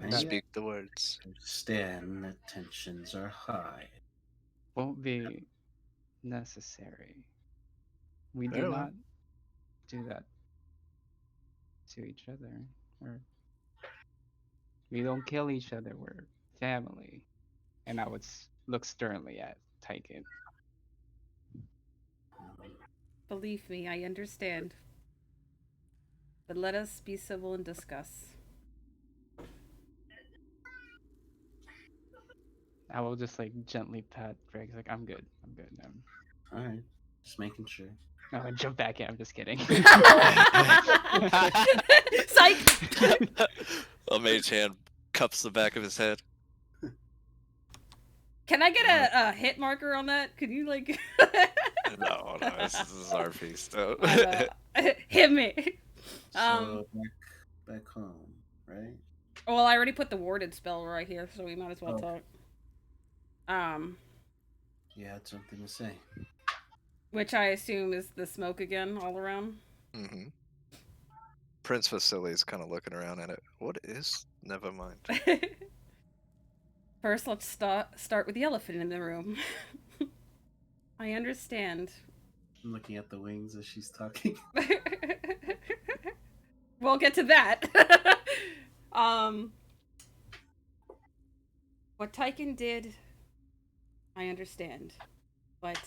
I That Speak the words. understand that tensions are high. won't be necessary. We do Very well. not do that to each other. Or we don't kill each other. We're family. And I would look sternly at Tyken. Believe me, I understand. But let us be civil and discuss. I will just like gently pat Greg. Like, I'm good. I'm good. All right, just making sure. No, I jump back in. I'm just kidding. Psych! A mage hand cups the back of his head. Can I get a hit marker on that? Could you like? No, this is our piece. No. Hit me. So back home, right? Well, I already put the warded spell right here, so we might as well Oh. talk. You had something to say. Which I assume is the smoke again, all around. Mm-hmm. Prince Vasily's kind of looking around at it. What is? Never mind. First, let's start with the elephant in the room. I understand. I'm looking at the wings as she's talking. We'll get to that. What Tyken did, I understand. But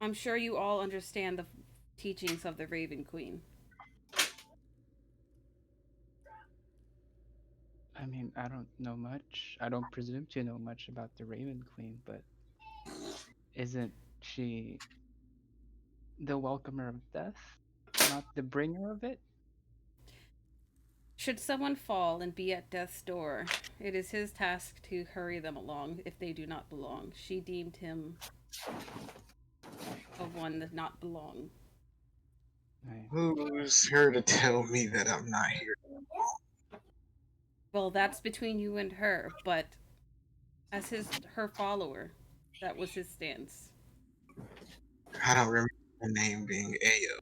I'm sure you all understand the teachings of the Raven Queen. I mean, I don't know much. I don't presume to know much about the Raven Queen, but isn't she the welcomer of death, not the bringer of it? Should someone fall and be at death's door, it is his task to hurry them along if they do not belong. She deemed him of one that not belong. Who's her to tell me that I'm not here? Well, that's between you and her, but as her follower, that was his stance. I don't remember the name being Ayo.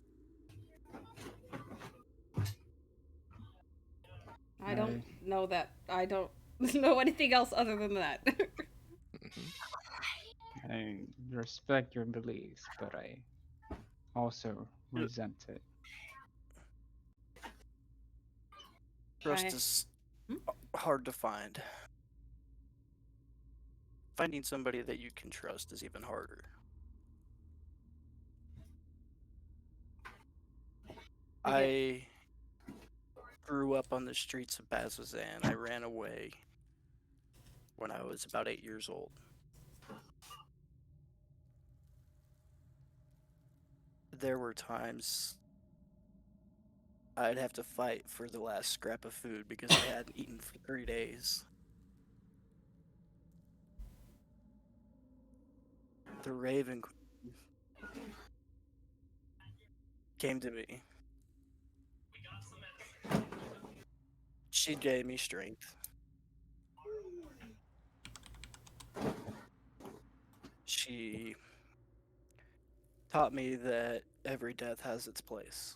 I don't know that. I don't know anything else other than that. I respect your beliefs, but I also resent it. trust is hard to find. Finding somebody that you can trust is even harder. I grew up on the streets of Bazazan. I ran away when I was about 8 years old. There were times I'd have to fight for the last scrap of food because I hadn't eaten for 3 days. The Raven Queen came to me. She gave me strength. She taught me that every death has its place.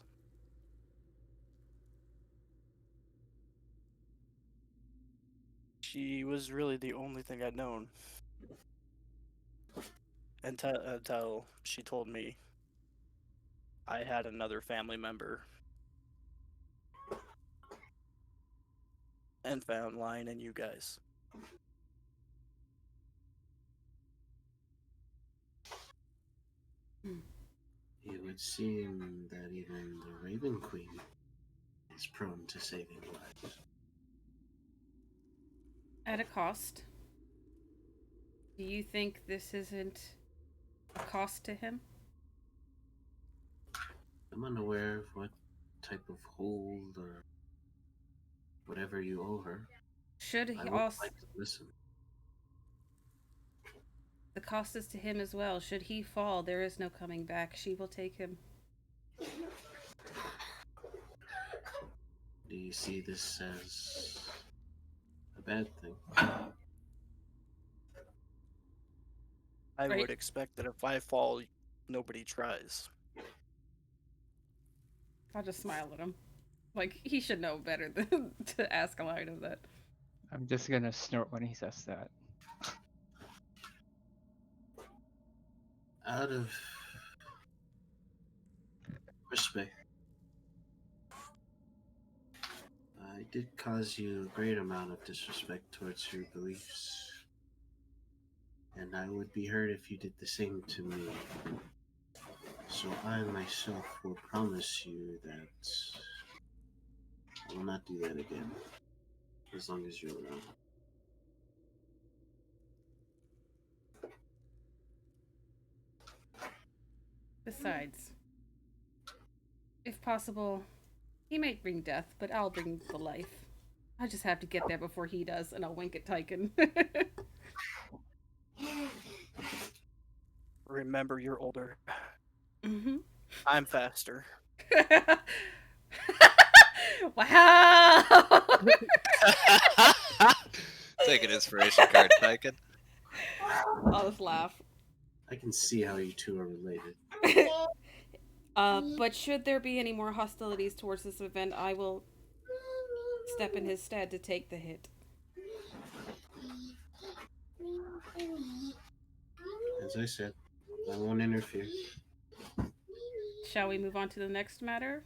She was really the only thing I'd known until she told me I had another family member and found Lion and you guys. It would seem that even the Raven Queen is prone to saving lives. At a cost. Do you think this isn't a cost to him? I'm unaware of what type of hold or whatever you owe her. Should I he would also... like to listen. The cost is to him as well. Should he fall, there is no coming back. She will take him. Do you see this as a bad thing? I Right. would expect that if I fall, nobody tries. I'll just smile at him. Like, he should know better than to ask a line of that. I'm just gonna snort when he says that. Out of respect, I did cause you a great amount of disrespect towards your beliefs, and I would be hurt if you did the same to me. So I myself will promise you that I will not do that again, as long as you're around. Besides, if possible, he may bring death, but I'll bring the life. I just have to get there before he does, and I'll wink at Tyken. Remember, you're older. Mm-hmm. I'm faster. Wow! Take an inspiration card, Tyken. I'll just laugh. I can see how you two are related. But should there be any more hostilities towards this event, I will step in his stead to take the hit. As I said, I won't interfere. Shall we move on to the next matter?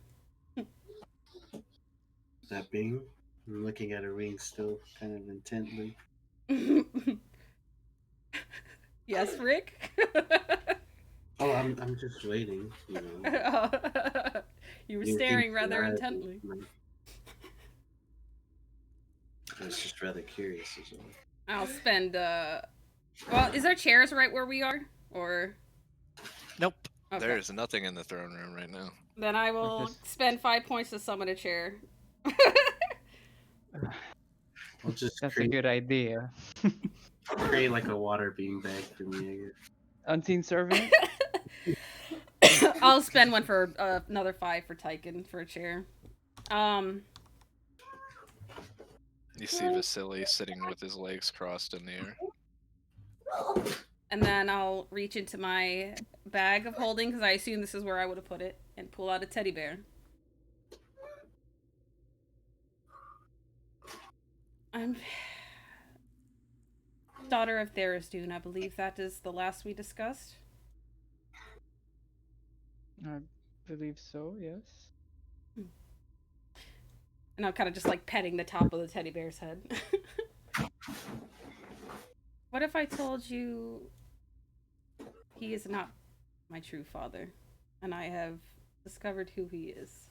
That being, I'm looking at a ring still kind of intently. Yes, Rick? Oh, I'm just waiting, you know. You were You staring think rather that I- intently. I was just rather curious as well. I'll spend, well, is our chairs right where we are? Or... Nope. Okay. There's nothing in the throne room right now. Then I will just- spend 5 points to summon a chair. I'll just That's a create, good idea. create like a water bean bag for me, I guess. Unseen servant? I'll spend one for another 5 for Tyken for a chair. You see Vasily sitting with his legs crossed in the air. And then I'll reach into my bag of holding, because I assume this is where I would have put it, and pull out a teddy bear. I'm daughter of Tharizdun. I believe that is the last we discussed. I believe so, yes. And I'm kind of just like petting the top of the teddy bear's head. What if I told you he is not my true father, and I have discovered who he is?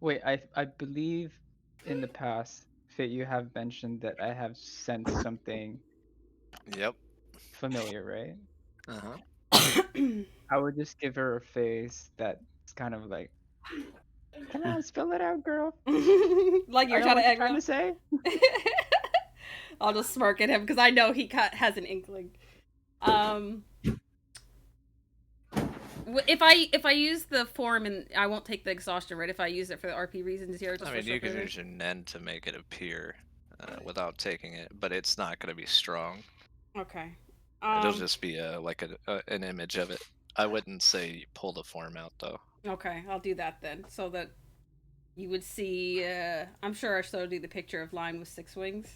Wait, I believe in the past, Fit, you have mentioned that I have sensed something Yep. familiar, right? Uh-huh. I would just give her a face that's kind of like, come on, spill it out, girl. Like you're I know trying what to egg trying him to say. I'll just smirk at him because I know he has an inkling. If I use the form, and I won't take the exhaustion, right? If I use it for the RP reasons here, just I mean, for you can further? use your Nen to make it appear without taking it, but it's not going to be strong. Okay. It'll just be like an image of it. I wouldn't say pull the form out, though. Okay, I'll do that then, so that you would see. I'm sure I showed you the picture of Lion with 6 wings.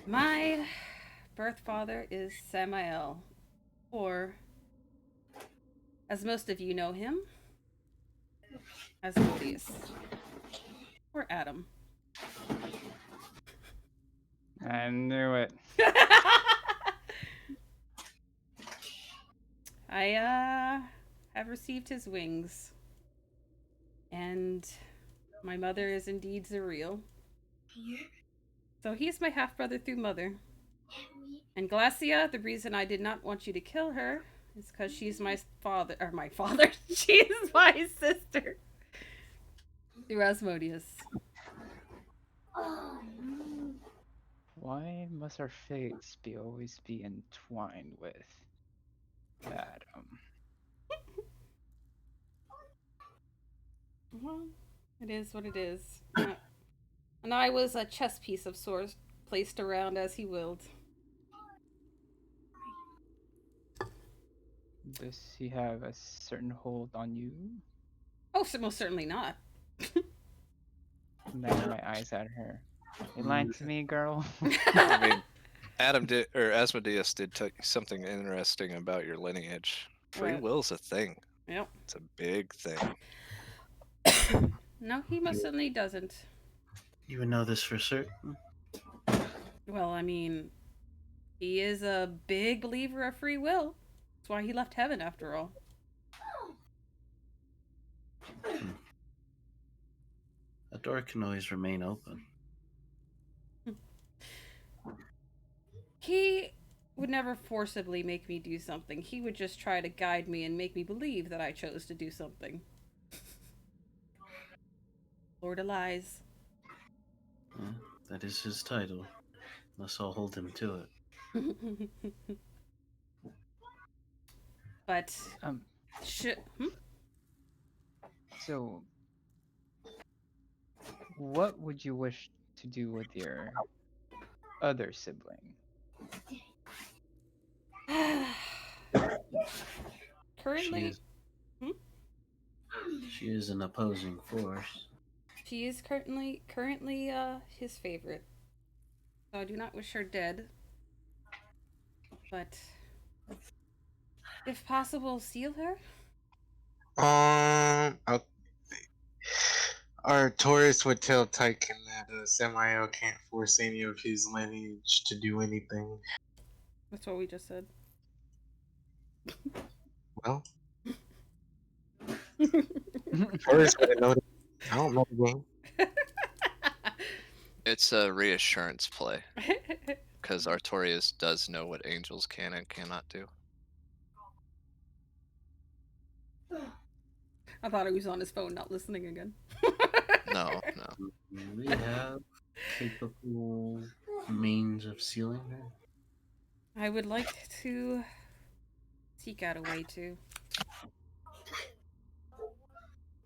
My birth father is Samael, or as most of you know him, Asmodeus, or Adam. I knew it. I have received his wings, and my mother is indeed Zuriel. So he's my half brother through mother. And Glacia, the reason I did not want you to kill her is because she's my father, or my father. She's my sister through Asmodeus. Why must our fates always be entwined with Adam? Well, it is what it is. And I was a chess piece of sorts placed around as he willed. Does he have a certain hold on you? Oh, so most certainly not. Never my eyes at her. You lying to me, girl? I mean, Adam did, or Asmodeus did something interesting about your lineage. Free What? will's a thing. Yep. It's a big thing. No, he most certainly doesn't. You would know this for certain. Well, I mean, he is a big believer of free will. That's why he left heaven, after all. A door can always remain open. He would never forcibly make me do something. He would just try to guide me and make me believe that I chose to do something. Lord of Lies. Yeah, that is his title. Let's all hold him to it. But So, what would you wish to do with your other sibling? Currently, she is an opposing force. she is currently his favorite. So I do not wish her dead. But if possible, seal her. Our Taurus would tell Tychon that Samael can't force any of his lineage to do anything. That's what we just said. Well, Taurus would know. I don't know the game. It's a reassurance play. Because Artorias does know what angels can and cannot do. I thought he was on his phone, not listening again. No. We have capable means of sealing her. I would like to seek out a way to.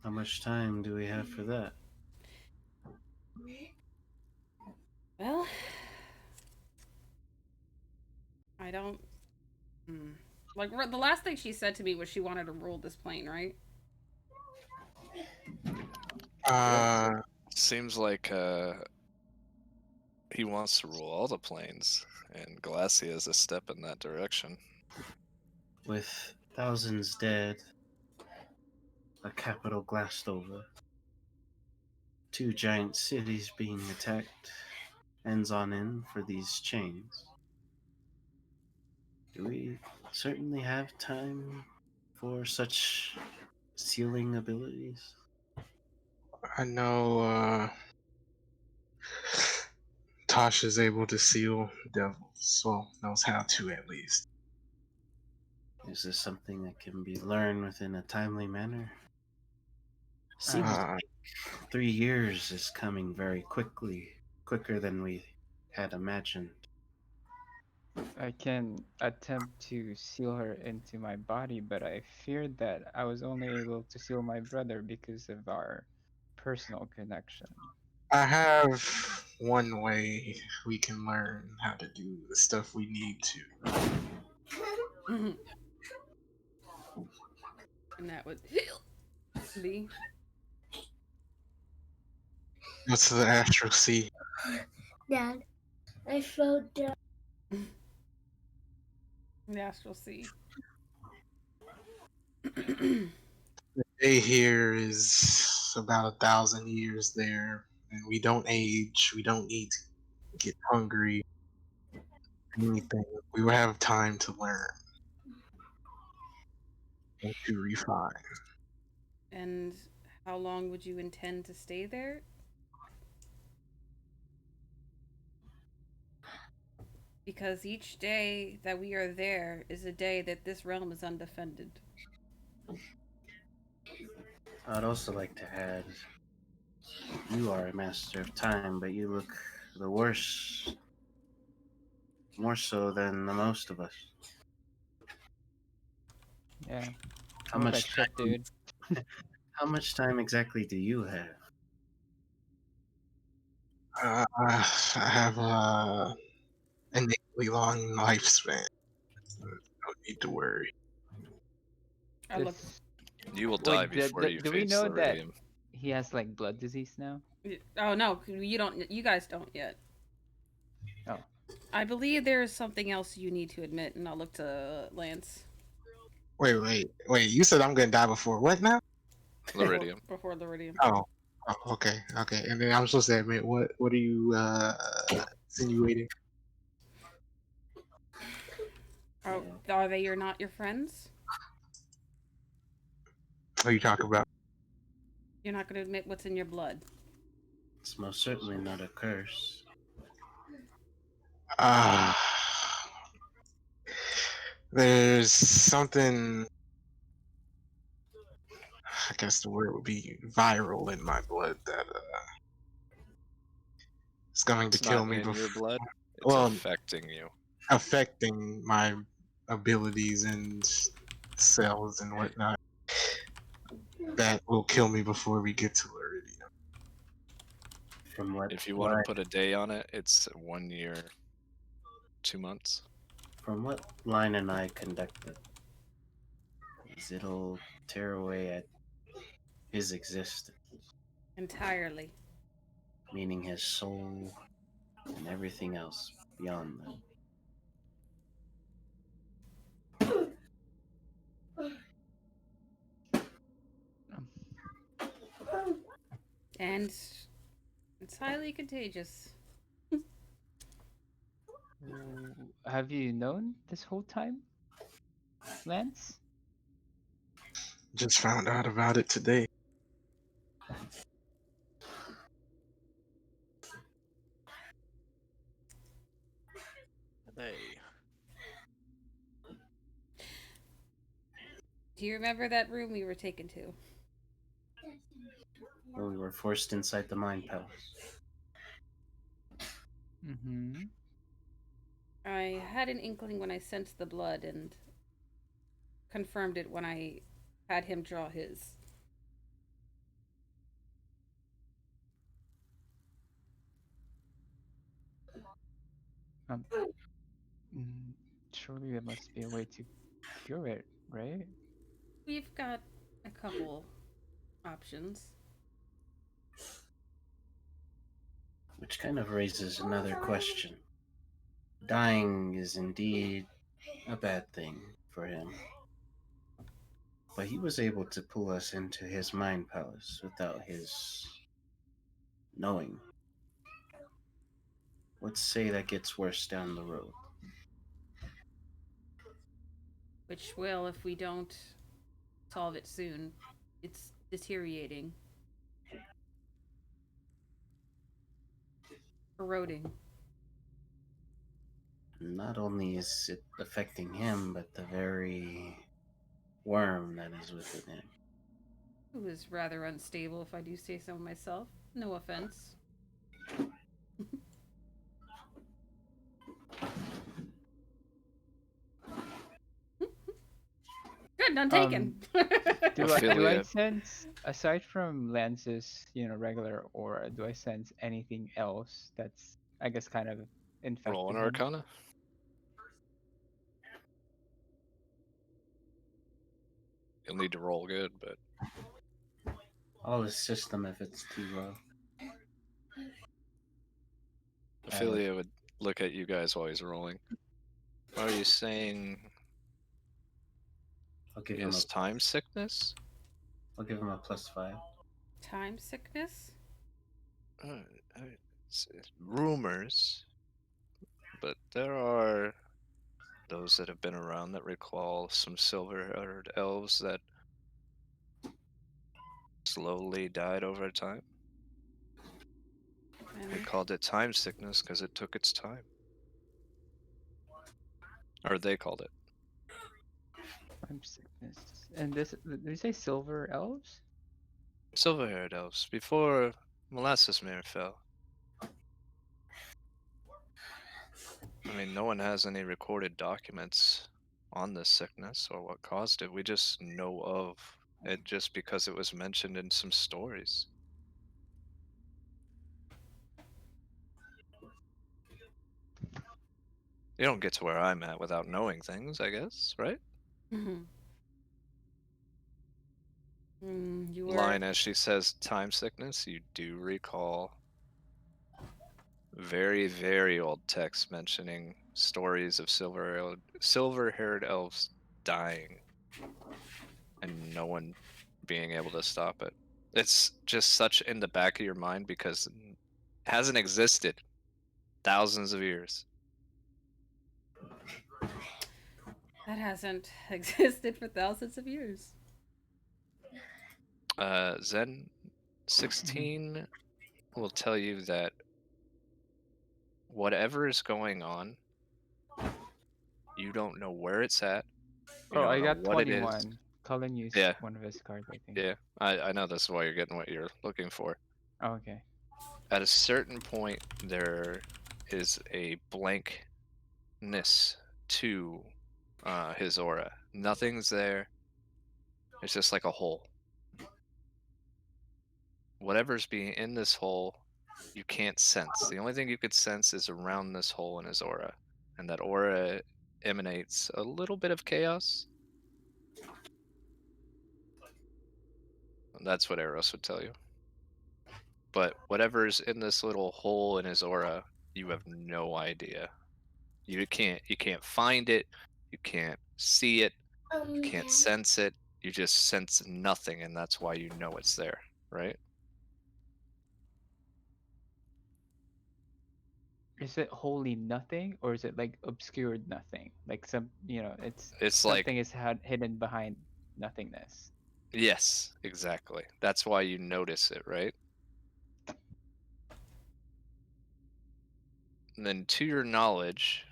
How much time do we have for that? Well, I don't. Like, the last thing she said to me was she wanted to rule this plane, right? Seems like he wants to rule all the planes, and Glacia is a step in that direction. With thousands dead, a capital glassed over, 2 giant cities being attacked, ends on end for these chains. Do we certainly have time for such sealing abilities? I know Tasha's able to seal devils. Well, knows how to at least. Is this something that can be learned within a timely manner? Seems like 3 years is coming very quickly, quicker than we had imagined. I can attempt to seal her into my body, but I feared that I was only able to seal my brother because of our personal connection. I have one way we can learn how to do the stuff we need to. And that would be What's the astral sea? Dad, I fell down. the astral sea. The day here is about 1,000 years there, and we don't age. We don't need to get hungry. Anything. We will have time to learn and to refine. And how long would you intend to stay there? Because each day that we are there is a day that this realm is undefended. I'd also like to add, you are a master of time, but you look the worst, more so than the most of us. Yeah. How You look much like shit, dude. How much time exactly do you have? I have an innately long lifespan. So no need to worry. I look. This You will die wait, before you do we face know that Liridium. he has like blood disease now? Oh no, you don't. You guys don't yet. Oh. I believe there is something else you need to admit, and I'll look to Lance. Wait. You said I'm gonna die before what now? Liridium. Before Liridium. Oh, okay. And then I'm supposed to admit what? What are you insinuating? Oh, are they not your friends? What are you talking about? You're not going to admit what's in your blood. It's most certainly not a curse. There's something. I guess the word would be viral in my blood that is going to It's kill not me in your before. blood. It's Well, affecting you. affecting my abilities and cells and whatnot. That will kill me before we get to Liridium. From what If you want to put a day on it, it's 1 year, 2 months. From what Line and I conducted, is it'll tear away at his existence, Entirely. meaning his soul and everything else beyond that. And it's highly contagious. Have you known this whole time, Lance? Just found out about it today. Hey. Do you remember that room we were taken to? Where we were forced inside the Mind Palace. Mm-hmm. I had an inkling when I sensed the blood and confirmed it when I had him draw his. Um, Surely there must be a way to cure it, right? We've got a couple options. Which kind of raises another question. Dying is indeed a bad thing for him. But he was able to pull us into his Mind Palace without his knowing. Let's say that gets worse down the road. Which will, if we don't solve it soon. It's deteriorating. Eroding. Not only is it affecting him, but the very worm that is within him. Who is rather unstable, if I do say so myself. No offense. Good, none taken. Do I Affiliate. sense, aside from Lance's, regular aura, do I sense anything else that's, I guess, kind of Roll infected an him? Arcana. You'll need to roll good, but All the system if it's too low. Ophelia would look at you guys while he's rolling. What are you saying? I'll give He him has time sickness? I'll give him a +5. Time sickness? It's rumors, but there are those that have been around that recall some silver-haired elves that slowly died over time. They called it time sickness because it took its time. Or they called it. Time sickness. And this, did you say silver elves? Silver-haired elves, before Molasses Mare fell. I mean, no one has any recorded documents on this sickness or what caused it. We just know of it just because it was mentioned in some stories. You don't get to where I'm at without knowing things, I guess, right? You were. Line as she says time sickness, you do recall very, very old texts mentioning stories of silver-haired elves dying and no one being able to stop it. It's just such in the back of your mind because it hasn't existed thousands of years. That hasn't existed for thousands of years. Zen 16 will tell you that whatever is going on, you don't know where it's at. You Oh, don't I know got what it is. 21. Cullen used Yeah. one of his cards, I think. Yeah, I know that's why you're getting what you're looking for. Oh, okay. At a certain point, there is a blankness to his aura. Nothing's there. It's just like a hole. Whatever's being in this hole, you can't sense. The only thing you could sense is around this hole in his aura. And that aura emanates a little bit of chaos. That's what Eros would tell you. But whatever's in this little hole in his aura, you have no idea. You can't find it, you can't see it, you can't sense it, you just sense nothing, and that's why you know it's there, right? Is it wholly nothing, or is it like obscured nothing? Like some, it's It's like, something is hidden behind nothingness. yes, exactly. That's why you notice it, right? And then to your knowledge,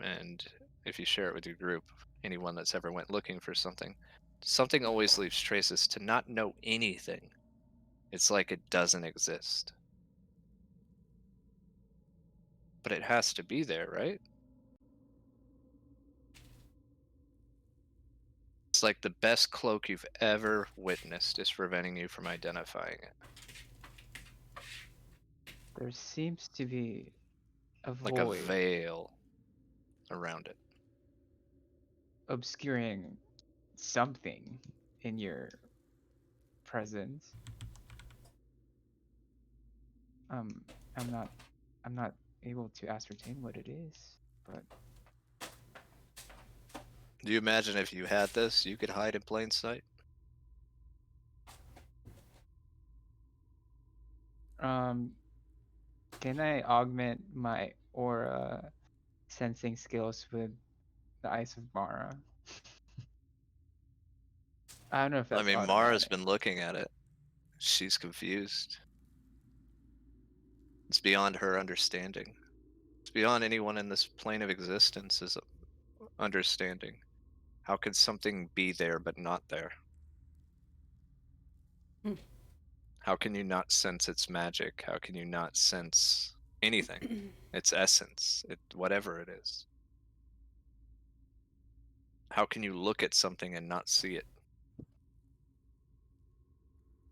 and if you share it with your group, anyone that's ever went looking for something, something always leaves traces. To not know anything, it's like it doesn't exist. But it has to be there, right? It's like the best cloak you've ever witnessed is preventing you from identifying it. There seems to be a Like a void veil around it. obscuring something in your presence. Um, I'm not, I'm not able to ascertain what it is, but Do you imagine if you had this, you could hide in plain sight? can I augment my aura sensing skills with the Eyes of Mara? I don't know if I that's mean, Mara's automatic. been looking at it. She's confused. It's beyond her understanding. It's beyond anyone in this plane of existence's understanding. How could something be there but not there? How can you not sense its magic? How can you not sense anything? Its essence, whatever it is. How can you look at something and not see it?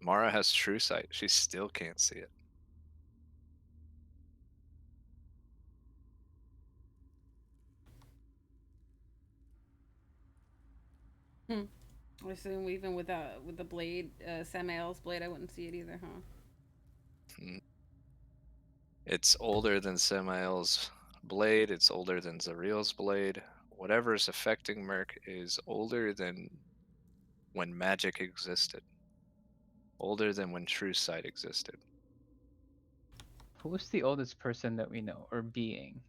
Mara has true sight. She still can't see it. I assume even with the blade, Samael's blade, I wouldn't see it either, huh? It's older than Samael's blade. It's older than Zariel's blade. Whatever's affecting Merc is older than when magic existed. Older than when true sight existed. Who's the oldest person that we know, or being?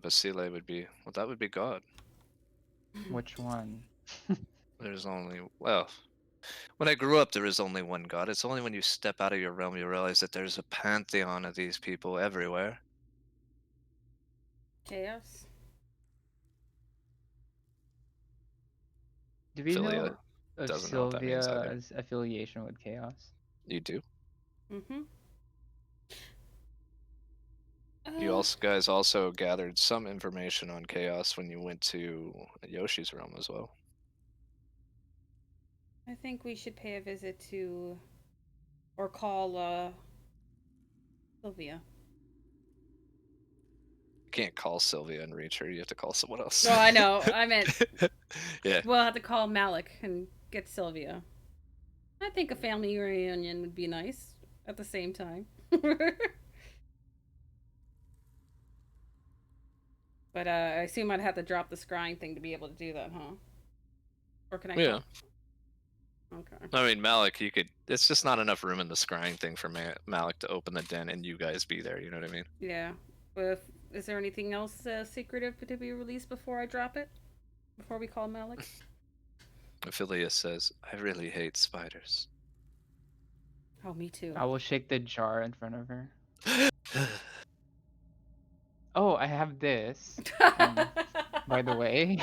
Vasile would be, well, that would be God. Which one? There's only, well, when I grew up, there was only one God. It's only when you step out of your realm you realize that there's a pantheon of these people everywhere. Chaos. Do we Philia know of doesn't know what that means either. Sylvia's affiliation with Chaos? You do? Mm-hmm. You also guys also gathered some information on Chaos when you went to Yoshi's realm as well. I think we should pay a visit to, or call, Sylvia. You can't call Sylvia and reach her. You have to call someone else. No, I know. I meant yeah. we'll have to call Malik and get Sylvia. I think a family reunion would be nice at the same time. But I assume I'd have to drop the scrying thing to be able to do that, huh? Or can I? Yeah. Okay. I mean, Malik, you could. It's just not enough room in the scrying thing for Malik to open the den and you guys be there. You know what I mean? Yeah. But is there anything else secretive to be released before I drop it? Before we call Malik? Ophelia says, "I really hate spiders." Oh, me too. I will shake the jar in front of her. Oh, I have this. By the way,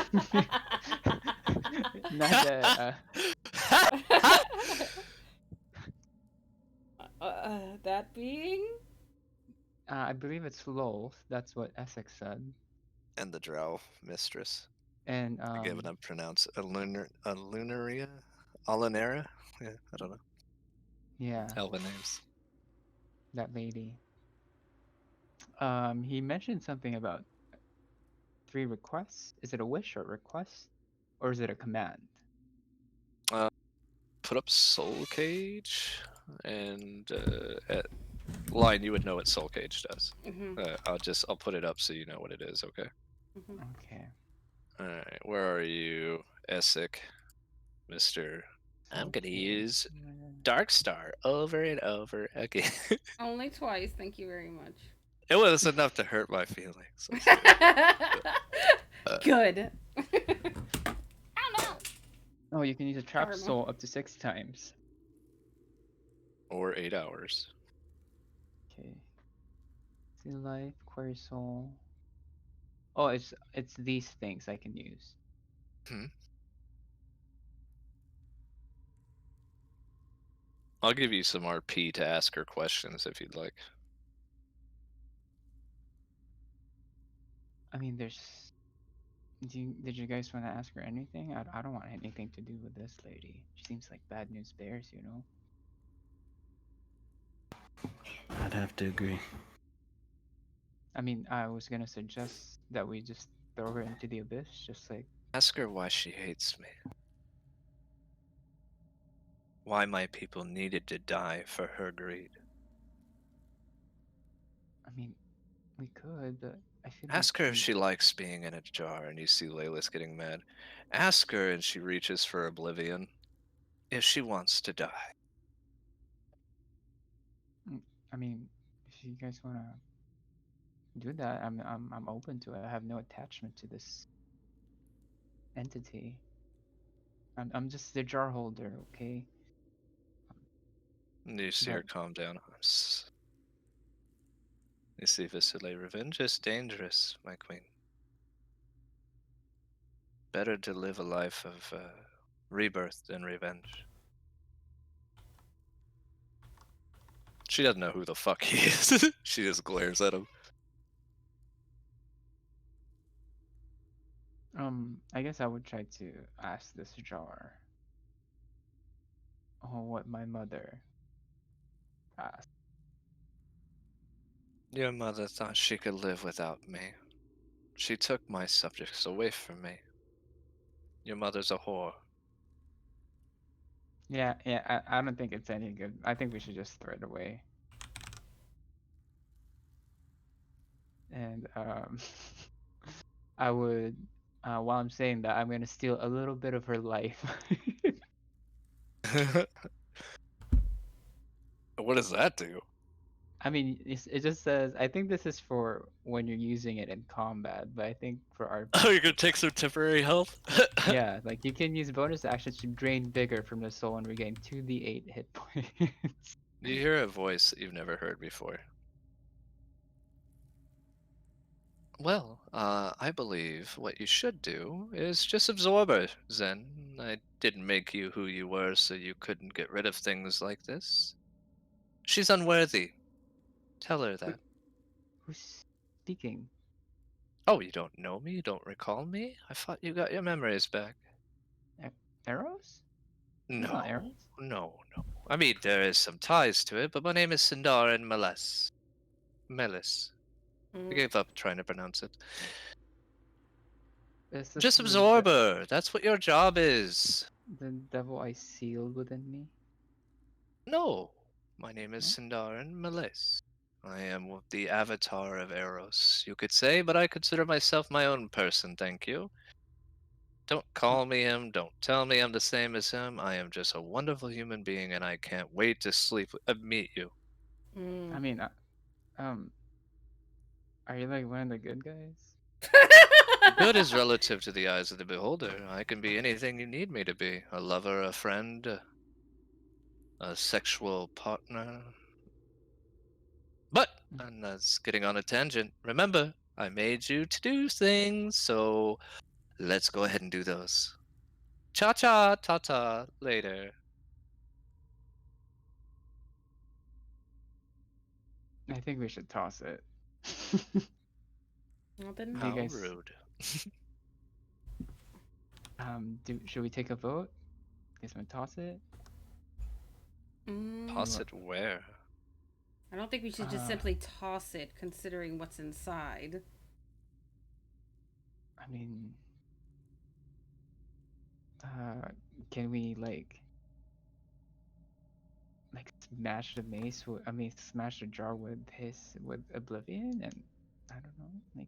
not the. That being? I believe it's Lowell. That's what Essex said. And the drow mistress. And Given a pronounce a lunaria, Alinera. Yeah, I don't know. Yeah. Elven names. That lady. He mentioned something about 3 requests. Is it a wish or a request, or is it a command? Put up Soul Cage, and at line you would know what Soul Cage does. Mm-hmm. I'll put it up so you know what it is. Okay. Mm-hmm. Okay. All right. Where are you, Essek, Mister? I'm gonna use Darkstar over and over again. Only twice, thank you very much. It was enough to hurt my feelings. Good. Oh, you can use a trap Karma. soul up to 6 times. Or 8 hours. Okay. See life, query soul. Oh, it's these things I can use. I'll give you some RP to ask her questions if you'd like. I mean, there's. Did you guys want to ask her anything? I don't want anything to do with this lady. She seems like bad news bears, you know? I'd have to agree. I mean, I was gonna suggest that we just throw her into the abyss, just like. Ask her why she hates me. Why my people needed to die for her greed. I mean, we could, but I feel Ask like her if she likes being in a jar, and you see Layla's getting mad. Ask her, and she reaches for oblivion, if she wants to die. I mean, if you guys wanna do that, I'm open to it. I have no attachment to this entity. I'm just the jar holder, okay? And you see her But calm down. You see Vasile, revenge is dangerous, my queen. Better to live a life of rebirth than revenge. She doesn't know who the fuck he is. She just glares at him. I guess I would try to ask this jar. Oh, what my mother asked. Your mother thought she could live without me. She took my subjects away from me. Your mother's a whore. Yeah, I don't think it's any good. I think we should just throw it away. And I would, while I'm saying that, I'm gonna steal a little bit of her life. What does that do? I mean, it just says, I think this is for when you're using it in combat, but I think for Oh, you're RPG, gonna take some temporary health? yeah, like you can use bonus actions to drain vigor from the soul and regain 2d8 hit points. You hear a voice that you've never heard before. Well, I believe what you should do is just absorb her, Zen. I didn't make you who you were so you couldn't get rid of things like this. She's unworthy. Tell her Who, that. who's speaking? Oh, you don't know me? You don't recall me? I thought you got your memories back. E- Arrows? This is not No, arrows. no, no. I mean, there is some ties to it, but my name is Sindar and Melis. Melis. I gave up trying to pronounce it. Is this Just absorb her. That's what your job is. the devil I sealed within me? No, my name is No? Sindarin Melis. I am the avatar of Eros, you could say, but I consider myself my own person, thank you. Don't Uh, call me him, don't tell me I'm the same as him. I am just a wonderful human being, and I can't wait to meet you. I mean, um, are you like one of the good guys? Good is relative to the eyes of the beholder. I can be anything you need me to be. A lover, a friend, a sexual partner. But, and that's getting on a tangent. Remember, I made you to do things, so let's go ahead and do those. Cha cha, ta ta, later. I think we should toss it. Well, then. Do you How guys, rude. should we take a vote? Guess I'm gonna toss it. Toss What? it where? I don't think we should just simply toss it, considering what's inside. I mean, uh, can we like smash the mace with, I mean, smash the jar with oblivion, and I don't know, like,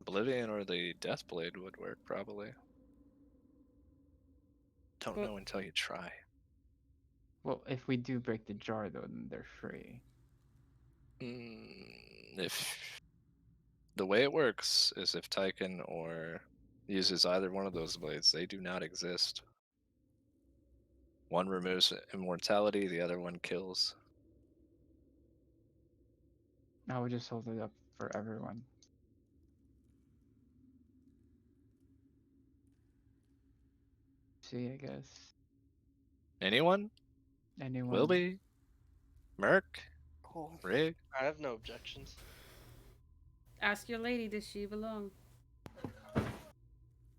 Oblivion or the Deathblade would work, probably. Don't Well- know until you try. well, if we do break the jar though, then they're free. If the way it works is if Tyken or uses either one of those blades, they do not exist. One removes immortality, the other one kills. I would just hold it up for everyone. See, I guess Anyone? anyone. Wilby? Merc? Oh, Rig? I have no objections. Ask your lady, does she belong?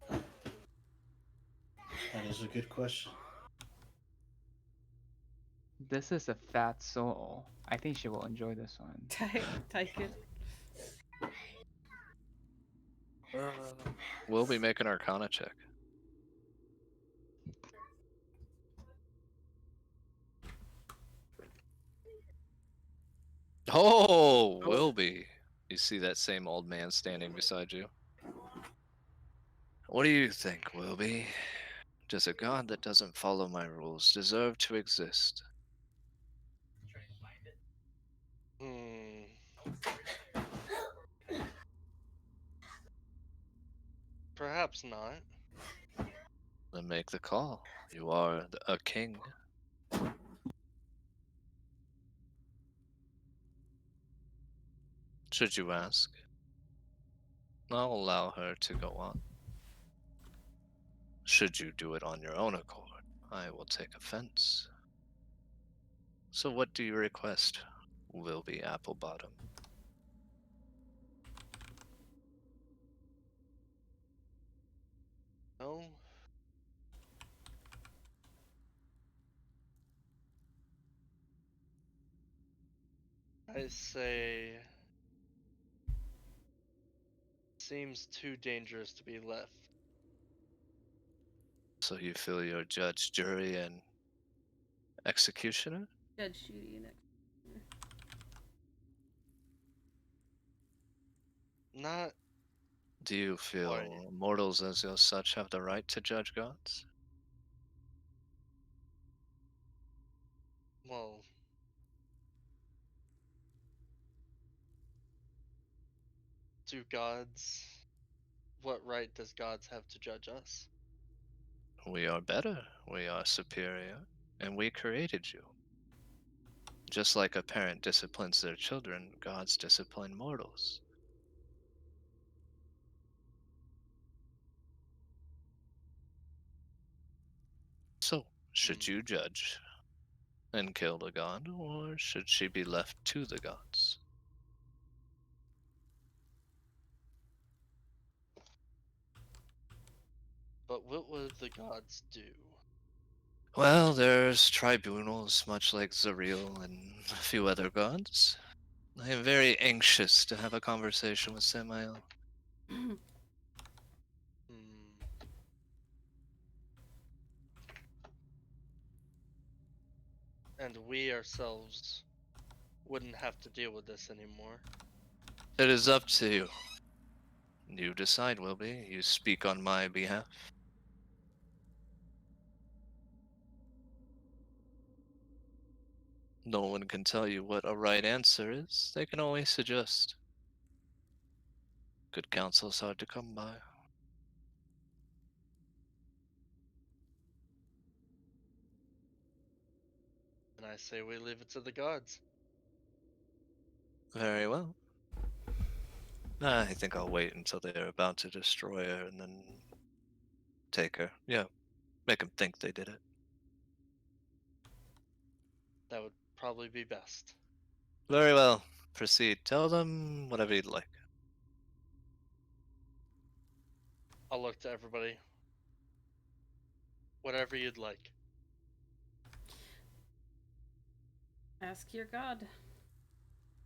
That is a good question. This is a fat soul. I think she will enjoy this one. Tyke it. We'll be making Arcana check. Oh, Wilby. You see that same old man standing beside you. What do you think, Wilby? Does a god that doesn't follow my rules deserve to exist? Hmm. Perhaps not. Then make the call. You are a king. Should you ask? I'll allow her to go on. Should you do it on your own accord, I will take offense. So what do you request, Wilby Applebottom? No. I say seems too dangerous to be left. So you feel you're judge, jury, and executioner? Judge Judy next. Not Do you feel quite. mortals as your such have the right to judge gods? Well, do gods? What right does gods have to judge us? We are better, we are superior, and we created you. Just like a parent disciplines their children, gods discipline mortals. So, should Hmm. you judge and kill the god, or should she be left to the gods? But what would the gods do? Well, there's tribunals, much like Zariel and a few other gods. I am very anxious to have a conversation with Samael. Hmm. And we ourselves wouldn't have to deal with this anymore. It is up to you. You decide, Wilby. You speak on my behalf. No one can tell you what a right answer is. They can only suggest. Good counsel is hard to come by. And I say we leave it to the gods. Very well. I think I'll wait until they're about to destroy her and then take her. Yeah, make them think they did it. That would probably be best. Very well. Proceed. Tell them whatever you'd like. I'll look to everybody. Whatever you'd like. Ask your god.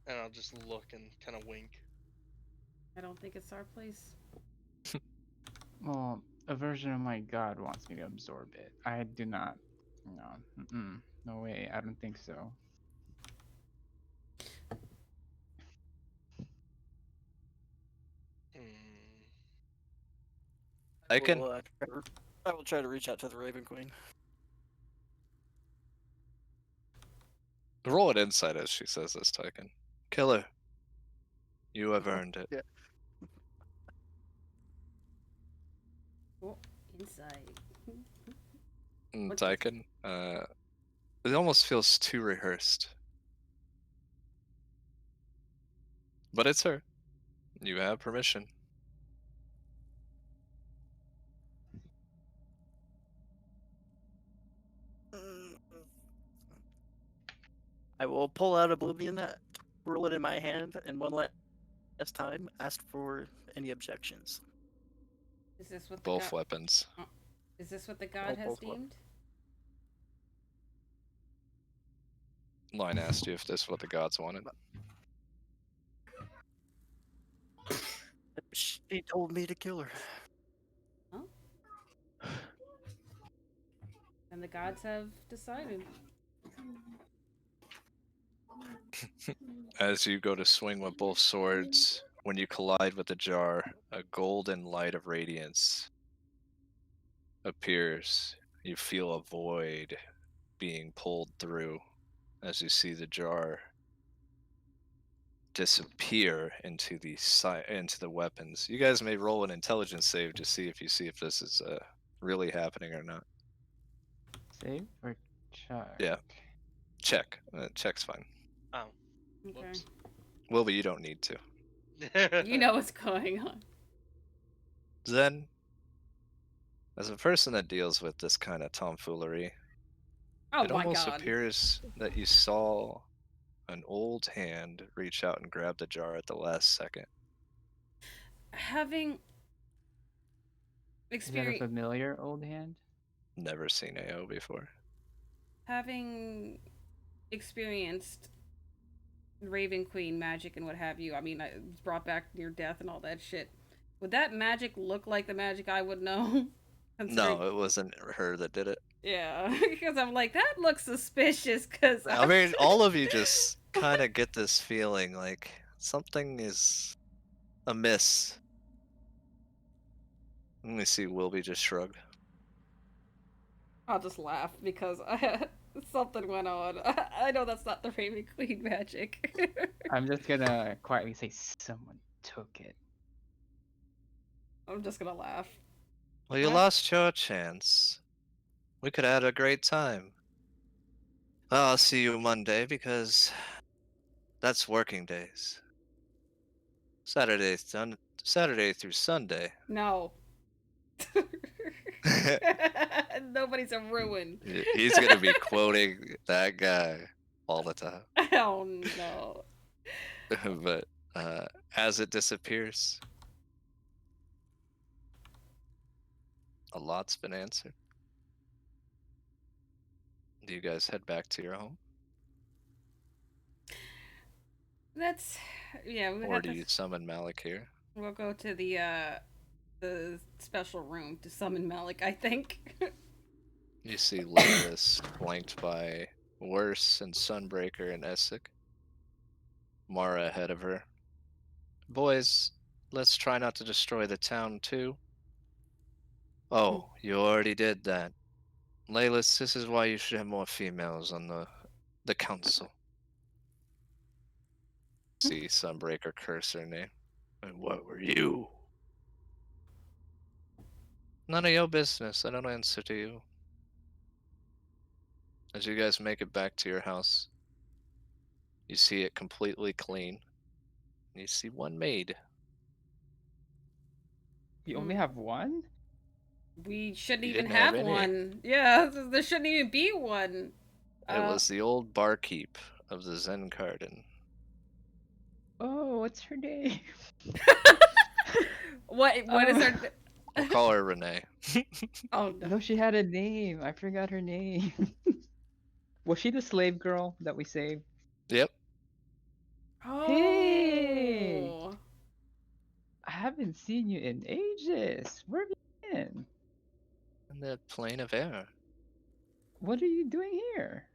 And I'll just look and kind of wink. I don't think it's our place. Well, a version of my god wants me to absorb it. I do not. No. No way. I don't think so. Hmm. I can. I will try to reach out to the Raven Queen. Roll it inside as she says this, Tyken. Killer. You have earned it. Yeah. Oh, insight. What's Tyken, it almost feels too rehearsed. But it's her. You have permission. I will pull out Oblivion, roll it in my hand, and one last time ask for any objections. Is this what the Both weapons. Is this what the god has both deemed? Line asked you if this is what the gods wanted. She told me to kill her. Huh? And the gods have decided. As you go to swing with both swords, when you collide with the jar, a golden light of radiance appears. You feel a void being pulled through as you see the jar disappear into the weapons. You guys may roll an intelligence save to see if this is really happening or not. Save or check? Yeah. Check. Check's fine. Oh. Okay. Whoops. Wilby, you don't need to. You know what's going on. Zen, as a person that deals with this kind of tomfoolery, Oh it my almost god. appears that you saw an old hand reach out and grab the jar at the last second. Having Is that a familiar old hand? Never seen AO before. having experienced Raven Queen magic and what have you. I mean, it was brought back near death and all that shit. Would that magic look like the magic I would know? Considering, No, it wasn't her that did it. yeah, because I'm like that looks suspicious. Because I mean, all of you just kind of get this feeling like something is amiss. Let me see. Wilby just shrugged. I'll just laugh because something went on. I know that's not the Raven Queen magic. I'm just gonna quietly say someone took it. I'm just gonna laugh. Well, you What? lost your chance. We could have had a great time. I'll see you Monday because that's working days. Saturday through Sunday. No. Nobody's a ruin. He's gonna be quoting that guy all the time. Oh no. But as it disappears, a lot's been answered. Do you guys head back to your home, That's yeah. or do you summon Malik here? We'll go to the special room to summon Malik. I think. You see Layla's flanked by Worse and Sunbreaker and Essek. Mara ahead of her. Boys, let's try not to destroy the town too. Oh, you already did that. Laylis, this is why you should have more females on the council. See Sunbreaker curse her name. And what were you? None of your business. I don't answer to you. As you guys make it back to your house, you see it completely clean. And you see one maid. You only have one? We shouldn't You even didn't have have any? one. Yeah, there shouldn't even be one. It was the old barkeep of the Zen Garden. Oh, what's her name? What is her? We'll call her Renee. Oh no. No, she had a name. I forgot her name. Was she the slave girl that we saved? Yep. Hey! Oh. I haven't seen you in ages. Where have you been? In the plane of air. What are you doing here?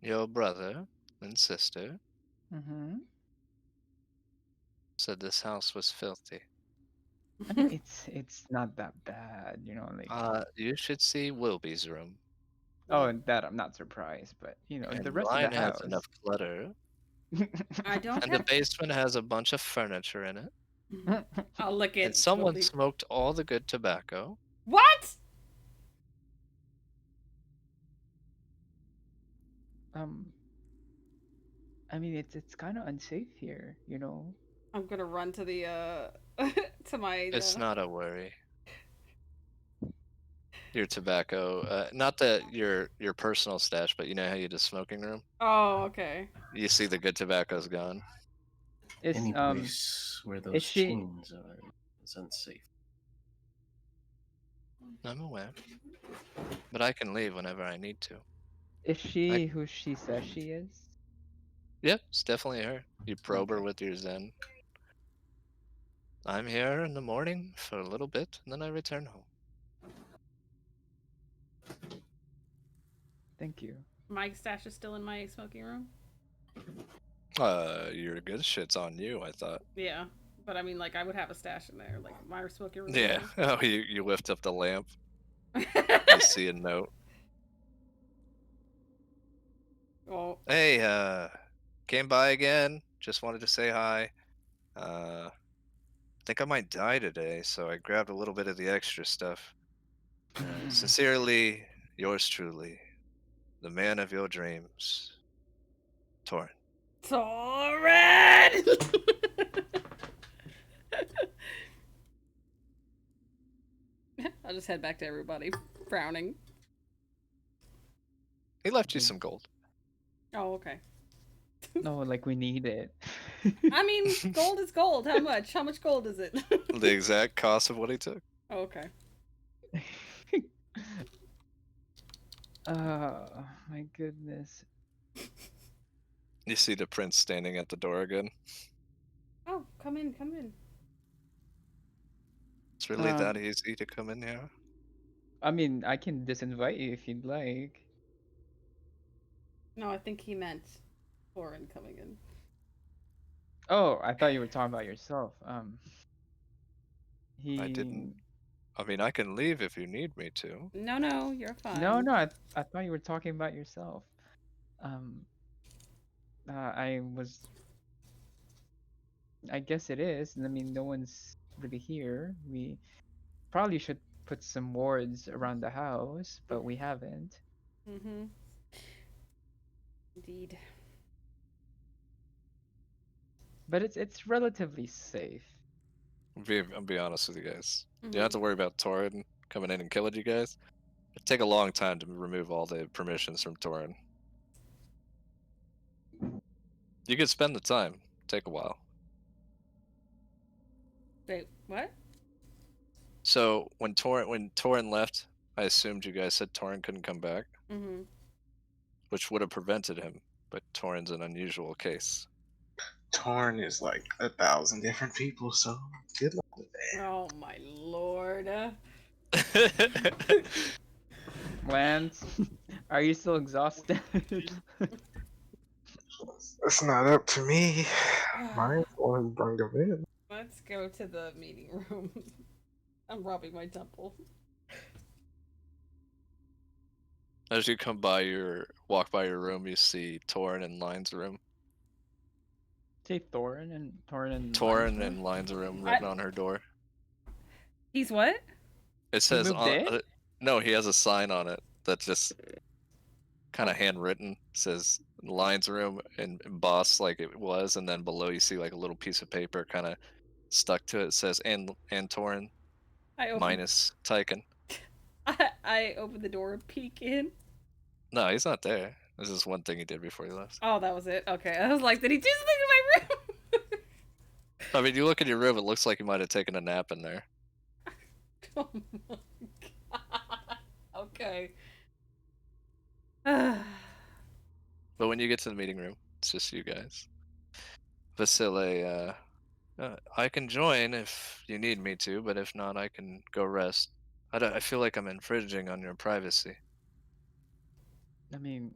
Your brother and sister Mm-hmm. said this house was filthy. I mean, it's not that bad, you know, like You should see Wilby's room. oh, that I'm not surprised, but you know, the And rest of the mine has house. enough clutter. I don't And the have. basement has a bunch of furniture in it. I'll look at. And someone Wilby. smoked all the good tobacco. What? um, I mean, it's kind of unsafe here, you know. I'm gonna run to the to my. It's not a worry. Your tobacco, not your personal stash, but you know how you do smoking room? Oh, okay. You see the good tobacco's gone. Is Any place where those she- chains are is unsafe. I'm aware. But I can leave whenever I need to. Is she who she says she is? Yep, it's definitely her. You probe her Okay. with your Zen. I'm here in the morning for a little bit, and then I return home. Thank you. My stash is still in my smoking room. Your good shit's on you, I thought. Yeah, but I mean, like, I would have a stash in there, like my smoking room. Yeah. Oh, you lift up the lamp. You see a note. Oh. Hey, came by again. Just wanted to say hi. Think I might die today, so I grabbed a little bit of the extra stuff. Sincerely, yours truly, the man of your dreams, Torin. Torren! I'll just head back to everybody, frowning. He left you some gold. Oh, okay. No, like we need it. I mean, gold is gold. How much? How much gold is it? The exact cost of what he took. Oh, okay. Oh my goodness. You see the prince standing at the door again. Oh, come in, come in. It's really that easy to come in here. I mean, I can disinvite you if you'd like. No, I think he meant Thorin coming in. Oh, I thought you were talking about yourself. I didn't. I mean, I can leave if you need me to. No, you're fine. No, I thought you were talking about yourself. Um, I was. I guess it is. I mean, no one's really here. We probably should put some wards around the house, but we haven't. Mm-hmm. Indeed. But it's relatively safe. I'll be honest with you guys. You Mm-hmm. don't have to worry about Torin coming in and killing you guys. It'd take a long time to remove all the permissions from Torin. You could spend the time. Take a while. Wait, what? So when Torin left, I assumed you guys said Torin couldn't come back, Mm-hmm. which would have prevented him. But Torin's an unusual case. Torn is like 1,000 different people, so good luck with that. Oh my lord. Lance, are you still exhausted? It's not up to me. Mine's the one who bring them in. Let's go to the meeting room. I'm robbing my temple. As you walk by your room, you see Torin in Line's room. Say Thorin and Torin in Line's room written on her door. He's what? It says moved in? no, he has a sign on it that just kind of handwritten says Line's room and embossed like it was, and then below you see like a little piece of paper kind of stuck to it. It says and Torin minus Tyken. I opened the door and peek in. No, he's not there. This is one thing he did before he left. Oh, that was it? Okay. I was like, did he do something in my room? I mean, you look in your room, it looks like he might have taken a nap in there. Oh my god. Okay. But when you get to the meeting room, it's just you guys. Vasile, I can join if you need me to, but if not, I can go rest. I feel like I'm infringing on your privacy. I mean,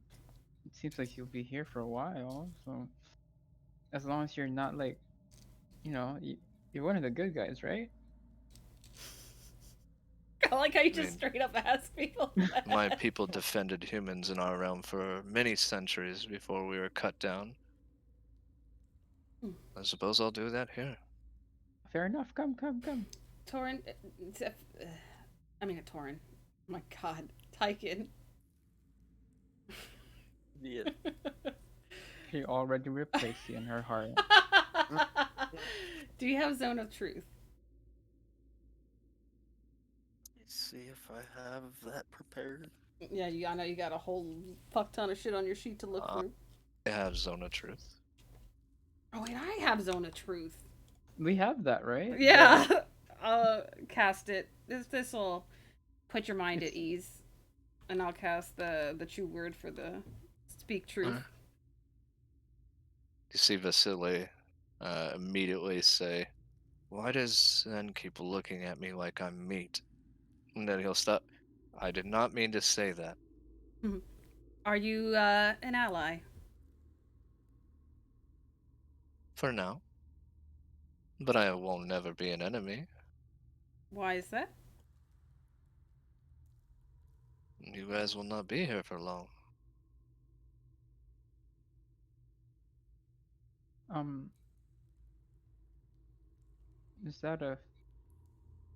it seems like you'll be here for a while, so as long as you're not like, you're one of the good guys, right? I like how you just straight up ask people that. My people defended humans in our realm for many centuries before we were cut down. I suppose I'll do that here. Fair enough. Come. Torin. I mean, Torin. Oh my god. Tyken. Yeah. She already replaced you in her heart. Do you have Zone of Truth? Let's see if I have that prepared. Yeah, I know you got a whole fuck ton of shit on your sheet to look through. I have Zone of Truth. Oh wait, I have Zone of Truth. We have that, right? Yeah. Cast it. This will put your mind at ease, and I'll cast the true word for the speak truth. You see Vasily immediately say, "Why does Zen keep looking at me like I'm meat?" And then he'll stop. I did not mean to say that. Are you an ally? For now. But I will never be an enemy. Why is that? You guys will not be here for long. Is that a...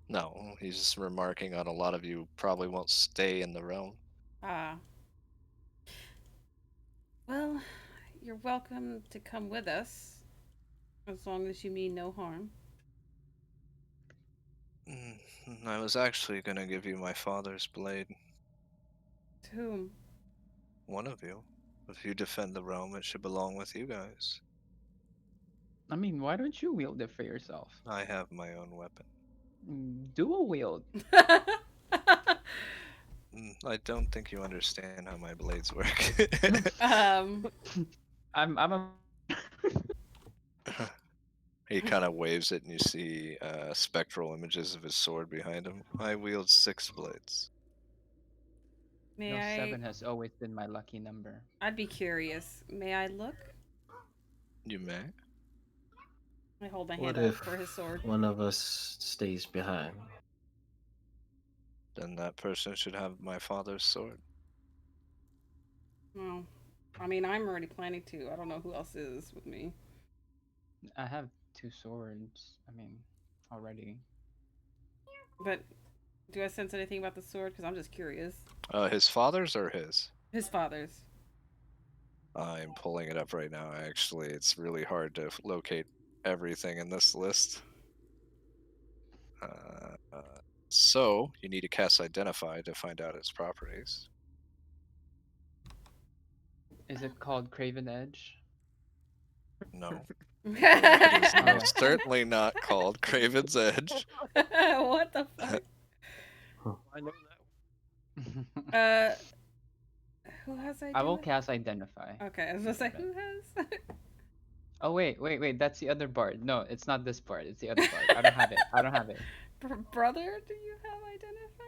No, he's just remarking on a lot of you probably won't stay in the realm. Ah. Well, you're welcome to come with us, as long as you mean no harm. I was actually going to give you my father's blade. To whom? One of you. If you defend the realm, it should belong with you guys. I mean, why don't you wield it for yourself? I have my own weapon. Dual wield. I don't think you understand how my blades work. Um, I'm a He kind of waves it, and you see spectral images of his sword behind him. I wield 6 blades. may no, I? 7 has always been my lucky number. I'd be curious. May I look? You may. I hold my What hand out if for his sword. one of us stays behind? Then that person should have my father's sword. Well, I mean, I'm already planning to. I don't know who else is with me. I have 2 swords. I mean, already. But do I sense anything about the sword? Because I'm just curious. His father's or his? His father's. I'm pulling it up right now. Actually, it's really hard to locate everything in this list. So you need to cast Identify to find out its properties. Is it called Craven Edge? No, it is What most certainly not called Craven's Edge. the fuck? I know that. Uh, who has I will identify? cast Identify. Okay, I was gonna say Okay. who has. Oh wait, that's the other bard. No, it's not this bard, it's the other bard. I don't have it. I don't have it. Brother, do you have identify?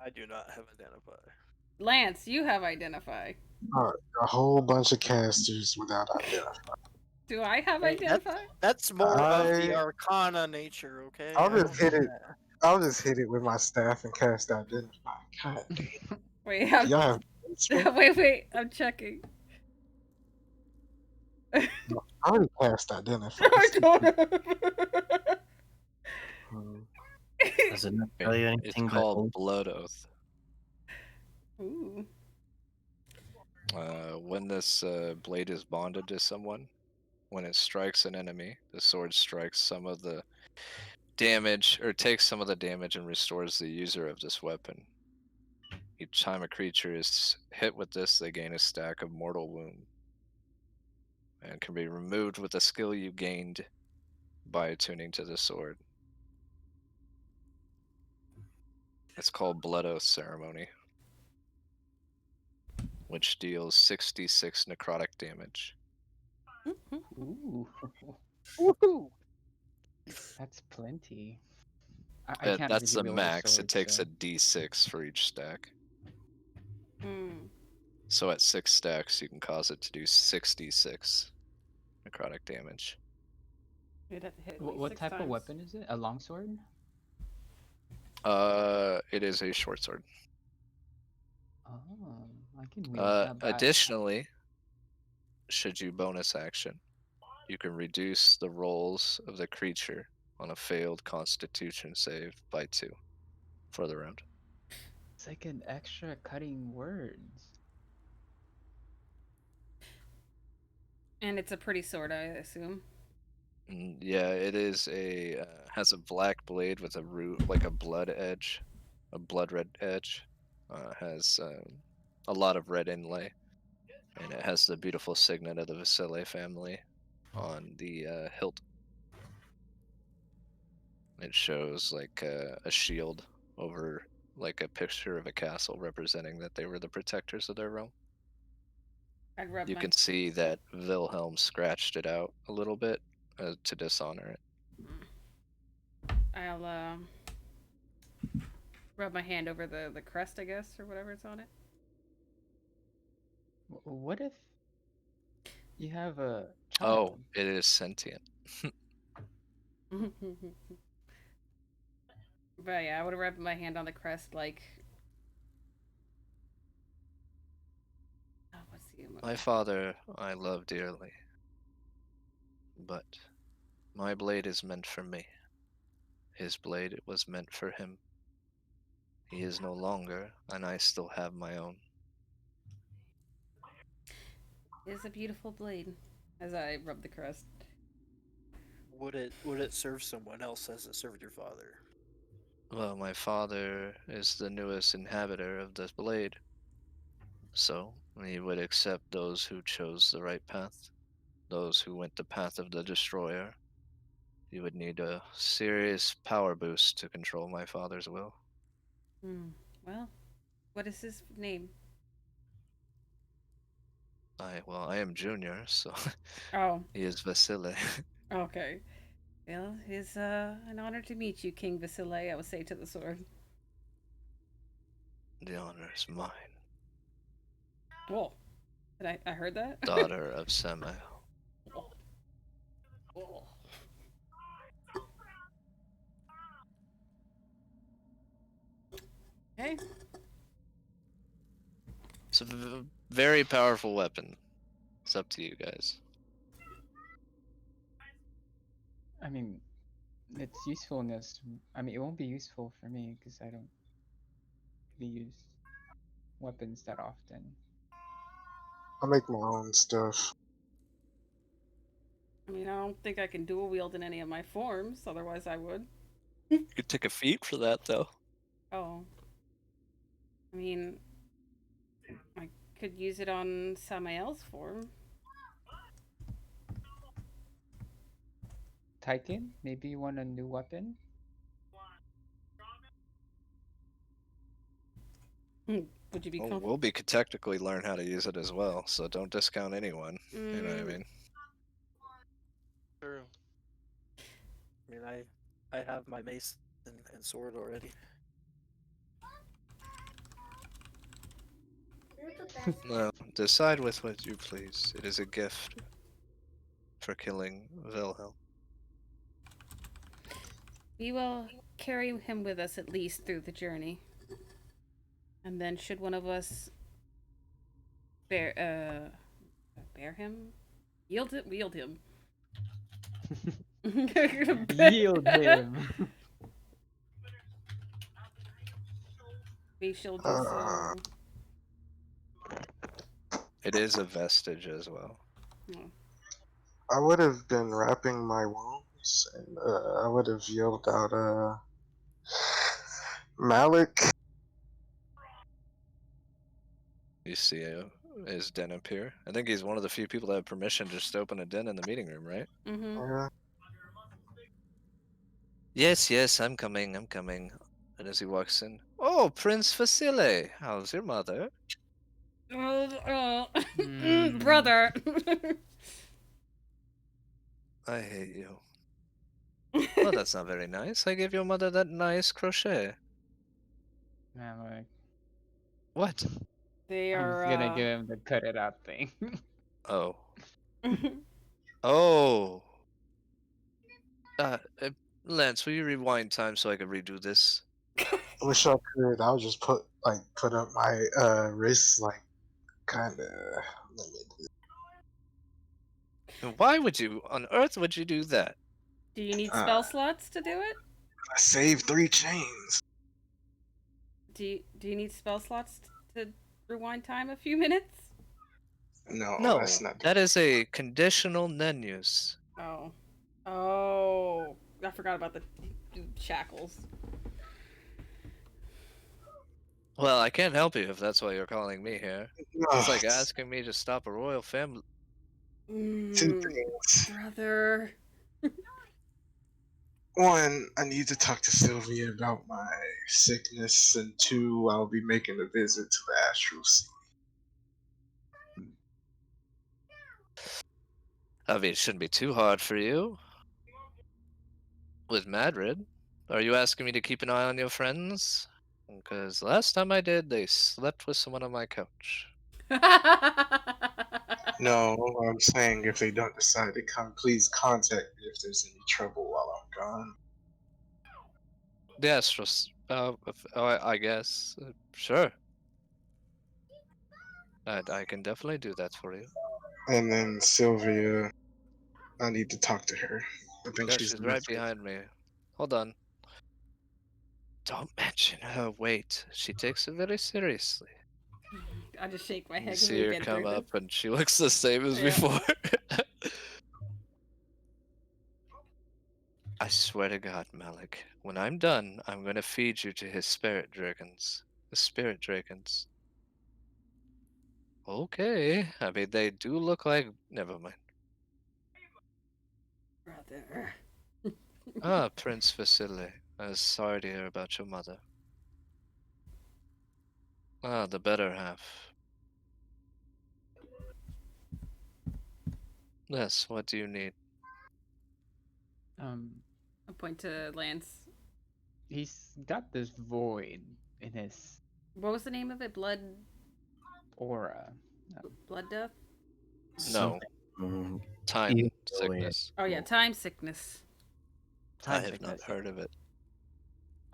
I do not have Identify. Lance, you have identify. A whole bunch of casters without identify. Do I have Hey, identify? That's more of the I- Arcana nature, okay? I'll I just don't hit do it. that. I'll just hit it with my staff and cast identify. God damn. Wait, Y'all have wait, I'm checking. I already cast identify. I don't know. Does it not tell you It's anything about called Blood Oath. Ooh. When this blade is bonded to someone, when it strikes an enemy, the sword strikes some of the damage, or takes some of the damage and restores the user of this weapon. Each time a creature is hit with this, they gain a stack of mortal wound, and can be removed with a skill you gained by attuning to the sword. It's called Blood Oath Ceremony, which deals 66 necrotic damage. Ooh, Woohoo! that's plenty. I can't That's really the wield a max. sword, It takes so. a d6 for each stack. Hmm. So at 6 stacks, you can cause it to do 66 necrotic damage. You'd have to hit me What 6 type of times. weapon is it? A longsword? It is a short sword. Oh, I can wield that. But Additionally, should you bonus action, you can reduce the rolls of the creature on a failed Constitution save by 2 for the round. It's like an extra cutting words. And it's a pretty sword, I assume. Yeah, it is has a black blade with a root like a blood edge, a blood red edge. Has a lot of red inlay, and it has the beautiful signet of the Vasile family on the hilt. It shows like a shield over like a picture of a castle representing that they were the protectors of their realm. I'd rub You my. can see that Wilhelm scratched it out a little bit to dishonor it. I'll rub my hand over the crest, I guess, or whatever it's on it. What if you have a Oh, child? it is sentient. But yeah, I would have rubbed my hand on the crest, like. Oh, what's the emoji? My father I love dearly, but my blade is meant for me. His blade it was meant for him. He is no longer, and I still have my own. It is a beautiful blade. As I rub the crest. Would it serve someone else as it served your father? Well, my father is the newest inhabitor of this blade, so he would accept those who chose the right path, those who went the path of the destroyer. You would need a serious power boost to control my father's will. Well, What is his name? I am Junior, so Oh, he is Vasily. okay. Well, it's an honor to meet you, King Vasile, I will say to the sword. The honor is mine, Whoa. Did I heard that? daughter of Samael. Whoa. Okay. It's a very powerful weapon. It's up to you guys. I mean, its usefulness. I mean, it won't be useful for me because I don't really use weapons that often. I make my own stuff. I mean, I don't think I can dual wield in any of my forms, otherwise I would. You could take a feat for that, though. Oh. I mean, I could use it on Samael's form. Titan, maybe you want a new weapon? Would you be Well, comfortable? we could technically learn how to use it as well, so don't discount anyone. You know what I mean? True. I mean, I have my mace and sword already. You're the best. No, decide with what you please. It is a gift for killing Wilhelm. We will carry him with us at least through the journey. And then should one of us bear him? Wield him. Yield him. We shall do Uh, so. It is a vestige as well. Oh. I would have been wrapping my wounds, and I would have yelled out, Malik. You see his den appear. I think he's one of the few people that have permission to just open a den in the meeting room, right? Mm-hmm. Yeah. Yes, I'm coming. And as he walks in, oh, Prince Vasile, how's your mother? Brother. I hate you. Well, that's not very nice. I gave your mother that nice crochet. Man, like, What? They I'm just gonna are. give him the cut it out thing. Oh. Oh. Uh, uh, Lance, will you rewind time so I can redo this? I wish I could. I would just put up my wrists kind of. And why on earth would you do that? Do you need Uh, spell slots to do it? I saved 3 chains. Do you need spell slots to rewind time a few minutes? No, No, that's not. that is a conditional nenus. Oh. Oh. I forgot about the shackles. Well, I can't help you if that's why you're calling me here. No, It's like asking me to stop a royal family. 2 things. Brother. One, I need to talk to Sylvia about my sickness, and 2, I'll be making a visit to the Astral Sea. I mean, it shouldn't be too hard for you. With Madrid, are you asking me to keep an eye on your friends? Because last time I did, they slept with someone on my couch. No, I'm saying if they don't decide to come, please contact me if there's any trouble while I'm gone. Yes, I guess. Sure. I can definitely do that for you. And then Sylvia, I need to talk to her. I think Yeah, she's she's gonna. right behind me. Hold on. Don't mention her weight. She takes it very seriously. I just shake my You head. see We've her been come through up, and she looks the same as Yeah. before. I swear to God, Malik, when I'm done, I'm gonna feed you to his spirit dragons. The spirit dragons. Okay. I mean, they do look like. Never mind. Brother. Ah, the better half. Yes, what do you need? I point to Lance. He's got this void in his What was the name of it? aura. Blood death? No, Something time egoic. sickness. Oh yeah, time sickness. I Time have not sickness. heard of it.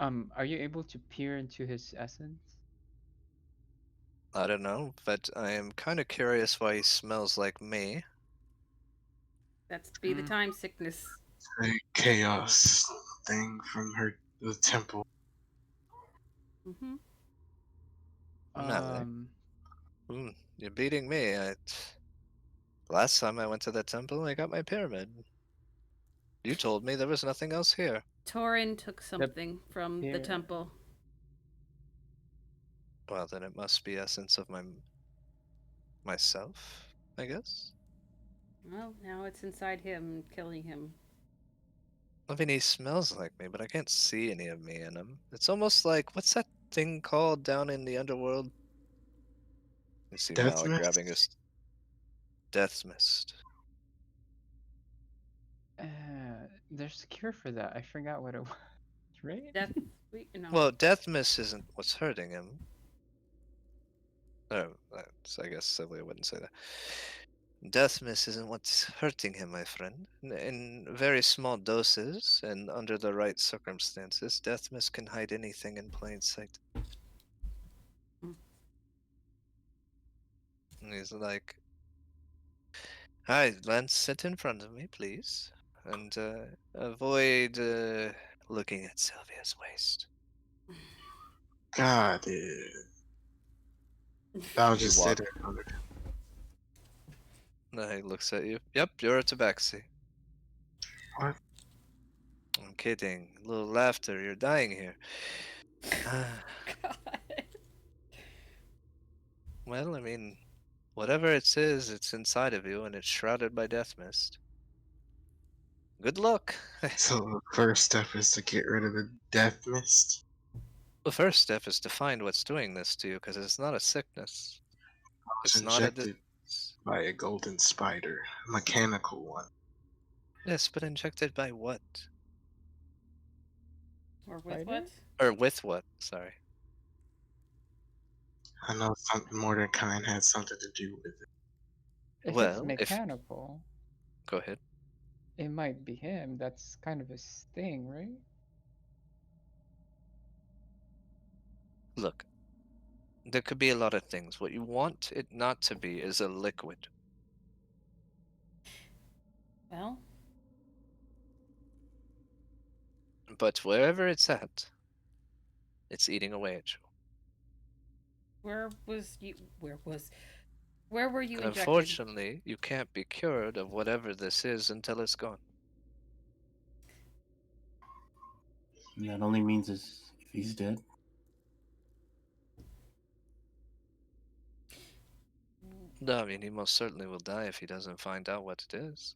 Are you able to peer into his essence? I don't know, but I am kind of curious why he smells like me. That's be the time sickness. A chaos thing from the temple. Mm-hmm. Not like, you're beating me. Last time I went to the temple, I got my pyramid. You told me there was nothing else here. Torin took something from the here- temple. Well, then it must be essence of myself, I guess. Well, now it's inside him, killing him. I mean, he smells like me, but I can't see any of me in him. It's almost like, what's that thing called down in the underworld? You see Death Malik mist? grabbing his death mist. There's a cure for that. I forgot what it was. Right? Death. No. Well, death mist isn't what's hurting him. Oh, I guess silly I wouldn't say that. Death mist isn't what's hurting him, my friend. In very small doses and under the right circumstances, death mist can hide anything in plain sight. And he's like, "Hi, Lance, sit in front of me, please, and avoid looking at Sylvia's waist." God, I'll You just walk. sit there under him. He looks at you. Yep, you're a tabaxi. What? I'm kidding. A little laughter. You're dying here. God. Well, I mean, whatever it is, it's inside of you and it's shrouded by death mist. Good luck. So the first step is to get rid of the death mist. The first step is to find what's doing this to you, because it's not a sickness. I was It's not a injected by a golden spider, a mechanical one. Yes, but injected by what? Or with Spider? what? Or with what? Sorry. I know something Mordecai had something to do with it. If it's Well, if mechanical, go ahead. it might be him. That's kind of his thing, right? Look, there could be a lot of things. What you want it not to be is a liquid. Well, But wherever it's at, it's eating away at you. where was you? Where were you And injected? unfortunately, you can't be cured of whatever this is until it's gone. And that only means if he's dead. No, I mean, he most certainly will die if he doesn't find out what it is.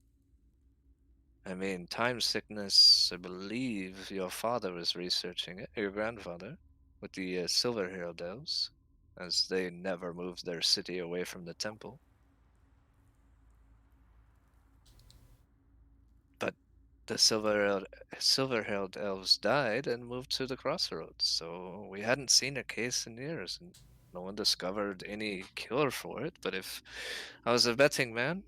I mean, time sickness, I believe your father was researching it, your grandfather, with the Silver Hero Delves, as they never moved their city away from the temple. But the Silver-haired elves died and moved to the crossroads, so we hadn't seen a case in years, and no one discovered any cure for it. But if I was a betting man,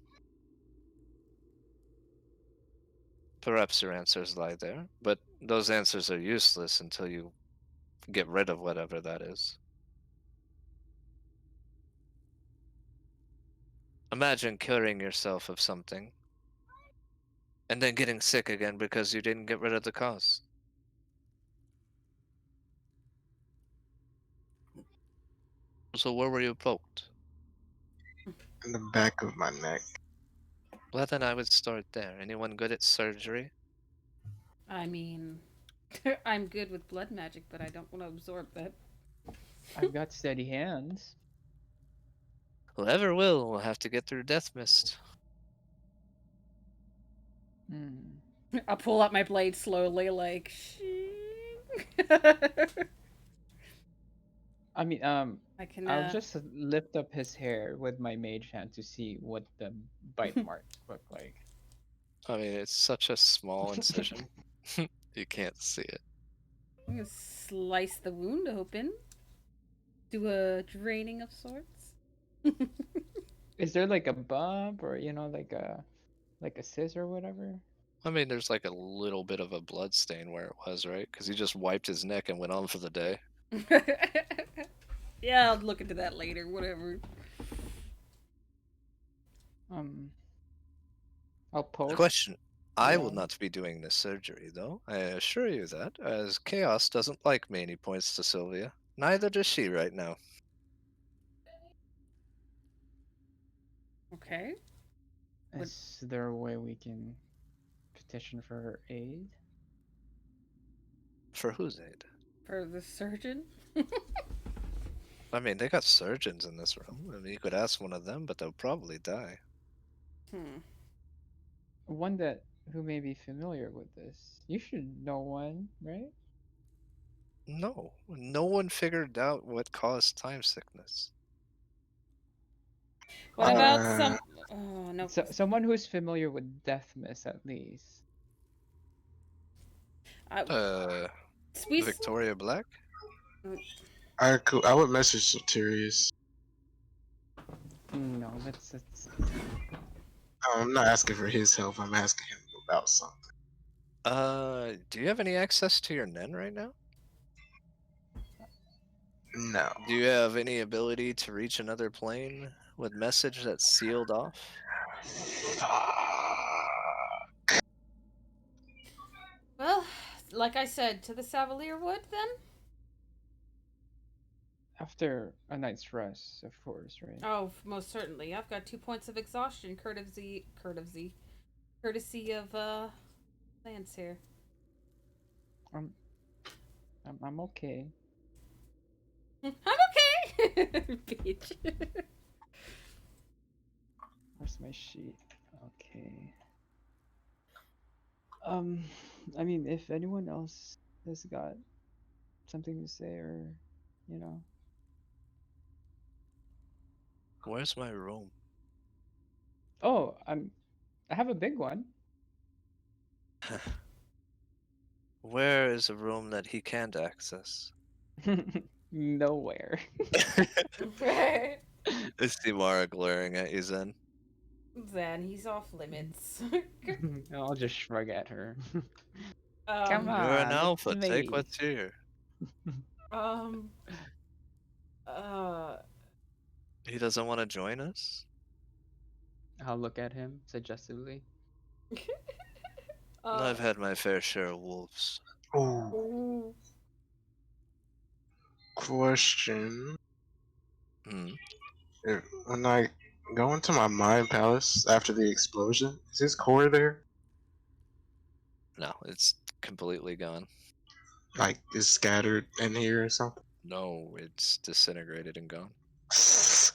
perhaps your answers lie there. But those answers are useless until you get rid of whatever that is. Imagine curing yourself of something and then getting sick again because you didn't get rid of the cause. So where were you poked? In the back of my neck. Well, then I would start there. Anyone good at surgery? I mean, I'm good with blood magic, but I don't want to absorb that. I've got steady hands. Whoever will have to get through death mist. I'll pull out my blade slowly, like. I mean, I can. I'll just lift up his hair with my mage hand to see what the bite mark look like. I mean, it's such a small incision. You can't see it. I'm gonna slice the wound open. Do a draining of sorts. Is there like a bump or like a cyst or whatever? I mean, there's like a little bit of a blood stain where it was, right? Because he just wiped his neck and went on for the day. Yeah, I'll look into that later. Whatever. I'll poke. Question. I will Yeah. not be doing this surgery, though. I assure you that, as Chaos doesn't like me, and he points to Sylvia. Neither does she right now. Okay. Is there a way we can petition for her aid? For whose aid? For the surgeon. I mean, they got surgeons in this room. I mean, you could ask one of them, but they'll probably die. One who may be familiar with this. You should know one, right? No, no one figured out what caused time sickness. What about some? Oh no. Someone who's familiar with death mist at least. Victoria Black? I would message Soterius. No, that's. I'm not asking for his help. I'm asking him about something. Do you have any access to your Nen right now? No. Do you have any ability to reach another plane with message that's sealed off? Well, like I said, to the Savalier Wood then? After a night's rest, of course, right? Oh, most certainly. I've got 2 points of exhaustion, courtesy of Lance here. I'm okay. I'm okay. Bitch. Where's my sheet? Okay. I mean, if anyone else has got something to say or, you know. Where's my room? Oh, I have a big one. Where is a room that he can't access? Nowhere. Is Timara glaring at you, Zen? Zen, he's off limits. I'll just shrug at her. Come on, You're an alpha. it's Take me. what's here. He doesn't want to join us? I'll look at him suggestively. I've had my fair share of wolves. Oh. Question. When I go into my mind palace after the explosion, is his core there? No, it's completely gone. Like, is scattered in here or something? No, it's disintegrated and gone.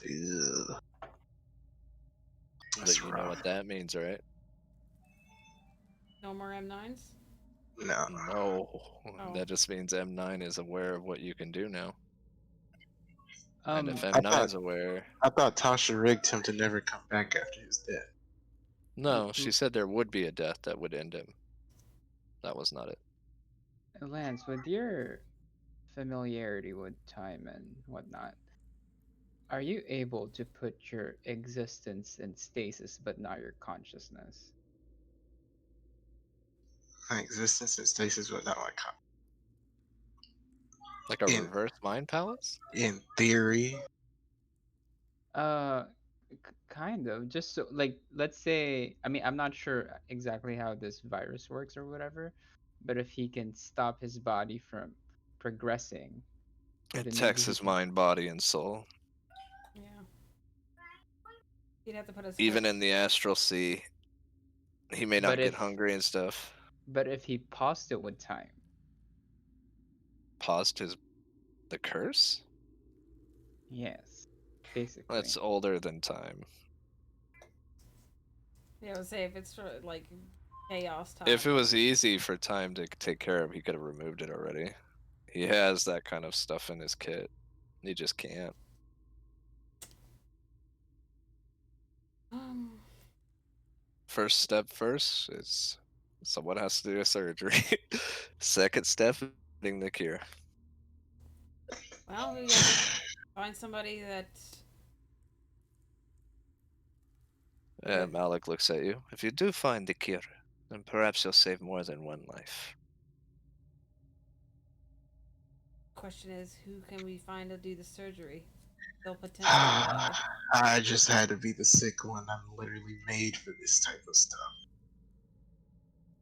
Ew. But you know what that means, right? No more M9s? No. No. That just means M9 is aware of what you can do now. And if M9 is aware... I thought Tasha rigged him to never come back after his death. No, she said there would be a death that would end him. That was not it. Lance, with your familiarity with time and whatnot, are you able to put your existence in stasis but not your consciousness? My existence in stasis, but not my Like a reverse mind palace? In theory. Kind of. Just so, like, let's say, I mean, I'm not sure exactly how this virus works or whatever, but if he can stop his body from progressing, It then maybe attacks he his can... mind, body, and soul. Yeah. He'd have to put his Even in the astral sea, he may not get hungry and stuff. But if he paused it with time. Paused the curse? Yes, basically. That's older than time. Yeah, I would say if it's for, like, chaos time. If it was easy for time to take care of, he could have removed it already. He has that kind of stuff in his kit. You just can't. First step first is someone has to do a surgery. Second step, getting the cure. Well, we gotta find somebody that. Malik looks at you. If you do find the cure, then perhaps you'll save more than one life. Question is, who can we find to do the surgery? They'll potentially die. I just had to be the sick one. I'm literally made for this type of stuff.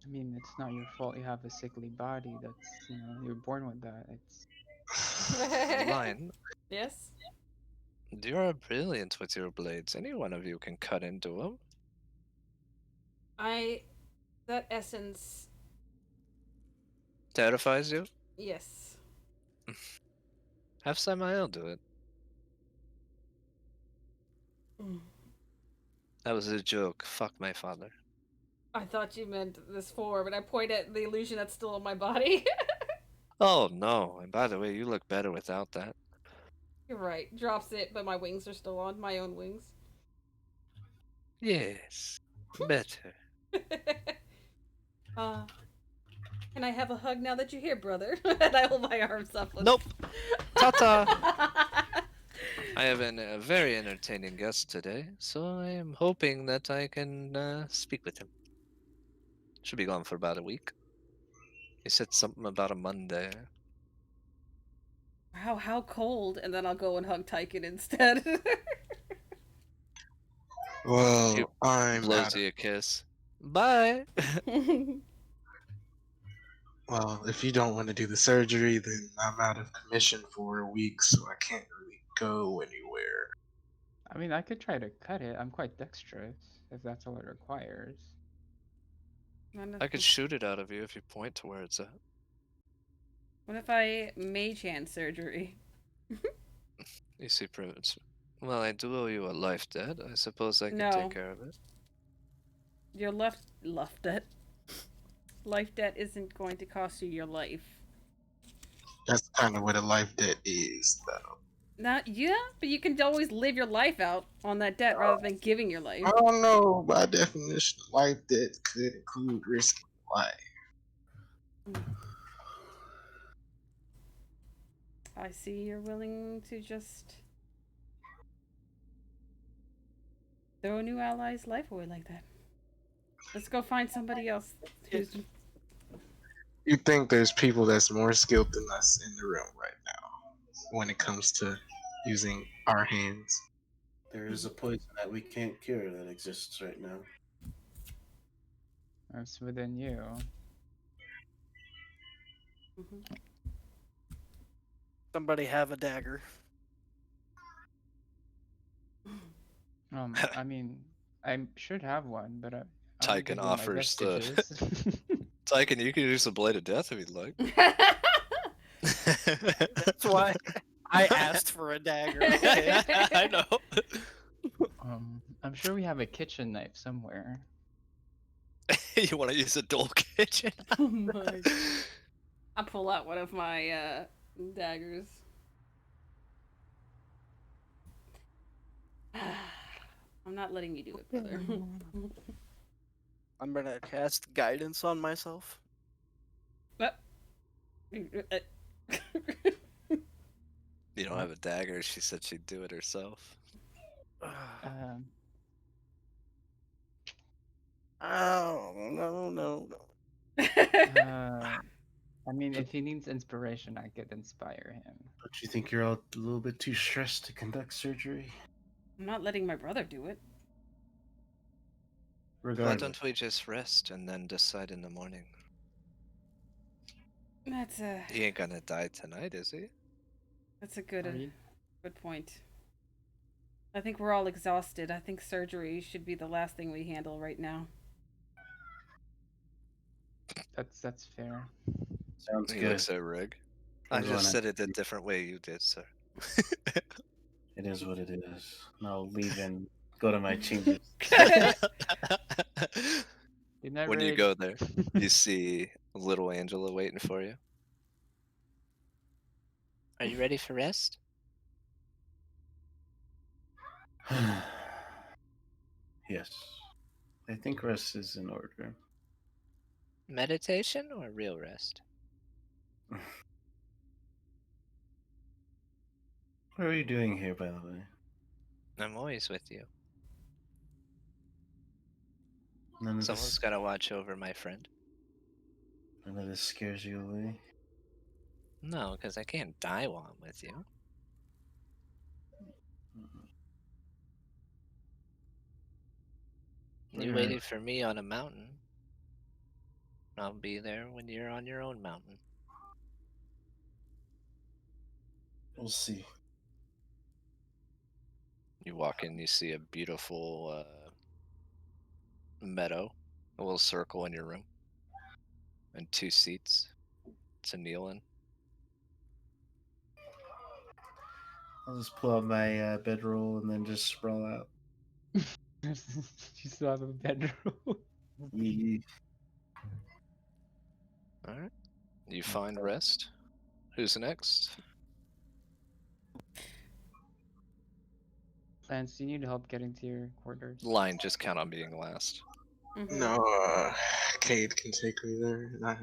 I mean, it's not your fault you have a sickly body. That's, you're born with that. It's Line, Yes. you're brilliant with your blades. Any one of you can cut into them. That essence. Terrifies you? Yes. Have Samael do it. That was a joke. Fuck my father. I thought you meant this form, and I point at the illusion that's still on my body. Oh no, and by the way, you look better without that. You're right. Drops it, but my wings are still on. My own wings. Yes, better. Can I have a hug now that you're here, brother? And I hold my arms up. Nope. Ta-ta. I have a very entertaining guest today, so I am hoping that I can speak with him. Should be gone for about a week. He said something about a Monday. How cold? And then I'll go and hug Tyken instead. Well, I'm blows out you a kiss. Bye. Well, if you don't want to do the surgery, then I'm out of commission for a week, so I can't really go anywhere. I mean, I could try to cut it. I'm quite dexterous, if that's all it requires. I could shoot it out of you if you point to where it's at. What if I mage hand surgery? You see, well, I do owe you a life debt. I suppose I can No. take care of it. Your life debt. Life debt isn't going to cost you your life. That's kind of what a life debt is, though. Yeah, but you can always live your life out on that debt rather than giving your life. I don't know. By definition, life debt could include risking life. I see you're willing to just throw a new ally's life away like that. Let's go find somebody else who's... You think there's people that's more skilled than us in the room right now when it comes to using our hands? There is a poison that we can't cure that exists right now. That's within you. Somebody have a dagger. I mean, I should have one, but I'll give Tyken you my offers the. vestiges. Tyken, you can use a blade of death if you'd like. That's why I asked for a dagger. Okay? I know. I'm sure we have a kitchen knife somewhere. You want to use a dual kitchen? Oh my. I pull out one of my daggers. I'm not letting you do it, brother. I'm gonna cast guidance on myself. What? You don't have a dagger. She said she'd do it herself. Oh, no. I mean, if he needs inspiration, I could inspire him. Don't you think you're all a little bit too stressed to conduct surgery? I'm not letting my brother do it. Why don't we just rest and then decide in the morning? That's a... He ain't gonna die tonight, is he? That's a good point. I think we're all exhausted. I think surgery should be the last thing we handle right now. That's fair. Sounds He good. looks at Rig. I just said it a different way you did, sir. It is what it is. I'll leave and go to my chambers. When you go there, you see little Angela waiting for you. Are you ready for rest? Yes. I think rest is in order. Meditation or real rest? What are you doing here, by the way? I'm always with you. None of Someone's this, got to watch over my friend. none of this scares you away. No, because I can't die while I'm with you. You Alright, waited for me on a mountain. I'll be there when you're on your own mountain. we'll see. You walk in, you see a beautiful meadow, a little circle in your room, and 2 seats to kneel in. I'll just pull out my bedroll and then just sprawl out. You still have a bedroom. Ye- All right. You find rest. Who's next? Lance, do you need help getting to your quarters? Line, just count on being last. No, Cade can take me there, and I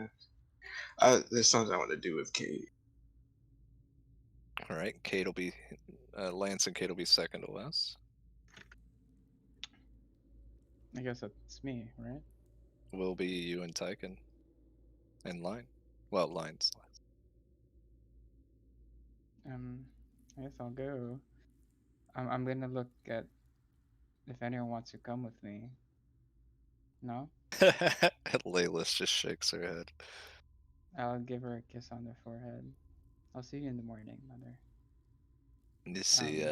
have. There's something I want to do with Cade. All right. Kate will be Lance and Kate will be second to last. I guess that's me, right? Will be you and Tyken. And Line. Well, Line's last. I guess I'll go. I'm gonna look at if anyone wants to come with me. No? Layla's just shakes her head. I'll give her a kiss on the forehead. I'll see you in the morning, mother. You see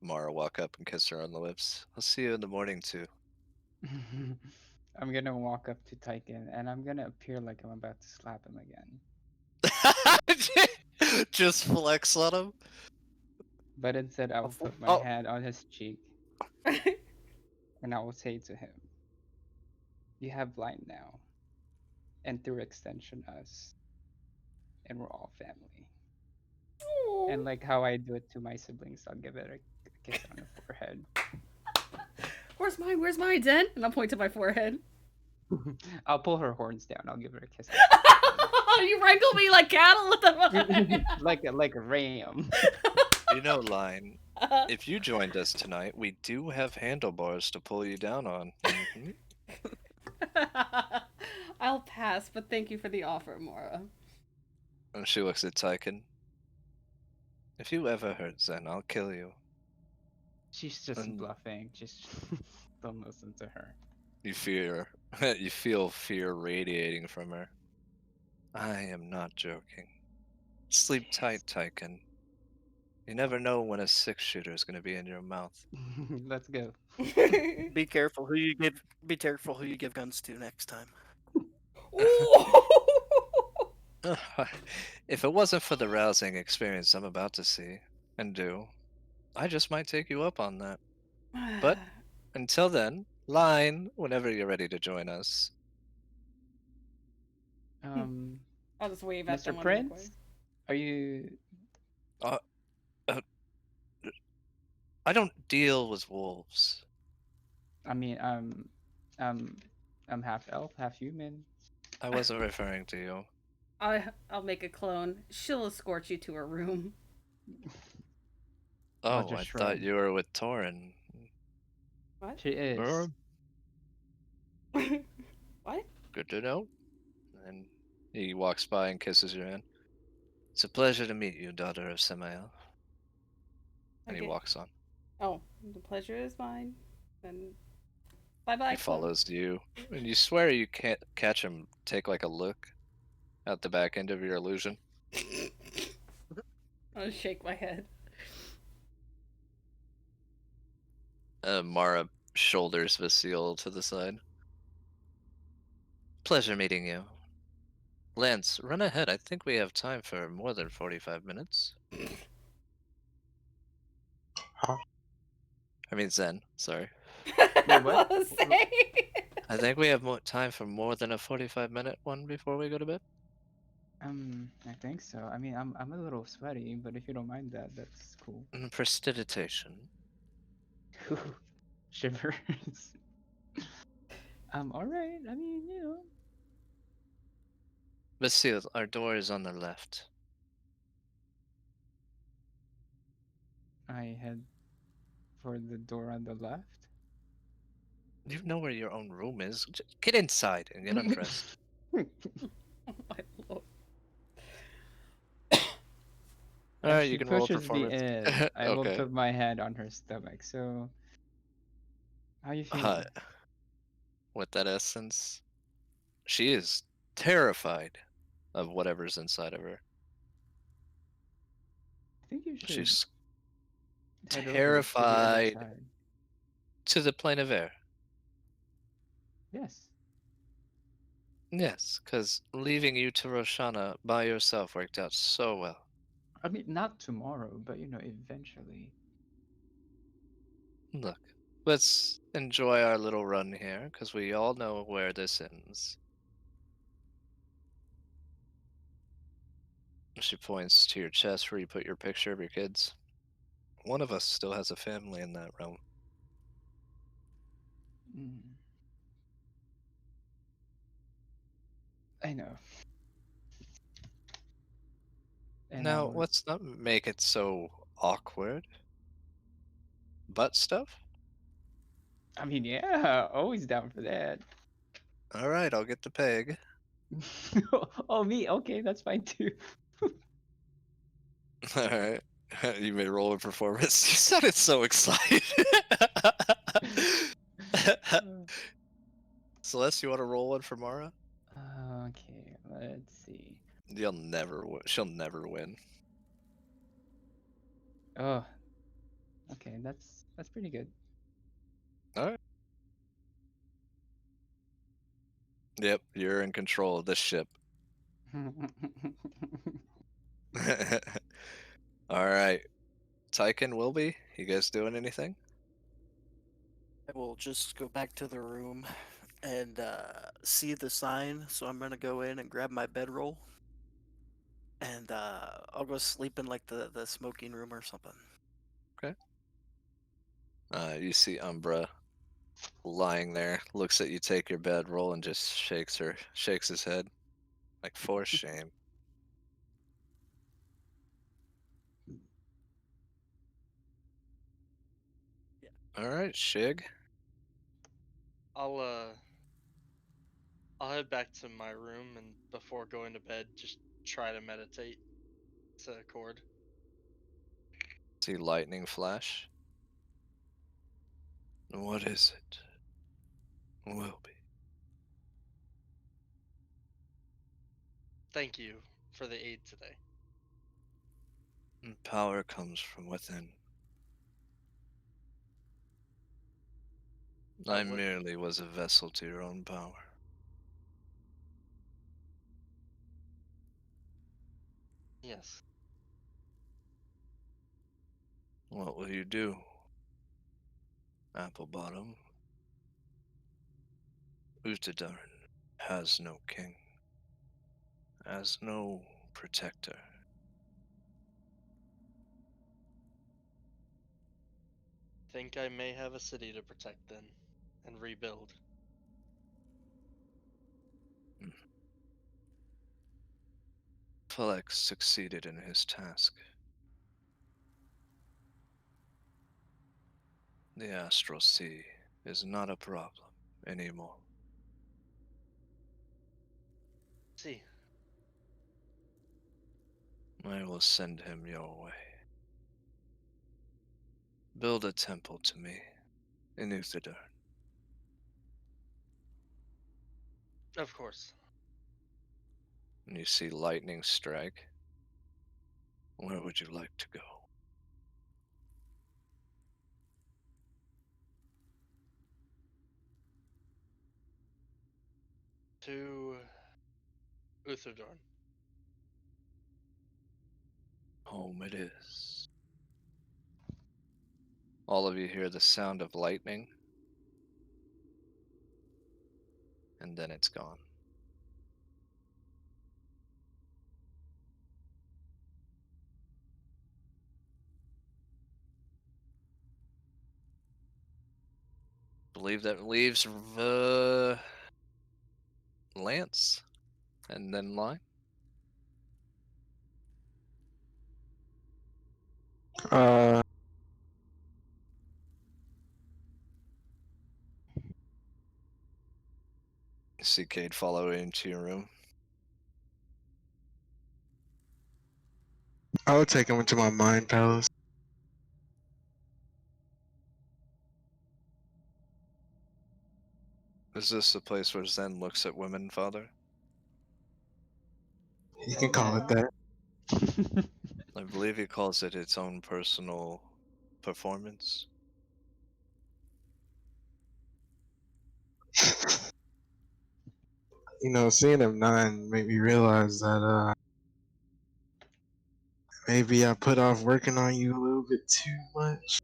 Mara walk up and kiss her on the lips. I'll see you in the morning too. I'm gonna walk up to Tyken and I'm gonna appear like I'm about to slap him again. Just flex on him. But instead, I will Oh, put my hand on his cheek and I will say to him, "You have blind now, and through extension, us, and we're all family." And like how I do it to my siblings, I'll give it a kiss on the forehead. Where's mine? Where's mine, Den? And I'll point to my forehead. I'll pull her horns down. I'll give her a kiss. You wrangle me like cattle with the like a ram. You know, Line, if you joined us tonight, we do have handlebars to pull you down on. Mhm. I'll pass, but thank you for the offer, Mora. And she looks at Tyken. If you ever hurt Zen, I'll kill you. She's just And bluffing. Just don't listen to her. you you feel fear radiating from her. I am not joking. Sleep tight, Tyken. You never know when a 6-shooter is going to be in your mouth. Let's go. Be careful who you give. Be careful who you give guns to next time. If it wasn't for the rousing experience I'm about to see and do, I just might take you up on that. But until then, line whenever you're ready to join us. I'll just wave at them Mr. when I'm recording. Prince, are you? Uh, I don't deal with wolves. I mean, I'm half elf, half human. I wasn't referring to you. I'll make a clone. She'll escort you to her room. I'll Oh, just I shrug. thought you were with Torin. What? She is. What? Good to know. And he walks by and kisses your hand. It's a pleasure to meet you, daughter of Samael. And he Okay. walks on. Oh, the pleasure is mine. Then bye-bye. He follows you, and you swear you can't catch him take like a look at the back end of your illusion. I'll shake my head. Mara shoulders Vasile to the side. Pleasure meeting you. Lance, run ahead. I think we have time for more than 45 minutes. Huh? I mean Zen, sorry. Wait, what? I think we have time for more than a 45-minute one before we go to bed. I think so. I mean, I'm a little sweaty, but if you don't mind that, that's cool. Prestidigitation. Shivers. All right. I mean, Vasil, our door is on the left. I head for the door on the left. You know where your own room is. Just get inside and get undressed. Oh my lord. All As right, she you can roll a pushes me performance. in, I will Okay. put my hand on her stomach. So, how you Uh, feeling? with that essence, she is terrified of whatever's inside of her. I think you should She's head over to the other terrified side. to the plane of air. Yes. Yes, because leaving you to Roshana by yourself worked out so well. I mean, not tomorrow, but eventually. Look, let's enjoy our little run here, because we all know where this ends. She points to your chest where you put your picture of your kids. One of us still has a family in that realm. Mm. I know. And I Now, will. let's not make it so awkward. Butt stuff? I mean, yeah, always down for that. Alright, I'll get the peg. Oh, me? Okay, that's fine too. Alright. You may roll a performance. You sounded so excited. Celeste, you want to roll one for Mara? Okay, let's see. You'll never win. She'll never win. Oh, okay, that's pretty good. Alright. Yep, you're in control of this ship. Alright. Tyken, Wilby, you guys doing anything? I will just go back to the room and see the sign. So I'm gonna go in and grab my bedroll, and I'll go sleep in like the smoking room or something. Okay. You see Umbra lying there, looks at you take your bedroll and just shakes his head. Like, for shame. Yeah. Alright, Shig. I'll head back to my room and before going to bed, just try to meditate to Cord. See lightning flash. What is it? Wilby. Thank you for the aid today. Power comes from within. I What? merely was a vessel to your own power. Yes. What will you do, Applebottom? Utadarn has no king, has no protector. Think I may have a city to protect then, and rebuild. Felix succeeded in his task. The Astral Sea is not a problem anymore. See. I will send him your way. Build a temple to me in Uthodurn. Of course. And you see lightning strike. Where would you like to go? To Utherdorn. Home it is. All of you hear the sound of lightning, and then it's gone. believe that leaves Lance and then Line. Uh, See Cade follow into your room. I would take him into my mind palace. Is this the place where Zen looks at women, Father? You can call it that. I believe he calls it its own personal performance. You know, seeing him 9 made me realize that maybe I put off working on you a little bit too much.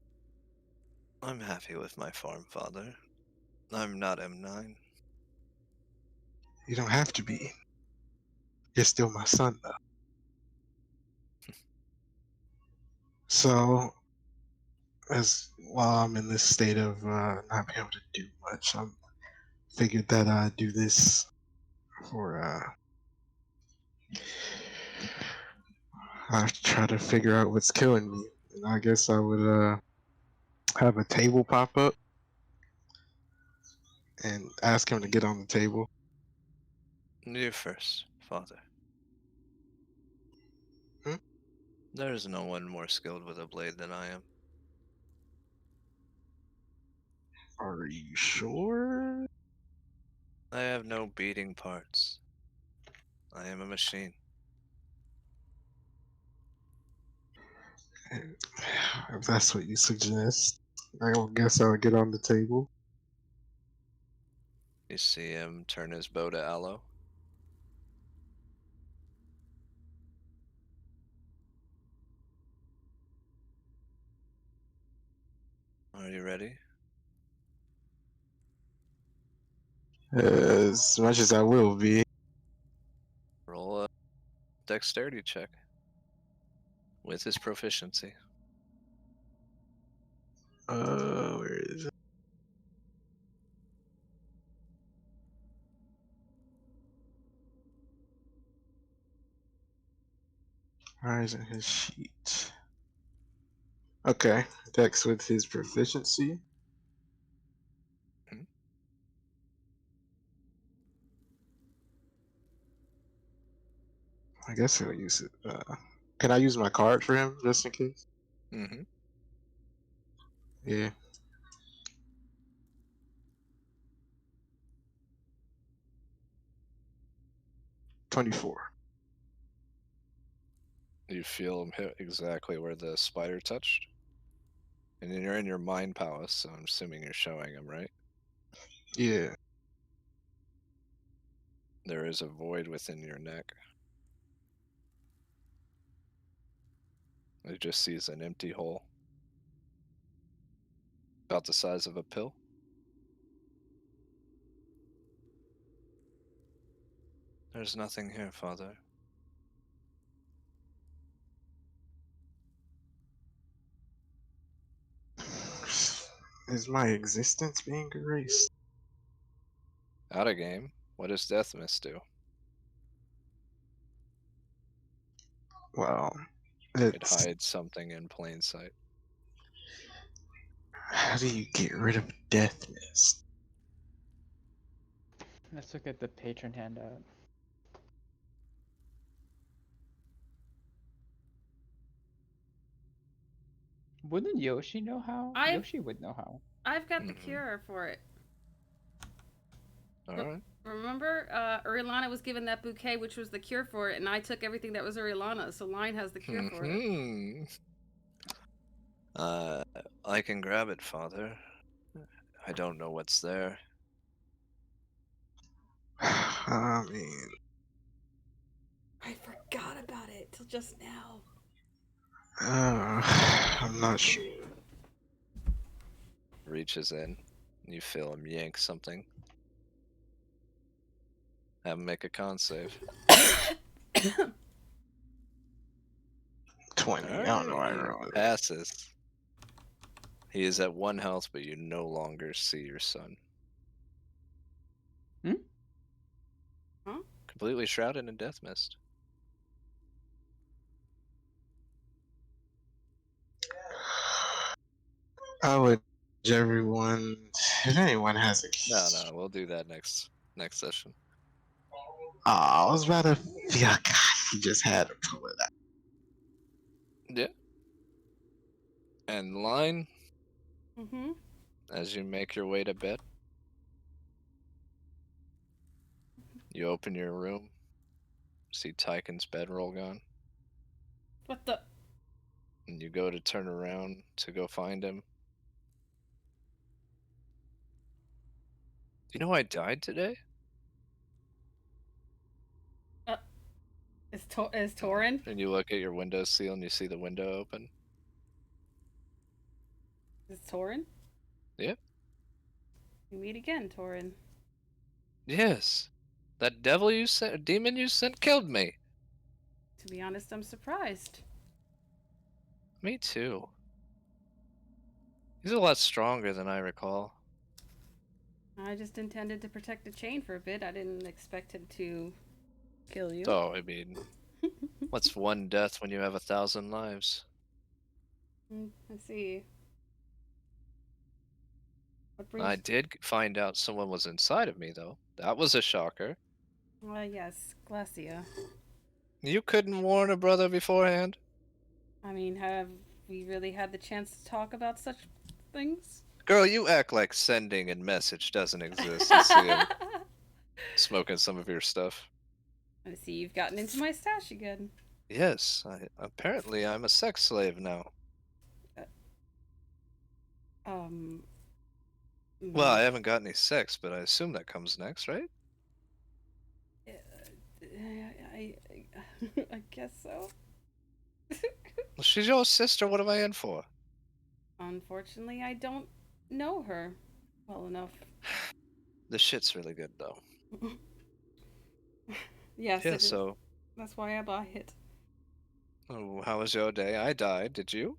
I'm happy with my farm, Father. I'm not M9. You don't have to be. You're still my son, though. So, as while I'm in this state of not being able to do much, I figured that I'd do this for I try to figure out what's killing me. And I guess I would have a table pop up and ask him to get on the table. You first, Father. Hmm? There is no one more skilled with a blade than I am. Are you sure? I have no beating parts. I am a machine. If that's what you suggest, I guess I would get on the table. You see him turn his bow to aloe. Are you ready? As much as I will be. Roll a dexterity check with his proficiency. Where is it? Where is it? His sheet. Okay, Dex with his proficiency. Hmm? I guess he'll use it. Can I use my card for him just in case? Mm-hmm. Yeah. $24. You feel him hit exactly where the spider touched. And then you're in your mind palace, so I'm assuming you're showing him, right? Yeah. There is a void within your neck. It just sees an empty hole. About the size of a pill. There's nothing here, Father. Is my existence being erased? Out of game. What does Death Mist do? Well, It it's hides something in plain sight. how do you get rid of death mist? Let's look at the patron handout. Wouldn't Yoshi know how? Yoshi would know how. I've got the Mhm. cure for it. Alright. Remember, Urielana was given that bouquet, which was the cure for it, and I took everything that was Urielana, so Line has the cure for it. I can grab it, Father. I don't know what's there. I mean, I forgot about it till just now. I'm not sure. Reaches in. You feel him yank something. Have him make a con save. 20. I don't know why I rolled it. Passes. He is at 1 health, but you no longer see your son. Hmm? Huh? Completely shrouded in death mist. I would everyone, if anyone has a No, we'll do that next session. I was about to feel God, he just had to pull it out. Yeah. And line, Mm-hmm. as you make your way to bed, you open your room, see Tyken's bedroll gone, What the? and you go to turn around to go find him. You know I died today? Is Torin? And you look at your window sill and you see the window open. Is Torin? Yep. We meet again, Torin. Yes. That demon you sent killed me. To be honest, I'm surprised. Me too. He's a lot stronger than I recall. I just intended to protect the chain for a bit. I didn't expect him to kill you. Oh, I mean, what's one death when you have 1,000 lives? I see. What I brings? did find out someone was inside of me, though. That was a shocker. Yes, Glacia. You couldn't warn a brother beforehand? I mean, have we really had the chance to talk about such things? Girl, you act like sending and message doesn't exist. I see him smoking some of your stuff. I see you've gotten into my stash again. Yes, apparently I'm a sex slave now. Um. Well, I haven't got any sex, but I assume that comes next, right? I I guess so. Well, she's your sister. What am I in for? Unfortunately, I don't know her well enough. The shit's really good, though. Yes, Yeah, it is. so, That's why I buy it. oh, how was your day? I died. Did you?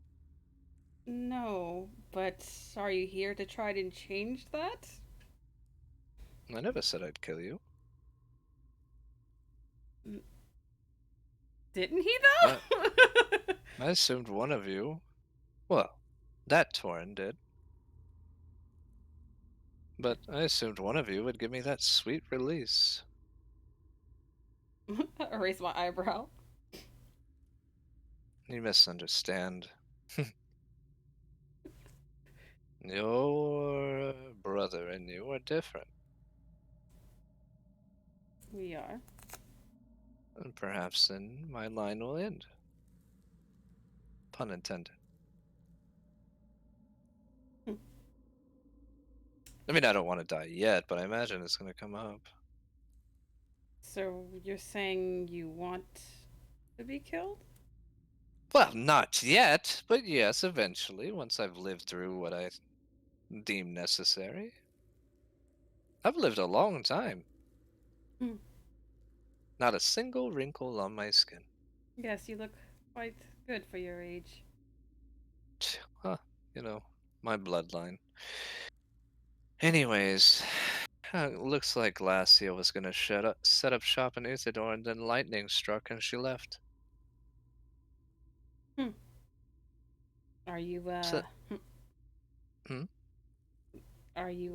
No, but are you here to try to change that? I never said I'd kill you. Didn't he though? I assumed one of you. Well, that Torin did. But I assumed one of you would give me that sweet release. Erase my eyebrow. You misunderstand. Your brother and you are different. We are. And perhaps then my line will end. Pun intended. I mean, I don't want to die yet, but I imagine it's going to come up. So you're saying you want to be killed? Well, not yet, but yes, eventually, once I've lived through what I deem necessary. I've lived a long time. Hmm. Not a single wrinkle on my skin. Yes, you look quite good for your age. Huh, you know, my bloodline. Anyways, looks like Glacia was gonna set up shop in Uthador, and then lightning struck and she left. Are you So, hmm? Are you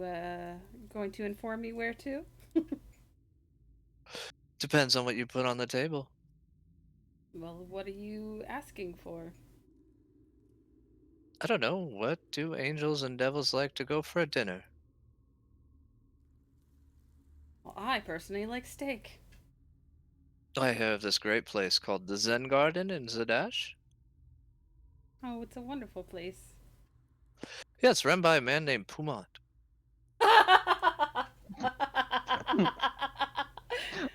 going to inform me where to? Depends on what you put on the table. Well, what are you asking for? I don't know, what do angels and devils like to go for a dinner? Well, I personally like steak. I have this great place called the Zen Garden in Zadash. Oh, it's a wonderful place. Yeah, it's run by a man named Pumont.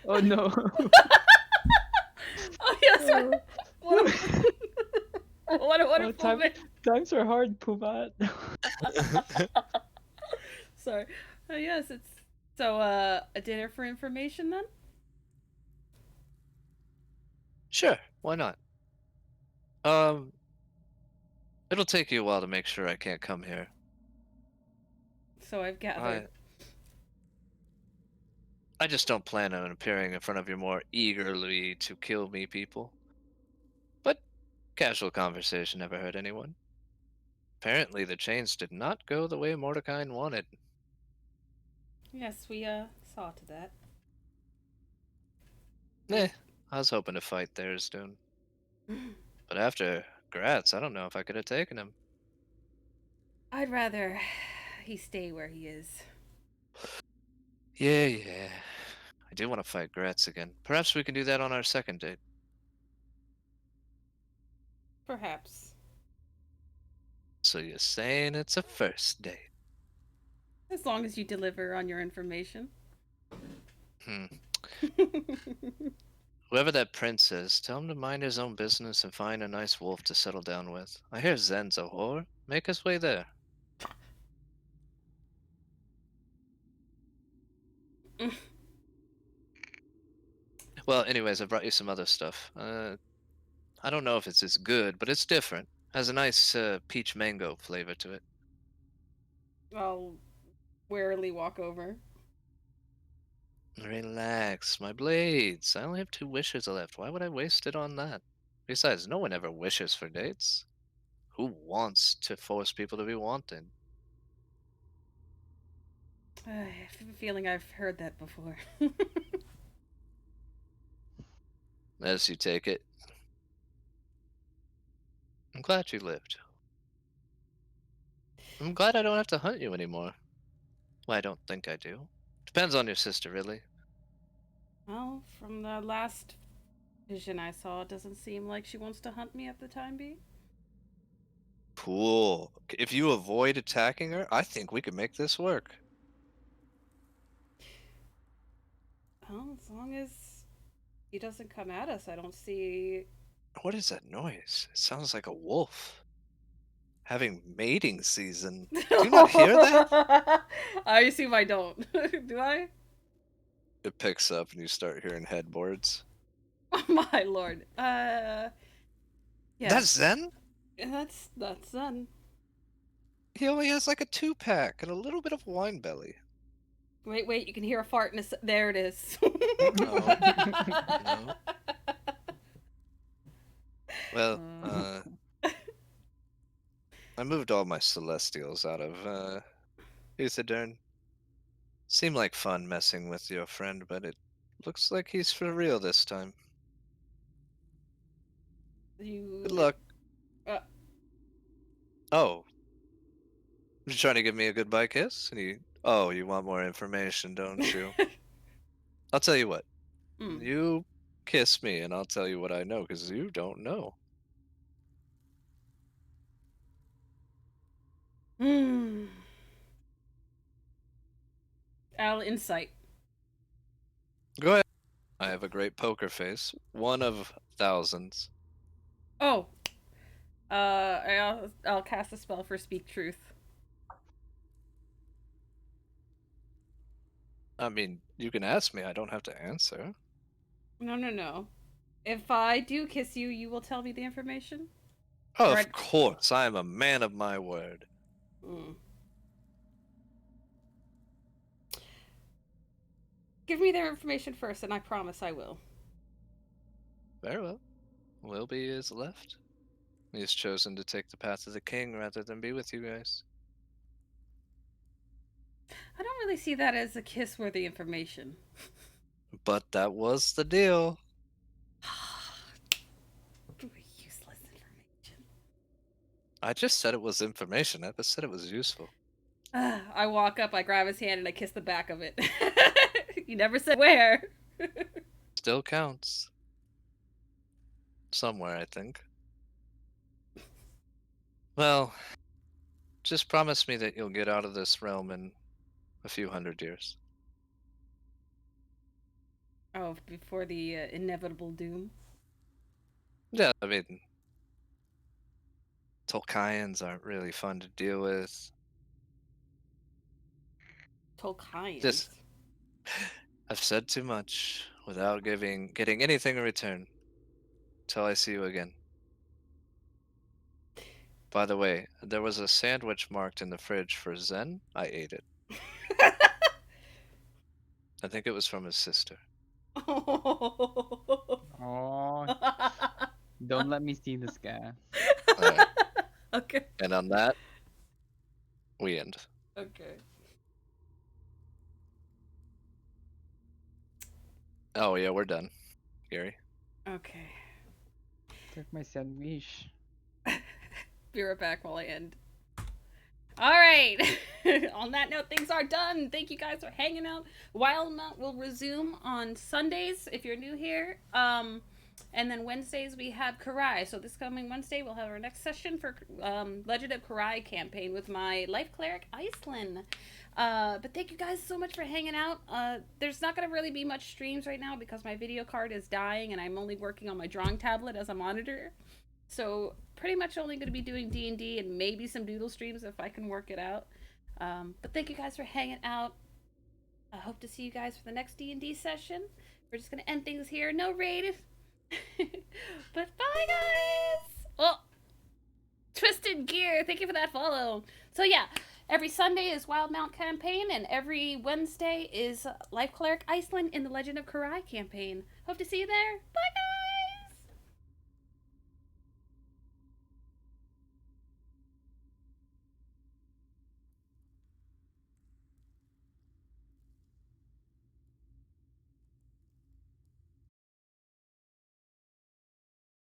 Oh no. Oh yes. What a, what a wonderful Oh, man. times are hard, Pumat. Sorry. Yes, it's so a dinner for information then? Sure, why not? Um, It'll take you a while to make sure I can't come here. So I've gathered. I just don't plan on appearing in front of your more eagerly to kill me people. But casual conversation never hurt anyone. Apparently the chains did not go the way Mordecai wanted. Yes, we saw to that. Eh, I was hoping to fight Tharizdun. But after Gratz, I don't know if I could have taken him. I'd rather he stay where he is. Yeah. I do want to fight Gratz again. Perhaps we can do that on our second date. Perhaps. So you're saying it's a first date? As long as you deliver on your information. Hmm. Whoever that prince is, tell him to mind his own business and find a nice wolf to settle down with. I hear Zen's a whore. Make his way there. Well, anyways, I brought you some other stuff. I don't know if it's as good, but it's different. Has a nice peach mango flavor to it. I'll warily walk over. Relax, my blades. I only have 2 wishes left. Why would I waste it on that? Besides, no one ever wishes for dates. Who wants to force people to be wanted? I have a feeling I've heard that before. As you take it. I'm glad you lived. I'm glad I don't have to hunt you anymore. Well, I don't think I do. Depends on your sister, really. Well, from the last vision I saw, it doesn't seem like she wants to hunt me at the time being. Cool. If you avoid attacking her, I think we could make this work. Well, as long as he doesn't come at us, I don't see. What is that noise? It sounds like a wolf. Having mating season. Do you not hear that? I assume I don't. Do I? It picks up and you start hearing headboards. Oh my lord. That's Yes. Zen? That's Zen. He only has like a 2-pack and a little bit of wine belly. Wait, you can hear a fart in a there it is. No. No. Well, I moved all my celestials out of, Uthadern. Seemed like fun messing with your friend, but it looks like he's for real this time. Good luck. Uh, Oh. You trying to give me a goodbye kiss? Oh, you want more information, don't you? I'll tell you what. You kiss me and I'll tell you what I know, because you don't know. Al insight. Go ahead. I have a great poker face. One of thousands. Oh. I'll cast a spell for speak truth. I mean, you can ask me. I don't have to answer. No. If I do kiss you, you will tell me the information? Oh, Right. of course. I am a man of my word. Give me their information first, and I promise I will. Very well. Wilby is left. He has chosen to take the path of the king rather than be with you guys. I don't really see that as a kiss-worthy information. But that was the deal. Useless information. I just said it was information. I just said it was useful. I walk up, I grab his hand, and I kiss the back of it. You never said where. Still counts. Somewhere, I think. Well, just promise me that you'll get out of this realm in a few 100 years. Oh, before the inevitable doom. Yeah, I mean, Tolkiens aren't really fun to deal with. Tolkien's. Just, I've said too much without getting anything in return. Till I see you again. By the way, there was a sandwich marked in the fridge for Zen. I ate it. I think it was from his sister. Oh, don't let me see this guy. Alright. Okay. And on that, we end. Okay. Oh yeah, we're done. Gary. Okay. Took my sandwich. Be right back while I end. All right. On that note, things are done. Thank you guys for hanging out. Wildemount will resume on Sundays if you're new here. And then Wednesdays we have Karai. So this coming Wednesday we'll have our next session for Legend of Karai campaign with my Life Cleric Iceland. But thank you guys so much for hanging out. There's not going to really be much streams right now because my video card is dying and I'm only working on my drawing tablet as a monitor. So pretty much only going to be doing D&D and maybe some doodle streams if I can work it out. But thank you guys for hanging out. I hope to see you guys for the next D&D session. We're just going to end things here. No raid. But bye, guys. Oh, Twisted Gear, thank you for that follow. So yeah, every Sunday is Wildemount campaign, and every Wednesday is Life Cleric Iceland in the Legend of Karai campaign. Hope to see you there. Bye, guys.